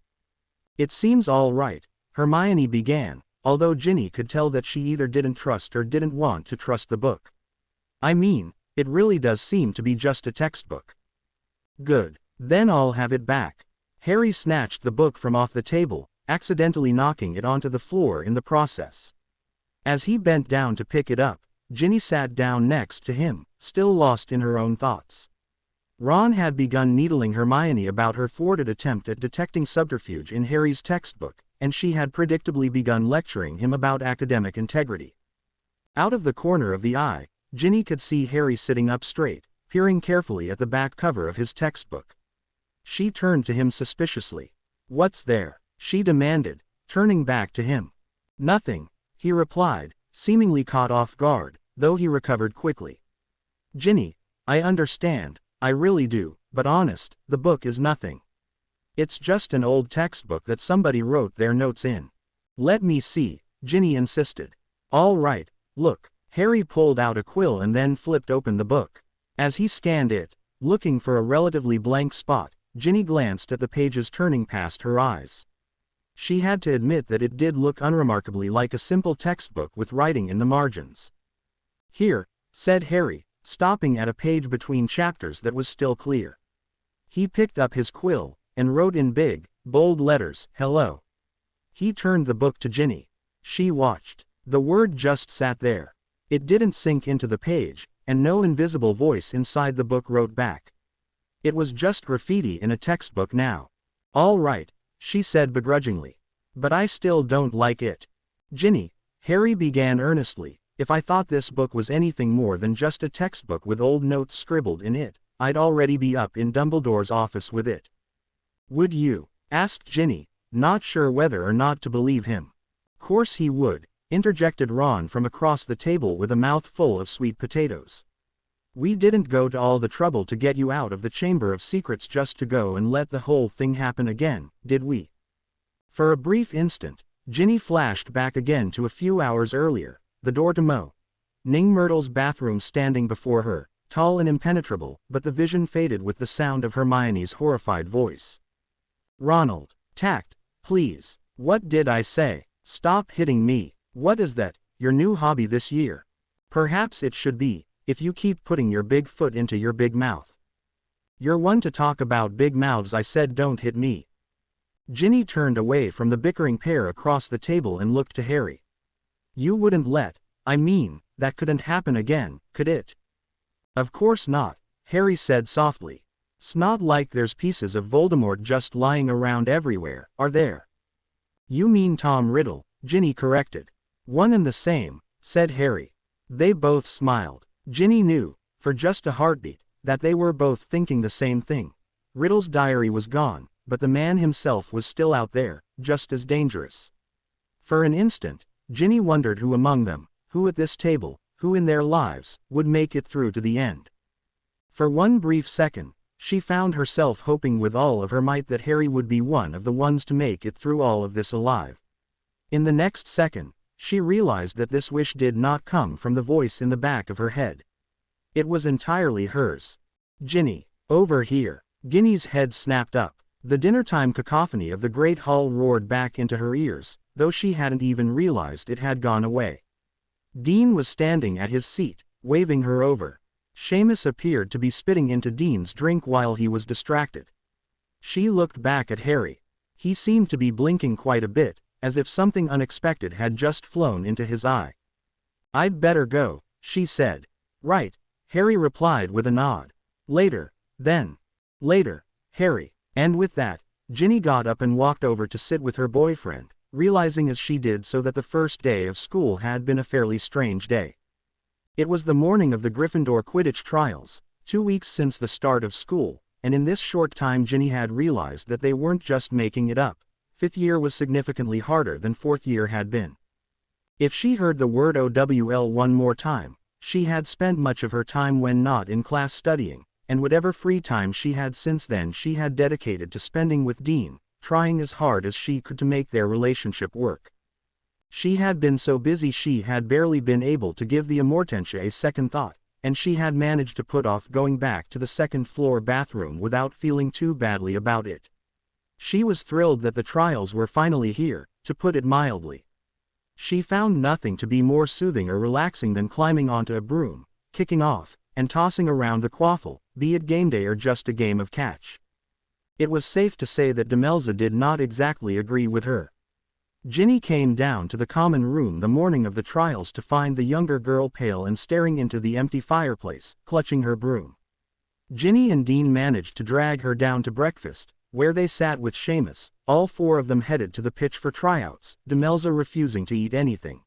It seems all right, Hermione began, although Ginny could tell that she either didn't trust or didn't want to trust the book. I mean, it really does seem to be just a textbook. Good, then I'll have it back. Harry snatched the book from off the table, accidentally knocking it onto the floor in the process. As he bent down to pick it up, Ginny sat down next to him, still lost in her own thoughts. Ron had begun needling Hermione about her thwarted attempt at detecting subterfuge in Harry's textbook, and she had predictably begun lecturing him about academic integrity. Out of the corner of the eye, Ginny could see Harry sitting up straight, peering carefully at the back cover of his textbook. She turned to him suspiciously. "What's there?" she demanded, turning back to him. "Nothing," he replied, seemingly caught off guard, though he recovered quickly. "Ginny, I understand, I really do, but honest, the book is nothing. It's just an old textbook that somebody wrote their notes in." "Let me see," Ginny insisted. "All right, look." Harry pulled out a quill and then flipped open the book. As he scanned it, looking for a relatively blank spot, Ginny glanced at the pages turning past her eyes. She had to admit that it did look unremarkably like a simple textbook with writing in the margins. "Here," said Harry, stopping at a page between chapters that was still clear. He picked up his quill, and wrote in big, bold letters, "Hello." He turned the book to Ginny. She watched. The word just sat there. It didn't sink into the page, and no invisible voice inside the book wrote back. It was just graffiti in a textbook now. "All right," she said begrudgingly. "But I still don't like it." "Ginny," Harry began earnestly, "if I thought this book was anything more than just a textbook with old notes scribbled in it, I'd already be up in Dumbledore's office with it." "Would you?" asked Ginny, not sure whether or not to believe him. "Course he would," interjected Ron from across the table with a mouth full of sweet potatoes. "We didn't go to all the trouble to get you out of the Chamber of Secrets just to go and let the whole thing happen again, did we?" For a brief instant, Ginny flashed back again to a few hours earlier, the door to Ning Myrtle's bathroom standing before her, tall and impenetrable, but the vision faded with the sound of Hermione's horrified voice. "Ronald, tact, please. What did I say? Stop hitting me. What is that, your new hobby this year? Perhaps it should be, if you keep putting your big foot into your big mouth." "You're one to talk about big mouths. I said don't hit me." Ginny turned away from the bickering pair across the table and looked to Harry. "You wouldn't that couldn't happen again, could it?" "Of course not," Harry said softly. "'S not like there's pieces of Voldemort just lying around everywhere, are there?" "You mean Tom Riddle," Ginny corrected. "One and the same," said Harry. They both smiled. Ginny knew, for just a heartbeat, that they were both thinking the same thing. Riddle's diary was gone, but the man himself was still out there, just as dangerous. For an instant, Ginny wondered who among them, who at this table, who in their lives, would make it through to the end. For one brief second, she found herself hoping with all of her might that Harry would be one of the ones to make it through all of this alive. In the next second, she realized that this wish did not come from the voice in the back of her head. It was entirely hers. "Ginny, over here." Ginny's head snapped up. The dinnertime cacophony of the great hall roared back into her ears, though she hadn't even realized it had gone away. Dean was standing at his seat, waving her over. Seamus appeared to be spitting into Dean's drink while he was distracted. She looked back at Harry. He seemed to be blinking quite a bit, as if something unexpected had just flown into his eye. "I'd better go," she said. "Right," Harry replied with a nod. "Later, then." "Later, Harry." And with that, Ginny got up and walked over to sit with her boyfriend, realizing as she did so that the first day of school had been a fairly strange day. It was the morning of the Gryffindor Quidditch trials, 2 weeks since the start of school, and in this short time Ginny had realized that they weren't just making it up. 5th year was significantly harder than 4th year had been. If she heard the word OWL one more time, she had spent much of her time when not in class studying, and whatever free time she had since then she had dedicated to spending with Dean, trying as hard as she could to make their relationship work. She had been so busy she had barely been able to give the Amortentia a second thought, and she had managed to put off going back to the second-floor bathroom without feeling too badly about it. She was thrilled that the trials were finally here, to put it mildly. She found nothing to be more soothing or relaxing than climbing onto a broom, kicking off, and tossing around the quaffle, be it game day or just a game of catch. It was safe to say that Demelza did not exactly agree with her. Ginny came down to the common room the morning of the trials to find the younger girl pale and staring into the empty fireplace, clutching her broom. Ginny and Dean managed to drag her down to breakfast, where they sat with Seamus, all 4 of them headed to the pitch for tryouts, Demelza refusing to eat anything.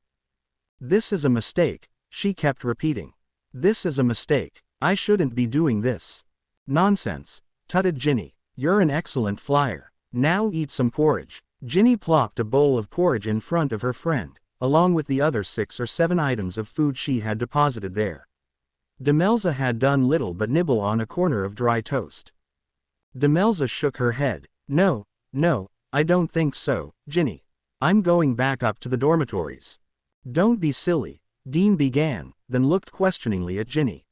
"This is a mistake," she kept repeating. "This is a mistake. I shouldn't be doing this." "Nonsense," tutted Ginny. You're an excellent flyer. Now eat some porridge. Ginny plopped a bowl of porridge in front of her friend, along with the other 6 or 7 items of food she had deposited there. Demelza had done little but nibble on a corner of dry toast. Demelza shook her head. No, I don't think so, Ginny. I'm going back up to the dormitories. Don't be silly, Dean began, then looked questioningly at Ginny.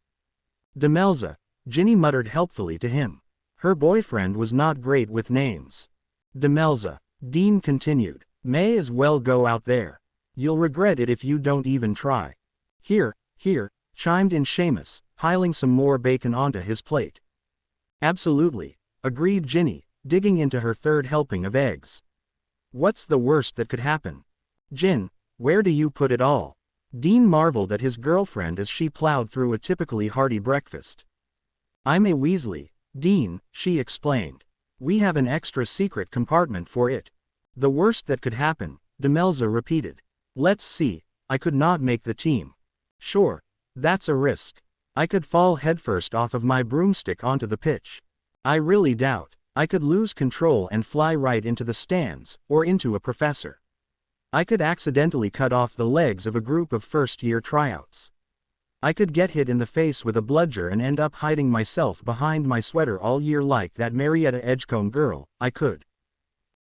Demelza, Ginny muttered helpfully to him. Her boyfriend was not great with names. Demelza, Dean continued, may as well go out there. You'll regret it if you don't even try. Here, chimed in Seamus, piling some more bacon onto his plate. Absolutely, agreed Ginny, digging into her 3rd helping of eggs. What's the worst that could happen? Gin, where do you put it all? Dean marveled at his girlfriend as she plowed through a typically hearty breakfast. I'm a Weasley, Dean, she explained. We have an extra secret compartment for it. The worst that could happen, Demelza repeated. Let's see, I could not make the team. Sure, that's a risk. I could fall headfirst off of my broomstick onto the pitch. I really doubt I could lose control and fly right into the stands, or into a professor. I could accidentally cut off the legs of a group of first-year tryouts. I could get hit in the face with a bludger and end up hiding myself behind my sweater all year like that Marietta Edgecombe girl. I could.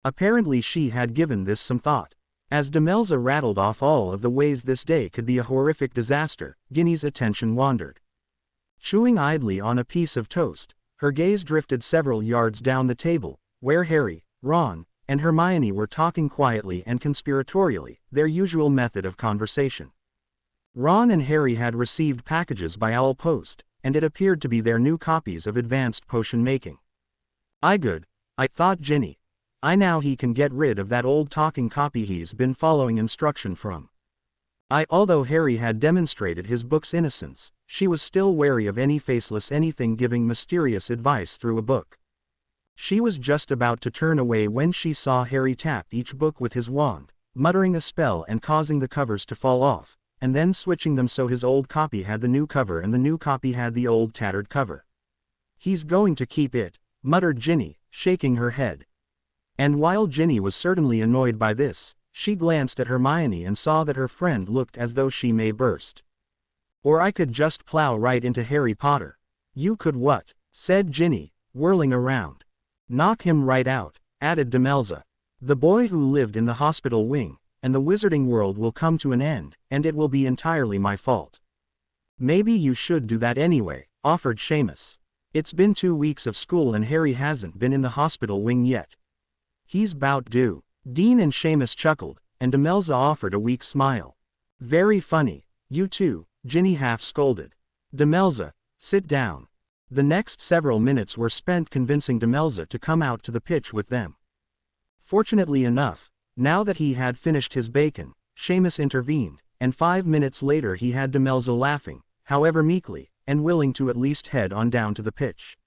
Apparently she had given this some thought. As Demelza rattled off all of the ways this day could be a horrific disaster, Ginny's attention wandered. Chewing idly on a piece of toast, her gaze drifted several yards down the table, where Harry, Ron, and Hermione were talking quietly and conspiratorially, their usual method of conversation. Ron and Harry had received packages by owl post, and it appeared to be their new copies of Advanced Potion Making. Good, I thought Ginny. Now he can get rid of that old talking copy he's been following instruction from. Although Harry had demonstrated his book's innocence, she was still wary of any faceless anything giving mysterious advice through a book. She was just about to turn away when she saw Harry tap each book with his wand, muttering a spell and causing the covers to fall off, and then switching them so his old copy had the new cover and the new copy had the old tattered cover. He's going to keep it, muttered Ginny, shaking her head. And while Ginny was certainly annoyed by this, she glanced at Hermione and saw that her friend looked as though she may burst. Or I could just plow right into Harry Potter. You could what? Said Ginny, whirling around. Knock him right out, added Demelza. The boy who lived in the hospital wing, and the wizarding world will come to an end, and it will be entirely my fault. Maybe you should do that anyway, offered Seamus. It's been 2 weeks of school and Harry hasn't been in the hospital wing yet. He's 'bout due. Dean and Seamus chuckled, and Demelza offered a weak smile. Very funny, you two, Ginny half scolded. Demelza, sit down. The next several minutes were spent convincing Demelza to come out to the pitch with them. Fortunately enough, now that he had finished his bacon, Seamus intervened, and 5 minutes later he had Demelza laughing, however meekly, and willing to at least head on down to the pitch.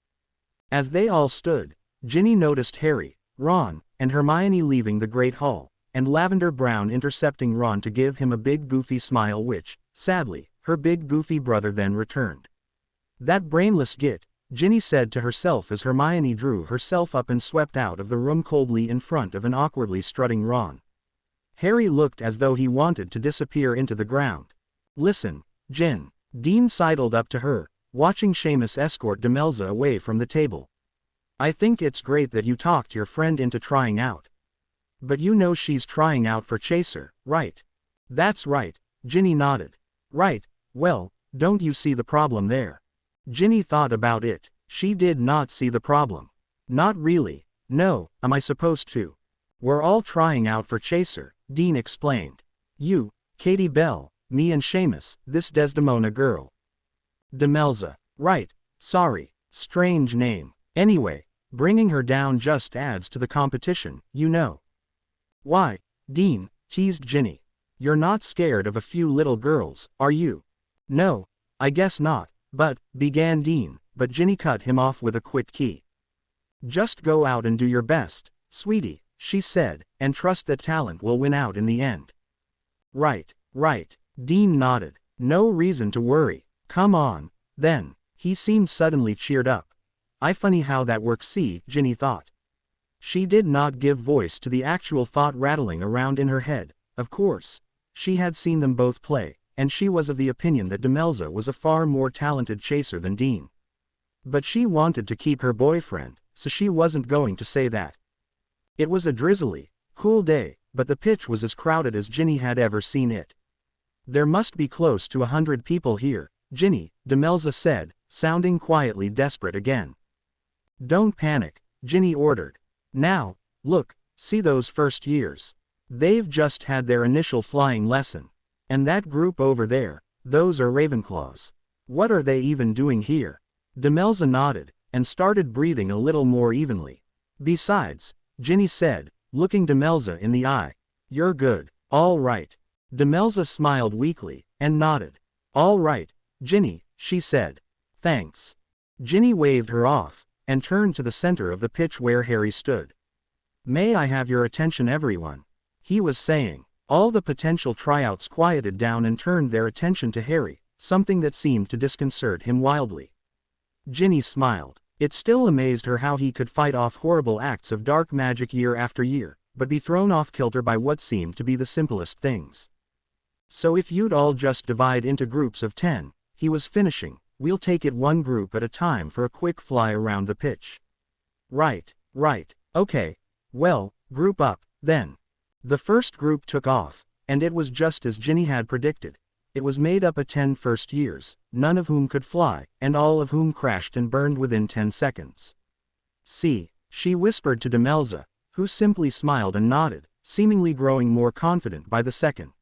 As they all stood, Ginny noticed Harry, Ron, and Hermione leaving the Great Hall, and Lavender Brown intercepting Ron to give him a big goofy smile which, sadly, her big goofy brother then returned. That brainless git, Ginny said to herself as Hermione drew herself up and swept out of the room coldly in front of an awkwardly strutting Ron. Harry looked as though he wanted to disappear into the ground. Listen, Gin. Dean sidled up to her, watching Seamus escort Demelza away from the table. I think it's great that you talked your friend into trying out. But you know she's trying out for Chaser, right? That's right, Ginny nodded. Right, well, don't you see the problem there? Ginny thought about it. She did not see the problem. Not really. No, am I supposed to? We're all trying out for Chaser, Dean explained. You, Katie Bell, me and Seamus, this Desdemona girl. Demelza. Right, sorry, strange name. Anyway, bringing her down just adds to the competition, you know. Why, Dean, teased Ginny. You're not scared of a few little girls, are you? No, I guess not, but, began Dean, but Ginny cut him off with a quick key. Just go out and do your best, sweetie, she said, and trust that talent will win out in the end. Right, Dean nodded. No reason to worry. Come on, then. He seemed suddenly cheered up. I funny how that works, see, Ginny thought. She did not give voice to the actual thought rattling around in her head. Of course. She had seen them both play, and she was of the opinion that Demelza was a far more talented chaser than Dean. But she wanted to keep her boyfriend, so she wasn't going to say that. It was a drizzly, cool day, but the pitch was as crowded as Ginny had ever seen it. There must be close to 100 people here, Ginny, Demelza said, sounding quietly desperate again. Don't panic, Ginny ordered. Now, look, see those first years. They've just had their initial flying lesson. And that group over there, those are Ravenclaws. What are they even doing here? Demelza nodded, and started breathing a little more evenly. Besides, Ginny said, looking Demelza in the eye. You're good, all right. Demelza smiled weakly, and nodded. All right, Ginny, she said. Thanks. Ginny waved her off, and turned to the center of the pitch where Harry stood. May I have your attention, everyone? He was saying. All the potential tryouts quieted down and turned their attention to Harry, something that seemed to disconcert him wildly. Ginny smiled. It still amazed her how he could fight off horrible acts of dark magic year after year, but be thrown off kilter by what seemed to be the simplest things. So if you'd all just divide into groups of 10, he was finishing, we'll take it one group at a time for a quick fly around the pitch. Right, okay. Well, group up, then. The first group took off, and it was just as Ginny had predicted. It was made up of 10 first years, none of whom could fly, and all of whom crashed and burned within 10 seconds. See, she whispered to Demelza, who simply smiled and nodded, seemingly growing more confident by the second.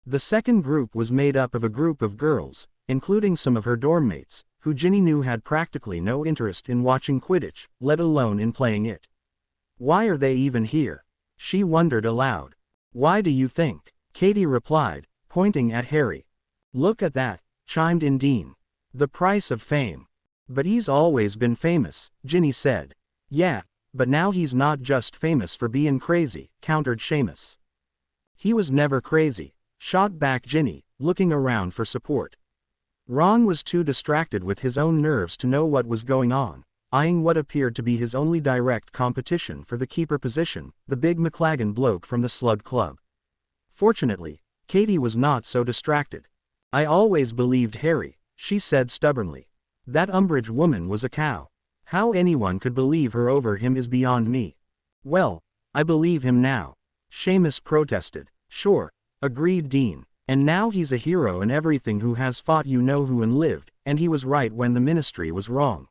The second group was made up of a group of girls, including some of her dorm mates, who Ginny knew had practically no interest in watching Quidditch, let alone in playing it. Why are they even here? She wondered aloud. Why do you think? Katie replied, pointing at Harry. Look at that, chimed in Dean. The price of fame. But he's always been famous, Ginny said. Yeah, but now he's not just famous for being crazy, countered Seamus. He was never crazy, shot back Ginny, looking around for support. Ron was too distracted with his own nerves to know what was going on, eyeing what appeared to be his only direct competition for the keeper position, the big McLaggen bloke from the Slug Club. Fortunately, Katie was not so distracted. I always believed Harry, she said stubbornly. That Umbridge woman was a cow. How anyone could believe her over him is beyond me. Well, I believe him now. Seamus protested. Sure, agreed Dean. And now he's a hero and everything who has fought you-know-who and lived, and he was right when the Ministry was wrong.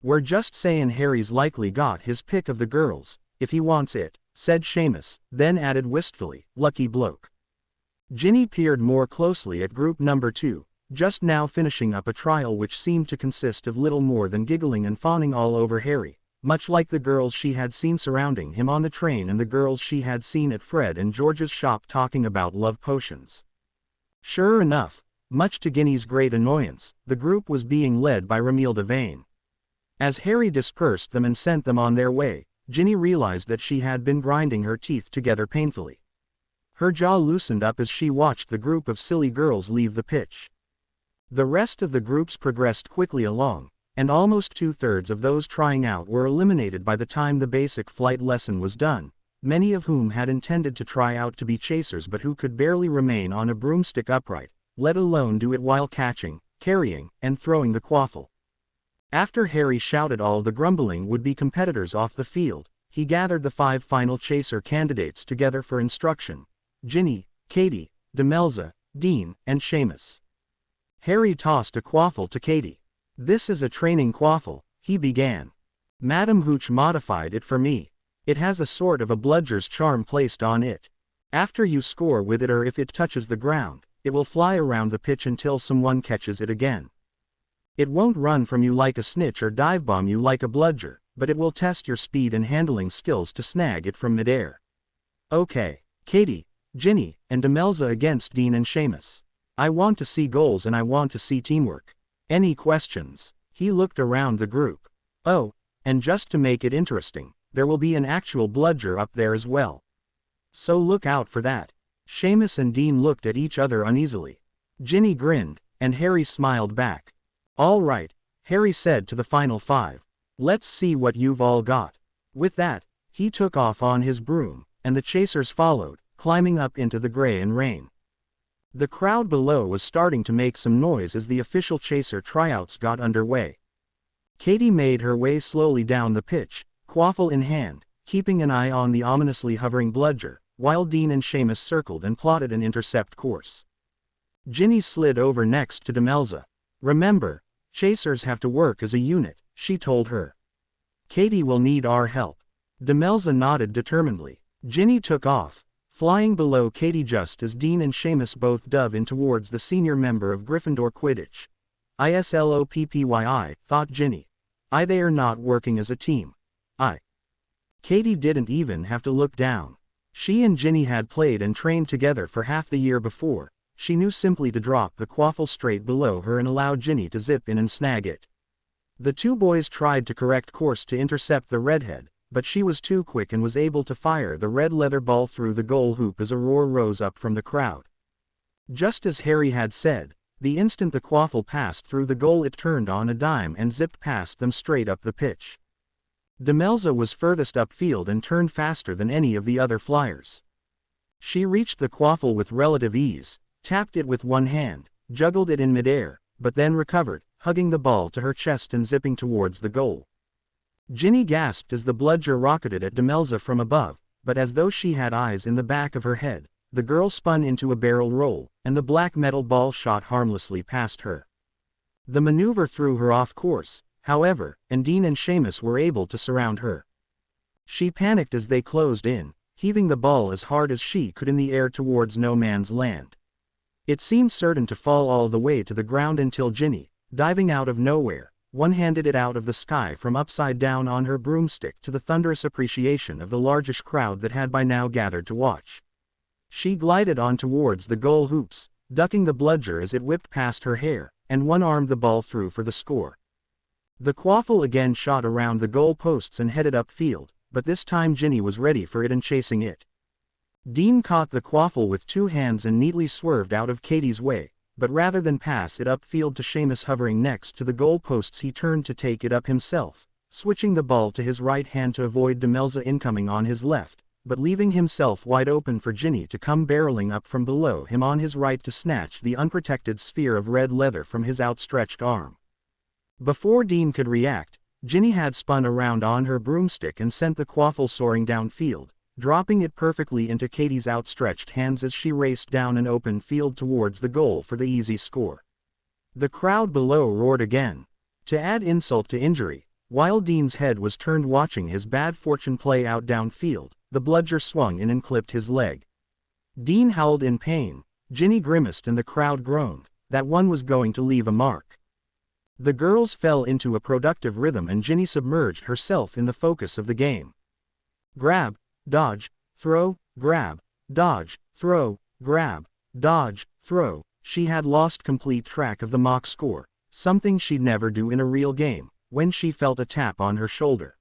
We're just saying Harry's likely got his pick of the girls, if he wants it, said Seamus, then added wistfully, lucky bloke. Ginny peered more closely at group number 2, just now finishing up a trial which seemed to consist of little more than giggling and fawning all over Harry, much like the girls she had seen surrounding him on the train and the girls she had seen at Fred and George's shop talking about love potions. Sure enough, much to Ginny's great annoyance, the group was being led by Romilda Vane. As Harry dispersed them and sent them on their way, Ginny realized that she had been grinding her teeth together painfully. Her jaw loosened up as she watched the group of silly girls leave the pitch. The rest of the groups progressed quickly along, and almost 2/3 of those trying out were eliminated by the time the basic flight lesson was done, many of whom had intended to try out to be chasers but who could barely remain on a broomstick upright, let alone do it while catching, carrying, and throwing the quaffle. After Harry shouted all the grumbling would-be competitors off the field, he gathered the 5 final chaser candidates together for instruction: Ginny, Katie, Demelza, Dean, and Seamus. Harry tossed a quaffle to Katie. This is a training quaffle, he began. Madam Hooch modified it for me. It has a sort of a bludger's charm placed on it. After you score with it or if it touches the ground, it will fly around the pitch until someone catches it again. It won't run from you like a snitch or dive bomb you like a bludger, but it will test your speed and handling skills to snag it from midair. Okay, Katie, Ginny, and Demelza against Dean and Seamus. I want to see goals and I want to see teamwork. Any questions? He looked around the group. Oh, and just to make it interesting, there will be an actual bludger up there as well. So look out for that. Seamus and Dean looked at each other uneasily. Ginny grinned, and Harry smiled back. All right, Harry said to the final 5. "Let's see what you've all got." With that, he took off on his broom, and the chasers followed, climbing up into the gray and rain. The crowd below was starting to make some noise as the official chaser tryouts got underway. Katie made her way slowly down the pitch, quaffle in hand, keeping an eye on the ominously hovering bludger, while Dean and Seamus circled and plotted an intercept course. Ginny slid over next to Demelza. "Remember, chasers have to work as a unit," she told her. "Katie will need our help." Demelza nodded determinedly. Ginny took off, flying below Katie just as Dean and Seamus both dove in towards the senior member of Gryffindor Quidditch. "Isloppyi," thought Ginny. They are not working as a team. Katie didn't even have to look down. She and Ginny had played and trained together for half the year before. She knew simply to drop the quaffle straight below her and allow Ginny to zip in and snag it. The two boys tried to correct course to intercept the redhead, but she was too quick and was able to fire the red leather ball through the goal hoop as a roar rose up from the crowd. Just as Harry had said, the instant the quaffle passed through the goal it turned on a dime and zipped past them straight up the pitch. Demelza was furthest upfield and turned faster than any of the other flyers. She reached the quaffle with relative ease, tapped it with one hand, juggled it in midair, but then recovered, hugging the ball to her chest and zipping towards the goal. Ginny gasped as the bludger rocketed at Demelza from above, but as though she had eyes in the back of her head, the girl spun into a barrel roll, and the black metal ball shot harmlessly past her. The maneuver threw her off course, however, and Dean and Seamus were able to surround her. She panicked as they closed in, heaving the ball as hard as she could in the air towards no man's land. It seemed certain to fall all the way to the ground until Ginny, diving out of nowhere, one-handed it out of the sky from upside down on her broomstick to the thunderous appreciation of the largish crowd that had by now gathered to watch. She glided on towards the goal hoops, ducking the bludger as it whipped past her hair, and one-armed the ball through for the score. The quaffle again shot around the goal posts and headed upfield, but this time Ginny was ready for it and chasing it. Dean caught the quaffle with two hands and neatly swerved out of Katie's way, but rather than pass it upfield to Seamus hovering next to the goal posts he turned to take it up himself, switching the ball to his right hand to avoid Demelza incoming on his left, but leaving himself wide open for Ginny to come barreling up from below him on his right to snatch the unprotected sphere of red leather from his outstretched arm. Before Dean could react, Ginny had spun around on her broomstick and sent the quaffle soaring downfield, dropping it perfectly into Katie's outstretched hands as she raced down an open field towards the goal for the easy score. The crowd below roared again. To add insult to injury, while Dean's head was turned watching his bad fortune play out downfield, the bludger swung in and clipped his leg. Dean howled in pain, Ginny grimaced and the crowd groaned. That one was going to leave a mark. The girls fell into a productive rhythm and Ginny submerged herself in the focus of the game. Grab, dodge, throw, grab, dodge, throw, grab, dodge, throw. She had lost complete track of the mock score, something she'd never do in a real game, when she felt a tap on her shoulder.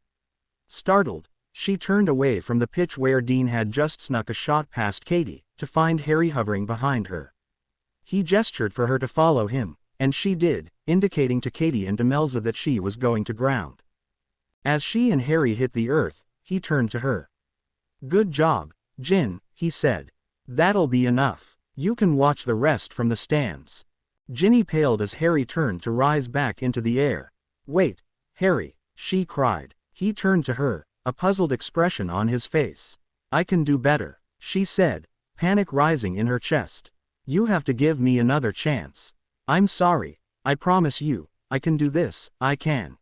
Startled, she turned away from the pitch where Dean had just snuck a shot past Katie, to find Harry hovering behind her. He gestured for her to follow him, and she did, indicating to Katie and Demelza that she was going to ground. As she and Harry hit the earth, he turned to her. "Good job, Gin," he said. "That'll be enough. You can watch the rest from the stands." Ginny paled as Harry turned to rise back into the air. "Wait, Harry," she cried. He turned to her, a puzzled expression on his face. "I can do better," she said, panic rising in her chest. "You have to give me another chance. I'm sorry, I promise you, I can do this, I can."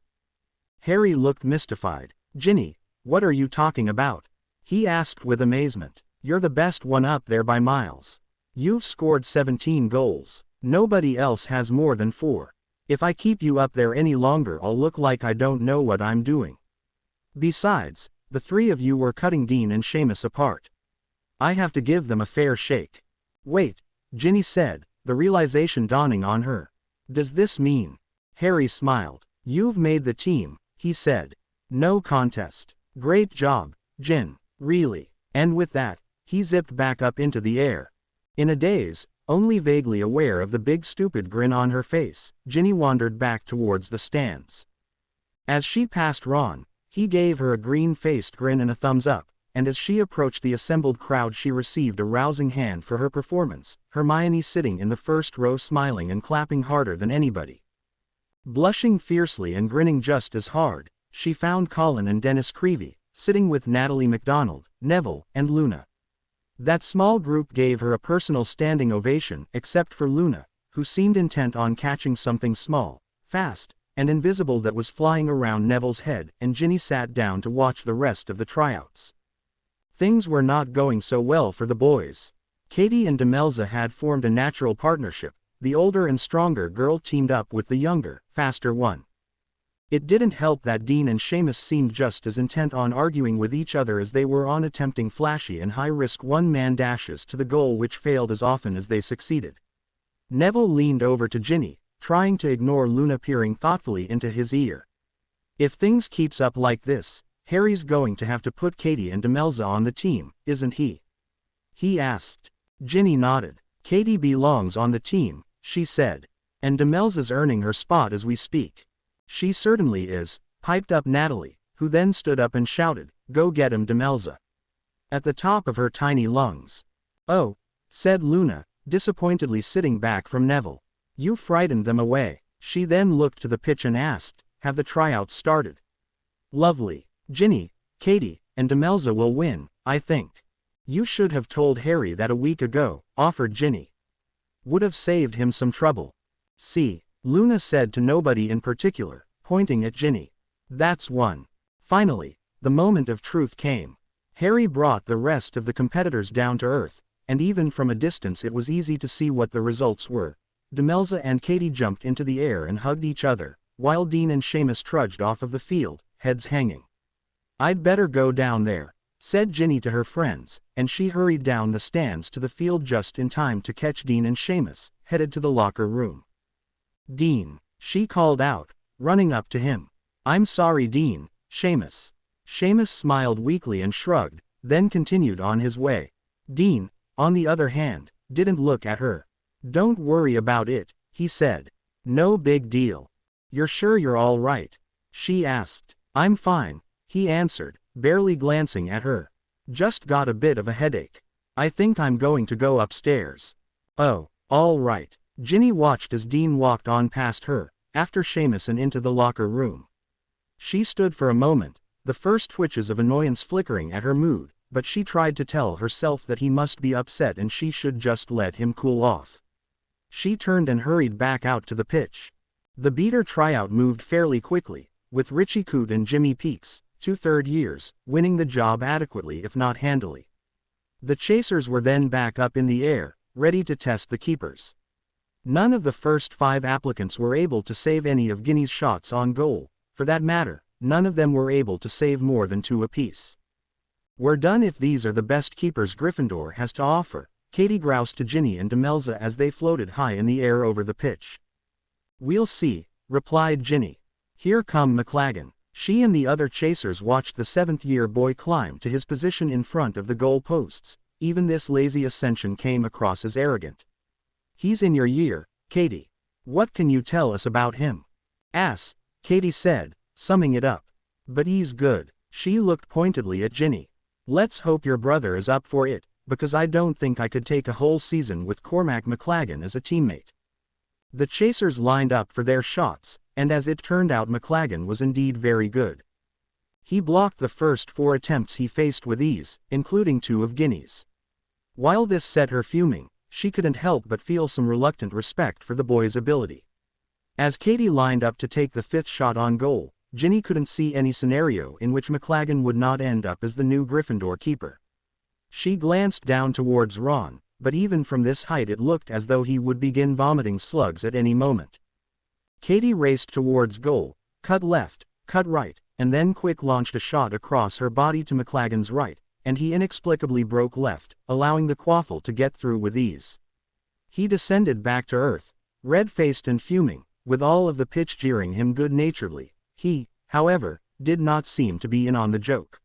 Harry looked mystified. "Ginny, what are you talking about?" he asked with amazement. "You're the best one up there by miles. You've scored 17 goals. Nobody else has more than 4. If I keep you up there any longer I'll look like I don't know what I'm doing. Besides, the three of you were cutting Dean and Seamus apart. I have to give them a fair shake." "Wait," Ginny said, the realization dawning on her. "Does this mean?" Harry smiled. "You've made the team," he said. "No contest. Great job, Gin, really." And with that, he zipped back up into the air. In a daze, Only vaguely aware of the big stupid grin on her face, Ginny wandered back towards the stands. As she passed Ron, he gave her a green-faced grin and a thumbs up, and as she approached the assembled crowd she received a rousing hand for her performance, Hermione sitting in the first row smiling and clapping harder than anybody. Blushing fiercely and grinning just as hard, she found Colin and Dennis Creevey, sitting with Natalie MacDonald, Neville, and Luna. That small group gave her a personal standing ovation, except for Luna, who seemed intent on catching something small, fast, and invisible that was flying around Neville's head, and Ginny sat down to watch the rest of the tryouts. Things were not going so well for the boys. Katie and Demelza had formed a natural partnership. The older and stronger girl teamed up with the younger, faster one. It didn't help that Dean and Seamus seemed just as intent on arguing with each other as they were on attempting flashy and high-risk one-man dashes to the goal, which failed as often as they succeeded. Neville leaned over to Ginny, trying to ignore Luna peering thoughtfully into his ear. "If things keeps up like this, Harry's going to have to put Katie and Demelza on the team, isn't he?" he asked. Ginny nodded. "Katie belongs on the team," she said. "And Demelza's earning her spot as we speak." "She certainly is," piped up Natalie, who then stood up and shouted, "Go get him, Demelza," at the top of her tiny lungs. "Oh," said Luna, disappointedly sitting back from Neville. "You frightened them away." She then looked to the pitch and asked, "Have the tryouts started?" "Lovely. Ginny, Katie, and Demelza will win, I think." "You should have told Harry that a week ago," offered Ginny. "Would have saved him some trouble." "See," Luna said to nobody in particular, pointing at Ginny. "That's one." Finally, the moment of truth came. Harry brought the rest of the competitors down to earth, and even from a distance it was easy to see what the results were. Demelza and Katie jumped into the air and hugged each other, while Dean and Seamus trudged off of the field, heads hanging. "I'd better go down there," said Ginny to her friends, and she hurried down the stands to the field just in time to catch Dean and Seamus, headed to the locker room. "Dean," she called out, running up to him. "I'm sorry, Dean, Seamus." Seamus smiled weakly and shrugged, then continued on his way. Dean, on the other hand, didn't look at her. "Don't worry about it," he said. "No big deal." "You're sure you're all right?" she asked. "I'm fine," he answered, barely glancing at her. "Just got a bit of a headache. I think I'm going to go upstairs." "Oh, all right." Ginny watched as Dean walked on past her, after Seamus, and into the locker room. She stood for a moment, the first twitches of annoyance flickering at her mood, but she tried to tell herself that he must be upset and she should just let him cool off. She turned and hurried back out to the pitch. The beater tryout moved fairly quickly, with Richie Coote and Jimmy Peakes, 2 third years, winning the job adequately if not handily. The chasers were then back up in the air, ready to test the keepers. None of the first 5 applicants were able to save any of Ginny's shots on goal. For that matter, none of them were able to save more than 2 apiece. "We're done if these are the best keepers Gryffindor has to offer," Katie groused to Ginny and Demelza as they floated high in the air over the pitch. "We'll see," replied Ginny. "Here come McLaggen." She and the other chasers watched the 7th-year boy climb to his position in front of the goal posts. Even this lazy ascension came across as arrogant. "He's in your year, Katie. What can you tell us about him?" Katie said, summing it up. "But he's good." She looked pointedly at Ginny. "Let's hope your brother is up for it, because I don't think I could take a whole season with Cormac McLaggen as a teammate." The chasers lined up for their shots, and as it turned out McLaggen was indeed very good. He blocked the first 4 attempts he faced with ease, including 2 of Ginny's. While this set her fuming, she couldn't help but feel some reluctant respect for the boy's ability. As Katie lined up to take the 5th shot on goal, Ginny couldn't see any scenario in which McLaggen would not end up as the new Gryffindor keeper. She glanced down towards Ron, but even from this height it looked as though he would begin vomiting slugs at any moment. Katie raced towards goal, cut left, cut right, and then quick launched a shot across her body to McLaggen's right, and he inexplicably broke left, allowing the quaffle to get through with ease. He descended back to earth, red-faced and fuming, with all of the pitch jeering him good-naturedly. He, however, did not seem to be in on the joke.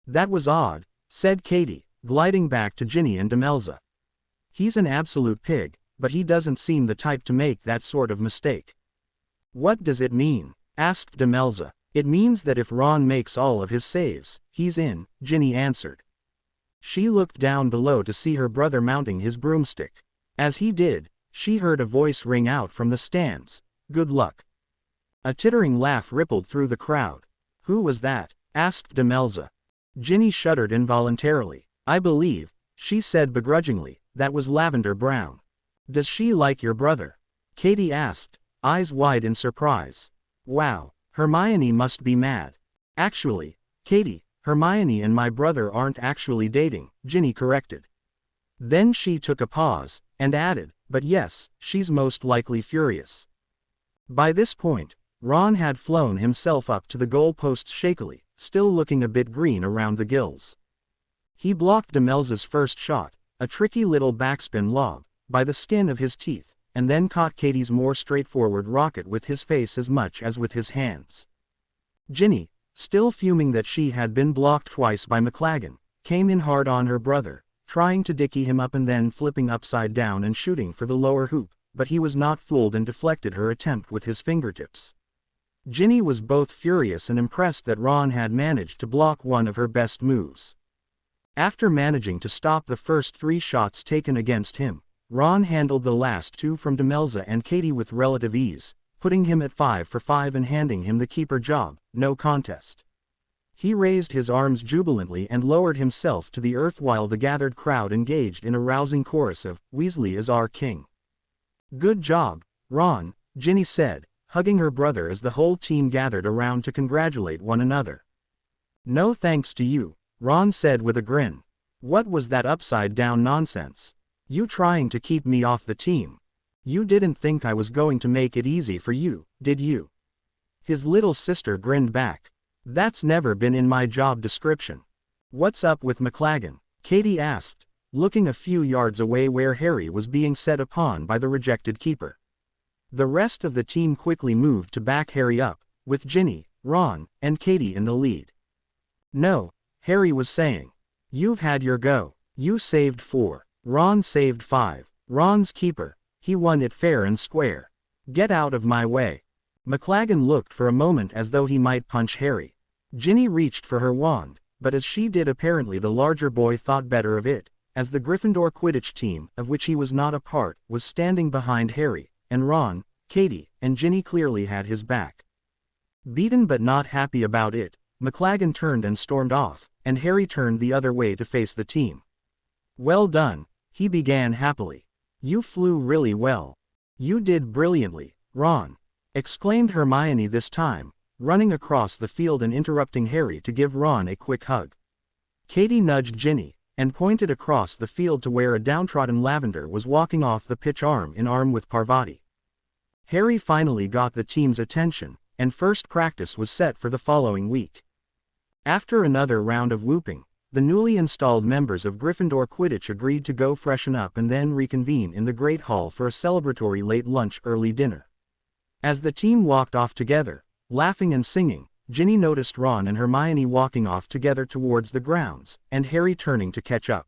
"That was odd," said Katie, gliding back to Ginny and Demelza. He's an absolute pig, but he doesn't seem the type to make that sort of mistake." "What does it mean?" asked Demelza. "It means that if Ron makes all of his saves, he's in," Ginny answered. She looked down below to see her brother mounting his broomstick. As he did, she heard a voice ring out from the stands, "Good luck." A tittering laugh rippled through the crowd. "Who was that?" asked Demelza. Ginny shuddered involuntarily. "I believe," she said begrudgingly, "that was Lavender Brown." "Does she like your brother?" Katie asked, eyes wide in surprise. "Wow, Hermione must be mad." "Actually, Katie, Hermione and my brother aren't actually dating," Ginny corrected. Then she took a pause, and added, "But yes, she's most likely furious." By this point, Ron had flown himself up to the goalposts shakily, still looking a bit green around the gills. He blocked Demelza's first shot, a tricky little backspin lob, by the skin of his teeth, and then caught Katie's more straightforward rocket with his face as much as with his hands. Ginny, still fuming that she had been blocked twice by McLaggen, came in hard on her brother, trying to dicky him up and then flipping upside down and shooting for the lower hoop, but he was not fooled and deflected her attempt with his fingertips. Ginny was both furious and impressed that Ron had managed to block one of her best moves. After managing to stop the first 3 shots taken against him, Ron handled the last 2 from Demelza and Katie with relative ease, putting him at 5 for 5 and handing him the keeper job, no contest. He raised his arms jubilantly and lowered himself to the earth while the gathered crowd engaged in a rousing chorus of, "Weasley is our king." "Good job, Ron," Ginny said, hugging her brother as the whole team gathered around to congratulate one another. "No thanks to you," Ron said with a grin. "What was that upside-down nonsense? You trying to keep me off the team? You didn't think I was going to make it easy for you, did you?" His little sister grinned back. "That's never been in my job description." "What's up with McLaggen?" Katie asked, looking a few yards away where Harry was being set upon by the rejected keeper. The rest of the team quickly moved to back Harry up, with Ginny, Ron, and Katie in the lead. "No," Harry was saying. "You've had your go. You saved 4. Ron saved 5. Ron's keeper. He won it fair and square. Get out of my way." McLaggen looked for a moment as though he might punch Harry. Ginny reached for her wand, but as she did apparently the larger boy thought better of it, as the Gryffindor Quidditch team, of which he was not a part, was standing behind Harry, and Ron, Katie, and Ginny clearly had his back. Beaten but not happy about it, McLaggen turned and stormed off, and Harry turned the other way to face the team. "Well done," he began happily. "You flew really well." "You did brilliantly, Ron," exclaimed Hermione this time, running across the field and interrupting Harry to give Ron a quick hug. Katie nudged Ginny, and pointed across the field to where a downtrodden Lavender was walking off the pitch arm in arm with Parvati. Harry finally got the team's attention, and first practice was set for the following week. After another round of whooping, the newly installed members of Gryffindor Quidditch agreed to go freshen up and then reconvene in the Great Hall for a celebratory late lunch early dinner. As the team walked off together, laughing and singing, Ginny noticed Ron and Hermione walking off together towards the grounds, and Harry turning to catch up.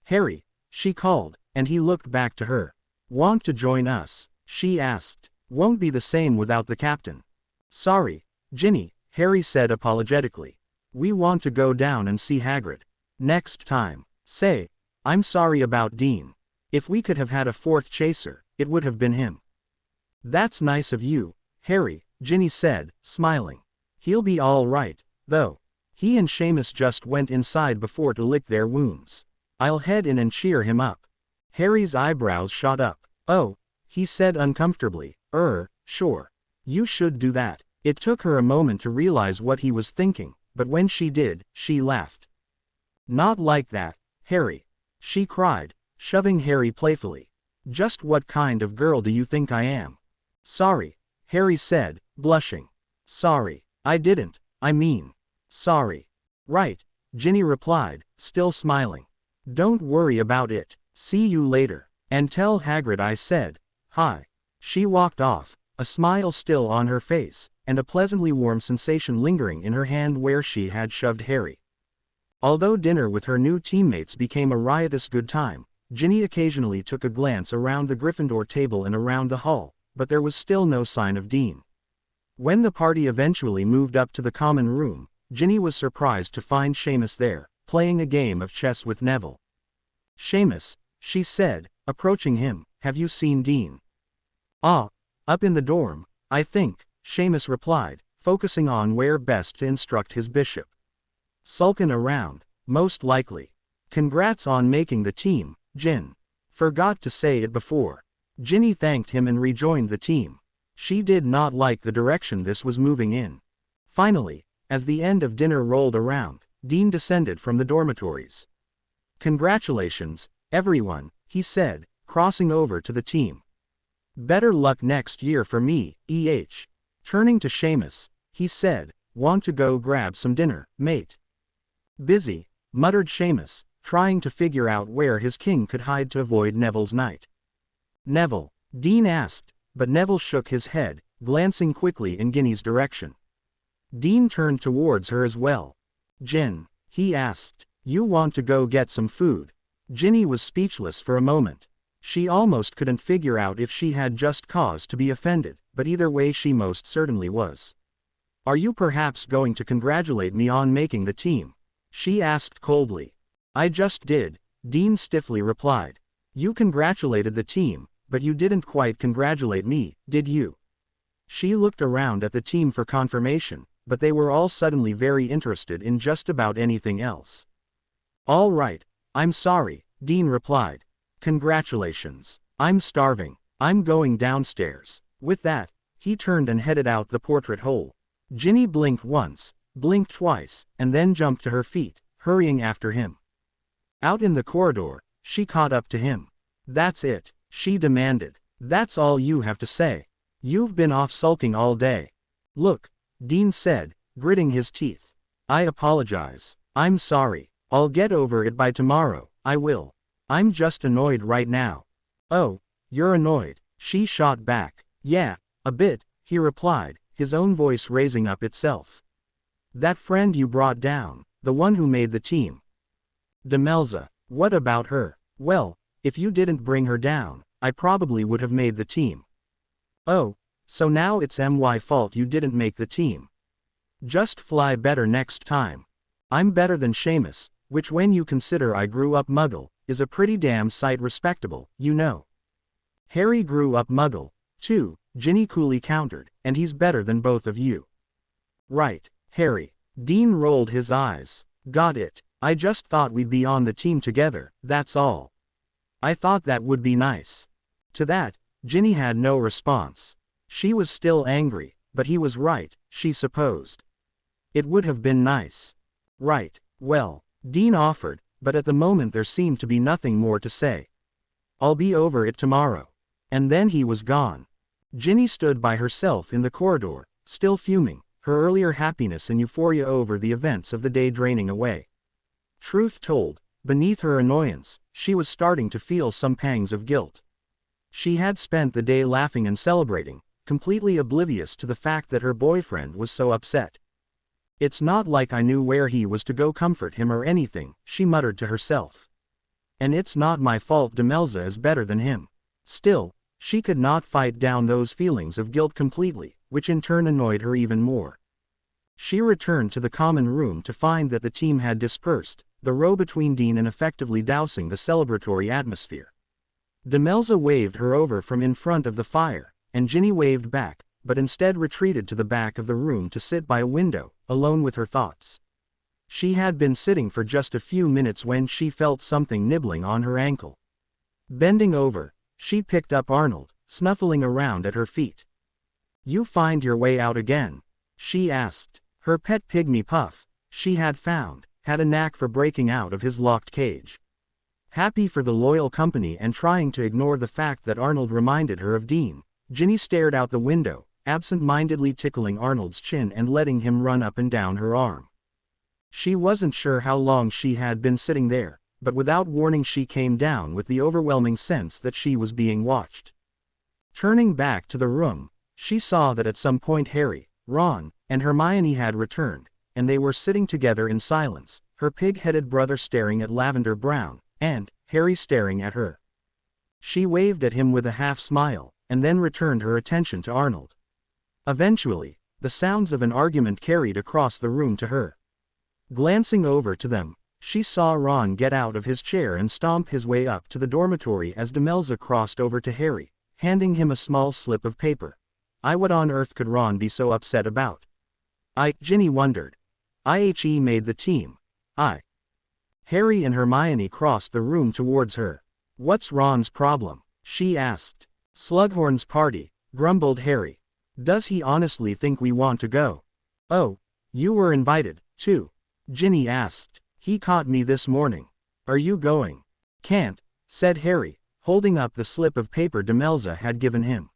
"Harry," she called, and he looked back to her. "Want to join us?" she asked. "Won't be the same without the captain." "Sorry, Ginny," Harry said apologetically. "We want to go down and see Hagrid. Next time." "Say, I'm sorry about Dean. If we could have had a 4th chaser, it would have been him." "That's nice of you, Harry," Ginny said, smiling. "He'll be all right, though. He and Seamus just went inside before to lick their wounds. I'll head in and cheer him up." Harry's eyebrows shot up. "Oh," he said uncomfortably, sure. You should do that." It took her a moment to realize what he was thinking, but when she did, she laughed. "Not like that, Harry," she cried, shoving Harry playfully. "Just what kind of girl do you think I am?" "Sorry," Harry said, blushing. "Sorry. I didn't, sorry." "Right," Ginny replied, still smiling. "Don't worry about it. See you later. And tell Hagrid I said hi." She walked off, a smile still on her face, and a pleasantly warm sensation lingering in her hand where she had shoved Harry. Although dinner with her new teammates became a riotous good time, Ginny occasionally took a glance around the Gryffindor table and around the hall, but there was still no sign of Dean. When the party eventually moved up to the common room, Ginny was surprised to find Seamus there, playing a game of chess with Neville. "Seamus," she said, approaching him, "have you seen Dean?" "Ah, up in the dorm, I think," Seamus replied, focusing on where best to instruct his bishop. "Sulkin' around, most likely. Congrats on making the team, Gin. Forgot to say it before." Ginny thanked him and rejoined the team. She did not like the direction this was moving in. Finally, as the end of dinner rolled around, Dean descended from the dormitories. "Congratulations, everyone," he said, crossing over to the team. "Better luck next year for me, EH. Turning to Seamus, he said, "Want to go grab some dinner, mate?" "Busy," muttered Seamus, trying to figure out where his king could hide to avoid Neville's night. "Neville?" Dean asked, but Neville shook his head, glancing quickly in Ginny's direction. Dean turned towards her as well. "Gin," he asked, "you want to go get some food?" Ginny was speechless for a moment. She almost couldn't figure out if she had just cause to be offended, but either way she most certainly was. "Are you perhaps going to congratulate me on making the team?" she asked coldly. "I just did," Dean stiffly replied. "You congratulated the team, but you didn't quite congratulate me, did you?" She looked around at the team for confirmation, but they were all suddenly very interested in just about anything else. "All right, I'm sorry," Dean replied. "Congratulations. I'm starving. I'm going downstairs." With that, he turned and headed out the portrait hole. Ginny blinked once, blinked twice, and then jumped to her feet, hurrying after him. Out in the corridor, she caught up to him. "That's it," she demanded. "That's all you have to say? You've been off sulking all day." "Look," Dean said, gritting his teeth. "I apologize. I'm sorry. I'll get over it by tomorrow, I will. I'm just annoyed right now." "Oh, you're annoyed," she shot back. "Yeah, a bit," he replied, his own voice raising up itself. "That friend you brought down, the one who made the team. Demelza, what about her?" "Well, if you didn't bring her down, I probably would have made the team." "Oh, so now it's my fault you didn't make the team. Just fly better next time. I'm better than Seamus, which when you consider I grew up Muggle, is a pretty damn sight respectable, you know." "Harry grew up Muggle, too," Ginny coolly countered, "and he's better than both of you." "Right, Harry." Dean rolled his eyes. "Got it. I just thought we'd be on the team together, that's all. I thought that would be nice." To that, Ginny had no response. She was still angry, but he was right, she supposed. It would have been nice. "Right, well," Dean offered, but at the moment there seemed to be nothing more to say. "I'll be over it tomorrow." And then he was gone. Ginny stood by herself in the corridor, still fuming, her earlier happiness and euphoria over the events of the day draining away. Truth told, beneath her annoyance, she was starting to feel some pangs of guilt. She had spent the day laughing and celebrating, completely oblivious to the fact that her boyfriend was so upset. "It's not like I knew where he was to go comfort him or anything," she muttered to herself. "And it's not my fault Demelza is better than him." Still, she could not fight down those feelings of guilt completely, which in turn annoyed her even more. She returned to the common room to find that the team had dispersed, the row between Dean and effectively dousing the celebratory atmosphere. Demelza waved her over from in front of the fire, and Ginny waved back, but instead retreated to the back of the room to sit by a window, alone with her thoughts. She had been sitting for just a few minutes when she felt something nibbling on her ankle. Bending over, she picked up Arnold, snuffling around at her feet. "You find your way out again?" she asked. Her pet pygmy Puff, she had found, had a knack for breaking out of his locked cage. Happy for the loyal company and trying to ignore the fact that Arnold reminded her of Dean, Ginny stared out the window, absent-mindedly tickling Arnold's chin and letting him run up and down her arm. She wasn't sure how long she had been sitting there, but without warning she came down with the overwhelming sense that she was being watched. Turning back to the room, she saw that at some point Harry, Ron, and Hermione had returned, and they were sitting together in silence, her pig-headed brother staring at Lavender Brown, and Harry staring at her. She waved at him with a half-smile, and then returned her attention to Arnold. Eventually, the sounds of an argument carried across the room to her. Glancing over to them, she saw Ron get out of his chair and stomp his way up to the dormitory as Demelza crossed over to Harry, handing him a small slip of paper. What on earth could Ron be so upset about? Ginny wondered. He made the team. Harry and Hermione crossed the room towards her. What's Ron's problem? She asked. Slughorn's party, grumbled Harry. Does he honestly think we want to go? Oh, you were invited, too? Ginny asked. He caught me this morning. Are you going? Can't, said Harry, holding up the slip of paper Demelza had given him.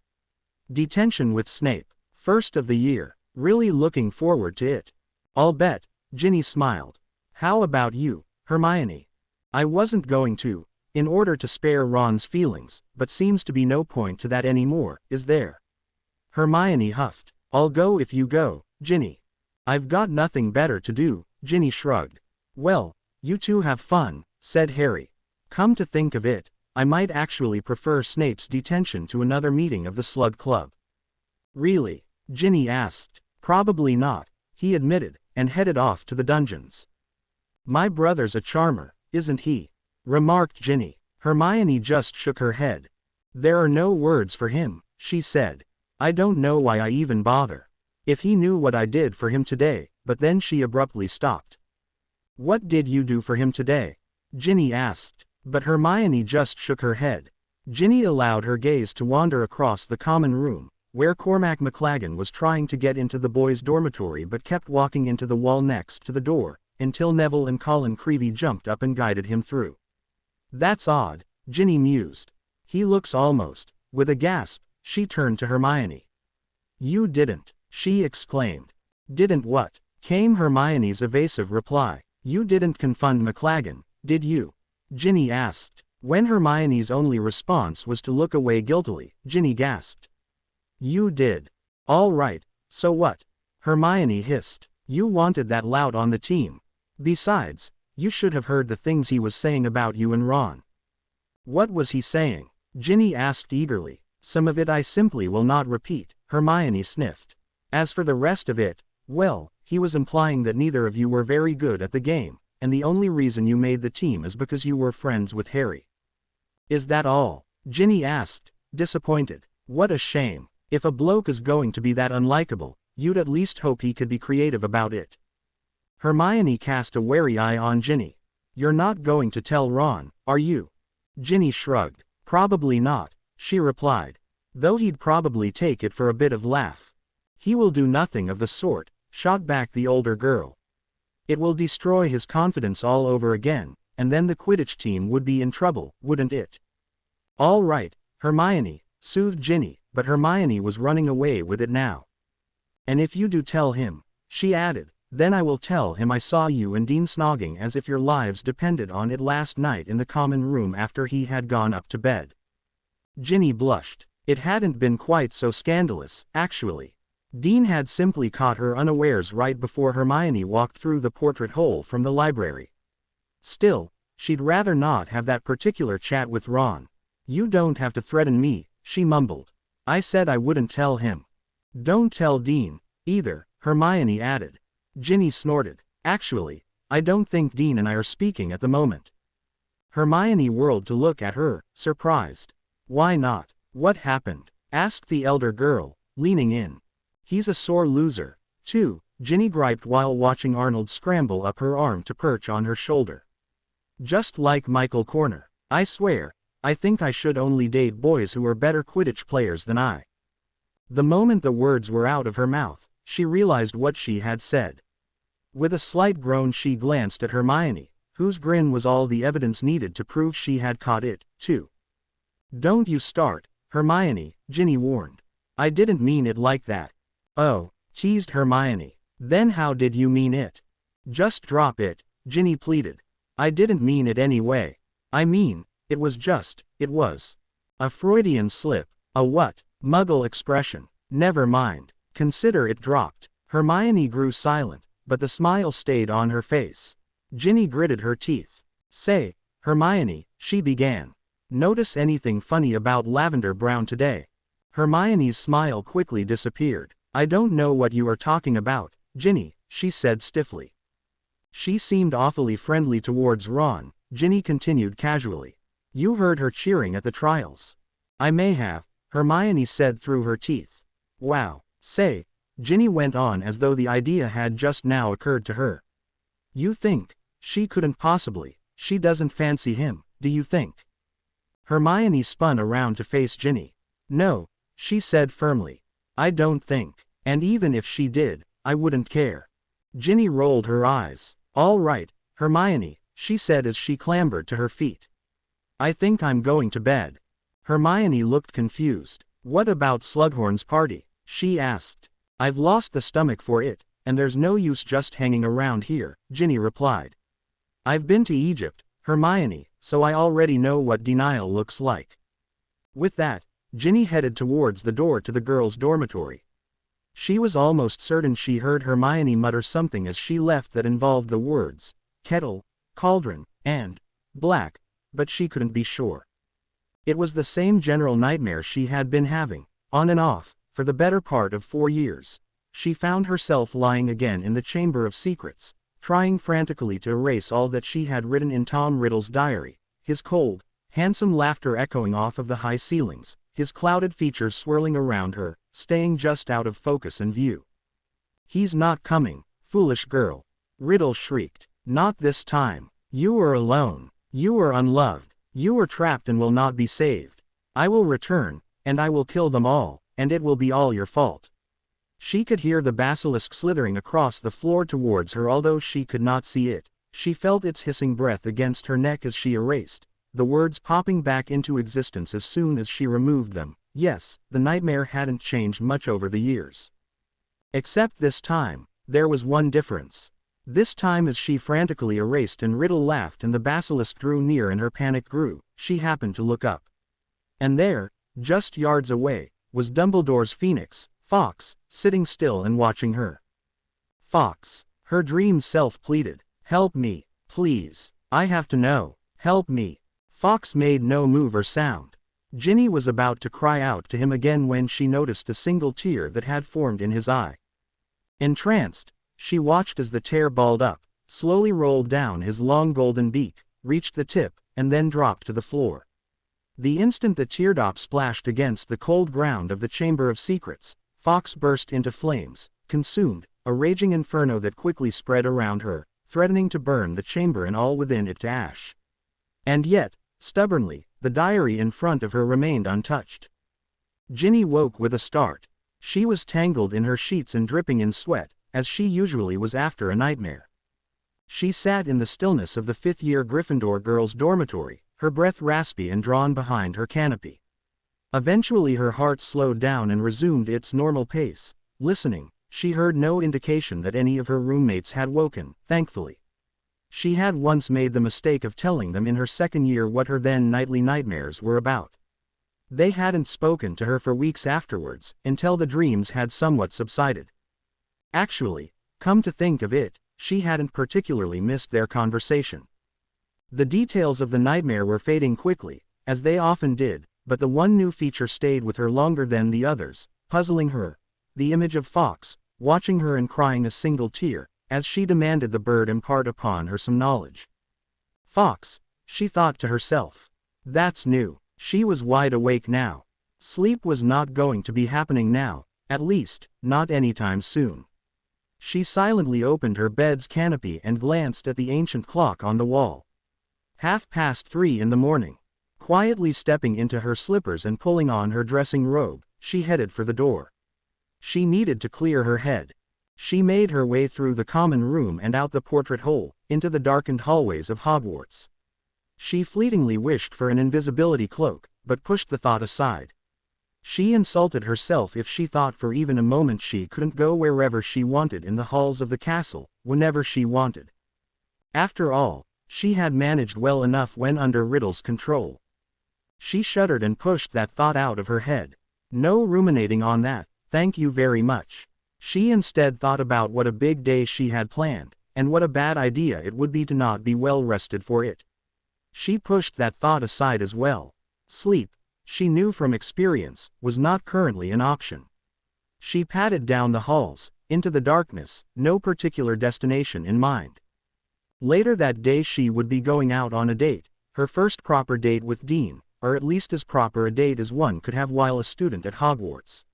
Detention with Snape, first of the year, really looking forward to it. I'll bet, Ginny smiled. How about you, Hermione? I wasn't going to, in order to spare Ron's feelings, but seems to be no point to that anymore, is there? Hermione huffed. I'll go if you go, Ginny. I've got nothing better to do, Ginny shrugged. Well, you two have fun, said Harry. Come to think of it, I might actually prefer Snape's detention to another meeting of the Slug Club. Really? Ginny asked. Probably not, he admitted, and headed off to the dungeons. My brother's a charmer, isn't he? Remarked Ginny. Hermione just shook her head. There are no words for him, she said. I don't know why I even bother. If he knew what I did for him today, but then she abruptly stopped. What did you do for him today? Ginny asked, but Hermione just shook her head. Ginny allowed her gaze to wander across the common room, where Cormac McLaggen was trying to get into the boys' dormitory but kept walking into the wall next to the door, until Neville and Colin Creevey jumped up and guided him through. That's odd, Ginny mused. He looks almost. With a gasp, she turned to Hermione. You didn't, she exclaimed. Didn't what? Came Hermione's evasive reply. You didn't confund McLaggen, did you? Ginny asked. When Hermione's only response was to look away guiltily, Ginny gasped. You did. All right, so what? Hermione hissed. You wanted that lout on the team. Besides, you should have heard the things he was saying about you and Ron. What was he saying? Ginny asked eagerly. Some of it I simply will not repeat, Hermione sniffed. As for the rest of it, well, he was implying that neither of you were very good at the game, and the only reason you made the team is because you were friends with Harry. Is that all? Ginny asked, disappointed. What a shame. If a bloke is going to be that unlikable, you'd at least hope he could be creative about it. Hermione cast a wary eye on Ginny. You're not going to tell Ron, are you? Ginny shrugged. Probably not, she replied. Though he'd probably take it for a bit of laugh. He will do nothing of the sort, shot back the older girl. It will destroy his confidence all over again, and then the Quidditch team would be in trouble, wouldn't it? All right, Hermione, soothed Ginny, but Hermione was running away with it now. And if you do tell him, she added, then I will tell him I saw you and Dean snogging as if your lives depended on it last night in the common room after he had gone up to bed. Ginny blushed. It hadn't been quite so scandalous, actually. Dean had simply caught her unawares right before Hermione walked through the portrait hole from the library. Still, she'd rather not have that particular chat with Ron. You don't have to threaten me, she mumbled. I said I wouldn't tell him. Don't tell Dean, either, Hermione added. Ginny snorted. Actually, I don't think Dean and I are speaking at the moment. Hermione whirled to look at her, surprised. Why not? What happened? Asked the elder girl, leaning in. He's a sore loser, too, Ginny griped while watching Arnold scramble up her arm to perch on her shoulder. Just like Michael Corner. I swear, I think I should only date boys who are better Quidditch players than I. The moment the words were out of her mouth, she realized what she had said. With a slight groan she glanced at Hermione, whose grin was all the evidence needed to prove she had caught it, too. Don't you start, Hermione, Ginny warned. I didn't mean it like that. Oh, teased Hermione. Then how did you mean it? Just drop it, Ginny pleaded. I didn't mean it anyway. I mean, it was a Freudian slip. A what? Muggle expression. Never mind. Consider it dropped. Hermione grew silent, but the smile stayed on her face. Ginny gritted her teeth. Say, Hermione, she began. Notice anything funny about Lavender Brown today? Hermione's smile quickly disappeared. I don't know what you are talking about, Ginny, she said stiffly. She seemed awfully friendly towards Ron, Ginny continued casually. You heard her cheering at the trials. I may have, Hermione said through her teeth. Wow, say, Ginny went on as though the idea had just now occurred to her. You think? She couldn't possibly. She doesn't fancy him, do you think? Hermione spun around to face Ginny. No, she said firmly. I don't think. And even if she did, I wouldn't care. Ginny rolled her eyes. All right, Hermione, she said as she clambered to her feet. I think I'm going to bed. Hermione looked confused. What about Slughorn's party? She asked. I've lost the stomach for it, and there's no use just hanging around here, Ginny replied. I've been to Egypt, Hermione, so I already know what denial looks like. With that, Ginny headed towards the door to the girls' dormitory. She was almost certain she heard Hermione mutter something as she left that involved the words, kettle, cauldron, and black, but she couldn't be sure. It was the same general nightmare she had been having, on and off, for the better part of 4 years. She found herself lying again in the Chamber of Secrets, trying frantically to erase all that she had written in Tom Riddle's diary, his cold, handsome laughter echoing off of the high ceilings, his clouded features swirling around her, staying just out of focus and view. He's not coming, foolish girl. Riddle shrieked. Not this time. You are alone. You are unloved. You are trapped and will not be saved. I will return, and I will kill them all, and it will be all your fault. She could hear the basilisk slithering across the floor towards her although she could not see it. She felt its hissing breath against her neck as she erased, the words popping back into existence as soon as she removed them. Yes, the nightmare hadn't changed much over the years. Except this time, there was one difference. This time as she frantically erased and Riddle laughed and the basilisk drew near and her panic grew, she happened to look up. And there, just yards away, was Dumbledore's Phoenix, Fawkes, sitting still and watching her. Fawkes, her dream self pleaded. Help me, please. I have to know. Help me. Fawkes made no move or sound. Ginny was about to cry out to him again when she noticed a single tear that had formed in his eye. Entranced, she watched as the tear balled up, slowly rolled down his long golden beak, reached the tip, and then dropped to the floor. The instant the teardrop splashed against the cold ground of the Chamber of Secrets, Fawkes burst into flames, consumed, a raging inferno that quickly spread around her, threatening to burn the chamber and all within it to ash. And yet, stubbornly, the diary in front of her remained untouched. Ginny woke with a start. She was tangled in her sheets and dripping in sweat, as she usually was after a nightmare. She sat in the stillness of the fifth-year Gryffindor girls' dormitory, her breath raspy and drawn behind her canopy. Eventually her heart slowed down and resumed its normal pace. Listening, she heard no indication that any of her roommates had woken, thankfully. She had once made the mistake of telling them in her second year what her then nightly nightmares were about. They hadn't spoken to her for weeks afterwards, until the dreams had somewhat subsided. Actually, come to think of it, she hadn't particularly missed their conversation. The details of the nightmare were fading quickly, as they often did, but the one new feature stayed with her longer than the others, puzzling her. The image of Fawkes, watching her and crying a single tear, as she demanded the bird impart upon her some knowledge. Fawkes, she thought to herself. That's new. She was wide awake now. Sleep was not going to be happening now, at least, not anytime soon. She silently opened her bed's canopy and glanced at the ancient clock on the wall. 3:30 in the morning. Quietly stepping into her slippers and pulling on her dressing robe, she headed for the door. She needed to clear her head. She made her way through the common room and out the portrait hole, into the darkened hallways of Hogwarts. She fleetingly wished for an invisibility cloak, but pushed the thought aside. She insulted herself if she thought for even a moment she couldn't go wherever she wanted in the halls of the castle, whenever she wanted. After all, she had managed well enough when under Riddle's control. She shuddered and pushed that thought out of her head. No ruminating on that, thank you very much. She instead thought about what a big day she had planned, and what a bad idea it would be to not be well rested for it. She pushed that thought aside as well. Sleep, she knew from experience, was not currently an option. She padded down the halls, into the darkness, no particular destination in mind. Later that day she would be going out on a date, her first proper date with Dean, or at least as proper a date as one could have while a student at Hogwarts.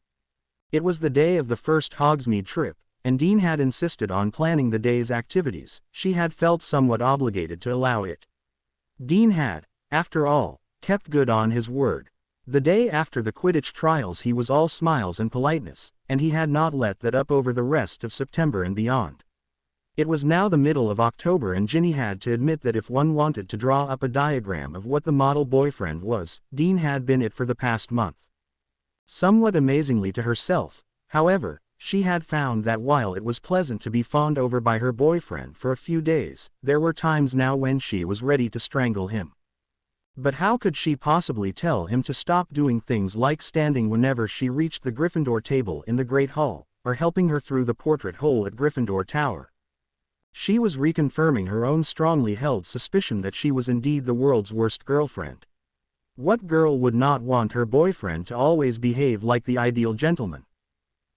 It was the day of the first Hogsmeade trip, and Dean had insisted on planning the day's activities. She had felt somewhat obligated to allow it. Dean had, after all, kept good on his word. The day after the Quidditch trials he was all smiles and politeness, and he had not let that up over the rest of September and beyond. It was now the middle of October and Ginny had to admit that if one wanted to draw up a diagram of what the model boyfriend was, Dean had been it for the past month. Somewhat amazingly to herself, however, she had found that while it was pleasant to be fawned over by her boyfriend for a few days, there were times now when she was ready to strangle him. But how could she possibly tell him to stop doing things like standing whenever she reached the Gryffindor table in the Great Hall, or helping her through the portrait hole at Gryffindor Tower? She was reconfirming her own strongly held suspicion that she was indeed the world's worst girlfriend. What girl would not want her boyfriend to always behave like the ideal gentleman?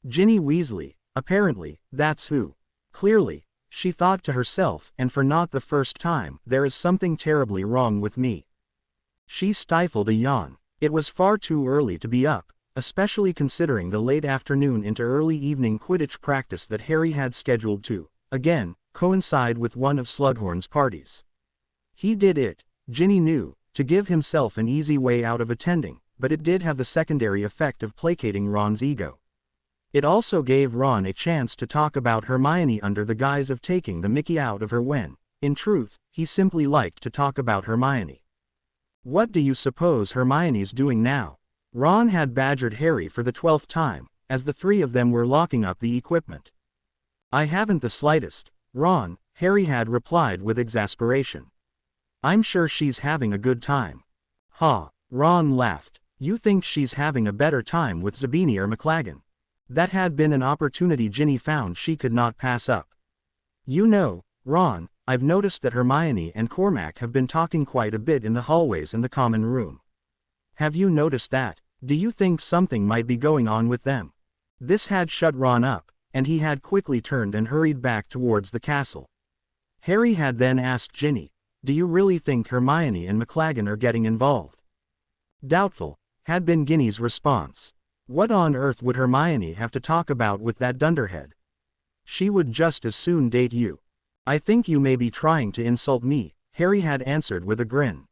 Ginny Weasley, apparently, that's who. Clearly, she thought to herself, and for not the first time, there is something terribly wrong with me. She stifled a yawn. It was far too early to be up, especially considering the late afternoon into early evening Quidditch practice that Harry had scheduled to, again, coincide with one of Slughorn's parties. He did it, Ginny knew, to give himself an easy way out of attending, but it did have the secondary effect of placating Ron's ego. It also gave Ron a chance to talk about Hermione under the guise of taking the mickey out of her when, in truth, he simply liked to talk about Hermione. What do you suppose Hermione's doing now? Ron had badgered Harry for the 12th time, as the three of them were locking up the equipment. I haven't the slightest, Ron, Harry had replied with exasperation. I'm sure she's having a good time. Ha, Ron laughed. You think she's having a better time with Zabini or McLaggen? That had been an opportunity Ginny found she could not pass up. You know, Ron, I've noticed that Hermione and Cormac have been talking quite a bit in the hallways and the common room. Have you noticed that? Do you think something might be going on with them? This had shut Ron up, and he had quickly turned and hurried back towards the castle. Harry had then asked Ginny, do you really think Hermione and McLaggen are getting involved? Doubtful, had been Ginny's response. What on earth would Hermione have to talk about with that dunderhead? She would just as soon date you. I think you may be trying to insult me, Harry had answered with a grin.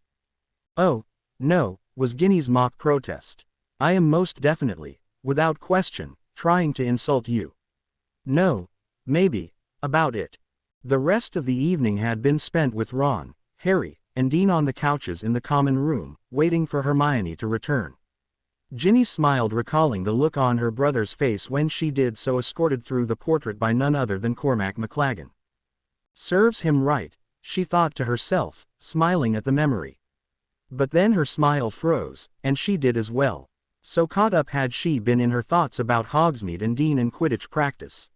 Oh, no, was Ginny's mock protest. I am most definitely, without question, trying to insult you. No, maybe, about it. The rest of the evening had been spent with Ron, Harry, and Dean on the couches in the common room, waiting for Hermione to return. Ginny smiled, recalling the look on her brother's face when she did so, escorted through the portrait by none other than Cormac McLaggen. Serves him right, she thought to herself, smiling at the memory. But then her smile froze, and she did as well. So caught up had she been in her thoughts about Hogsmeade and Dean and Quidditch practice.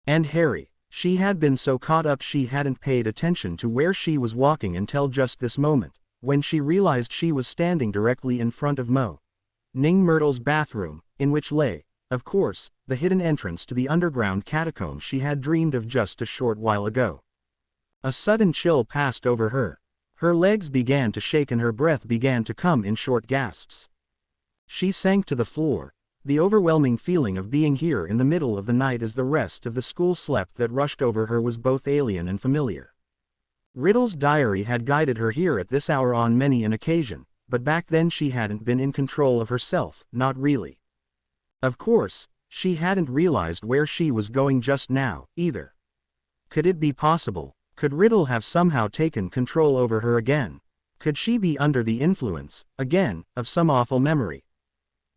And Harry, she had been so caught up she hadn't paid attention to where she was walking until just this moment, when she realized she was standing directly in front of Ning Myrtle's bathroom, in which lay, of course, the hidden entrance to the underground catacombs she had dreamed of just a short while ago. A sudden chill passed over her. Her legs began to shake and her breath began to come in short gasps. She sank to the floor, the overwhelming feeling of being here in the middle of the night as the rest of the school slept that rushed over her was both alien and familiar. Riddle's diary had guided her here at this hour on many an occasion, but back then she hadn't been in control of herself, not really. Of course, she hadn't realized where she was going just now, either. Could it be possible? Could Riddle have somehow taken control over her again? Could she be under the influence, again, of some awful memory?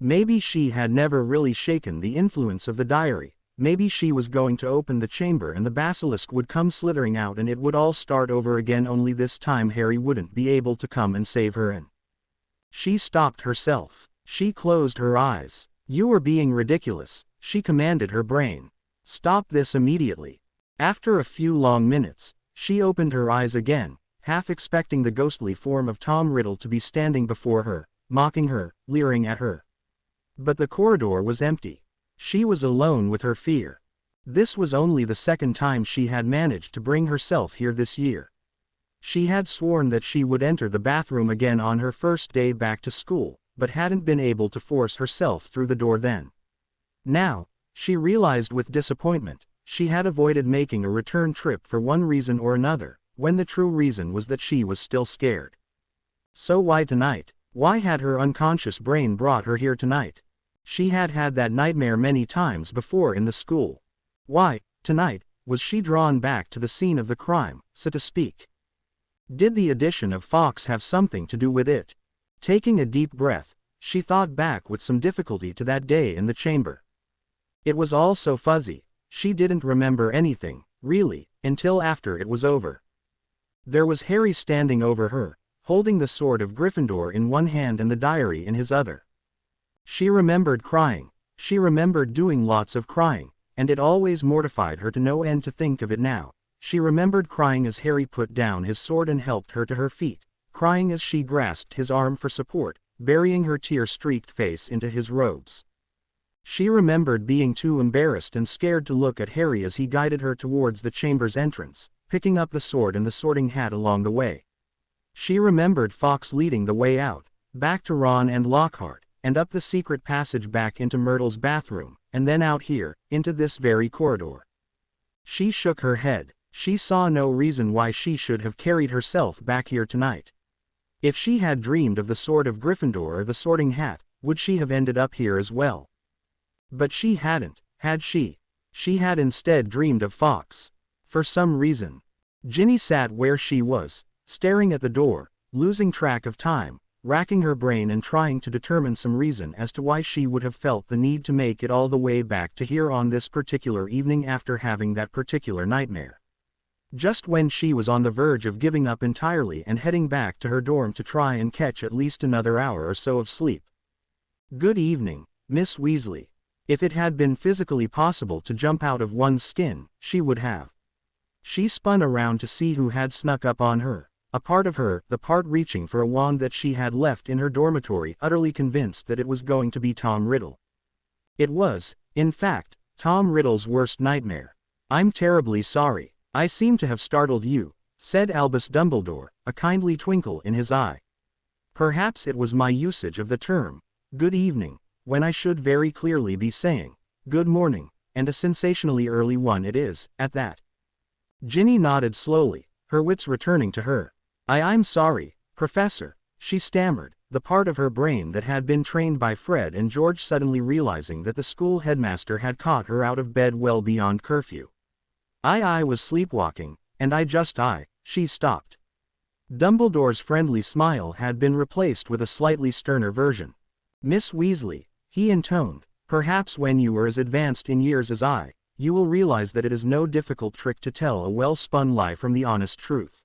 Maybe she had never really shaken the influence of the diary. Maybe she was going to open the chamber and the basilisk would come slithering out and it would all start over again, only this time Harry wouldn't be able to come and save her. And she stopped herself. She closed her eyes. You are being ridiculous, she commanded her brain. Stop this immediately. After a few long minutes, she opened her eyes again, half expecting the ghostly form of Tom Riddle to be standing before her, mocking her, leering at her. But the corridor was empty. She was alone with her fear. This was only the second time she had managed to bring herself here this year. She had sworn that she would enter the bathroom again on her first day back to school, but hadn't been able to force herself through the door then. Now, she realized with disappointment, she had avoided making a return trip for one reason or another, when the true reason was that she was still scared. So why tonight? Why had her unconscious brain brought her here tonight? She had had that nightmare many times before in the school. Why, tonight, was she drawn back to the scene of the crime, so to speak? Did the addition of Fawkes have something to do with it? Taking a deep breath, she thought back with some difficulty to that day in the chamber. It was all so fuzzy, she didn't remember anything, really, until after it was over. There was Harry standing over her, holding the sword of Gryffindor in one hand and the diary in his other. She remembered crying, she remembered doing lots of crying, and it always mortified her to no end to think of it now. She remembered crying as Harry put down his sword and helped her to her feet, crying as she grasped his arm for support, burying her tear-streaked face into his robes. She remembered being too embarrassed and scared to look at Harry as he guided her towards the chamber's entrance, picking up the sword and the sorting hat along the way. She remembered Fawkes leading the way out, back to Ron and Lockhart, and up the secret passage back into Myrtle's bathroom, and then out here, into this very corridor. She shook her head. She saw no reason why she should have carried herself back here tonight. If she had dreamed of the sword of Gryffindor or the sorting hat, would she have ended up here as well? But she hadn't, had she? She had instead dreamed of Fawkes. For some reason. Ginny sat where she was, staring at the door, losing track of time, racking her brain and trying to determine some reason as to why she would have felt the need to make it all the way back to here on this particular evening after having that particular nightmare. Just when she was on the verge of giving up entirely and heading back to her dorm to try and catch at least another hour or so of sleep. Good evening, Miss Weasley. If it had been physically possible to jump out of one's skin, she would have. She spun around to see who had snuck up on her, a part of her, the part reaching for a wand that she had left in her dormitory, utterly convinced that it was going to be Tom Riddle. It was, in fact, Tom Riddle's worst nightmare. I'm terribly sorry. I seem to have startled you, said Albus Dumbledore, a kindly twinkle in his eye. Perhaps it was my usage of the term, good evening, when I should very clearly be saying, good morning, and a sensationally early one it is, at that. Ginny nodded slowly, her wits returning to her. I'm sorry, Professor, she stammered, the part of her brain that had been trained by Fred and George suddenly realizing that the school headmaster had caught her out of bed well beyond curfew. I was sleepwalking, and she stopped. Dumbledore's friendly smile had been replaced with a slightly sterner version. Miss Weasley, he intoned, perhaps when you are as advanced in years as I, you will realize that it is no difficult trick to tell a well-spun lie from the honest truth.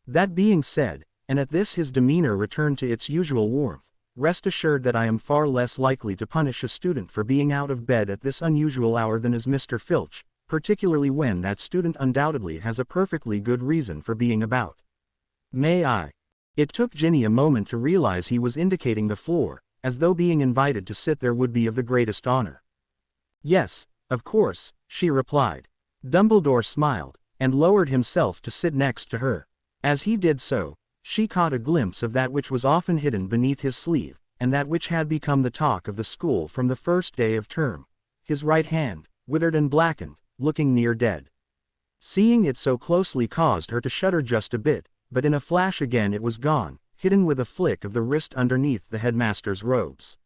That being said, and at this his demeanor returned to its usual warmth, rest assured that I am far less likely to punish a student for being out of bed at this unusual hour than is Mr. Filch, particularly when that student undoubtedly has a perfectly good reason for being about. May I? It took Ginny a moment to realize he was indicating the floor, as though being invited to sit there would be of the greatest honor. Yes, of course, she replied. Dumbledore smiled, and lowered himself to sit next to her. As he did so, she caught a glimpse of that which was often hidden beneath his sleeve, and that which had become the talk of the school from the first day of term. His right hand, withered and blackened, looking near dead. Seeing it so closely caused her to shudder just a bit, but in a flash again it was gone, hidden with a flick of the wrist underneath the headmaster's robes.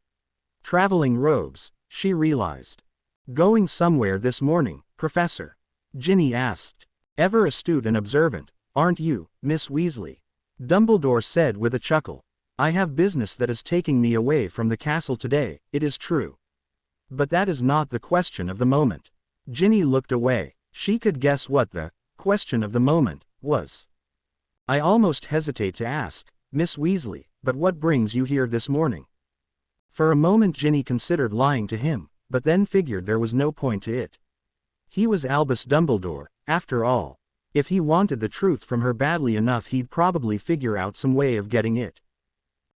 Traveling robes, she realized. Going somewhere this morning, Professor? Ginny asked. Ever astute and observant, aren't you, Miss Weasley? Dumbledore said with a chuckle. I have business that is taking me away from the castle today, it is true. But that is not the question of the moment. Ginny looked away. She could guess what the question of the moment was. I almost hesitate to ask, Miss Weasley, but what brings you here this morning? For a moment Ginny considered lying to him, but then figured there was no point to it. He was Albus Dumbledore, after all. If he wanted the truth from her badly enough, he'd probably figure out some way of getting it.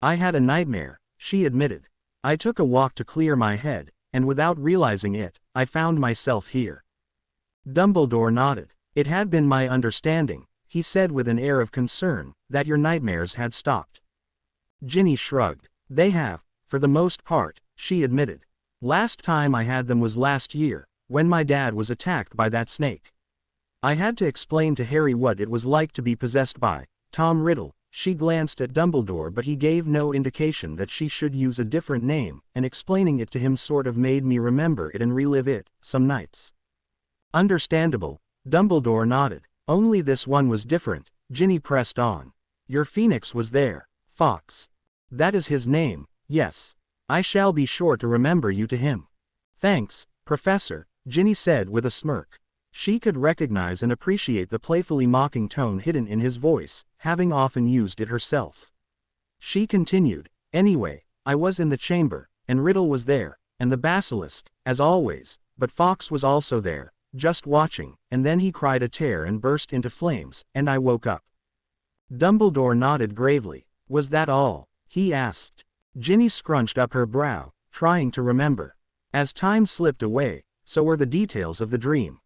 I had a nightmare, she admitted. I took a walk to clear my head, and without realizing it, I found myself here. Dumbledore nodded. It had been my understanding, he said with an air of concern, that your nightmares had stopped. Ginny shrugged. They have, for the most part, she admitted. Last time I had them was last year, when my dad was attacked by that snake. I had to explain to Harry what it was like to be possessed by Tom Riddle. She glanced at Dumbledore, but he gave no indication that she should use a different name, and explaining it to him sort of made me remember it and relive it, some nights. Understandable, Dumbledore nodded. Only this one was different, Ginny pressed on. Your phoenix was there, Fawkes. That is his name, yes. I shall be sure to remember you to him. Thanks, Professor, Ginny said with a smirk. She could recognize and appreciate the playfully mocking tone hidden in his voice, having often used it herself. She continued, anyway, I was in the chamber, and Riddle was there, and the basilisk, as always, but Fawkes was also there, just watching, and then he cried a tear and burst into flames, and I woke up. Dumbledore nodded gravely. Was that all? He asked. Ginny scrunched up her brow, trying to remember. As time slipped away, so were the details of the dream.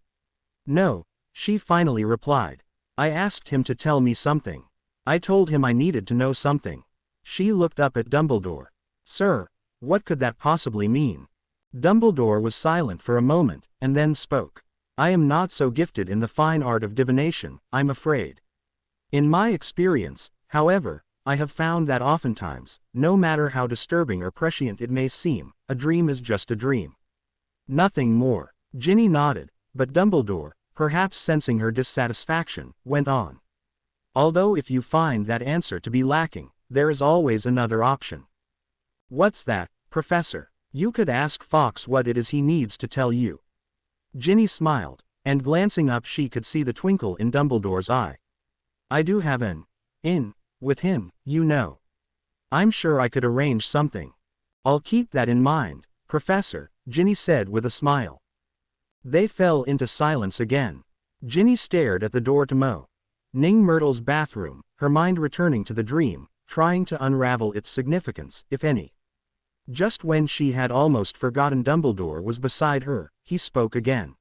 No, she finally replied. I asked him to tell me something. I told him I needed to know something. She looked up at Dumbledore. Sir, what could that possibly mean? Dumbledore was silent for a moment, and then spoke. I am not so gifted in the fine art of divination, I'm afraid. In my experience, however, I have found that oftentimes, no matter how disturbing or prescient it may seem, a dream is just a dream. Nothing more. Ginny nodded, but Dumbledore, perhaps sensing her dissatisfaction, went on. Although if you find that answer to be lacking, there is always another option. What's that, Professor? You could ask Fawkes what it is he needs to tell you. Ginny smiled, and glancing up she could see the twinkle in Dumbledore's eye. I do have an in with him, you know. I'm sure I could arrange something. I'll keep that in mind, Professor, Ginny said with a smile. They fell into silence again. Ginny stared at the door to Ning Myrtle's bathroom, her mind returning to the dream, trying to unravel its significance, if any. Just when she had almost forgotten Dumbledore was beside her, he spoke again.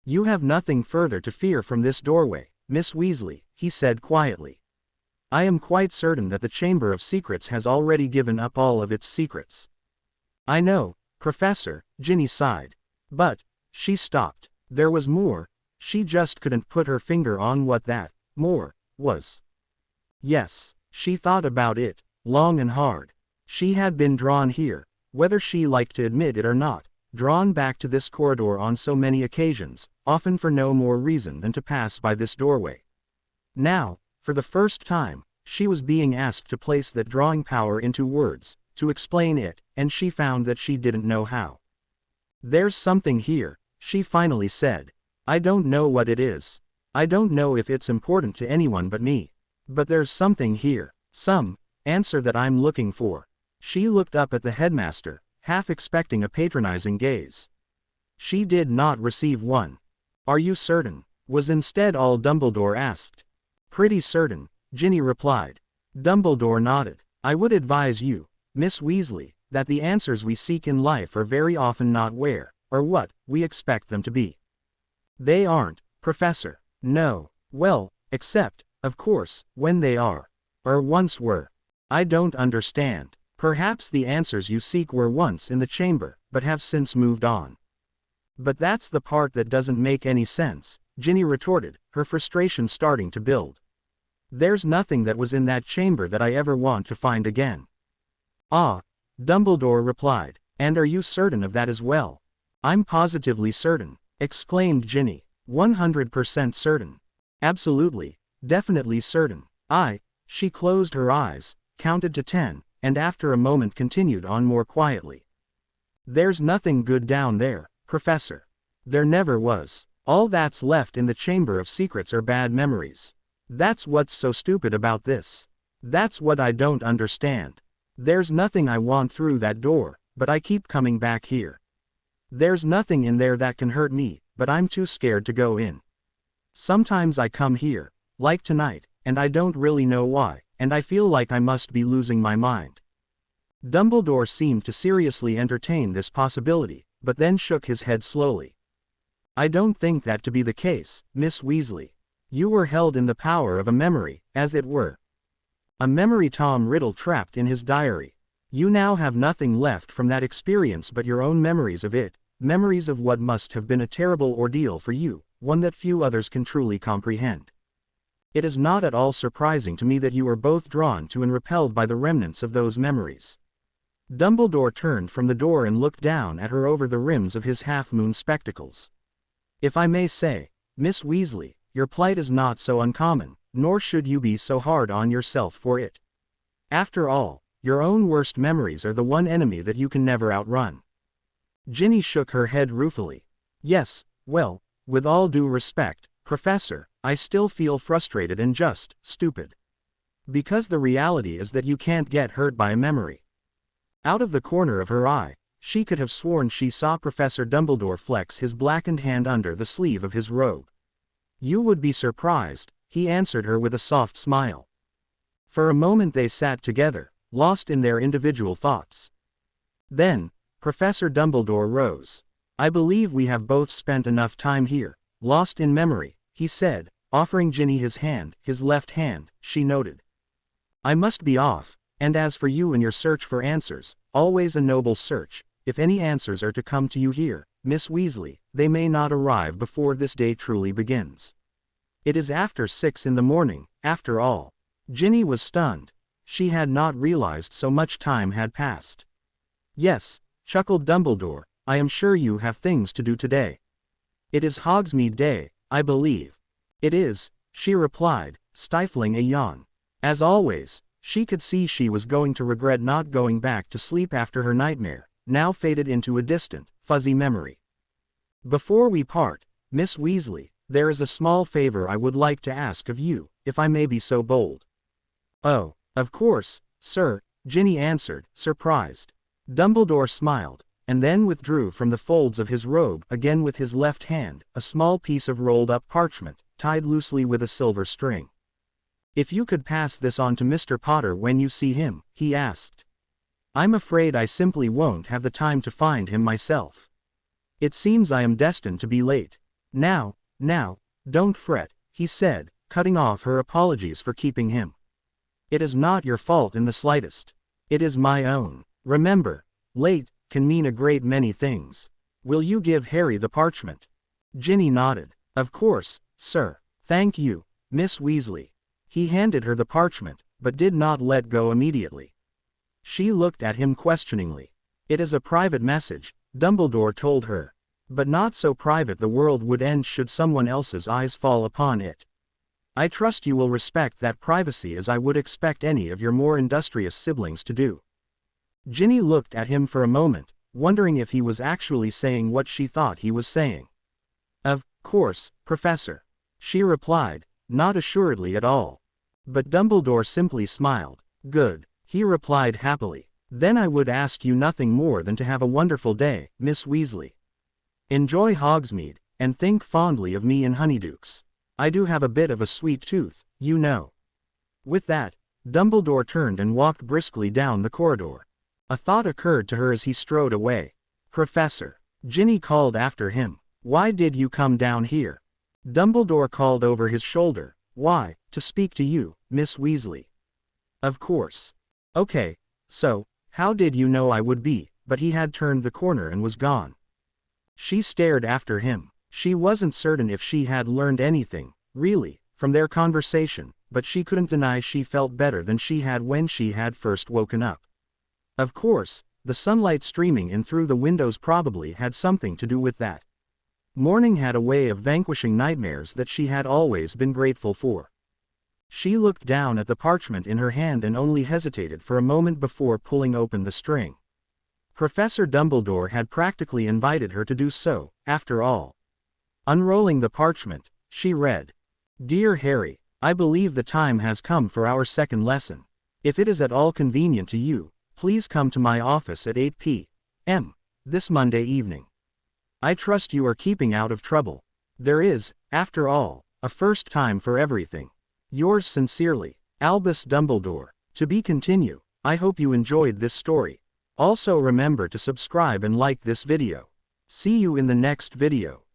You have nothing further to fear from this doorway, Miss Weasley, he said quietly. I am quite certain that the Chamber of Secrets has already given up all of its secrets. I know, Professor, Ginny sighed. But, she stopped. There was more. She just couldn't put her finger on what that more was. Yes, she thought about it, long and hard. She had been drawn here, whether she liked to admit it or not, drawn back to this corridor on so many occasions, often for no more reason than to pass by this doorway. Now, for the first time, she was being asked to place that drawing power into words, to explain it, and she found that she didn't know how. There's something here, she finally said. I don't know what it is. I don't know if it's important to anyone but me. But there's something here, some answer that I'm looking for. She looked up at the headmaster, half expecting a patronizing gaze. She did not receive one. Are you certain? Was instead all Dumbledore asked. Pretty certain, Ginny replied. Dumbledore nodded. I would advise you, Miss Weasley, that the answers we seek in life are very often not where, or what, we expect them to be. They aren't, Professor. No. Well, except, of course, when they are. Or once were. I don't understand. Perhaps the answers you seek were once in the chamber, but have since moved on. But that's the part that doesn't make any sense, Ginny retorted, her frustration starting to build. There's nothing that was in that chamber that I ever want to find again. Ah, Dumbledore replied, and are you certain of that as well? I'm positively certain, exclaimed Ginny. 100% certain. Absolutely, definitely certain. She closed her eyes, counted to 10, and after a moment continued on more quietly. There's nothing good down there, Professor. There never was. All that's left in the Chamber of Secrets are bad memories. That's what's so stupid about this. That's what I don't understand. There's nothing I want through that door, but I keep coming back here. There's nothing in there that can hurt me, but I'm too scared to go in. Sometimes I come here, like tonight, and I don't really know why, and I feel like I must be losing my mind." Dumbledore seemed to seriously entertain this possibility, but then shook his head slowly. "I don't think that to be the case, Miss Weasley. You were held in the power of a memory, as it were. A memory Tom Riddle trapped in his diary. You now have nothing left from that experience but your own memories of it, memories of what must have been a terrible ordeal for you, one that few others can truly comprehend. It is not at all surprising to me that you are both drawn to and repelled by the remnants of those memories." Dumbledore turned from the door and looked down at her over the rims of his half-moon spectacles. "If I may say, Miss Weasley, your plight is not so uncommon, nor should you be so hard on yourself for it. After all, your own worst memories are the one enemy that you can never outrun." Ginny shook her head ruefully. "Yes, well, with all due respect, Professor, I still feel frustrated and just stupid. Because the reality is that you can't get hurt by a memory." Out of the corner of her eye, she could have sworn she saw Professor Dumbledore flex his blackened hand under the sleeve of his robe. "You would be surprised," he answered her with a soft smile. For a moment they sat together, lost in their individual thoughts. Then, Professor Dumbledore rose. "I believe we have both spent enough time here, lost in memory," he said, offering Ginny his hand, his left hand, she noted. "I must be off, and as for you and your search for answers, always a noble search, if any answers are to come to you here, Miss Weasley, they may not arrive before this day truly begins. It is after 6 in the morning, after all." Ginny was stunned. She had not realized so much time had passed. "Yes," chuckled Dumbledore, "I am sure you have things to do today." "It is Hogsmeade Day, I believe." "It is," she replied, stifling a yawn. As always, she could see she was going to regret not going back to sleep after her nightmare, now faded into a distant, fuzzy memory. "Before we part, Miss Weasley, there is a small favor I would like to ask of you, if I may be so bold." "Oh, of course, sir," Ginny answered, surprised. Dumbledore smiled, and then withdrew from the folds of his robe again with his left hand, a small piece of rolled-up parchment, tied loosely with a silver string. "If you could pass this on to Mr. Potter when you see him," he asked. "I'm afraid I simply won't have the time to find him myself. It seems I am destined to be late." Now, don't fret," he said, cutting off her apologies for keeping him. "It is not your fault in the slightest. It is my own. Remember, late can mean a great many things. Will you give Harry the parchment?" Ginny nodded. "Of course, sir. Thank you, Miss Weasley." He handed her the parchment, but did not let go immediately. She looked at him questioningly. "It is a private message," Dumbledore told her. "But not so private the world would end should someone else's eyes fall upon it. I trust you will respect that privacy as I would expect any of your more industrious siblings to do." Ginny looked at him for a moment, wondering if he was actually saying what she thought he was saying. "Of course, Professor," she replied, not assuredly at all. But Dumbledore simply smiled. "Good," he replied happily. "Then I would ask you nothing more than to have a wonderful day, Miss Weasley. Enjoy Hogsmeade, and think fondly of me in Honeydukes. I do have a bit of a sweet tooth, you know." With that, Dumbledore turned and walked briskly down the corridor. A thought occurred to her as he strode away. "Professor," Ginny called after him, "why did you come down here?" Dumbledore called over his shoulder, "Why, to speak to you, Miss Weasley." "Of course. Okay, so, how did you know I would be?" But he had turned the corner and was gone. She stared after him. She wasn't certain if she had learned anything, really, from their conversation, but she couldn't deny she felt better than she had when she had first woken up. Of course, the sunlight streaming in through the windows probably had something to do with that. Morning had a way of vanquishing nightmares that she had always been grateful for. She looked down at the parchment in her hand and only hesitated for a moment before pulling open the string. Professor Dumbledore had practically invited her to do so, after all. Unrolling the parchment, she read, "Dear Harry, I believe the time has come for our second lesson. If it is at all convenient to you, please come to my office at 8 p.m. this Monday evening. I trust you are keeping out of trouble. There is, after all, A first time for everything. Yours sincerely, Albus Dumbledore. To be continued. I hope you enjoyed this story. Also remember to subscribe and like this video. See you in the next video.